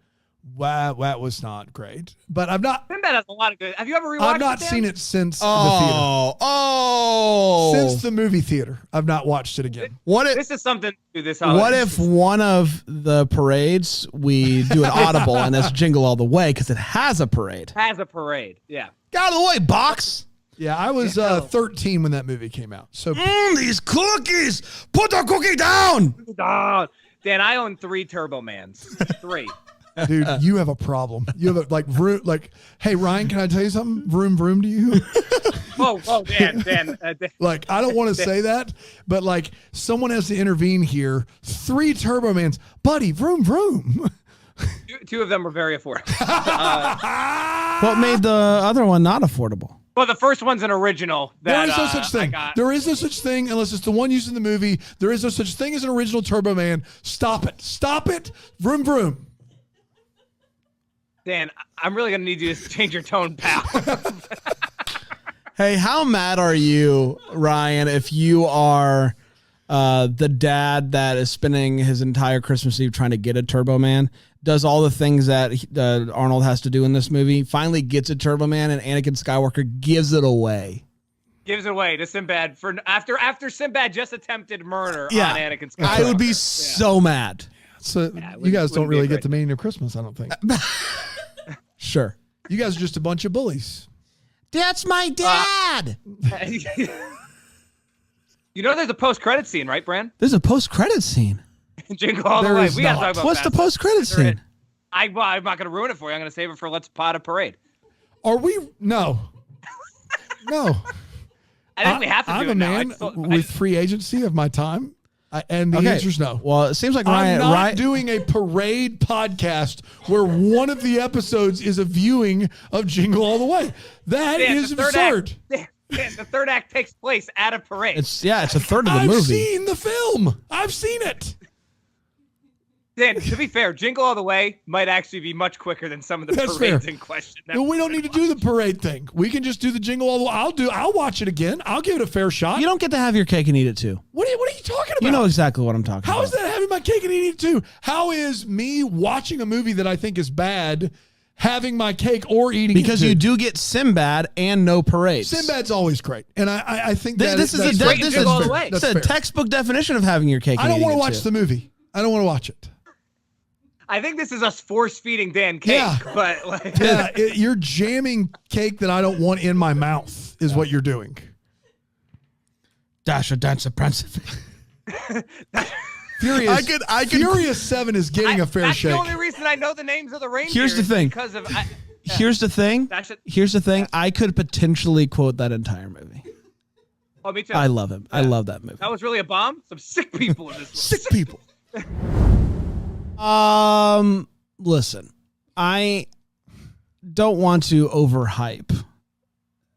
"Wow, that was not great." But I've not. Sinbad has a lot of good. Have you ever rewatched I've not it, Dan? seen it since the Oh, theater. Since the movie theater, I've not watched it again. This is something to do this holiday. What if one of the parades we do an audible and it's Jingle All the Way because it has a parade? Has a parade? Yeah. Get out of the way, box. Yeah, I was 13 when that movie came out. So these cookies. Put the cookie down. Dan, I own 3 Turbo Mans. 3. Dude, you have a problem. You have hey, Ryan, can I tell you something? Vroom, vroom to you? Oh, Dan. Like, I don't want to say that, but like, someone has to intervene here. 3 Turbo Mans. Buddy, vroom, vroom. 2 of them were very affordable. What made the other one not affordable? Well, the first one's an original. There is no such thing. There is no such thing unless it's the one used in the movie. There is no such thing as an original Turbo Man. Stop it. Stop it. Vroom, vroom. Dan, I'm really going to need you to change your tone, pal. Hey, how mad are you, Ryan, if you are the dad that is spending his entire Christmas Eve trying to get a Turbo Man, does all the things that Arnold has to do in this movie, finally gets a Turbo Man, and Anakin Skywalker gives it away? Gives it away to Sinbad for after Sinbad just attempted murder on Anakin Skywalker. I would be so mad. So you guys don't really get the meaning of Christmas, I don't think. Sure. You guys are just a bunch of bullies. That's my dad. You know there's a post-credit scene, right, Bran? There's a post-credit scene. Jingle All the Way. We gotta talk about What's the post-credit scene? I'm not going to ruin it for you. I'm going to save it for Let's Pot a Parade. Are we? No. No. I think we have to do I'm it a now. man with free agency of my time. And the answer is no. Well, it seems like I'm not doing a parade podcast where one of the episodes is a viewing of Jingle All the Way. That is absurd. The third act takes place at a parade. It's a third of the movie. I've seen the film. I've seen it. Dan, to be fair, Jingle All the Way might actually be much quicker than some of the That's parades fair. in question. No, we don't need to do the parade thing. We can just do the Jingle All the Way. I'll watch it again. I'll give it a fair shot. You don't get to have your cake and eat it too. What are you talking about? You know exactly what I'm talking How about. is that having my cake and eating it too? How is me watching a movie that I think is bad having my cake or eating Because it too? you do get Sinbad and no parades. Sinbad's always great, and I think This is a textbook definition of having your cake. I don't want to watch the movie. I don't want to watch it. I think this is us force-feeding Dan cake, but like, You're jamming cake that I don't want in my mouth is what you're doing. Dasher, Dancer, Prancer. Furious, Furious 7 is getting a fair that's shake. the only reason I know the names of the reindeer. Here's the thing. Because of Here's the thing. Here's the thing. I could potentially quote that entire movie. Oh, me too. I love him. I love that movie. That was really a bomb. Some sick people in this. Sick people. Listen, I don't want to overhype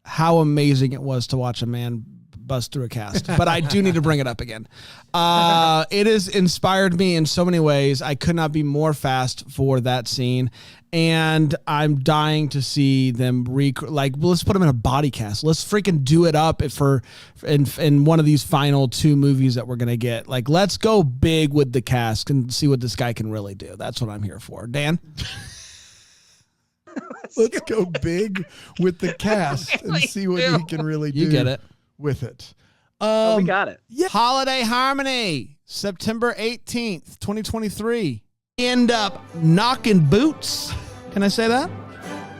how amazing it was to watch a man bust through a cast, but I do need to bring it up again. It has inspired me in so many ways. I could not be more fast for that scene, and I'm dying to see them let's put them in a body cast. Let's freaking do it up in one of these final 2 movies that we're gonna get. Like, let's go big with the cast and see what this guy can really do. That's what I'm here for. Dan. Let's go big with the cast and see what he can really do. You get it. With it. We got it. Yeah. Holiday Harmony, September 18th, 2023. End up knocking boots. Can I say that?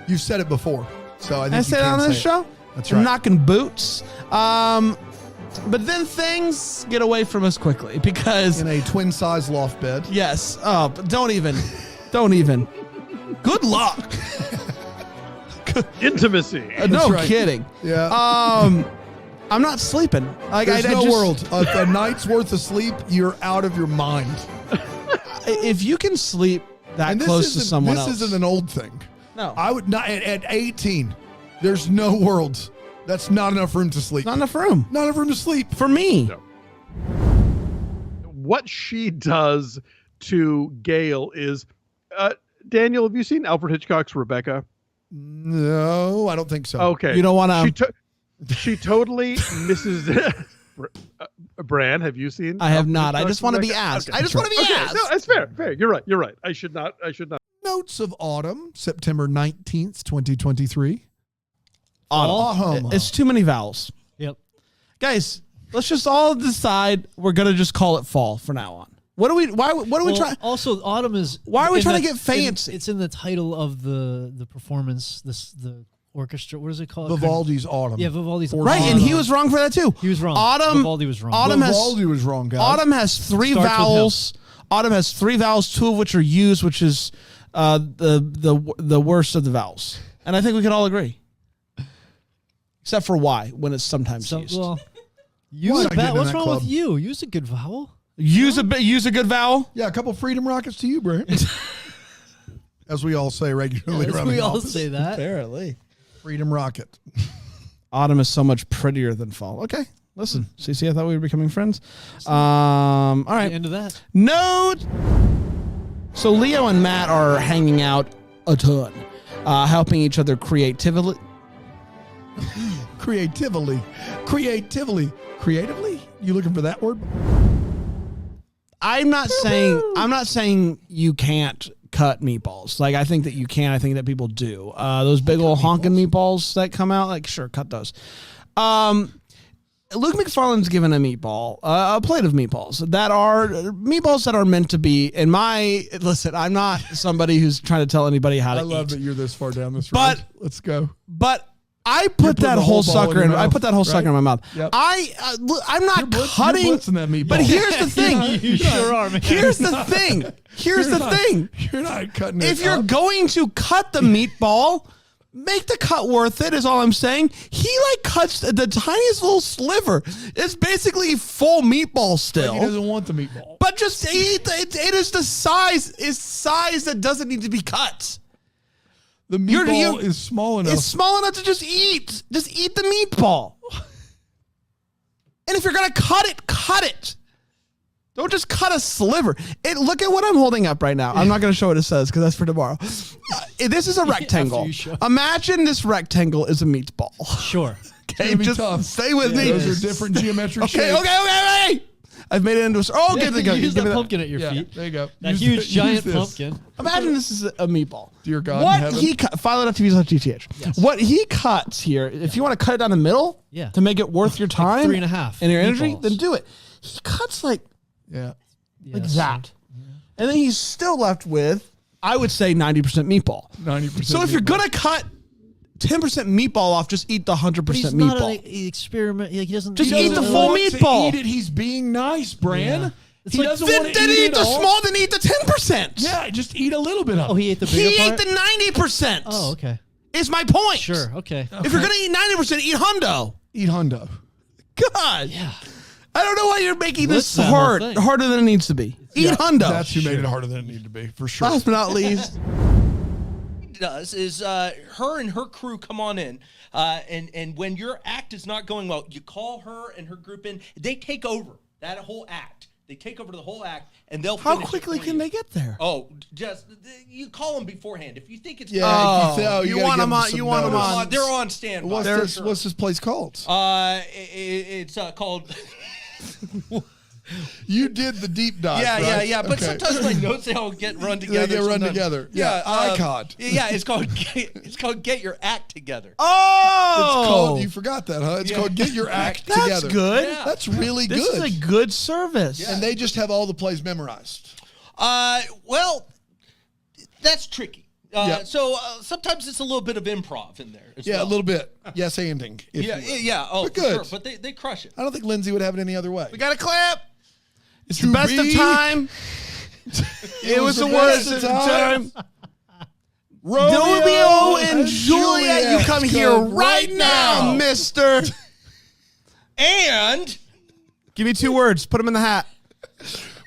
You've said it before. So I think I say that on this show? That's right. Knocking boots. But then things get away from us quickly because in a twin size loft bed. Yes. Oh, but don't even. Good luck. Intimacy. No right. kidding. Yeah. I'm not sleeping. Like, There's I no just, world. A night's worth of sleep, you're out of your mind. If you can sleep that And close to someone this else. isn't an old thing. No. I would not at 18. There's no world. That's not enough room to sleep. Not enough room. Not enough room to sleep. For me. No. What she does to Gail is, Daniel, have you seen Alfred Hitchcock's Rebecca? No, I don't think so. Okay. You don't want to. She totally misses. Bran, have you seen? I have Alfred not. I Hitchcock's just want to be Rebecca? asked. Okay. I just want to be asked. No, that's fair. Fair. You're right. You're right. I should not. Notes of Autumn, September 19th, 2023. Autumn. It's too many vowels. Yep. Guys, let's just all decide we're gonna just call it fall from now on. What are we trying? Also, autumn is. Why are we in trying to the- get fancy? It's in the title of the performance. The orchestra. What is it called? Vivaldi's Autumn. Yeah, Vivaldi's Right, and he was wrong for that too. He was wrong. Autumn. Vivaldi was wrong. Vivaldi was wrong, guys. Autumn has three Starts with vowels. Autumn has three vowels, two of which are used, which is the worst of the vowels. And I think we can all agree. Except for Y, when it's sometimes used. Well, use a what's wrong with you? Use a good vowel. Use a good vowel. Yeah, a couple Freedom Rockets to you, Brent. As we all say regularly As around we the all office. say that. Apparently. Freedom Rocket. Autumn is so much prettier than fall. Okay, listen. CC, I thought we were becoming friends. All right. The end of that. Note. So Leo and Matt are hanging out a ton, helping each other creatively. Creatively. You looking for that word? I'm not saying you can't cut meatballs. Like, I think that you can. I think that people do. Those big old honking meatballs that come out, like, sure, cut those. Luke McFarlane's given a meatball, a plate of meatballs that are meant to be. In my listen, I'm not somebody who's trying to tell anybody how to eat. I love that you're this far down this road. But let's go. But I put that whole sucker in. I put that whole sucker in my mouth. Yep. I'm not cutting. You're blitzing that meatball. But here's the thing. You sure are, man. Here's the thing. You're not cutting it. If you're going to cut the meatball, make the cut worth it, is all I'm saying. He cuts the tiniest little sliver. It's basically full meatball still. He doesn't want the meatball. But just eat it is the size that doesn't need to be cut. The meatball is small enough. It's small enough to just eat. Just eat the meatball. And if you're going to cut it. Don't just cut a sliver. Look at what I'm holding up right now. I'm not going to show what it says because that's for tomorrow. This is a rectangle. Imagine this rectangle is a meatball. Sure. Okay, just tough. stay with me. Those are different geometric Okay, shapes. okay. I've made it into a... Okay, there you go. Use Give that me pumpkin at your feet. There you go. That Use huge use giant this. pumpkin. Imagine this is a meatball. Dear God in What heaven. he cut... File it up to VSGTH. Yes. What he cuts here, if you want to cut it down the middle to make it worth your time... 3.5 and your energy, meatballs. then do it. He cuts like Yeah. that. And then he's still left with, I would say, 90% meatball. 90%. So if you're going to cut 10% meatball off, just eat the 100% But he's meatball. not an experiment. He doesn't. Just he eat the doesn't full want- meatball. Eat it. He's being nice, Bran. Yeah. He doesn't then want to then eat eat it the all. small, then eat the 10%. Yeah, just eat a little bit of it. Oh, he ate the bigger He ate part? the 90%. Oh, okay. Is my point. Sure. Okay. If you're going to eat 90%, eat hundo. Eat hundo. God. Yeah. I don't know why you're making this Blitz that whole hard, thing. harder than it needs to be. Eat Yeah, hundo. That's who made it harder than it needed to be, for sure. Last but not least. Does is her and her crew come on in, and when your act is not going well, you call her and her group in. They take over that whole act. They take over the whole act, and they'll. How finish it quickly for can you. they get there? Oh, just you call them beforehand if you think it's. Yeah, you gotta want give them on. some You want them notice. on. They're on standby. What's this place called? It's called. You did the deep dive. Yeah. right? But Okay. sometimes my notes they all get run together. They get run sometimes. together. Yeah, ICOD. Yeah, it's called Get Your Act Together. Oh, It's called. You forgot that, huh? It's called Get Your Act That's Together. good. Yeah. That's really This good. is a good service. And they just have all the plays memorized. Well, that's tricky. Yeah. So sometimes it's a little bit of improv in there. As Yeah, well. a little bit. Yes, anding. if Yeah, you will. yeah. Oh, But for good. sure. But they crush it. I don't think Lindsay would have it any other way. We got a clip. It's To the best be- of time. It was the worst of time. Romeo and Juliet, you come here right now, mister. And give me 2 words. Put them in the hat.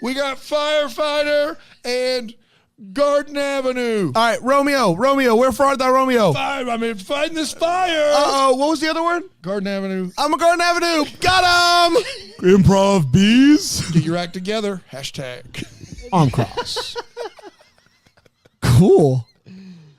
We got firefighter and Garden Avenue. All right, Romeo, where art thou, Romeo? Fighting this fire. Uh-oh, what was the other word? Garden Avenue. I'm a Garden Avenue. Got him. Improv bees. Get your act together. Hashtag. Arm cross. Cool.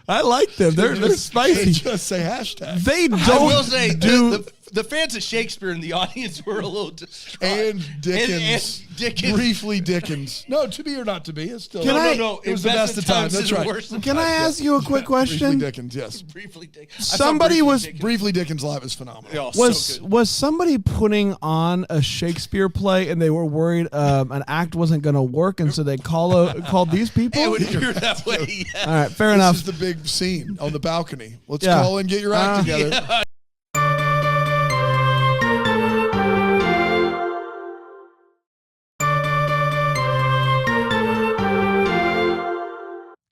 I like them. They're spicy. Just say hashtag. They don't I will say do... The fans of Shakespeare in the audience were a little distraught. And Dickens. And Dickens. Briefly Dickens. No, to be or not to be. It's still. No. It was the best of times. That's right. Can I ask you a quick question? Briefly Dickens, yes. Briefly Dickens. Somebody was... Briefly Dickens live is phenomenal. Was somebody putting on a Shakespeare play and they were worried an act wasn't going to work, and so they called these people? It would appear that way. Yeah. All right, fair enough. This is the big scene on the balcony. Let's call and get your act together. Yeah.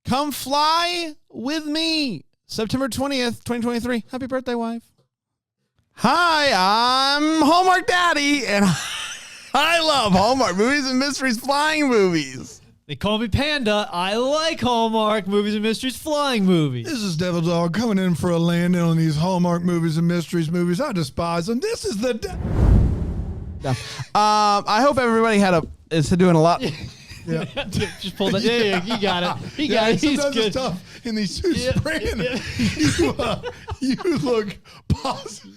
Come fly with me. September 20th, 2023. Happy birthday, wife. Hi, I'm Hallmark Daddy, and I love Hallmark movies and mysteries, flying movies. They call me Panda. I like Hallmark movies and mysteries, flying movies. This is Devil Dog coming in for a landing on these Hallmark movies and mysteries movies. I despise them. This is the... I hope everybody is doing a lot... Yeah. Just pull that. Yeah, you got it. He got it. He's sometimes good. It's tough in these suits. Brandon, you look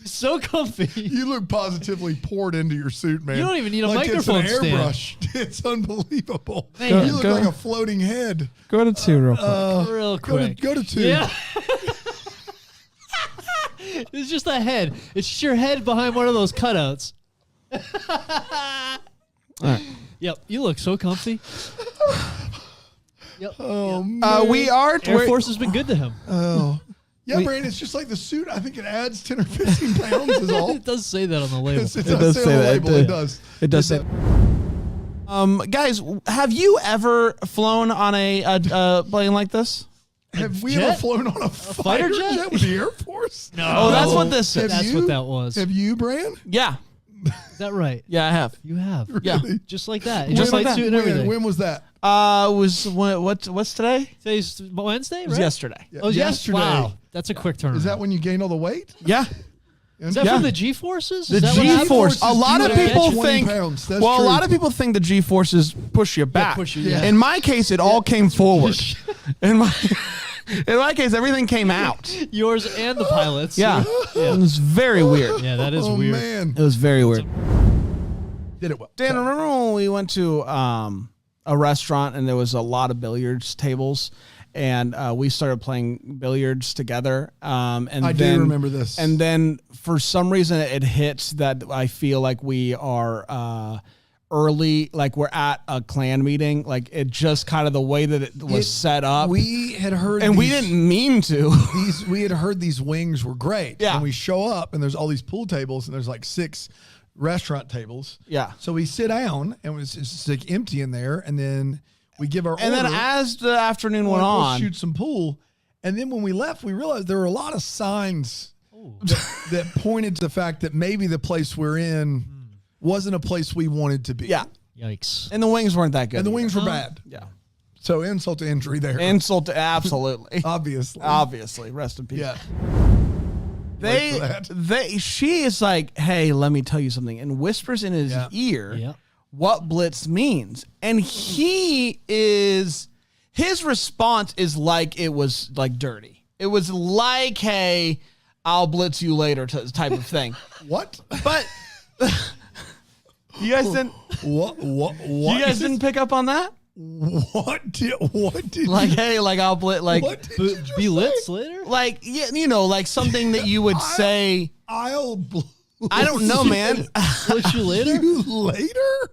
so comfy. You look positively poured into your suit, man. You don't even need a like microphone it's an stand. airbrush. It's unbelievable. Man. You look like a floating head. Go to 2 real quick. Real quick. Go to 2. Yeah. It's just a head. It's just your head behind one of those cutouts. All right. Yep, you look so comfy. Yep. Oh, man. We are... Air Force has been good to him. Oh. Yeah, Brandon, it's just like the suit. I think it adds 10 or 15 pounds is all. It does say that on the label. It does say that. It does. It does say that. Guys, have you ever flown on a plane like this? Have we ever flown on a fighter jet with the Air Force? No. Oh, that's what this is. That's what that was. Have you, Brand? Yeah. Is that right? Yeah, I have. You have. Yeah. Just like that. Just like that. Suit and everything. When was that? What's today? Today's Wednesday, right? It was yesterday. Oh, yesterday. Wow. That's a quick turnaround. Is that when you gained all the weight? Yeah. Is that from the G-forces? The G-force. A lot of people think. Pounds. A lot of people think the G-forces push you back. push you, yeah. In my case, it all came forward. In my case, everything came out. Yours and the pilots. Yeah. It was very weird. Yeah, that is weird. Man. It was very weird. Did it well. Dan, remember when we went to a restaurant and there was a lot of billiards tables, and we started playing billiards together? And I do remember this. And then for some reason it hits that I feel like we are early, like we're at a clan meeting. Like it just kind of the way that it was set up. We had heard, and we didn't mean to. We had heard these wings were great. Yeah. And we show up and there's all these pool tables and there's like 6 restaurant tables. Yeah. So we sit down and it's just like empty in there, and then we give our And order. then as the afternoon went we'll on, shoot some pool. And then when we left, we realized there were a lot of signs that pointed to the fact that maybe the place we're in wasn't a place we wanted to be. Yeah. Yikes. And the wings weren't that good. And the wings were bad. Yeah. So insult to injury there. Insult to absolutely. Obviously. Rest in peace. Yeah. She is like, hey, let me tell you something, and whispers in his ear what blitz means. And his response is like it was like dirty. It was like, hey, I'll blitz you later type of thing. What? But you guys didn't what? You guys didn't pick up on that? What did like, hey, like I'll be lit later? Like, yeah, you know, like something that you would say. I don't know, man. Blitz you later? Later?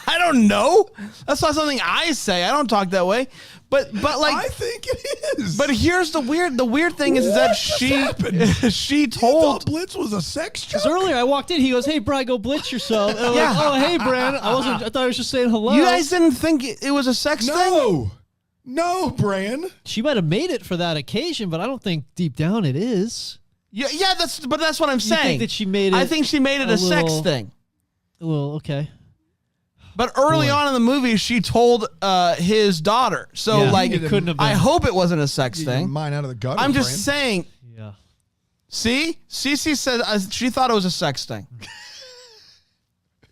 I don't know. That's not something I say. I don't talk that way. But like I think it is. But here's the weird thing is that she told Blitz was a sex joke. Because earlier I walked in, he goes, "Hey, Brian, go blitz yourself." And I'm like, "Oh, hey, Brandon." I thought I was just saying hello. You guys didn't think it was a sex thing? No, Bran. She might have made it for that occasion, but I don't think deep down it is. Yeah, that's what I'm You saying. think that she made it? I think she made it a sex thing. Well, okay. But early on in the movie, she told his daughter. So, Yeah, like, it couldn't have been. I hope it wasn't a sex Get your thing. mind out of the gutter. I'm just Bran. saying. Yeah. See? Cece said she thought it was a sex thing.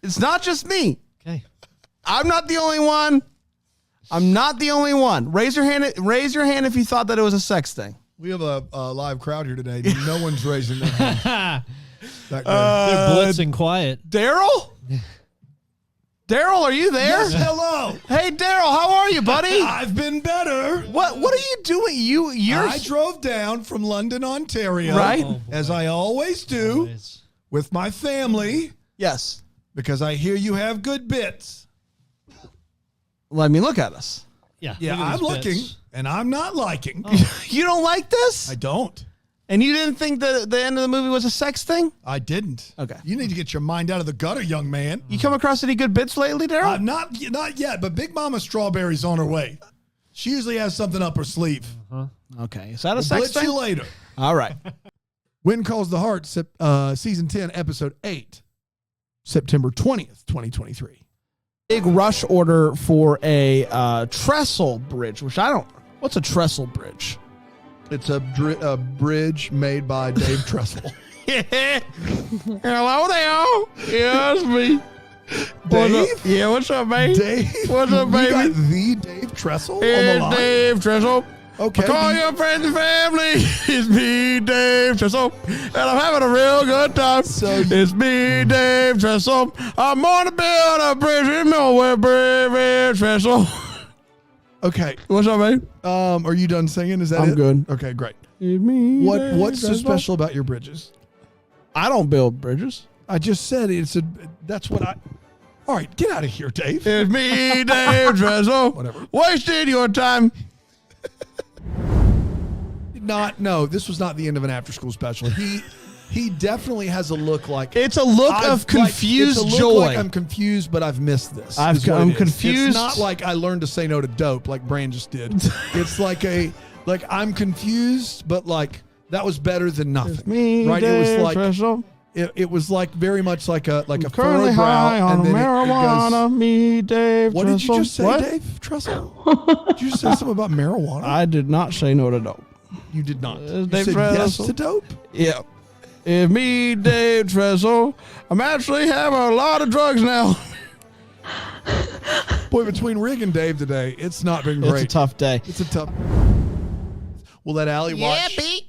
It's not just me. Okay. I'm not the only one. I'm not the only one. Raise your hand. Raise your hand if you thought that it was a sex thing. We have a live crowd here today. No one's raising their hand. They're blitzing quiet. Daryl? Daryl, are you there? Yes, hello. Hey, Daryl, how are you, buddy? I've been better. What are you doing? I drove down from London, Ontario, Right? as I always do, with my family. Yes. Because I hear you have good bits. Let me look at us. Yeah. Yeah, look at I'm these looking, bits. and I'm not liking. You don't like this? I don't. And you didn't think that the end of the movie was a sex thing? I didn't. Okay. You need to get your mind out of the gutter, young man. You come across any good bits lately, Daryl? Not yet, but Big Mama Strawberry's on her way. She usually has something up her sleeve. Okay. Is that a We'll sex blitz thing? you later. All right. When Calls the Heart, Season 10, Episode 8, September 20th, 2023. Big rush order for a trestle bridge, which I don't. What's a trestle bridge? It's a bridge made by Dave Trestle. Hello there. Yes, me. Dave? Yeah, what's up, baby? Dave? What's up, We baby? got the Dave Trestle on the It's line? Dave Trestle. Okay. Call your friends and family. It's me, Dave Trestle. And I'm having a real good time. It's me, Dave Trestle. I'm going to build a bridge in Millway, Dave Trestle. Okay. What's up, baby? Are you done singing? Is that I'm it? good. Okay, great. It's me, Dave What's so Trestle. special about your bridges? I don't build bridges. I just said that's what I. All right, get out of here, Dave. It's me, Dave Trestle. Whatever. Wasted your time. No, this was not the end of an after-school special. He definitely has a look like It's a look of confused it's a look joy. Like I'm confused, but I've missed this. I'm is what it is. confused. It's not like I learned to say no to dope like Bran just did. It's like I'm confused, but like that was better than nothing. Me, right? Dave It was like Trestle. it was like very much like a Currently furrowed brow, high on and then marijuana. Me, Dave What did you Trestle. just say, What? Dave Trestle? Did you just say something about marijuana? I did not say no to dope. You did not. You Dave said yes Trestle. to dope. Yeah. It's me, Dave Trestle. I'm actually having a lot of drugs now. Boy, between Rig and Dave today, it's not been great. It's a tough day. It's a tough. We'll let Allie Yeah, watch Pete.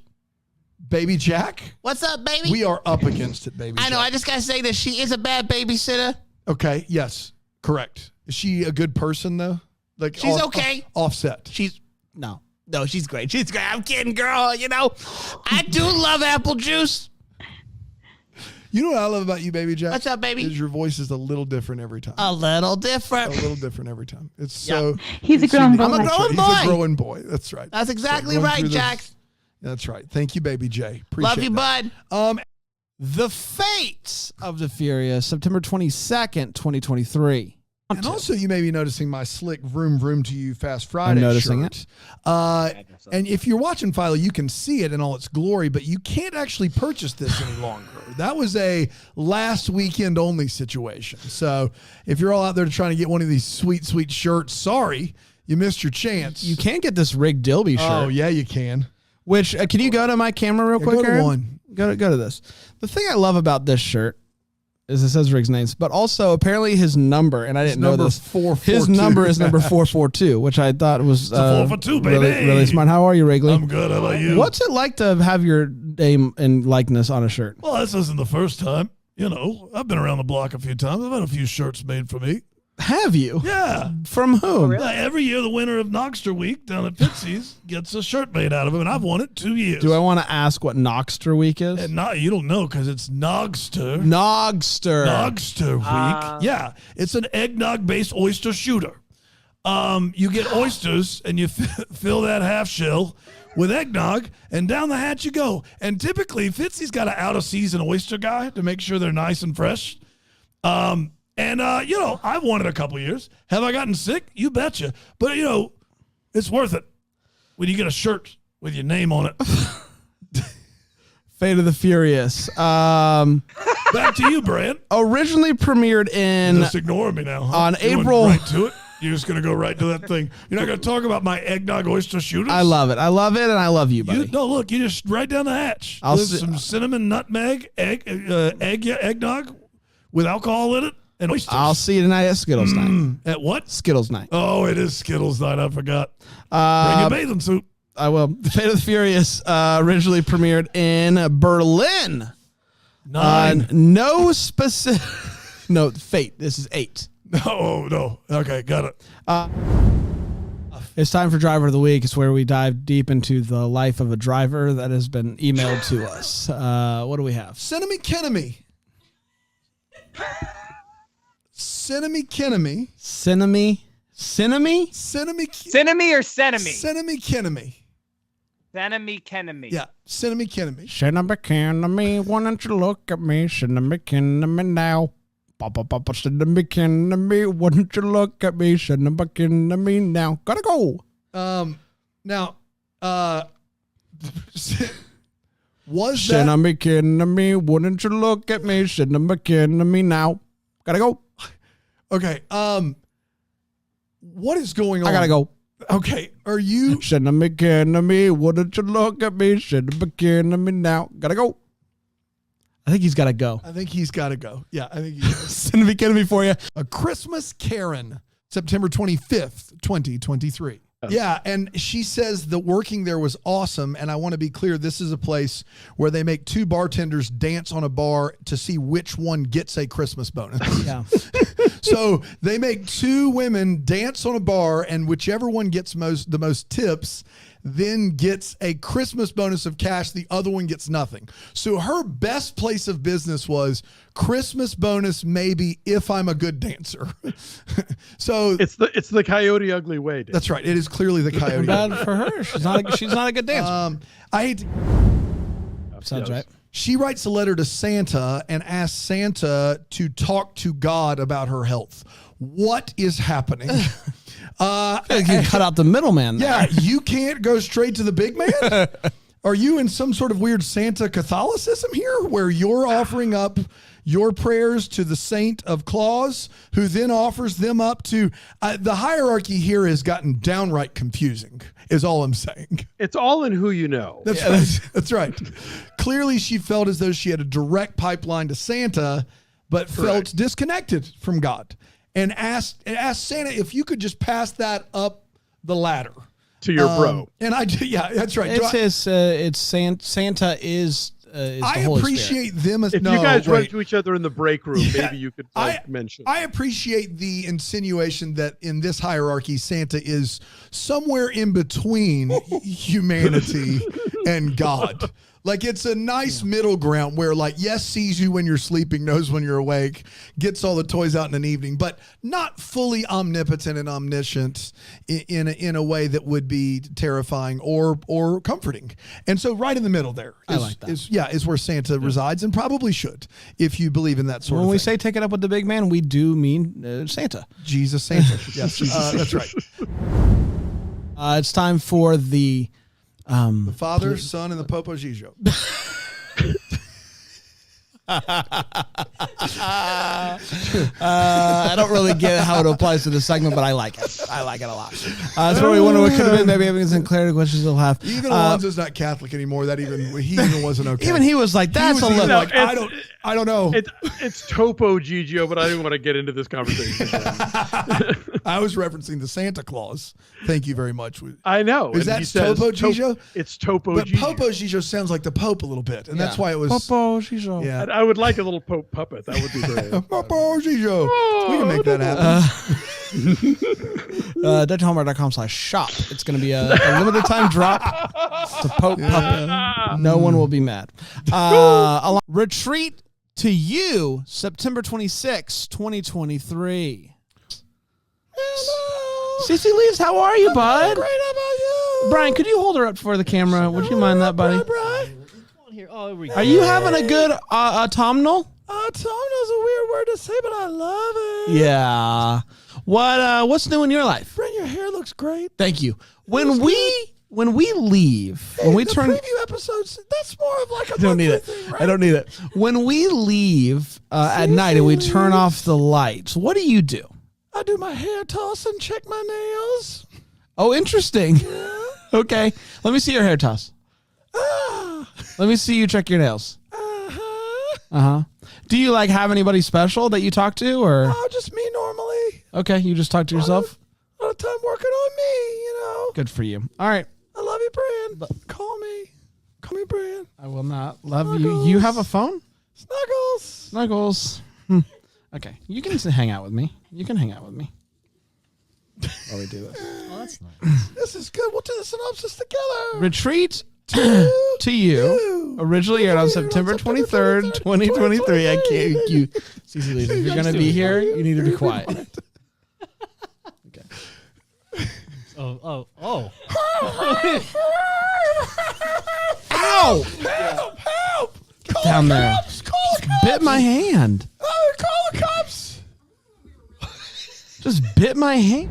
Baby Jack. What's up, baby? We are up against it, Baby I know. Jack. I just gotta say that she is a bad babysitter. Okay, yes, correct. Is she a good person though? Like She's okay. Offset. No, she's great. She's great. I'm kidding, girl. You know, I do love apple juice. You know what I love about you, Baby Jack? What's up, baby? Is your voice is a little different every time. A little different. A little different every time. It's Yeah. so. He's a it's grown unique. boy. I'm a grown He's boy. a growing boy. That's right. That's exactly going right, through the- Jax. That's right. Thank you, Baby J. Appreciate Love you, that. bud. The Fate of the Furious, September 22nd, 2023. And also, you may be noticing my slick vroom vroom to you Fast Friday noticing shirt. And if you're watching Philo, you can see it in all its glory, but you can't actually purchase this any longer. That was a last weekend only situation. So if you're all out there trying to get one of these sweet, sweet shirts, sorry, you missed your chance. You can get this Rick Dilby shirt. Oh, yeah, you can. Which, can you go to my camera real quick, go to Aaron? one. Go to this. The thing I love about this shirt is it says Rick's names, but also apparently his number, and I didn't know number this. 442. His number is number 442, which I thought was 442, baby. really smart. How are you, Wrigley? I'm good. How about you? What's it like to have your name and likeness on a shirt? Well, this isn't the first time. You know, I've been around the block a few times. I've had a few shirts made for me. Have you? Yeah. From whom? Every year, the winner of Knoxter Week down at Pitsy's gets a shirt made out of him, and I've won it 2 years. Do I want to ask what Knoxter Week is? And you don't know because it's Nogster. Nogster. Nogster Week. Yeah. It's an eggnog-based oyster shooter. You get oysters, and you fill that half shell with eggnog, and down the hatch you go. And typically, Fitzy's got an out-of-season oyster guy to make sure they're nice and fresh. And I've won it a couple years. Have I gotten sick? You betcha. But, It's worth it when you get a shirt with your name on it. Fate of the Furious. Back to you, Brand. Originally premiered in. Just ignore me now. Huh? On You went April. right to it. You're just gonna go right to that thing. You're not gonna talk about my eggnog oyster shooters. I love it. I love it, and I love you, buddy. No, look, you just right down the hatch. There's some cinnamon, nutmeg, eggnog with alcohol in it, and oysters. I'll see you tonight at Skittles night. At what? Skittles night. Oh, it is Skittles night. I forgot. Bring your bathing suit. I will. Fate of the Furious originally premiered in Berlin. 9. No specific. No, Fate. This is 8. No. Okay, got it. It's time for Driver of the Week. It's where we dive deep into the life of a driver that has been emailed to us. What do we have? Cinnamon Kenemy. Cinnamon Kenemy. Cinnamon or Cinnamy? Cinnamon Kenemy. Cinnamy Kenemy. Yeah, Cinnamon Kenemy. Cinnamon Kenemy, why don't you look at me? Cinnamon Kenemy now. Papa, Cinnamon Kenemy, why don't you look at me? Cinnamon Kenemy now. Gotta go. Now, was Cinnamon Kenemy, why don't you look at me? Cinnamon Kenemy now. Gotta go. Okay. What is going on? I gotta go. Okay. Are you? Cinnamon Kenemy, why don't you look at me? Cinnamon Kenemy now. Gotta go. I think he's got to go. I think he's got to go. Yeah, I think he's Cinnamon Kenemy for you. A Christmas Karen, September 25th, 2023. Yeah, and she says the working there was awesome, and I want to be clear, this is a place where they make 2 bartenders dance on a bar to see which one gets a Christmas bonus. Yeah. So they make 2 women dance on a bar, and whichever one gets the most tips then gets a Christmas bonus of cash. The other one gets nothing. So her best place of business was Christmas bonus, maybe if I'm a good dancer. So it's the Coyote Ugly way. Dave. That's right. It is clearly the Coyote. Bad for her. She's not a good dancer. I hate. Sounds right. She writes a letter to Santa and asks Santa to talk to God about her health. What is happening? You cut out the middleman there. Yeah, you can't go straight to the big man? Are you in some sort of weird Santa Catholicism here where you're offering up your prayers to the Saint of Claus, who then offers them up to the hierarchy here has gotten downright confusing, is all I'm saying. It's all in who you know. That's right. That's right. Clearly, she felt as though she had a direct pipeline to Santa, but felt disconnected from God. And asked Santa if you could just pass that up the ladder to your bro. And yeah, that's right. It's Santa is the I Holy appreciate Spirit. them as if you guys run to each other in the break room, maybe you could mention. I appreciate the insinuation that in this hierarchy, Santa is somewhere in between humanity and God. Like it's a nice middle ground where yes, sees you when you're sleeping, knows when you're awake, gets all the toys out in an evening, but not fully omnipotent and omniscient in a way that would be terrifying or comforting. And so right in the middle there is where Santa resides and probably should, if you believe in that sort of thing. When we say take it up with the big man, we do mean Santa. Jesus Santa. Yes, that's right. It's time for the Father, Son, and the Popo Gijo. I don't really get how it applies to this segment, but I like it. I like it a lot. That's where we wonder what could have been. Maybe everything's in clarity. Questions they'll have. Even Alonzo's not Catholic anymore. That he even wasn't okay. Even he was like, "That's a little." Like, I don't know. It's Topo Gigio, but I didn't want to get into this conversation. I was referencing the Santa Claus. Thank you very much. I know. Is that Topo Gigio? It's Topo But Gigio. Popo Gigio sounds like the Pope a little bit, and that's why it was Popo Gigio. Yeah. I would like a little Pope puppet. That would be great. Popo Gigio. We can make that happen. DutchHomework.com/shop. It's going to be a limited time drop to Pope Puppet. No one will be mad. Retreat to You, September 26, 2023. Cece Leaves, how are you, bud? Great, how about you? Brian, could you hold her up for the camera? Would you mind that, buddy? Are you having a good autumnal? Autumnal's a weird word to say, but I love it. Yeah. What's new in your life? Brent, your hair looks great. Thank you. When we leave, when we turn preview episodes, that's more of like a I don't need it. thing, right? I don't need it. When we leave at night and we turn off the lights, what do you do? I do my hair toss and check my nails. Oh, interesting. Okay. Let me see your hair toss. Let me see you check your nails. Uh-huh. Do you like have anybody special that you talk to or? No, just me normally. Okay, you just talk to yourself? A lot of time working on me, you know. Good for you. All right. I love you, Bran. Call me Bran. I will not love you. You have a phone? Snuggles. Okay. You can hang out with me. You can hang out with me. While we do this. Oh, that's nice. This is good. We'll do the synopsis together. Retreat to you. Originally aired on September 23rd, 2023. I can't. You, Cece, if you're going to be here, you need to be quiet. Oh. Ow! Help! Get down there. Call the cops. Bit my hand. Oh, call the cops. Just bit my hand.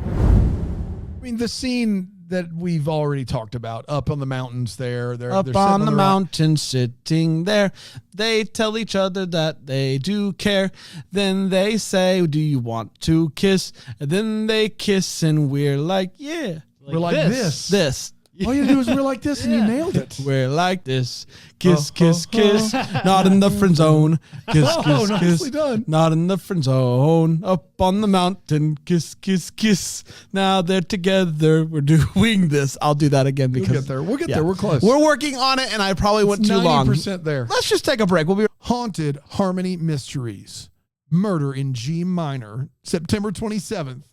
I mean, the scene that we've already talked about up on the mountains there. They're Up sitting on the rock. mountain, sitting there. They tell each other that they do care. Then they say, do you want to kiss? And then they kiss and we're like, yeah. We're like this. This. All you do is we're like this and you nailed it. We're like this. Kiss, kiss, kiss. Not in the friend zone. Kiss, kiss, nicely kiss. done. Not in the friend zone. Up on the mountain. Kiss, kiss, kiss. Now they're together. We're doing this. I'll do that again because We'll get there. We'll get there. We're close. We're working on it, and I probably went too long. 90% there. Let's just take a break. We'll be Haunted Harmony Mysteries. Murder in G Minor. September 27th,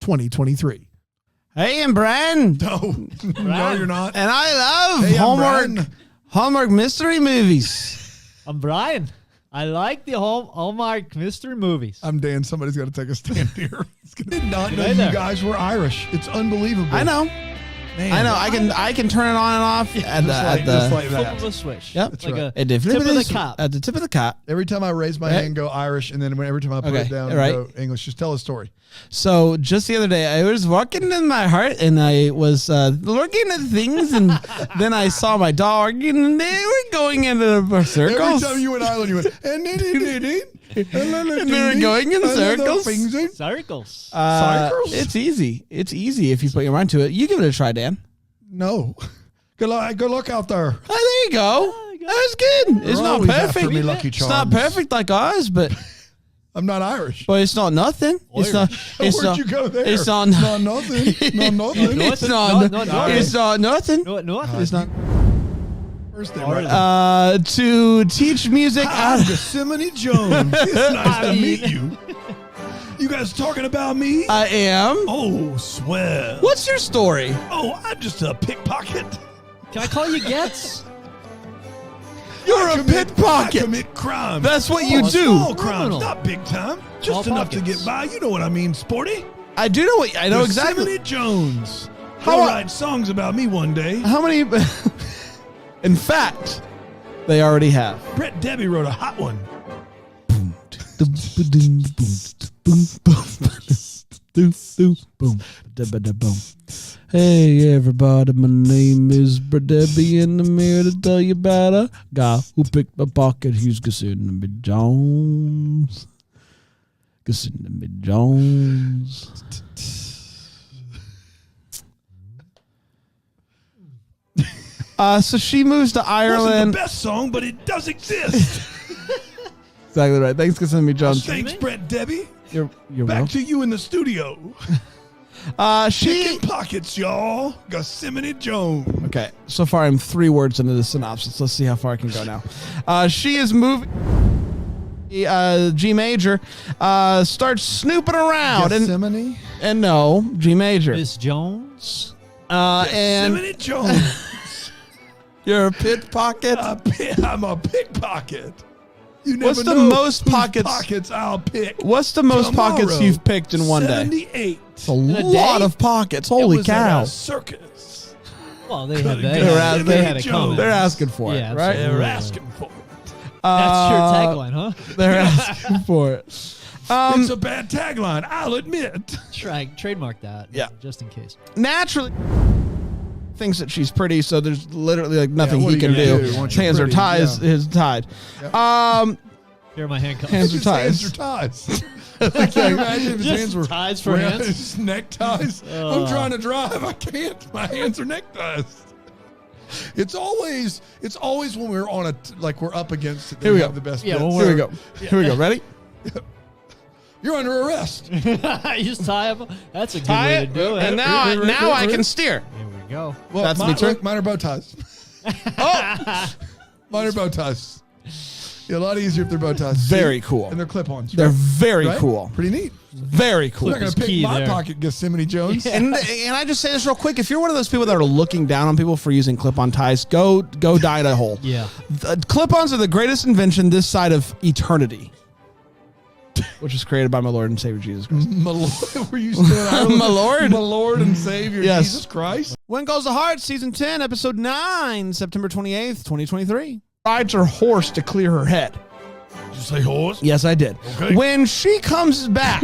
2023. Hey, I'm Bran. No, you're not. And I love Hey, I'm Bran. Hallmark mystery movies. I'm Brian. I like the Hallmark mystery movies. I'm Dan. Somebody's got to take a stand here. I did not know Right you there. guys were Irish. It's unbelievable. I know. Man. I know. I can turn it on and off at just like Flip that. of a switch. Yep. That's Like right. a At tip of the cap. At the tip of the cap. Every time I raise my Right. hand, go Irish, and then every time I put Okay, it down, right. go English. Just tell a story. So just the other day, I was walking in my heart, and I was looking at things, and then I saw my dog, and they were going into Every circles. time you went Ireland, you went, and they were going in circles. Circles. Circles? It's easy. It's easy if you put your mind to it. You give it a try, Dan. No. Good luck out there. Oh, there you go. That was good. It's You're not always after perfect. me, Lucky It's not Charms. perfect like ours, but I'm not Irish. but it's not nothing. It's not. It's Where'd not. you go there? It's not. Not nothing. Not nothing. It's not. No, It's not nothing. No, It's not. First thing, right? To teach music. I'm Gethsemane Jones. It's nice to meet you. You guys talking about me? I am. Oh, swell. What's your story? Oh, I'm just a pickpocket. Can I call you Getz? You're a I pickpocket. commit crimes. That's what you do. Small crimes, Criminal. not big time. Just Small enough to pockets. get by. You know what I mean, sporty. I do know what I know exactly. Gethsemane Jones. How They'll I- write songs about me one day. How many? In fact, they already have. Brett Debbie wrote a hot one. Hey everybody, my name is Brett Debbie, and I'm here to tell you about a guy who picked my pocket. He's Gethsemane Jones. Gethsemane Jones. So she moves to Wasn't Ireland. the best song, but it does exist. Exactly right. Thanks, Gethsemane Jones. Thanks, Brett Debbie. You're Back welcome. to you in the studio. She Picking pockets, y'all. Gethsemane Jones. Okay, so far I'm 3 words into the synopsis. Let's see how far I can go now. She is moving. G major starts snooping around Gethsemane. and no G major. Miss Jones. And Gethsemane Jones. you're a pickpocket. I'm a pickpocket. You never What's the know most whose pockets? I'll pick. What's the most pockets Tomorrow, you've picked in one day? 78. It's a lot day? of pockets. It Holy was at cow! a circus. Well, they had They're it coming. They're asking for Yeah, it, right? absolutely. They're asking for it. That's your tagline, huh? They're asking for it. It's a bad tagline, I'll admit. Trademark that. Yeah. Just in case. Naturally, thinks that she's pretty, so there's literally like nothing what he are can you gonna do. do? His hands are tied. Yeah. His tied. Here are my handcuffs. Hands are His tied. hands are ties. Can you imagine if his Just hands were ties for around hands? his neckties? I'm trying to drive. I can't. My hands are neckties. It's always when we're on we're up against it. that Here we go. have the best. Yeah, bits. well, Here we go. Here we go. Ready? You're under arrest. You just tie up. That's a good Tie way it, to do it. and now I can steer. Here we go. Well, That's me, too. mine are bow ties. Mine are bow ties. Yeah, a lot easier if they're bow ties. Very cool. And they're clip-ons. They're right? very Right? cool. Pretty neat. Very cool. We're not going to pick key my there. pocket, Gethsemane Jones. And I just say this real quick: if you're one of those people that are looking down on people for using clip-on ties, go die in a hole. Yeah. Clip-ons are the greatest invention this side of eternity, which was created by my Lord and Savior Jesus Christ. My Lord, were you still in Ireland? My Lord. My Lord and Savior Yes. Jesus Christ. When Goes the Heart, Season 10, Episode 9, September 28th, 2023. Rides her horse to clear her head. Did you say horse? Yes, I did. Okay. When she comes back,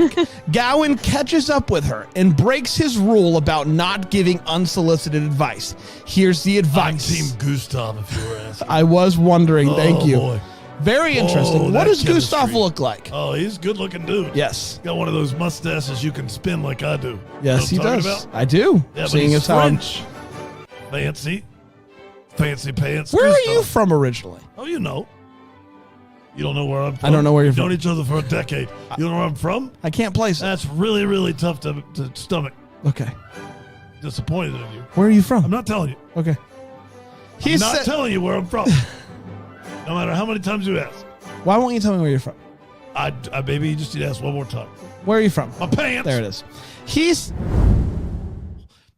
Gawain catches up with her and breaks his rule about not giving unsolicited advice. Here's the I'm advice. Team Gustav, if you were asking. I was wondering. Thank you. Boy. Very interesting. Oh, What that does chemistry. Gustav look like? Oh, he's a good-looking dude. Yes. Got one of those mustaches you can spin like I do. Yes, You know he what I'm does. talking about? I do. Yeah, but Seeing he's as how I'm- French. Fancy pants. Where are Gustav. you from originally? Oh, you know. You don't know where I'm from? I don't know where you're We've known from. each other for a decade. You don't know where I'm from? I can't place it. That's really, really tough to stomach. Okay. Disappointed in you. Where are you from? I'm not telling you. Okay. I'm not telling you where I'm from. No matter how many times you ask. Why won't you tell me where you're from? I maybe you just need to ask one more time. Where are you from? My pants. There it is. He's.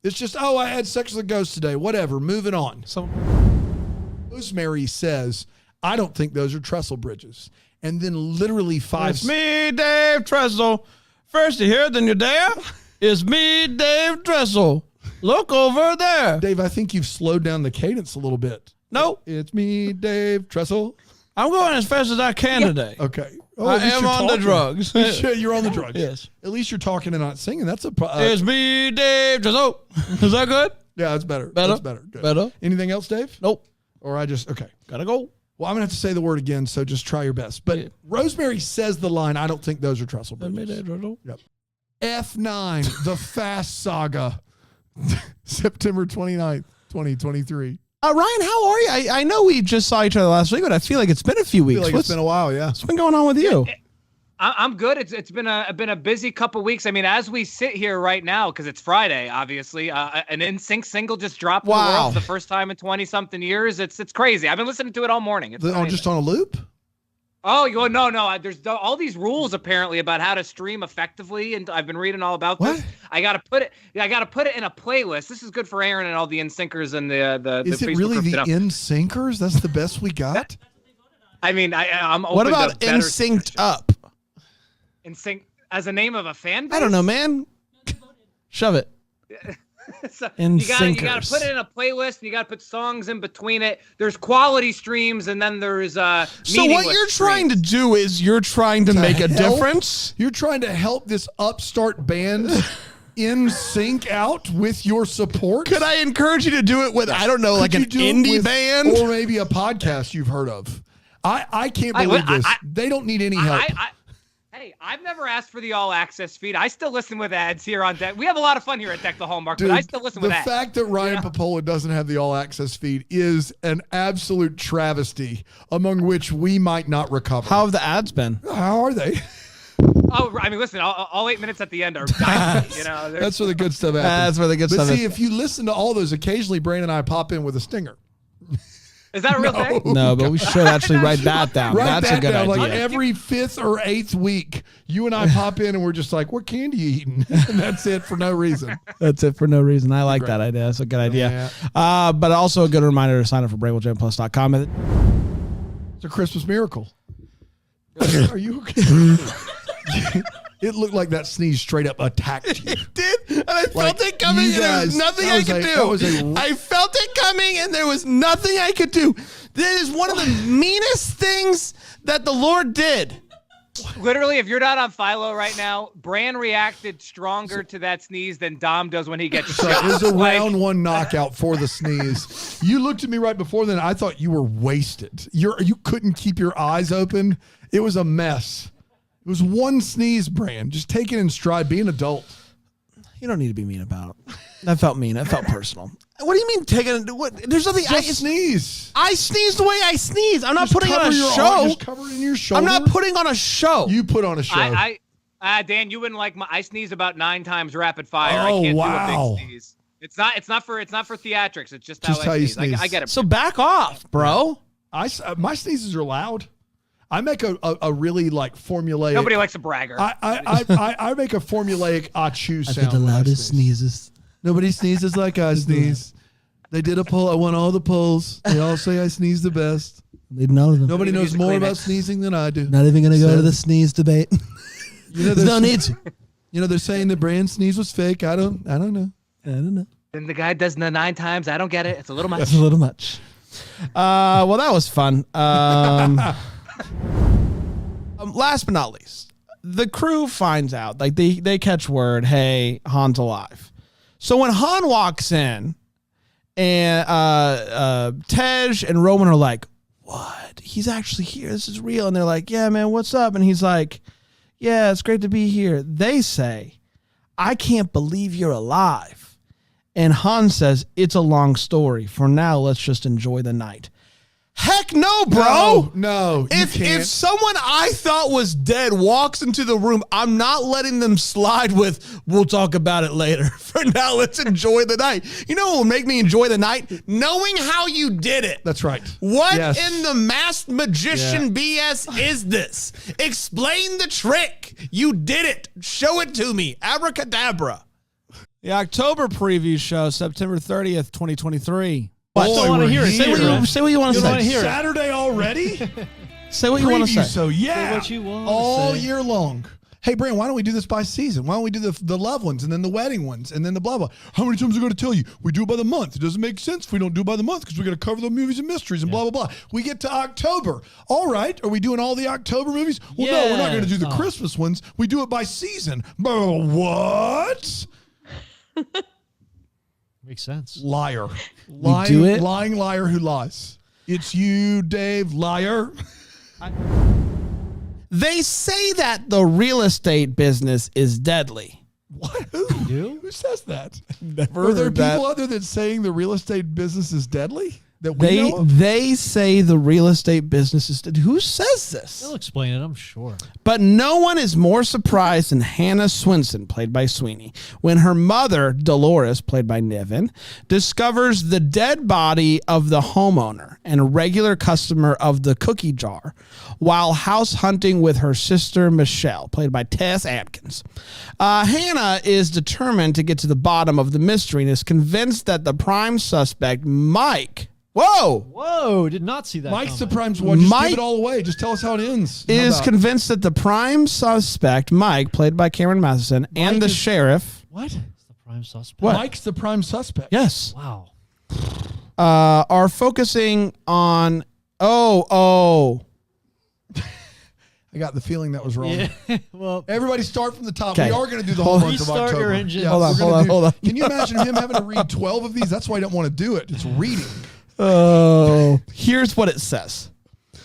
It's just, I had sex with a ghost today. Whatever. Moving on. So, Rosemary says, I don't think those are trestle bridges. And then literally It's me, Dave Trestle. First you here, then you're there. It's me, Dave Trestle. Look over there. Dave, I think you've slowed down the cadence a little bit. Nope. It's me, Dave Trestle. I'm going as fast as I can today. Okay. I at least am you're on the talking. drugs. You're on the drugs. Yes. At least you're talking and not singing. That's a. It's me, Dave Trestle. Is that good? Yeah, that's better. Better? That's better. Good. Better? Anything else, Dave? Nope. Or I just okay. Gotta go. Well, I'm gonna have to say the word again, so just try your best. But Rosemary says the line, I don't think those are trestle bridges. Yep. F9, The Fast Saga, September 29th, 2023. Ryan, how are you? I know we just saw each other last week, but I feel like it's been a few I weeks. feel like it's been a while, yeah. What's been going on with you? I'm good. It's been a busy couple weeks. I mean, as we sit here right now, because it's Friday, obviously, an NSYNC single just dropped in the Wow. world for the first time in 20-something years. It's crazy. I've been listening to it all morning. It's Just on a loop? Oh, you go, no. There's all these rules apparently about how to stream effectively, and I've been reading all about this. I gotta put it in a playlist. This is good for Aaron and all the NSYNCers and the Is it Facebook really group the that I'm- NSYNCers? That's the best we got? I mean, I'm open What to about better NSYNCed Up? NSYNC as a name of a fan base? I don't know, man. Shove it. So you gotta NSYNCers. put it in a playlist, and you gotta put songs in between it. There's quality streams, and then there's So what meaningless you're trying to do is you're trying to make a help? difference? You're trying to help this upstart band in sync out with your support? Could I encourage you to do it with, I don't know, like Could an you do it indie with- band? Or maybe a podcast you've heard of. I can't believe this. They don't need any help. Hey, I've never asked for the all access feed. I still listen with ads here on Deck. We have a lot of fun here at Deck the Hallmark, Dude, but I still listen with the ads. fact that Ryan Popola doesn't have the all access feed is an absolute travesty among which we might not recover. How have the ads been? How are they? Oh, I mean, listen, all 8 minutes at the end are dynamite, you know. That's where the good stuff happens. That's where the good but stuff see, is. if you listen to all those, occasionally Brandon and I pop in with a stinger. Is that a real thing? No, but we should actually write that down. Write That's that a good down. idea. Like every 5th or 8th week, you and I pop in and we're just like, what candy you eating? And that's it for no reason. That's it for no reason. I like that idea. That's a good idea. But also a good reminder to sign up for BrainwellJamPlus.com. It's a Christmas miracle. Are you okay? It looked like that sneeze straight up attacked you. It did, and I felt it coming, and there was nothing I could do. I felt it coming, and there was nothing I could do. That is one of the meanest things that the Lord did. Literally, if you're not on Philo right now, Bran reacted stronger to that sneeze than Dom does when he gets shot. It was a round one knockout for the sneeze. You looked at me right before then. I thought you were wasted. You couldn't keep your eyes open. It was a mess. It was one sneeze, Bran. Just take it in stride. Be an adult. You don't need to be mean about it. That felt mean. That felt personal. What do you mean taking it? What? There's nothing. I sneeze. I sneeze the way I sneeze. I'm not Just putting on a cover your show. arm, just cover it in your shoulder. I'm not putting on a show. You put on a show. Dan, you wouldn't like I sneeze about 9 times rapid fire. Oh, I can't do wow. a big sneeze. It's not for theatrics. It's just, Just how how I you sneeze. sneeze. I get it. So back off, bro. My sneezes are loud. I make a really like formulaic. Nobody likes a bragger. I make a formulaic achoo sound. I did the loudest sneezes. Nobody sneezes like I sneeze. They did a poll. I won all the polls. They all say I sneeze the best. None of them. Nobody knows more about sneezing than I do. Not even going to go to the sneeze debate. There's no need to. They're saying the Bran sneeze was fake. I don't know. And the guy does the 9 times. I don't get it. It's a little much. That's a little much. Well, that was fun. Last but not least, the crew finds out, like they catch word, hey, Han's alive. So when Han walks in, and Tej and Roman are like, what? He's actually here. This is real. And they're like, yeah, man, what's up? And he's like, yeah, it's great to be here. They say, I can't believe you're alive. And Han says, it's a long story. For now, let's just enjoy the night. Heck no, bro. No. If someone I thought was dead walks into the room, I'm not letting them slide with, we'll talk about it later. For now, let's enjoy the night. You know what will make me enjoy the night? Knowing how you did it. That's right. What Yes. in the masked magician BS is this? Explain the trick. You did it. Show it to me. Abracadabra. The October preview show, September 30th, 2023. I still want to hear it. Say what you want to say. Saturday already? Say what you want to say. So yeah, Say what you want to all say. year long. Hey, Bran, why don't we do this by season? Why don't we do the love ones and then the wedding ones and then the blah blah? How many times are we going to tell you? We do it by the month. It doesn't make sense if we don't do it by the month because we got to cover the movies and mysteries and blah blah blah. We get to October. All right, are we doing all the October movies? Well, no, we're not going to do the Christmas ones. We do it by season. What? Makes sense. Liar. do it? Lying liar who lies. It's you, Dave, liar. They say that the real estate business is deadly. What? Who says that? Never Are there heard people that. out there that saying the real estate business is deadly? That we know of? They say the real estate business is deadly. Who says this? They'll explain it, I'm sure. But no one is more surprised than Hannah Swinson, played by Sweeney, when her mother, Dolores, played by Niven, discovers the dead body of the homeowner and a regular customer of the cookie jar while house hunting with her sister, Michelle, played by Tess Atkins. Hannah is determined to get to the bottom of the mystery and is convinced that the prime suspect, Mike... Whoa, did not see that. Mike's the coming. prime one. Just Mike give it all away. Just tell us how it ends. is convinced that the prime suspect, Mike, played by Cameron Matheson, and the sheriff... What? It's the prime suspect. What? Mike's the prime suspect. Yes. Wow. Are focusing on... Oh. I got the feeling that was wrong. Yeah. Well, everybody start from the top. Okay. We are going to do the whole month of Restart October. your engine. Hold on, we're hold gonna on, do- hold on. Can you imagine him having to read 12 of these? That's why I don't want to do it. It's reading. Oh. Here's what it says.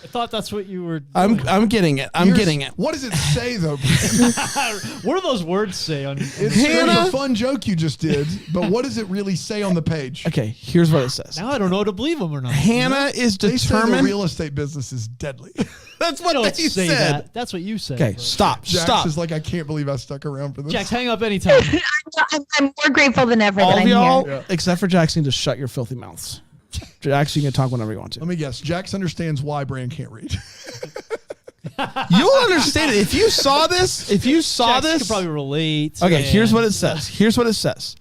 I thought that's what you were doing. I'm getting it. I'm getting it. What does it say, though? What do those words say on It's a fun joke you just did, but what does it really say on the page? Okay, here's what it says. Now I don't know to believe them or not. Hannah is They say the determined... real estate business is deadly. That's what Don't they say said. that. That's what you said. Okay, bro. stop. Jax is like, I can't believe I stuck around for this. Jax, hang up anytime. I'm more grateful than ever All that of I'm y'all, here. except for Jackson, just shut your filthy mouths. Jackson, you can talk whenever you want to. Let me guess. Jax understands why Bran can't read. You'll understand it. If you saw this, Jax could probably relate. Okay, here's and- what it says. Here's what it says.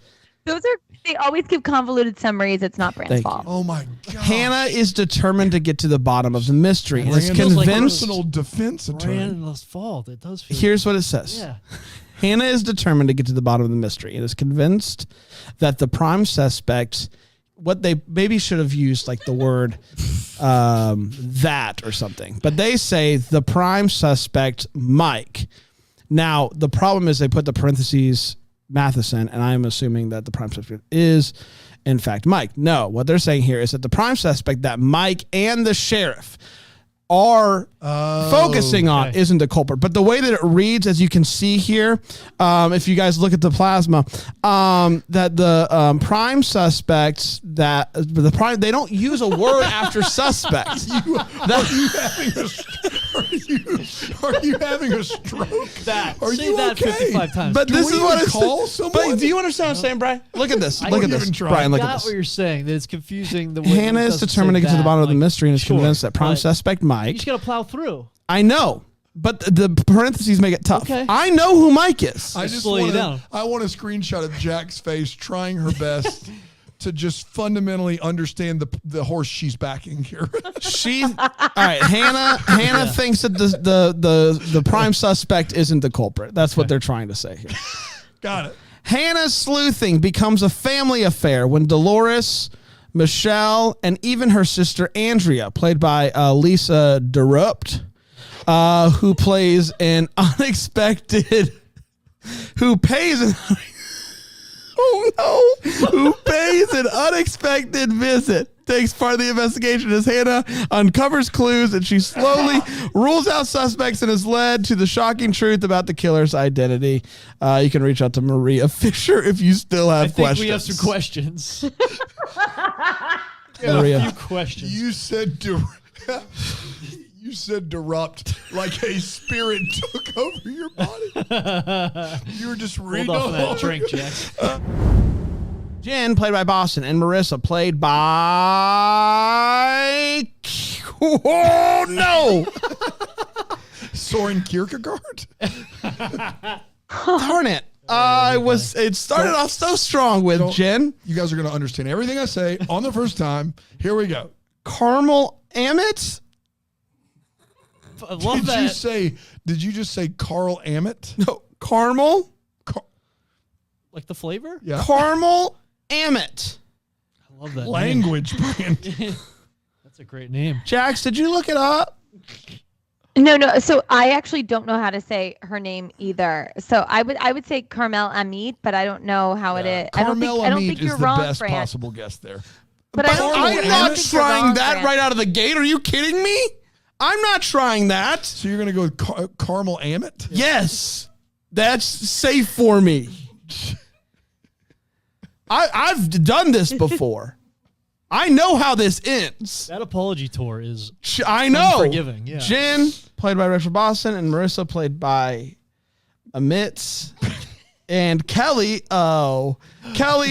They always give convoluted summaries. It's not Bran's Thank fault. Oh my God. Hannah is determined to get to the bottom of the mystery and is Brandon's convinced. personal defense attorney. Brandon's fault. It does feel. Here's what it says. Yeah. Hannah is determined to get to the bottom of the mystery and is convinced that the prime suspect what they maybe should have used like the word that or something. But they say the prime suspect, Mike. Now, the problem is they put the parentheses Matheson, and I'm assuming that the prime suspect is, in fact, Mike. No, what they're saying here is that the prime suspect that Mike and the sheriff are focusing on isn't the culprit. But the way that it reads, as you can see here, if you guys look at the plasma, that the prime suspects, that the prime, they don't use a word after suspect. Are you having a stroke? Say that 55 times. But this is what it's call someone. But do you understand what I'm saying, Brian? Look at this. Look at this, Brian. Look at I got this. what you're saying. That it's confusing. The way Hannah it is doesn't determined to say get to the that, bottom of the like, mystery and is sure, convinced that prime but suspect You Mike. just gotta plow through. I know, but the parentheses make it tough. Okay. I know who Mike is. I just slow you want down. I want a screenshot of Jack's face trying her best to just fundamentally understand the horse she's backing here. All right. Hannah thinks that the prime suspect isn't the culprit. That's what they're trying to say here. Got it. Hannah's sleuthing becomes a family affair when Dolores, Michelle, and even her sister Andrea, played by Lisa Derupt, who plays an unexpected, who pays an unexpected visit. Takes part of the investigation as Hannah uncovers clues and she slowly rules out suspects and is led to the shocking truth about the killer's identity. You can reach out to Maria Fisher if you still have questions. We have some questions. Maria. A few questions. You said you said Derupt like a spirit took over your body. You were just reading Hold off of that over. drink, Jack. Jen, played by Boston, and Marissa, played by... Oh, no! Soren Kierkegaard? Darn it. It started off so strong with Jen. You guys are going to understand everything I say on the first time. Here we go. Carmel Ammett? I love that. Did you just say Carl Ammett? No, Caramel? Like the flavor? Yeah. Caramel Ammett. I love that language, Brian. That's a great name. Jax, did you look it up? No. So I actually don't know how to say her name either. So I would say Carmel Amit, but I don't know how it is. Carmel I don't think Amit you're is the wrong, best Fran. possible guess there. But I don't I'm think not you're trying wrong, that Fran. right out of the gate. Are you kidding me? I'm not trying that. So you're going to go with Carmel Ammett? Yes. That's safe for me. I've done this before. I know how this ends. That apology tour is I know. unforgiving. Yeah. Jen, played by Rachel Boston, and Marissa, played by Amit. And Kelly,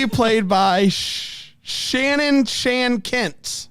played by Shannon Shan Kent.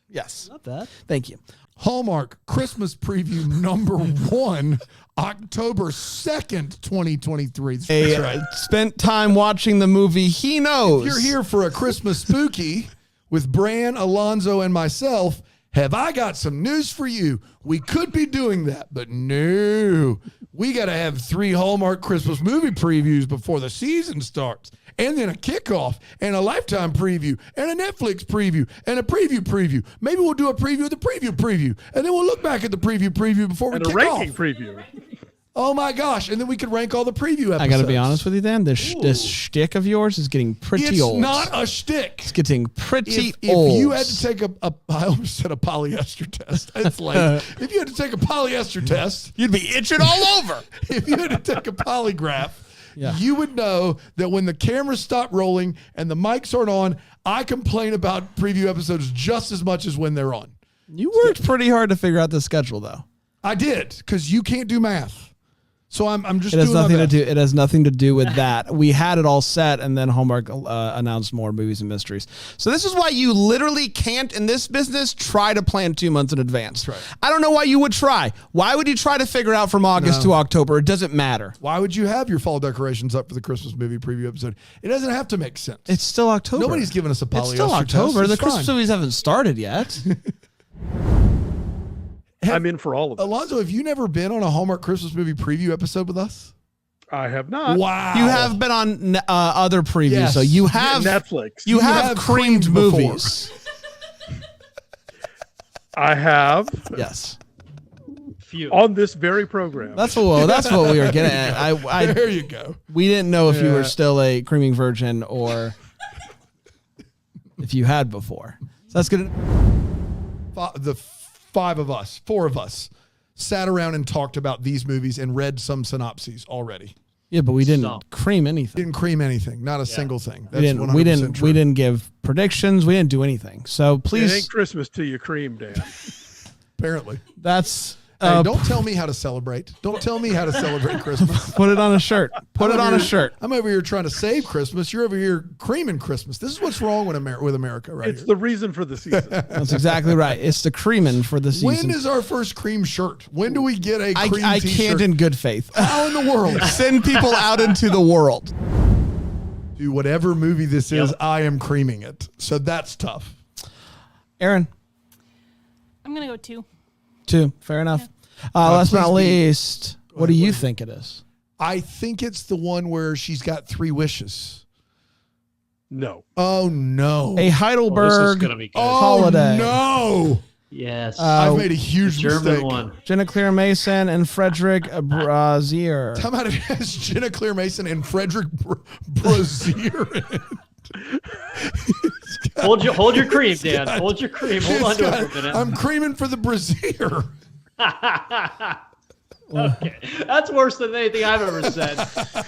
Yes. Not bad. Thank you. Hallmark Christmas preview number 1, October 2nd, 2023. That's right. Spent time watching the movie He Knows. If you're here for a Christmas spooky with Bran, Alonzo, and myself, have I got some news for you? We could be doing that, but no. We got to have 3 Hallmark Christmas movie previews before the season starts. And then a kickoff and a Lifetime preview and a Netflix preview and a preview. Maybe we'll do a preview of the preview. And then we'll look back at the preview before we And kick a ranking off. preview. Oh my gosh. And then we could rank all the preview episodes. I got to be honest with you then. This shtick of yours is getting pretty old. It's not a shtick. It's getting pretty If old. you had to take I almost said a polyester test. It's like, if you had to take a polyester test, you'd be itching all over. If you had to take a polygraph, you would know that when the cameras stop rolling and the mics aren't on, I complain about preview episodes just as much as when they're on. You worked pretty hard to figure out the schedule, though. I did, because you can't do math. So I'm just It has doing my nothing to best. do. It has nothing to do with that. We had it all set, and then Hallmark announced more movies and mysteries. So this is why you literally can't, in this business, try to plan 2 months in advance. That's right. I don't know why you would try. Why would you try to figure out from August to October? It doesn't matter. Why would you have your fall decorations up for the Christmas movie preview episode? It doesn't have to make sense. It's still October. Nobody's giving us a polyester It's still test. October. It's The Christmas fine. movies haven't started yet. I'm in for all of it. Alonzo, have you never been on a Hallmark Christmas movie preview episode with us? I have not. Wow. You have been on other previews, Yes. so you have Netflix. You have creamed before. movies. I have. Yes. On this very program. That's what we were getting at. There you go. We didn't know if you were still a creaming virgin or if you had before. So that's good. The four of us, sat around and talked about these movies and read some synopses already. Yeah, but we didn't cream anything. Didn't cream anything. Not a single thing. That's We 100% true. didn't give predictions. We didn't do anything. So It please, ain't Christmas till you cream, Dan. Apparently. that's Hey, don't tell me how to celebrate. Don't tell me how to celebrate Christmas. put it on a shirt. Put it on a shirt. I'm over here trying to save Christmas. You're over here creaming Christmas. This is what's wrong with America right It's here. the reason for the season. That's exactly right. It's the creaming for the season. When is our first cream shirt? When do we get a cream I t-shirt? can't in good faith. How in the world? Send people out into the world. Do whatever movie this is, I am creaming it. So that's tough. Aaron. I'm gonna go 2. 2. Fair enough. Last but not please be- least, what do you think it is? I think it's the one where she's got 3 wishes. No. Oh, no. A Heidelberg holiday. No. Yes. I've made a huge German mistake. one. Jenna Claire Mason and Frederick Brazier. How about it has Jenna Claire Mason and Frederick Brazier in it? Hold your cream, Dan. Hold your cream. Hold on to it for a minute. I'm creaming for the Brazier. Okay, that's worse than anything I've ever said.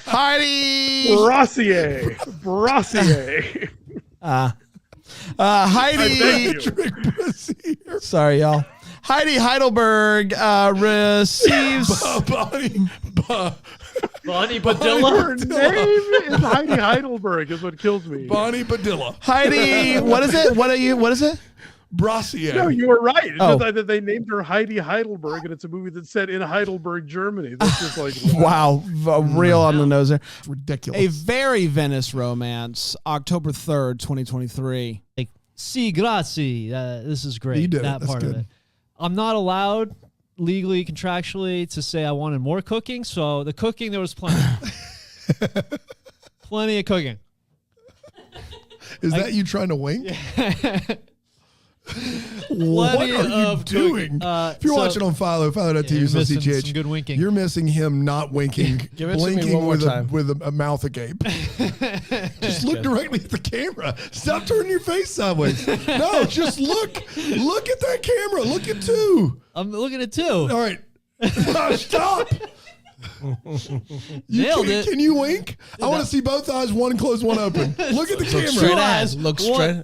Heidi Brassier. Heidi. Sorry, y'all. Heidi Heidelberg receives. Bonnie Badilla. Her name is Heidi Heidelberg is what kills me. Bonnie Badilla. Heidi, what is it? What is it? Brassier. No, you were right. It's Oh. just that they named her Heidi Heidelberg, and it's a movie that's set in Heidelberg, Germany. That's just like Wow, real on the nose there. Ridiculous. A very Venice romance, October 3rd, 2023. Si, grazie. This is great. You did it. That That's part good. of it. I'm not allowed legally, contractually, to say I wanted more cooking. So the cooking, there was plenty. Plenty of cooking. Is that you trying to wink? What Plenty are you of doing? cooking. If you're So- watching on philo.tv/CHH, you're missing some good winking. You're missing him not winking, Give it to me blinking one more with time. with a mouth agape. Just look directly at the camera. Stop turning your face sideways. No, just look. Look at that camera. Look at 2. I'm looking at 2. All right. Stop. Nailed it. Can you wink? I want to see both eyes, one closed, one open. Look at the camera. Straight ahead. Look straight.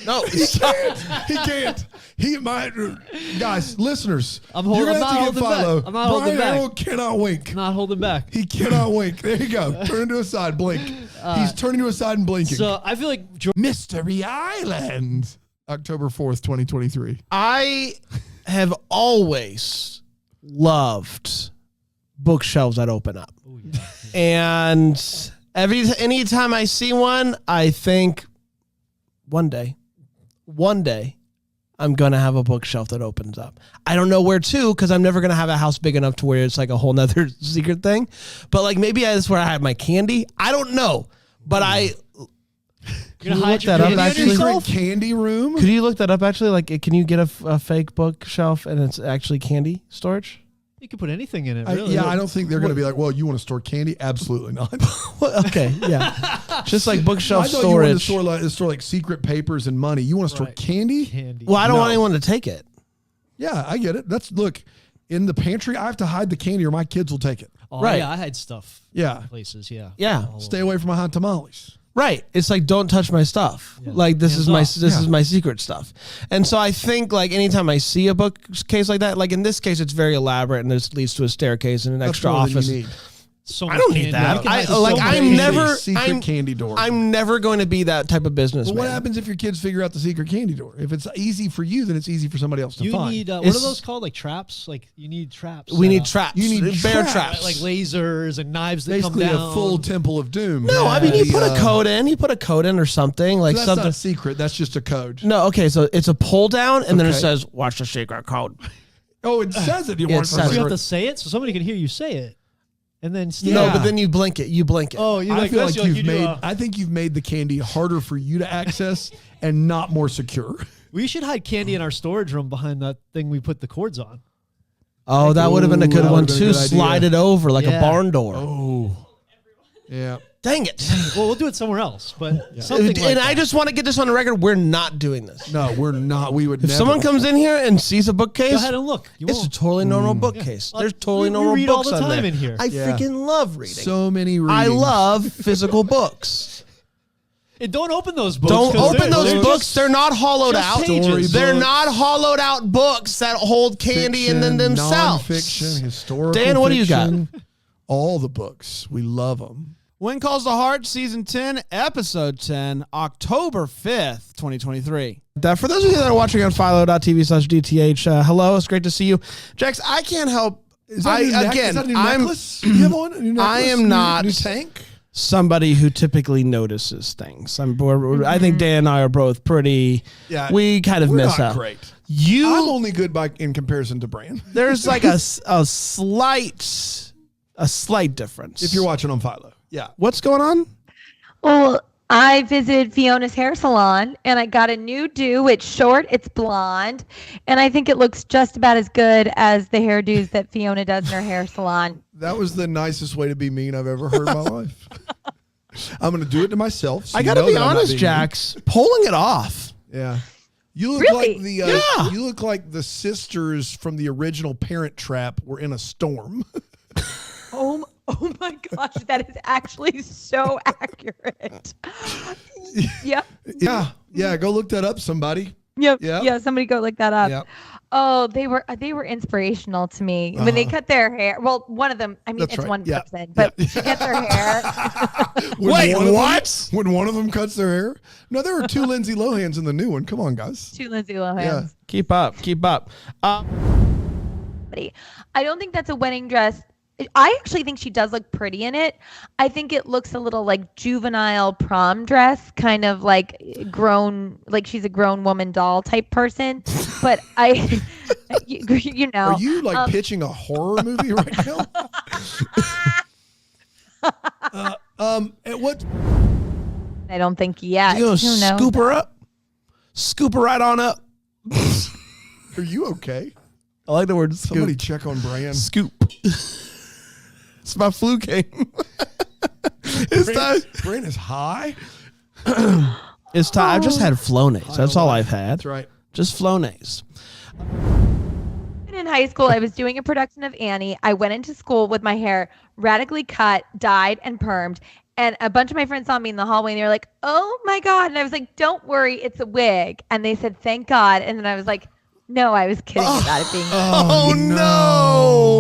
No, He can't. He can't. He might. Guys, listeners, I'm holding- you're gonna I'm have not to get holding back. Philo. I'm not holding Brian back. Arrow cannot wink. Not holding back. He cannot wink. There you go. Turn to a side, blink. He's turning to a side and blinking. So I feel like Mystery Island, October 4th, 2023. I have always loved bookshelves that open up. And anytime I see one, I think one day I'm going to have a bookshelf that opens up. I don't know where to, because I'm never going to have a house big enough to where it's like a whole nother secret thing. But like maybe that's where I have my candy. I don't know. But You're Can you gonna hide look your that up candy actually? yourself? Candy room? Could you look that up actually? Like, can you get a fake bookshelf and it's actually candy storage? You could put anything in it. Really. I don't think they're going to be like, well, you want to store candy? Absolutely not. Okay, yeah. Just like bookshelf I thought you wanted to storage. store like secret papers and money. You want to store candy? Well, I don't want anyone to take it. Yeah, I get it. Look, in the pantry, I have to hide the candy or my kids will take it. Oh, Right. yeah, I had stuff. Yeah. Places, yeah. Yeah. Stay away from my hot tamales. Right. It's like, don't touch my stuff. Like this is my Hands off. this is my secret stuff. And so I think like anytime I see a bookcase like that, like in this case, it's very elaborate and this leads to a staircase and an That's extra more than you office. need. So I don't much need candy. that. You can hide so much I'm candy. never secret candy door. I'm never going to be that type of businessman. But what happens if your kids figure out the secret candy door? If it's easy for you, then it's easy for somebody else to You find. need what are It's- those called? Like traps? Like you need traps. We set need up. traps. You need bear traps. traps. Like lasers and knives that Basically, come down. a full Temple of Doom. No, I mean you put a code in. You put a code in or something like So that's something. not secret. That's just a code. No, okay, so it's a pull down, and then it Okay. says, "Watch the secret code." Oh, it says it. You Yeah, want it says You it. have to say it so somebody can hear you say it. and then No, but then you blink it. You blink it. Oh, you I like feel this? like You do a- I think you've made the candy harder for you to access and not more secure. We should hide candy in our storage room behind that thing we put the cords on. Oh, that would have been a good that one would've been too. a good idea. Slide it over like a Yeah. barn door. Oh, yeah. Dang it. Well, we'll do it somewhere else, but something And like I that. just want to get this on the record. We're not doing this. No, we're not. We would. If never. someone comes in here and sees a bookcase, Go ahead and look. You it's a won't. totally normal bookcase. Yeah. There's totally We normal read all books the on time there. in here. I Yeah. freaking love reading. So many readings. I love physical books. And don't open those books. Don't 'cause open they're those just- books. They're not hollowed just out. pages. They're not hollowed out books that hold candy in them Fiction, themselves. Nonfiction, historical. Dan, what do you got? fiction, All the books. We love them. When Calls the Heart, Season 10, Episode 10, October 5th, 2023. For those of you that are watching on philo.tv/DTH, hello, it's great to see you. Jax, I can't help. Is that a new again, is that a new I'm, necklace? You have on? A new I necklace? am New- not new tank. somebody who typically notices things. I think Dan and I are both pretty. Yeah, we kind of we're miss not out. great. You, I'm only good in comparison to Bran. there's like a slight difference. If you're watching on Philo, yeah. What's going on? Well, I visited Fiona's hair salon and I got a new do. It's short, it's blonde, and I think it looks just about as good as the hairdos that Fiona does in her hair salon. That was the nicest way to be mean I've ever heard in my life. I'm going to do it to myself. So I you got to know be that I'm not honest, being Jax. Pulling it off. mean. Yeah. You look Really? like the Yeah. you look like the sisters from the original Parent Trap were in a storm. Oh my gosh, that is actually so accurate. Yep. Yeah, go look that up, somebody. Yep. Yep. Yeah, somebody go look that up. Yep. Oh, they were inspirational to me when they cut their hair. Well, one of them, I mean, That's it's right. one Yeah. person, but she gets her hair. Wait, what? When one of them cuts their hair? No, there were two Lindsay Lohans in the new one. Come on, guys. Two Lindsay Lohans. Yeah. Keep up. Keep up. I don't think that's a wedding dress. I actually think she does look pretty in it. I think it looks a little like juvenile prom dress, kind of like grown, like she's a grown woman doll type person. But you know. Are you like pitching a horror movie right now? At what? I don't think yet. You gonna Who knows? scoop her up? Scoop her right on up. Are you okay? I like the word scoop. Somebody check on Bran. Scoop. It's my flu game. It's time. Bran is high. It's time. I've just had Flonase. That's all I've had. That's right. Just Flonase. In high school, I was doing a production of Annie. I went into school with my hair radically cut, dyed, and permed. And a bunch of my friends saw me in the hallway and they were like, "Oh my God." And I was like, "Don't worry, it's a wig." And they said, "Thank God." And then I was like, "No, I was kidding about it being Oh,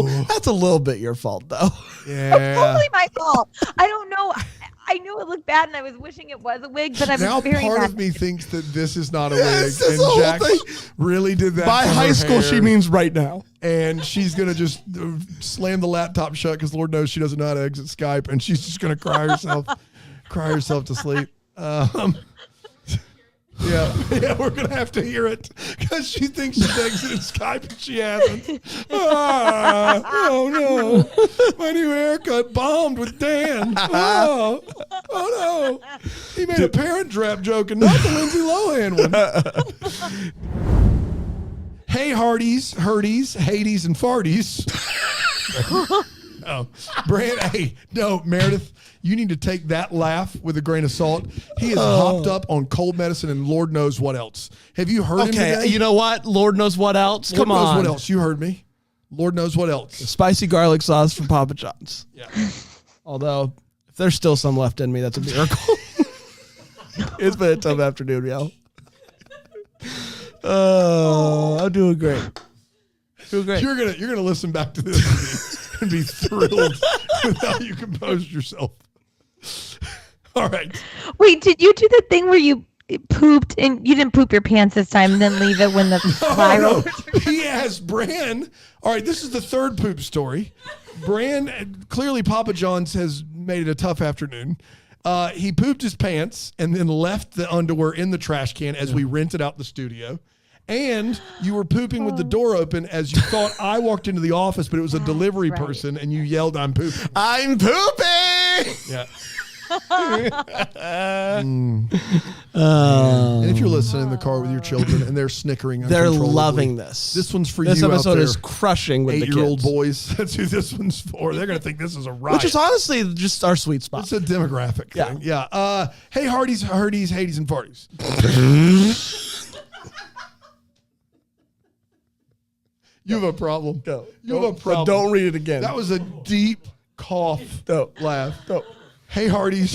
no. That's a little bit your fault, though. Yeah. totally my fault. I don't know. I knew it looked bad and I was wishing it was a wig, but I was Now very part mad. of me thinks that this is not a Yes, wig, this whole and Jack thing. really did that. By for high her school, she hair. means right now. And she's gonna just slam the laptop shut because Lord knows she doesn't know how to exit Skype, and she's just gonna cry herself to sleep. Yeah, we're gonna have to hear it because she thinks she's exited Skype and she hasn't. Oh no, my new haircut bombed with Dan. Oh no, he made a Parent Trap joke and not the Lindsay Lohan one. Hey, Hardies, Hurdies, Hades, and Farties. Oh, Brand. Hey, no, Meredith. You need to take that laugh with a grain of salt. He is hopped up on cold medicine and Lord knows what else. Have you heard him today? Okay, you know what? Lord knows what else. Lord Come knows on. what else. You heard me. Lord knows what else. Spicy garlic sauce from Papa John's. Yeah. Although, if there's still some left in me, that's a miracle. It's been a tough afternoon, y'all. Oh, I'm doing great. Doing great. You're gonna listen back to this and be thrilled with how you composed yourself. All right. Wait, did you do the thing where you pooped and you didn't poop your pants this time and then leave it when the viral? No. He asked Bran. All right, this is the third poop story. Bran, clearly Papa John's has made it a tough afternoon. He pooped his pants and then left the underwear in the trash can as we rented out the studio. And you were pooping with the door open as you thought I walked into the office, but it was a delivery person, and you yelled, "I'm pooping." I'm pooping. Yeah. And if you're listening in the car with your children and they're snickering, They're loving this. This one's for this you. This episode out there, is crushing with the 8-year-old kids. boys. That's who this one's for. They're gonna think this is a riot. Which is honestly just our sweet spot. It's a demographic thing. Yeah. Hey, Hardee's, Hades, and Farties. You have a problem. You have a problem. Don't read it again. That was a deep cough. Laugh. Hey, Hardee's,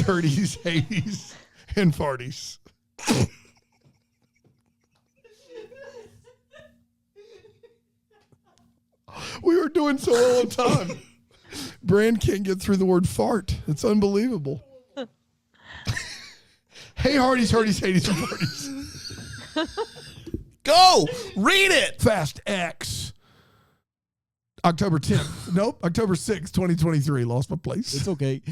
Hades, and Farties. We were doing so well on time. Brand can't get through the word fart. It's unbelievable. Hey, Hardee's, Hades, and Farties. Go! Read it! Fast X. October 10th. Nope. October 6th, 2023. Lost my place. It's okay.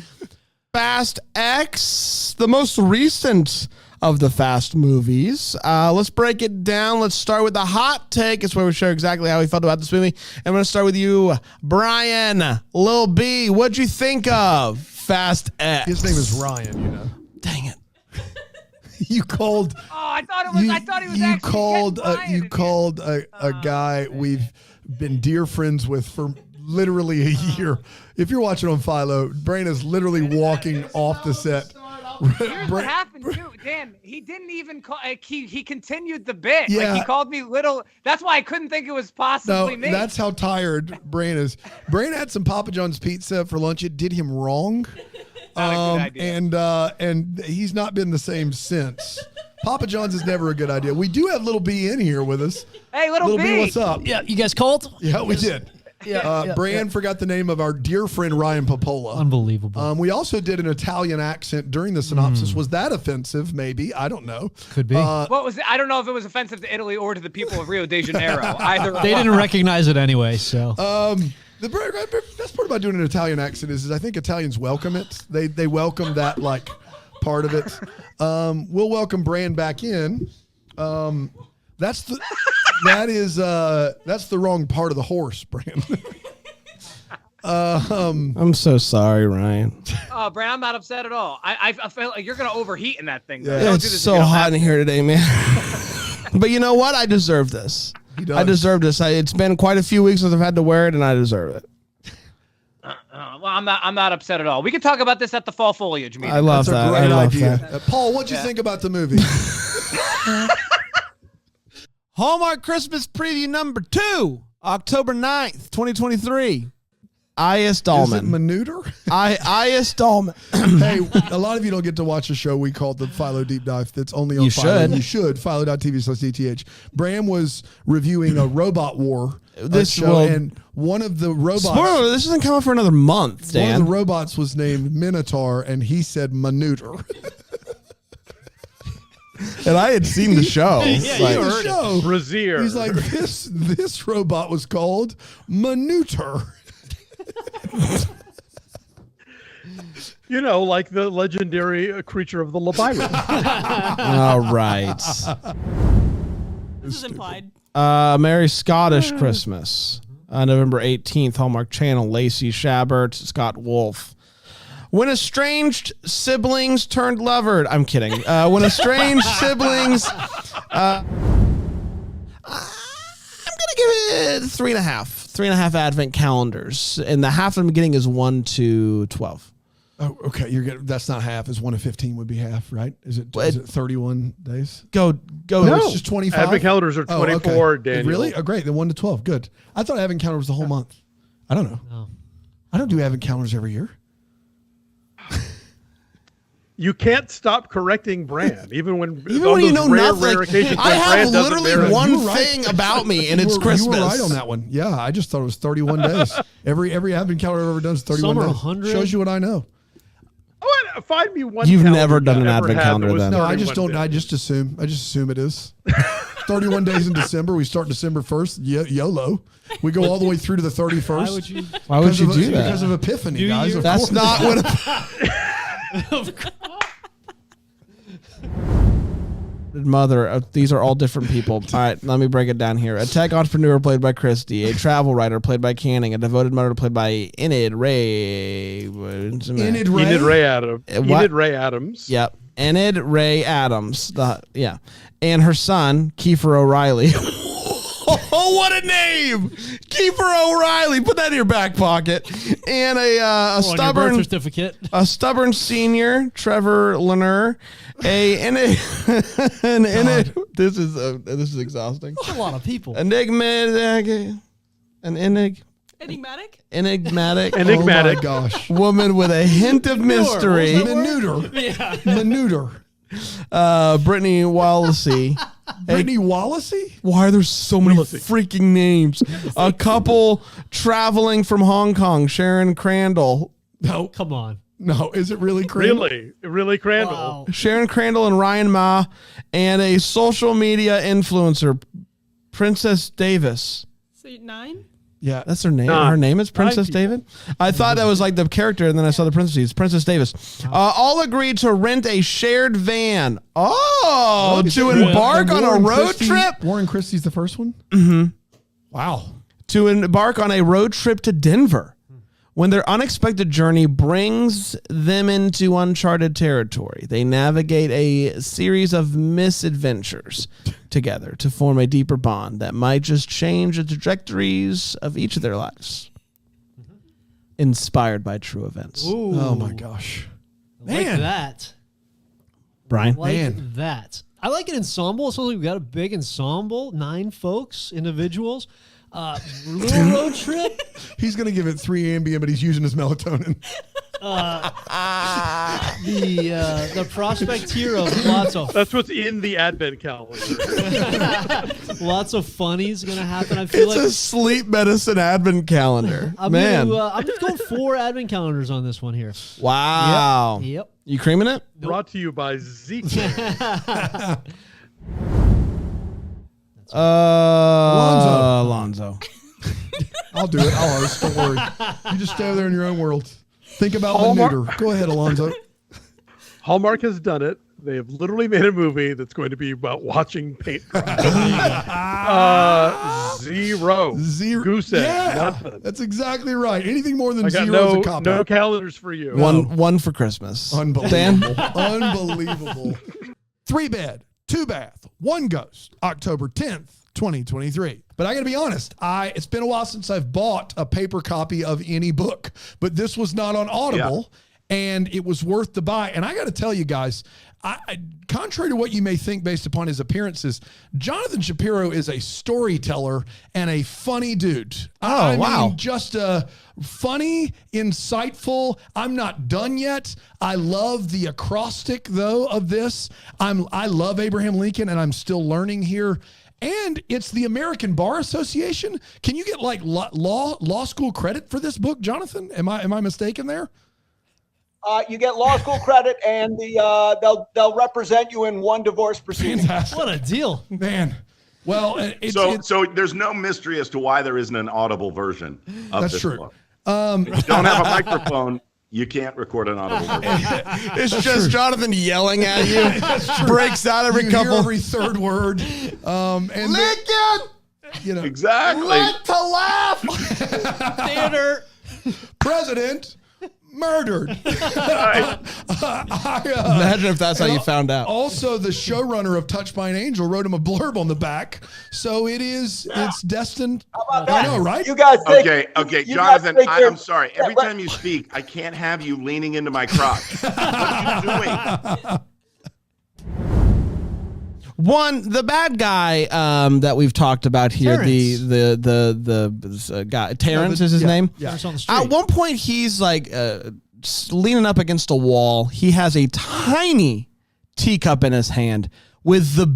Fast X, the most recent of the Fast movies. Let's break it down. Let's start with the hot take. It's where we share exactly how we felt about this movie. I'm going to start with you, Brian. Lil B, what'd you think of Fast X? His name is Ryan, you know. Dang it. You called. Oh, I thought it was. I thought he was. You called a guy we've been dear friends with for literally a year. If you're watching on Philo, Brain is literally walking off the set. Here's what happened too, Dan. He didn't even call. He continued the bit. Yeah. Like he called me little. That's why I couldn't think it was possibly me. That's how tired Brain is. Brain had some Papa John's pizza for lunch. It did him wrong. Not a good idea. And he's not been the same since. Papa John's is never a good idea. We do have Little B in here with us. Hey, Little B. what's up? Yeah, you guys cold? Yeah, we did. Brand forgot the name of our dear friend Ryan Popola. Unbelievable. We also did an Italian accent during the synopsis. Was that offensive? Maybe. I don't know. Could be. What was it? I don't know if it was offensive to Italy or to the people of Rio de Janeiro. Either They didn't recognize it anday, so. The best part about doing an Italian accent is I think Italians welcome it. They welcome that like part of it. We'll welcome Brand back in. That's the wrong part of the horse, Brand. I'm so sorry, Ryan. Oh, Brand, I'm not upset at all. I feel like you're gonna overheat in that thing. Though. Yeah, Don't it's do this so if you don't hot have in here today, man. But you know what? I deserve this. I deserve this. It's been quite a few weeks since I've had to wear it, and I deserve it. Well, I'm not upset at all. We can talk about this at the fall foliage meeting. I love That's that. a great I love idea. that. Paul, what'd you think about the movie? Hallmark Christmas preview number 2, October 9th, 2023. I.S. Dahlman. Is it Maneuter? I.S. Dahlman. Hey, a lot of you don't get to watch a show we call the Philo Deep Dive. That's only on You Philo. should. You should. Philo.tv/DTH. Bram was reviewing a Robot War show, and one of the robots. Spoiler, this isn't coming for another month, Dan. One of the robots was named Minotaur, and he said Maneuter. And I had seen the show. Yeah, Like- you heard it. Brazier. He's like, this robot was called Maneuter. You know, like the legendary creature of the Leviathan. All right. This is implied. Merry Scottish Christmas. November 18th, Hallmark Channel. Lacey Chabert, Scott Wolf. When estranged siblings turned lovered. I'm kidding. When estranged siblings. I'm going to give it 3.5. 3.5 advent calendars. And the half I'm getting is 1 to 12. Oh, okay. You're getting, that's not half. Is 1 to 15 would be half, right? Is it 31 days? Go. No, it's just 25. Advent calendars are 24, Daniel. Really? Oh, great. Then 1 to 12. Good. I thought advent calendar was the whole month. I don't know. No. I don't do advent calendars every year. You can't stop correcting Brand, even when you know nothing. Rare occasions I when have Brand doesn't literally merit it. one You were right. thing about me, and it's You Christmas. were right on that one. Yeah, I just thought it was 31 days. Every advent calendar I've ever done is 31 Some are days. 100. Shows you what I know. Find me one. You've calendar never done you've an ever advent had calendar that was then. No, I just 31 don't. I just assume. I just assume it is. 31 days in December. We start December 1st. YOLO. We go all the way through to the 31st. Why would you do that? Because of Epiphany, guys. Of That's course. not what. mother. These are all different people. All right, let me break it down here. A tech entrepreneur played by Christy. A travel writer played by Canning. A devoted mother played by Enid Ray. Enid Ray Adams. Yep. Enid Ray Adams. And her son, Kiefer O'Reilly. Oh, what a name! Kiefer O'Reilly. Put that in your back pocket. And a stubborn birth certificate. A stubborn senior, Trevor Lenner. This is exhausting. That's a lot of people. Enigmatic. Enigmatic. Oh my gosh. Woman with a hint of mystery. Maneuter. Brittany Wallacey. Brittany Wallacey? Why are there so many freaking names? A couple traveling from Hong Kong. Sharon Crandall. No. Come on. No, is it really Crandall? Really Crandall. Wow. Sharon Crandall and Ryan Ma, and a social media influencer, Princess Davis. So 9? Yeah, that's her name. 9. Her name is Princess 9 David. I thought that was like the character, and then I saw the princess. It's Princess Davis. All agreed to rent a shared van. To embark on a road trip. Warren Christie's the first one? Mm-hmm. Wow. To embark on a road trip to Denver, when their unexpected journey brings them into uncharted territory. They navigate a series of misadventures together to form a deeper bond that might just change the trajectories of each of their lives. Inspired by true events. Ooh. Oh my gosh. Like that. Brian? Like that. I like an ensemble. So we've got a big ensemble, 9 folks, individuals. Little road trip. He's going to give it 3 Ambien, but he's using his melatonin. The prospect here of lots of... That's what's in the advent calendar. Lots of funnies going to happen. I feel It's like a sleep medicine advent calendar. I'm just going 4 advent calendars on this one here. Wow. Yep. You creaming it? Brought to you by Zeke. Alonzo. I'll do it. I'll host. Don't worry. You just stay over there in your own world. Think about Maneuter. Go ahead, Alonzo. Hallmark has done it. They have literally made a movie that's going to be about watching paint dry. Zero. Goose egg. Yeah, Nothing. that's exactly right. Anything more than I got zero is a cop no out. calendars for you. One for Christmas. Unbelievable. Dan? Unbelievable. 3-bed, 2-bath, 1 ghost. October 10th, 2023. But I got to be honest, it's been a while since I've bought a paper copy of any book, but this was not on Audible. And it was worth the buy. And I got to tell you guys, contrary to what you may think based upon his appearances, Jonathan Shapiro is a storyteller and a funny dude. I mean, just a funny, insightful. I'm not done yet. I love the acrostic, though, of this. I love Abraham Lincoln, and I'm still learning here. And it's the American Bar Association. Can you get like law school credit for this book, Jonathan? Am I mistaken there? You get law school credit, and they'll represent you in 1 divorce proceeding. Fantastic. What a deal, man! Well, so there's no mystery as to why there isn't an audible version of That's this true. book. If you don't have a microphone, you can't record an audible version. It's just Jonathan yelling at you. Breaks out every you couple. hear every third word. And Lincoln! Exactly. Let to laugh. Theater. President murdered. Imagine if that's how you found out. Also, the showrunner of Touched by an Angel wrote him a blurb on the back, so it's destined. I know, right? You guys Okay, Jonathan, I'm sorry. Every time you speak, I can't have you leaning into my crotch. What are you doing? One, the bad guy that we've talked about here, Terrence. the guy Terrence is his name. Yeah. On the street. At one point, he's like leaning up against a wall. He has a tiny teacup in his hand with the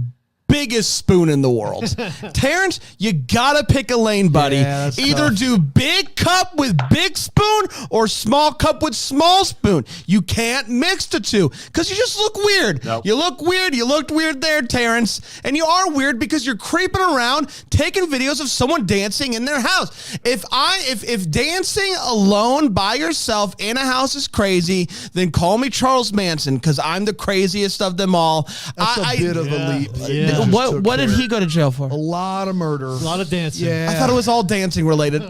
biggest spoon in the world. Terrence, you gotta pick a lane, buddy. Yeah, that's Either tough. do big cup with big spoon or small cup with small spoon. You can't mix the two because you just look weird. Nope. You look weird. You looked weird there, Terrence. And you are weird because you're creeping around taking videos of someone dancing in their house. If dancing alone by yourself in a house is crazy, then call me Charles Manson because I'm the craziest of them all. That's a bit of a leap. Yeah. What did he go to jail for? A lot of murder. A lot of dancing. Yeah. I thought it was all dancing related.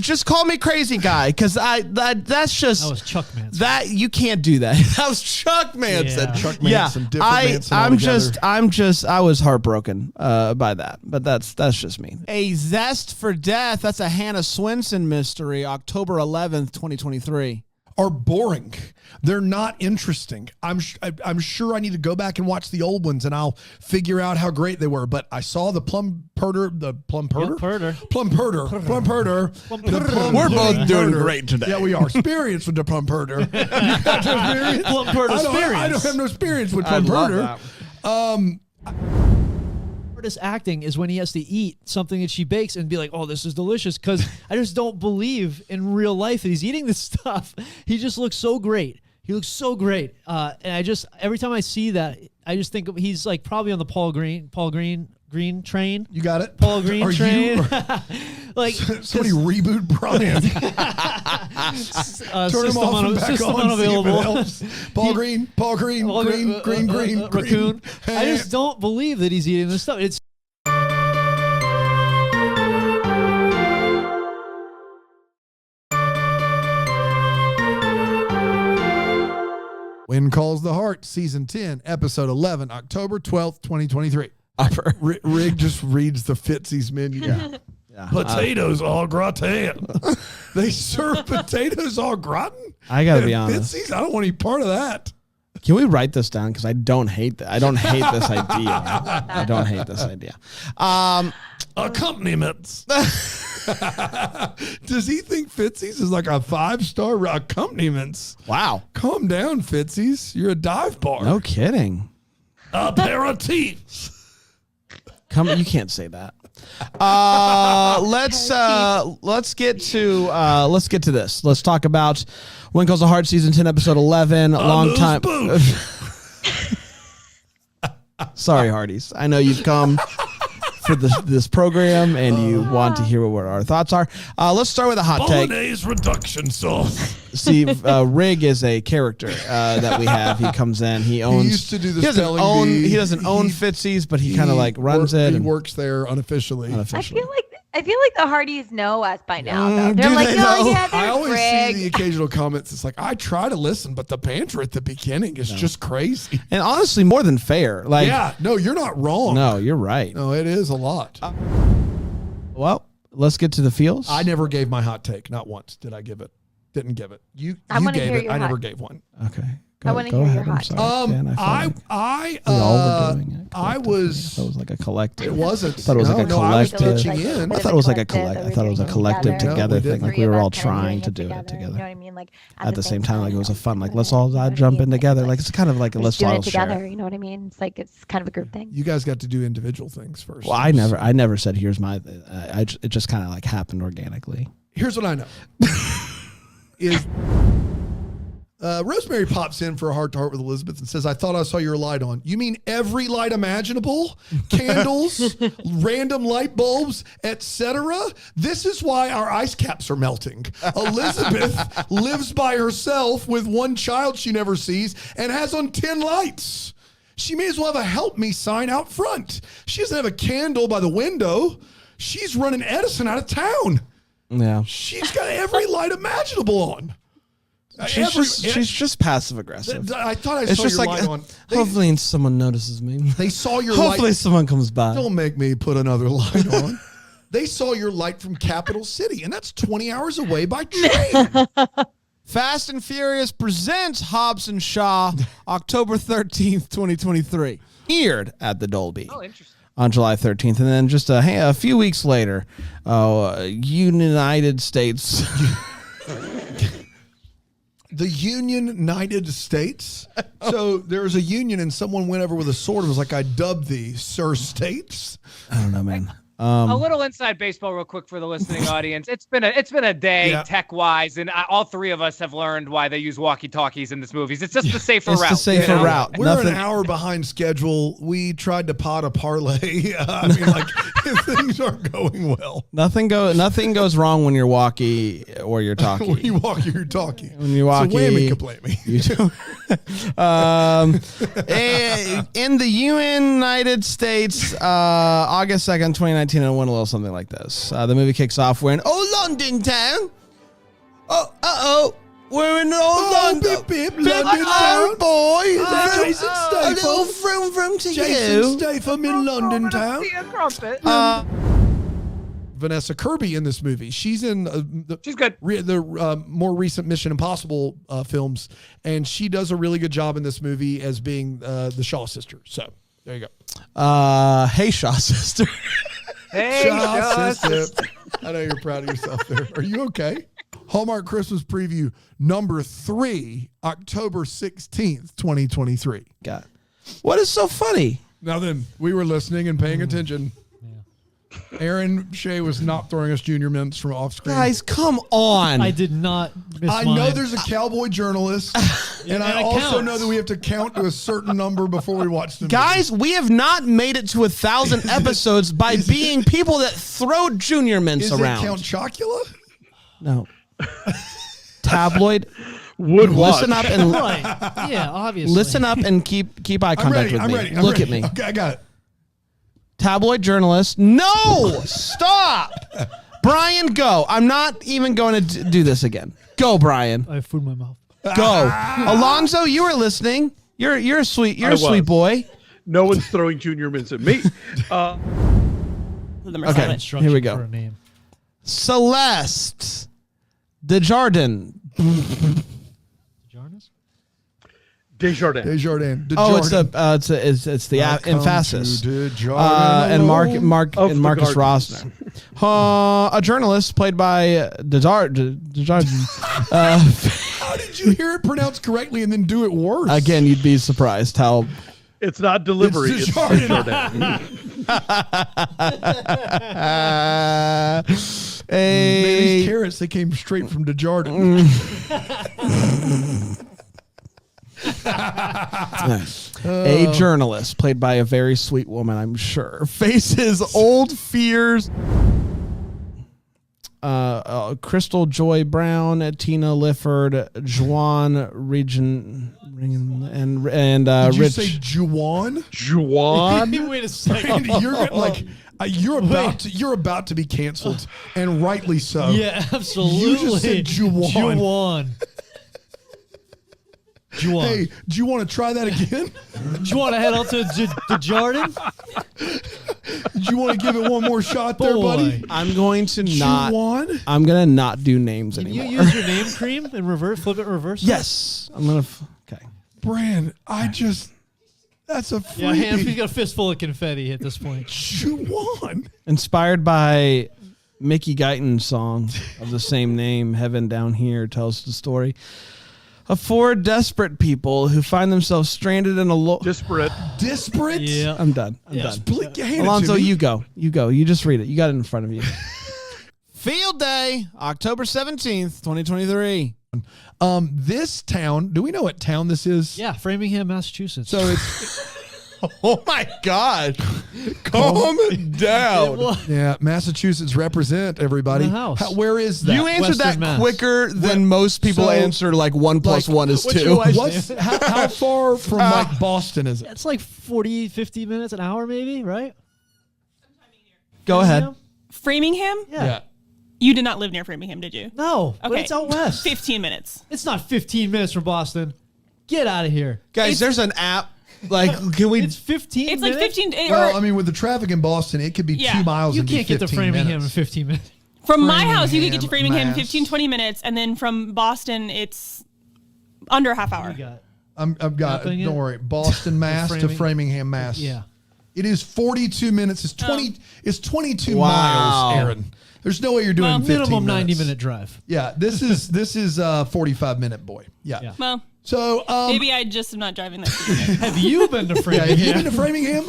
Just call me crazy guy because that's just That was Chuck Manson. that you can't do that. That was Chuck Manson. Yeah. Chuck Manson, different Manson I was heartbroken by that, but that's just me. A Zest for Death. That's a Hannah Swinson mystery. October 11th, 2023. Are boring. They're not interesting. I'm sure I need to go back and watch the old ones and I'll figure out how great they were. But I saw the Plum Perder. We're both doing great today. Yeah, we are. Experience with the Plum Perder. You got no experience? Plum Perder I don't have no experience with Plum Perder. Hardest acting is when he has to eat something that she bakes and be like, oh, this is delicious, because I just don't believe in real life that he's eating this stuff. He just looks so great. He looks so great. And I just, every time I see that, I just think he's like probably on the Paul Green train. You got it? Paul Green Are train. you- Like Somebody reboot Brian. Turn him off and back system on. See if it unavailable. helps. Paul Green, green. Raccoon. I just don't believe that he's eating this stuff. It's When Calls the Heart, Season 10, Episode 11, October 12th, 2023. Rig just reads the Fitzy's menu. Yeah. Potatoes au gratin. They serve potatoes au gratin? I gotta be At honest. Fitzy's? I don't want any part of that. Can we write this down? Because I don't hate that. I don't hate this idea. I don't hate this idea. Accompaniments. Does he think Fitzy's is like a 5-star accompaniments? Wow. Calm down, Fitzy's. You're a dive bar. No kidding. Aperitifs. You can't say that. Let's get to this. Let's talk about When Calls the Heart, Season 10, Episode 11. Long time. Sorry, Hardys. I know you've come for this program and you want to hear what our thoughts are. Let's start with a hot take. Bolognese reduction sauce. See, Rig is a character that we have. He comes in. He owns. He used to do the spelling bee. He doesn't own Fitzy's, but he kind of like runs it. He and works there unofficially. I feel like the Hardys know us by now. Though. They're do like, they no, know? yeah, I there's always Greg. see the occasional comments. It's like, I try to listen, but the banter at the beginning is just crazy. And honestly, more than fair. Like, Yeah, no, you're not wrong. no, you're right. No, it is a lot. Well, let's get to the feels. I never gave my hot take. Not once did I give it. Didn't give it. You I wanna gave hear it. your I never hot- gave one. Okay. I wanna hear your hot I'm sorry, Dan. I we all were doing it. I was. It was like a collective. It wasn't. I thought it was like a No, I was collective. pitching in. I thought it was like a collective I thought it was a collective together. together No, we thing. didn't. Like we were all Three of us are trying to doing do it it together. together. You know what I mean? Like At the same time, like it was a fun. Like let's all jump in together. Like it's kind of like We're let's just doing all it together. share. You know what I mean? It's like it's kind of a group thing. You guys got to do individual things first. Well, I never said here's my. It just kind of like happened organically. Here's what I know. Is Rosemary pops in for a heart to heart with Elizabeth and says, I thought I saw your light on. You mean every light imaginable? Candles, random light bulbs, etc.? This is why our ice caps are melting. Elizabeth lives by herself with one child she never sees and has on 10 lights. She may as well have a help me sign out front. She doesn't have a candle by the window. She's running Edison out of town. Yeah. She's got every light imaginable on. She's just passive aggressive. I thought I It's saw just your like light on. hopefully someone notices me. They saw your Hopefully light. someone comes by. Don't make me put another light on. They saw your light from Capital City, and that's 20 hours away by train. Fast and Furious presents Hobbs and Shaw, October 13th, 2023. Aired at the Dolby. Oh, interesting. On July 13th. And then just a few weeks later, United States. the United States. So there was a union, and someone went over with a sword and was like, "I dubbed thee Sir States." I don't know, man. A little inside baseball, real quick, for the listening audience. It's been a day tech wise, and all three of us have learned why they use walkie talkies in this movies. It's just the safer route. It's the safer route. We're an hour behind schedule. We tried to pot a parlay. I mean, like things aren't going well. Nothing goes wrong when you're walkie or you're talkie. When you walk, you're talking. When you walkie, so whammy can blame me. You do. In the United States, August 2nd, 2019. And it went a little something like this. The movie kicks off. We're in London town. We're in London. London town. Boy. Jason Statham. A little from to Jason Statham in London town. Vanessa Kirby in this movie. She's in she's good. The more recent Mission Impossible films, and she does a really good job in this movie as being the Shaw sister. So there you go. Hey, Shaw sister. Hey, Shaw sister. I know you're proud of yourself there. Are you okay? Hallmark Christmas Preview number 3, October 16th, 2023. God. What is so funny? Now then, we were listening and paying attention. Aaron Shea was not throwing us junior mints from off screen. Guys, come on. I did not miss I know there's a cowboy journalist, and I also know that we have to count to a certain number before we watch the movie. Guys, we have not made it to 1,000 episodes by being people that throw junior mints around. Is it Count Chocula? No. Tabloid. Would listen up and yeah, obviously. Listen up and keep eye contact with me. I'm ready. Look at me. Okay, I got it. Tabloid journalist. No! Stop! Brian, go. I'm not even going to do this again. Go, Brian. I have food in my mouth. Go. Alonzo, you were listening. You're a sweet boy. No one's throwing junior mints at me. Okay, here we go. Celeste Desjardins. Desjardins. Oh, it's the emphasis. And Marcus Rosner. A journalist played by Desjardins. How did you hear it pronounced correctly and then do it worse? Again, you'd be surprised how. It's not delivery. It's Desjardins. Man, these carrots, they came straight from Desjardins. A journalist played by a very sweet woman, I'm sure, faces old fears. Crystal Joy Brown, Tina Lifford, Juan Regan, and Did you Rich. say Juwan? Juwan? Wait a second. You're about to be canceled, and rightly so. Yeah, absolutely. You just said Juwan. Juwan. Hey, do you want to try that again? Do you want to head out to the Jordan? Do you want to give it one more shot there, buddy? I'm going to not. Juwan? I'm going to not do names Can anymore. you use your name cream and flip it reverse? Yes. I'm going to. Okay. Brand, that's a freebie. Yeah, he's got a fistful of confetti at this point. Juwan. Inspired by Mickey Guyton's song of the same name, Heaven Down Here, tells the story of 4 desperate people who find themselves stranded in a Disparate? Yeah, I'm done. I'm done. Hand it to Alonzo, me. you go. You just read it. You got it in front of you. Field Day, October 17th, 2023. This town, do we know what town this is? Yeah, Framingham, Massachusetts. So it's oh my God. Calm down. Yeah, Massachusetts represent everybody. The house. Where is that? You answered Western that Mass. quicker than most people So, answer, like 1 + 1 is what's 2. your wife's How far from like Boston is it? It's like 40, 50 minutes, an hour maybe, right? Go ahead. Framingham? Yeah. You did not live near Framingham, did you? No, but Okay. it's out west. 15 minutes. It's not 15 minutes from Boston. Get out of here. Guys, there's an app. Like, can we? It's 15 It's like minutes? 15. Well, I mean, with the traffic in Boston, it could be 2 miles You and be can't get to 15 Framingham minutes. in 15 minutes. From my house, you could get to Framingham in Mass. 15, 20 minutes. And then from Boston, it's under a half hour. I've got it. Nothing Don't in- worry. Boston, Mass to Framingham, Mass. Yeah. It is 42 minutes. It's 20. It's 22 Wow. miles, Aaron. There's no way you're doing 15 minimum minutes. 90-minute drive. Yeah, this is 45-minute boy. Yeah. Well, so maybe I just am not driving that. Have you been to Framingham? Have you been to Framingham?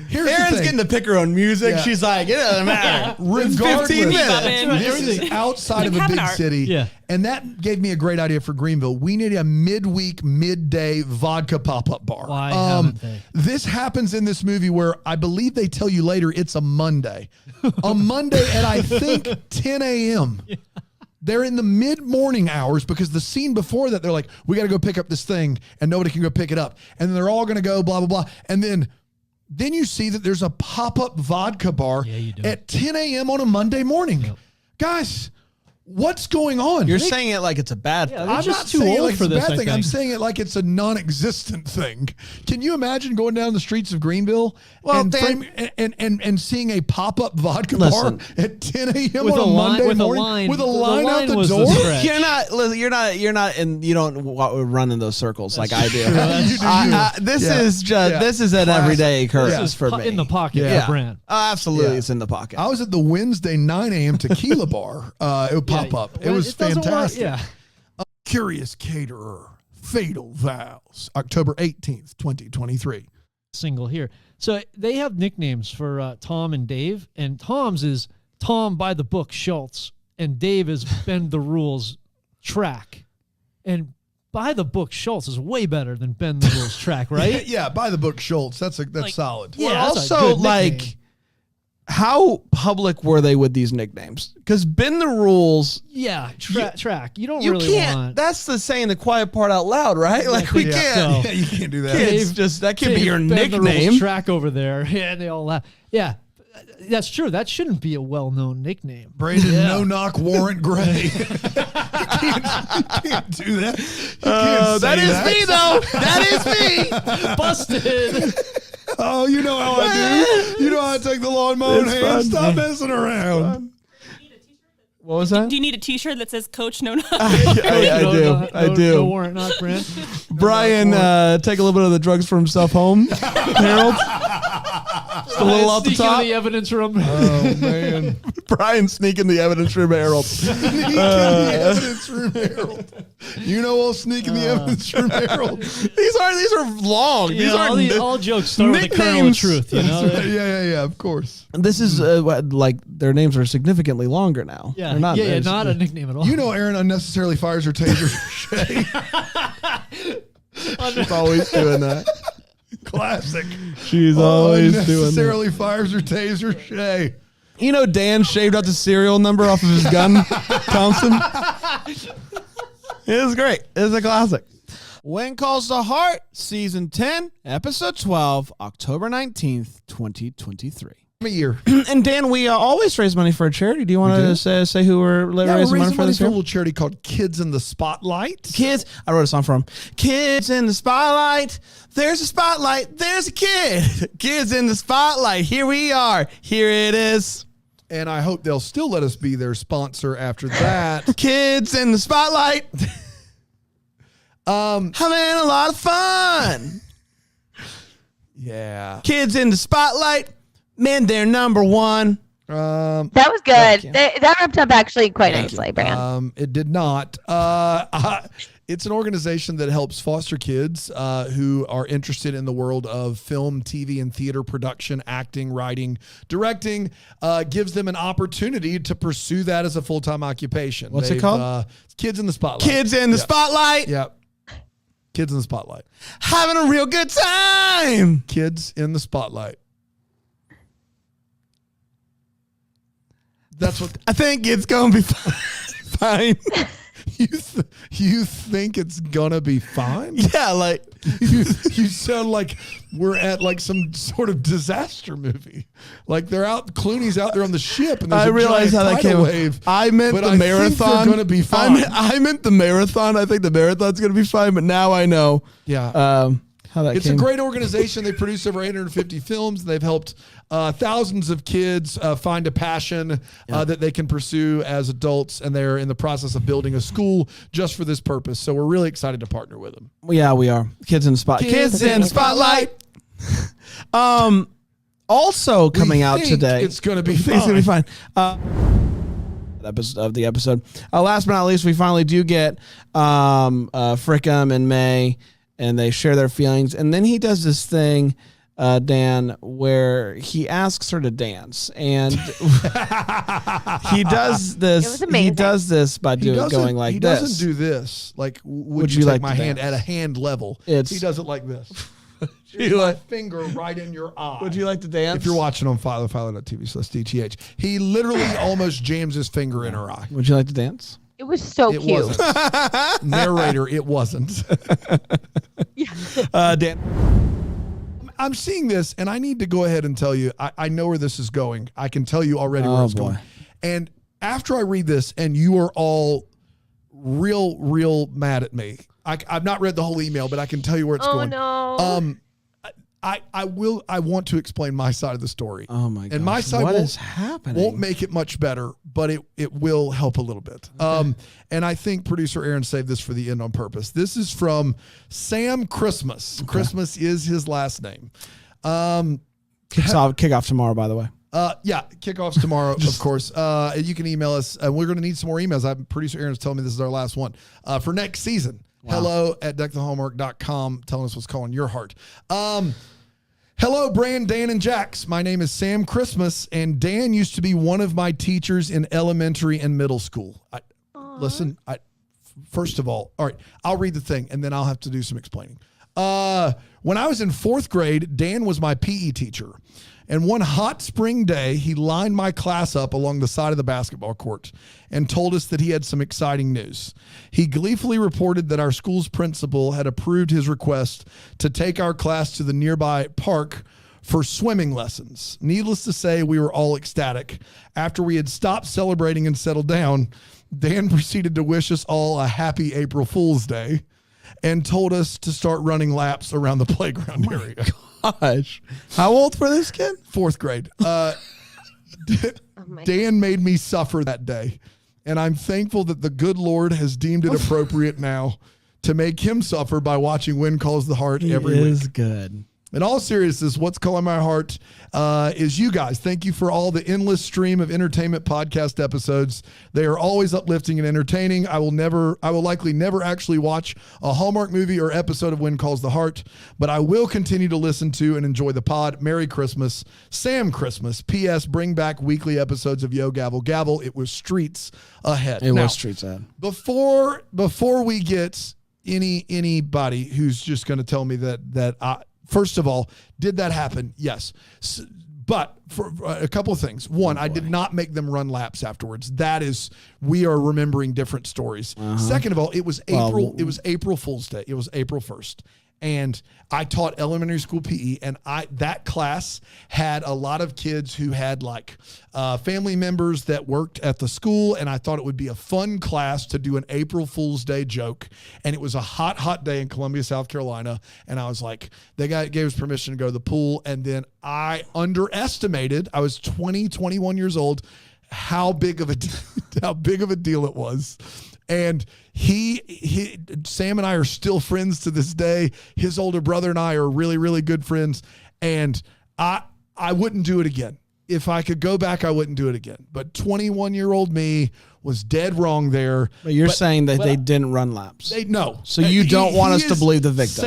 Here's Erin's the thing. getting to pick her own music. Yeah. She's like, it doesn't matter. It's Regardless, 15 minutes. this is outside of a Have an big art. city. Yeah. And that gave me a great idea for Greenville. We need a midweek, midday vodka pop-up bar. Why haven't they? This happens in this movie where I believe they tell you later it's a Monday. A Monday at, I think, 10 a.m. Yeah. They're in the mid-morning hours because the scene before that, they're like, we got to go pick up this thing, and nobody can go pick it up. And then they're all going to go blah, blah, blah. And then you see that there's a pop-up vodka bar at 10 a.m. on a Monday morning. Yep. Guys, what's going on? You're saying it like it's a bad thing. they're I'm just not too saying it old like for it's a this, bad I thing. I'm think. saying it like it's a non-existent thing. Can you imagine going down the streets of Greenville and seeing a pop-up vodka bar at 10 a.m. With on a a line- Monday with a morning line. with a The line out line the was the door? stretch. You're not in. You don't run in those circles like I do. This Yeah. is just Yeah. this is an Classic. everyday occurrence This is for me. In the pocket, Yeah. for Brand. Absolutely, Yeah. it's in the pocket. I was at the Wednesday 9 a.m. tequila bar. It would pop up. It Well, was it doesn't work, fantastic. yeah. Curious Caterer, Fatal Vows, October 18th, 2023. Single here. So they have nicknames for Tom and Dave, and Tom's is Tom by the book Schultz, and Dave is Bend the Rules Track. And by the book Schultz is way better than Bend the Rules Track, right? Yeah, by the book Schultz. That's Like, solid. Well, Yeah, that's a also, good like, nickname. how public were they with these nicknames? Because Bend the Rules, Yeah, track. You don't you really can't. want. That's the saying the quiet part out loud, right? Like we think can't. so. Yeah, you can't do that. Kids, just that could be Dave your Bend the Rules nickname. Track over there. Yeah, they all laugh. Yeah, that's true. That shouldn't be a well-known nickname. Brandon No Knock Warrant Gray. you can't do that. You can't say That is me, though. That is me. Busted. Oh, you know how I do. You know how I take the lawnmower in It's hand. fun. Stop messing around. What was that? Do you need a T-shirt that says "Coach No Knock"? I do. No warrant knock, Brand. Brian, take a little bit of the drugs for himself home. Harold, just a little off the Sneak into top. the evidence room. Oh, man. Brian sneaking the evidence room, Harold. Sneak in the evidence room, Harold. You know we'll sneak in the evidence room, Harold. These are long. Yeah, These aren't all jokes start with a kernel of nicknames. truth, you know? Yeah, of course. This is like their names are significantly longer now. Yeah, They're not, yeah, they're- not a nickname at all. You know Aaron unnecessarily fires her taser. She's always doing that. Classic. She's always doing that. Unnecessarily fires her taser, Shay. You know Dan shaved out the serial number off of his gun, Thompson? It was great. It was a classic. When Calls the Heart, Season 10, Episode 12, October 19th, 2023. A year. And Dan, we always raise money for a charity. Do you want to say who we're raising money for this a year? little charity called Kids in the Spotlight. Kids, I wrote a song for them. Kids in the spotlight. There's a spotlight. There's a kid. Kids in the spotlight. Here we are. Here it is. And I hope they'll still let us be their sponsor after that. Kids in the spotlight. Having a lot of fun. Yeah. Kids in the spotlight. Man, they're number one. That was good. That wrapped up actually quite nicely, Brand. It did not. It's an organization that helps foster kids who are interested in the world of film, TV, and theater production, acting, writing, directing, gives them an opportunity to pursue that as a full-time occupation. What's it called? Kids in the Spotlight. Kids in the spotlight. Yep. Kids in the Spotlight. Having a real good time. Kids in the Spotlight. That's what I think it's gonna be fine. You think it's gonna be fine? Yeah, like you sound like we're at like some sort of disaster movie. Like they're out, Clooney's out there on the ship, and there's I realize how giant that tidal came. wave. I meant but the I marathon. think they're gonna be fine. I meant the marathon. I think the marathon's gonna be fine. But now I know. Yeah. How that It's came. a great organization. They produce over 850 films. They've helped thousands of kids find a passion that they can pursue as adults, and they're in the process of building a school just for this purpose. So we're really excited to partner with them. Yeah, we are. Kids in the spotlight. Kids in the spotlight. Also coming out today. It's going to be It's fine. going to be fine. Episode of the episode. Last but not least, we finally do get Frickum and May, and they share their feelings. And then he does this thing, Dan, where he asks her to dance, and he does this. It was amazing. He does this by going like this. He doesn't do this. Like, would you you take like my to hand dance? at a hand level? It's- he does it like this. You My like- finger right in your eye. Would you like to dance? If you're watching on Philo.tv/DTH, he literally almost jams his finger in her eye. Would you like to dance? It was so It cute. wasn't. Narrator, it wasn't. Dan. I'm seeing this, and I need to go ahead and tell you, I know where this is going. I can tell you already where it's going. And after I read this, and you are all real mad at me. I've not read the whole email, but I can tell you where it's going. Oh no. I want to explain my side of the story. Oh my god. And my side what won't, is happening? won't make it much better, but it will help a little bit. And I think producer Aaron saved this for the end on purpose. This is from Sam Christmas. Christmas is his last name. Kick off tomorrow, by the way. Yeah, kickoffs tomorrow, of course. You can email us. We're going to need some more emails. Producer Aaron's telling me this is our last one for next season. Wow. hello@deckthehomework.com, telling us what's calling your heart. Hello, Bran, Dan, and Jax. My name is Sam Christmas, and Dan used to be one of my teachers in elementary and middle school. Listen, first of all right, I'll read the thing, and then I'll have to do some explaining. When I was in 4th grade, Dan was my PE teacher. And one hot spring day, he lined my class up along the side of the basketball court and told us that he had some exciting news. He gleefully reported that our school's principal had approved his request to take our class to the nearby park for swimming lessons. Needless to say, we were all ecstatic. After we had stopped celebrating and settled down, Dan proceeded to wish us all a happy April Fool's Day and told us to start running laps around the playground area. Gosh. How old for this kid? 4th grade. Dan made me suffer that day, and I'm thankful that the good Lord has deemed it appropriate now to make him suffer by watching When Calls the Heart every week. Is good. In all seriousness, what's calling my heart is you guys. Thank you for all the endless stream of entertainment podcast episodes. They are always uplifting and entertaining. I will likely never actually watch a Hallmark movie or episode of When Calls the Heart, but I will continue to listen to and enjoy the pod. Merry Christmas, Sam Christmas. P.S. Bring back weekly episodes of Yo Gavel Gavel. It was streets ahead. It was streets ahead. Before we get anybody who's just going to tell me that I. First of all, did that happen? Yes. But for a couple of things. One, I did not make them run laps afterwards. We are remembering different stories. Second of all, it was April Fool's Day. It was April 1st. And I taught elementary school PE, and that class had a lot of kids who had family members that worked at the school, and I thought it would be a fun class to do an April Fool's Day joke. And it was a hot day in Columbia, South Carolina, and I was like, gave us permission to go to the pool, and then I underestimated, I was 21 years old, how big of a deal it was. And Sam and I are still friends to this day. His older brother and I are really, really good friends. And I wouldn't do it again. If I could go back, I wouldn't do it again. But 21-year-old me was dead wrong there. But you're saying that they didn't run laps. No. So you don't want us to believe the victim.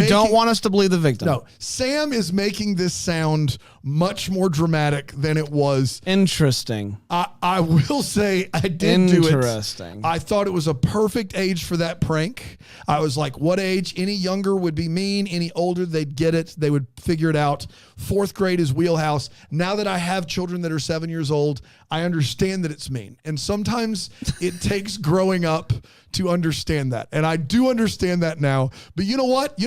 Don't want us to believe the victim. No. Sam is making this sound much more dramatic than it was. Interesting. I will say I did do it. Interesting. I thought it was a perfect age for that prank. I was like, what age? Any younger would be mean. Any older, they'd get it. They would figure it out. 4th grade is wheelhouse. Now that I have children that are 7 years old, I understand that it's mean. And sometimes it takes growing up to understand that. And I do understand that now. But you know what?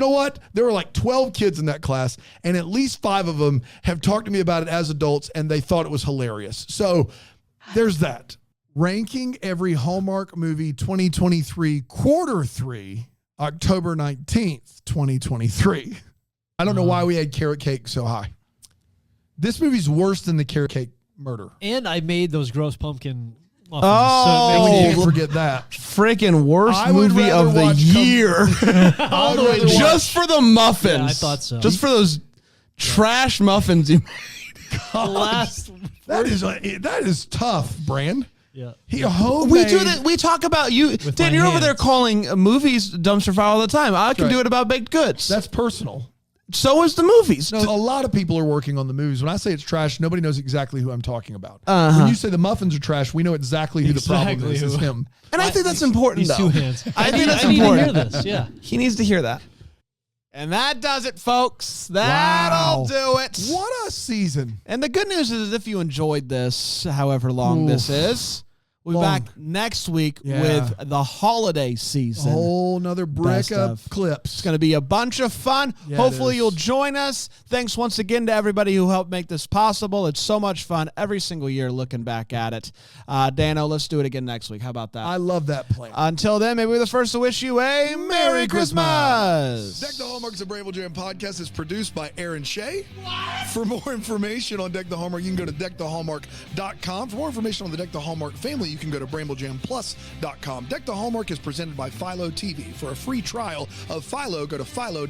There were 12 kids in that class, and at least 5 of them have talked to me about it as adults, and they thought it was hilarious. So there's that. Ranking every Hallmark movie 2023, quarter 3, October 19th, 2023. I don't know why we had carrot cake so high. This movie's worse than the carrot cake murder. And I made those gross pumpkin muffins. Oh, we can't forget that. Freaking worst movie of the year. All the way Just for the muffins. Yeah, I thought so. Just for those trash muffins you made. That is tough, Brand. Yeah. We do that. We talk about you, Dan. You're over there calling movies dumpster fire all the time. I can do it about baked goods. That's personal. So is the movies. No, a lot of people are working on the movies. When I say it's trash, nobody knows exactly who I'm talking about. Uh-huh. When you say the muffins are trash, we know exactly who the problem is. It's him. And I think that's important, These though. 2 hands. I think that's I need important. to hear this. Yeah. He needs to hear that. And that does it, folks. That'll do it. What a season. And the good news is if you enjoyed this, however long this is, we'll be back next week with the holiday season. A whole nother brick of clips. It's going to be a bunch of fun. Yeah, Hopefully you'll join us. Thanks once again to everybody who helped make this possible. It's so much fun every single year looking back at it. Dano, let's do it again next week. How about that? I love that plan. Until then, maybe we're the first to wish you a Merry Christmas. Deck the Hallmarks of Bramble Jam podcast is produced by Aaron Shea. For more information on Deck the Hallmark, you can go to deckthehallmark.com. For more information on the Deck the Hallmark family, you can go to BrambleJamPlus.com. Deck the Hallmark is presented by Philo TV. For a free trial of Philo, go to philo.tv/DTH.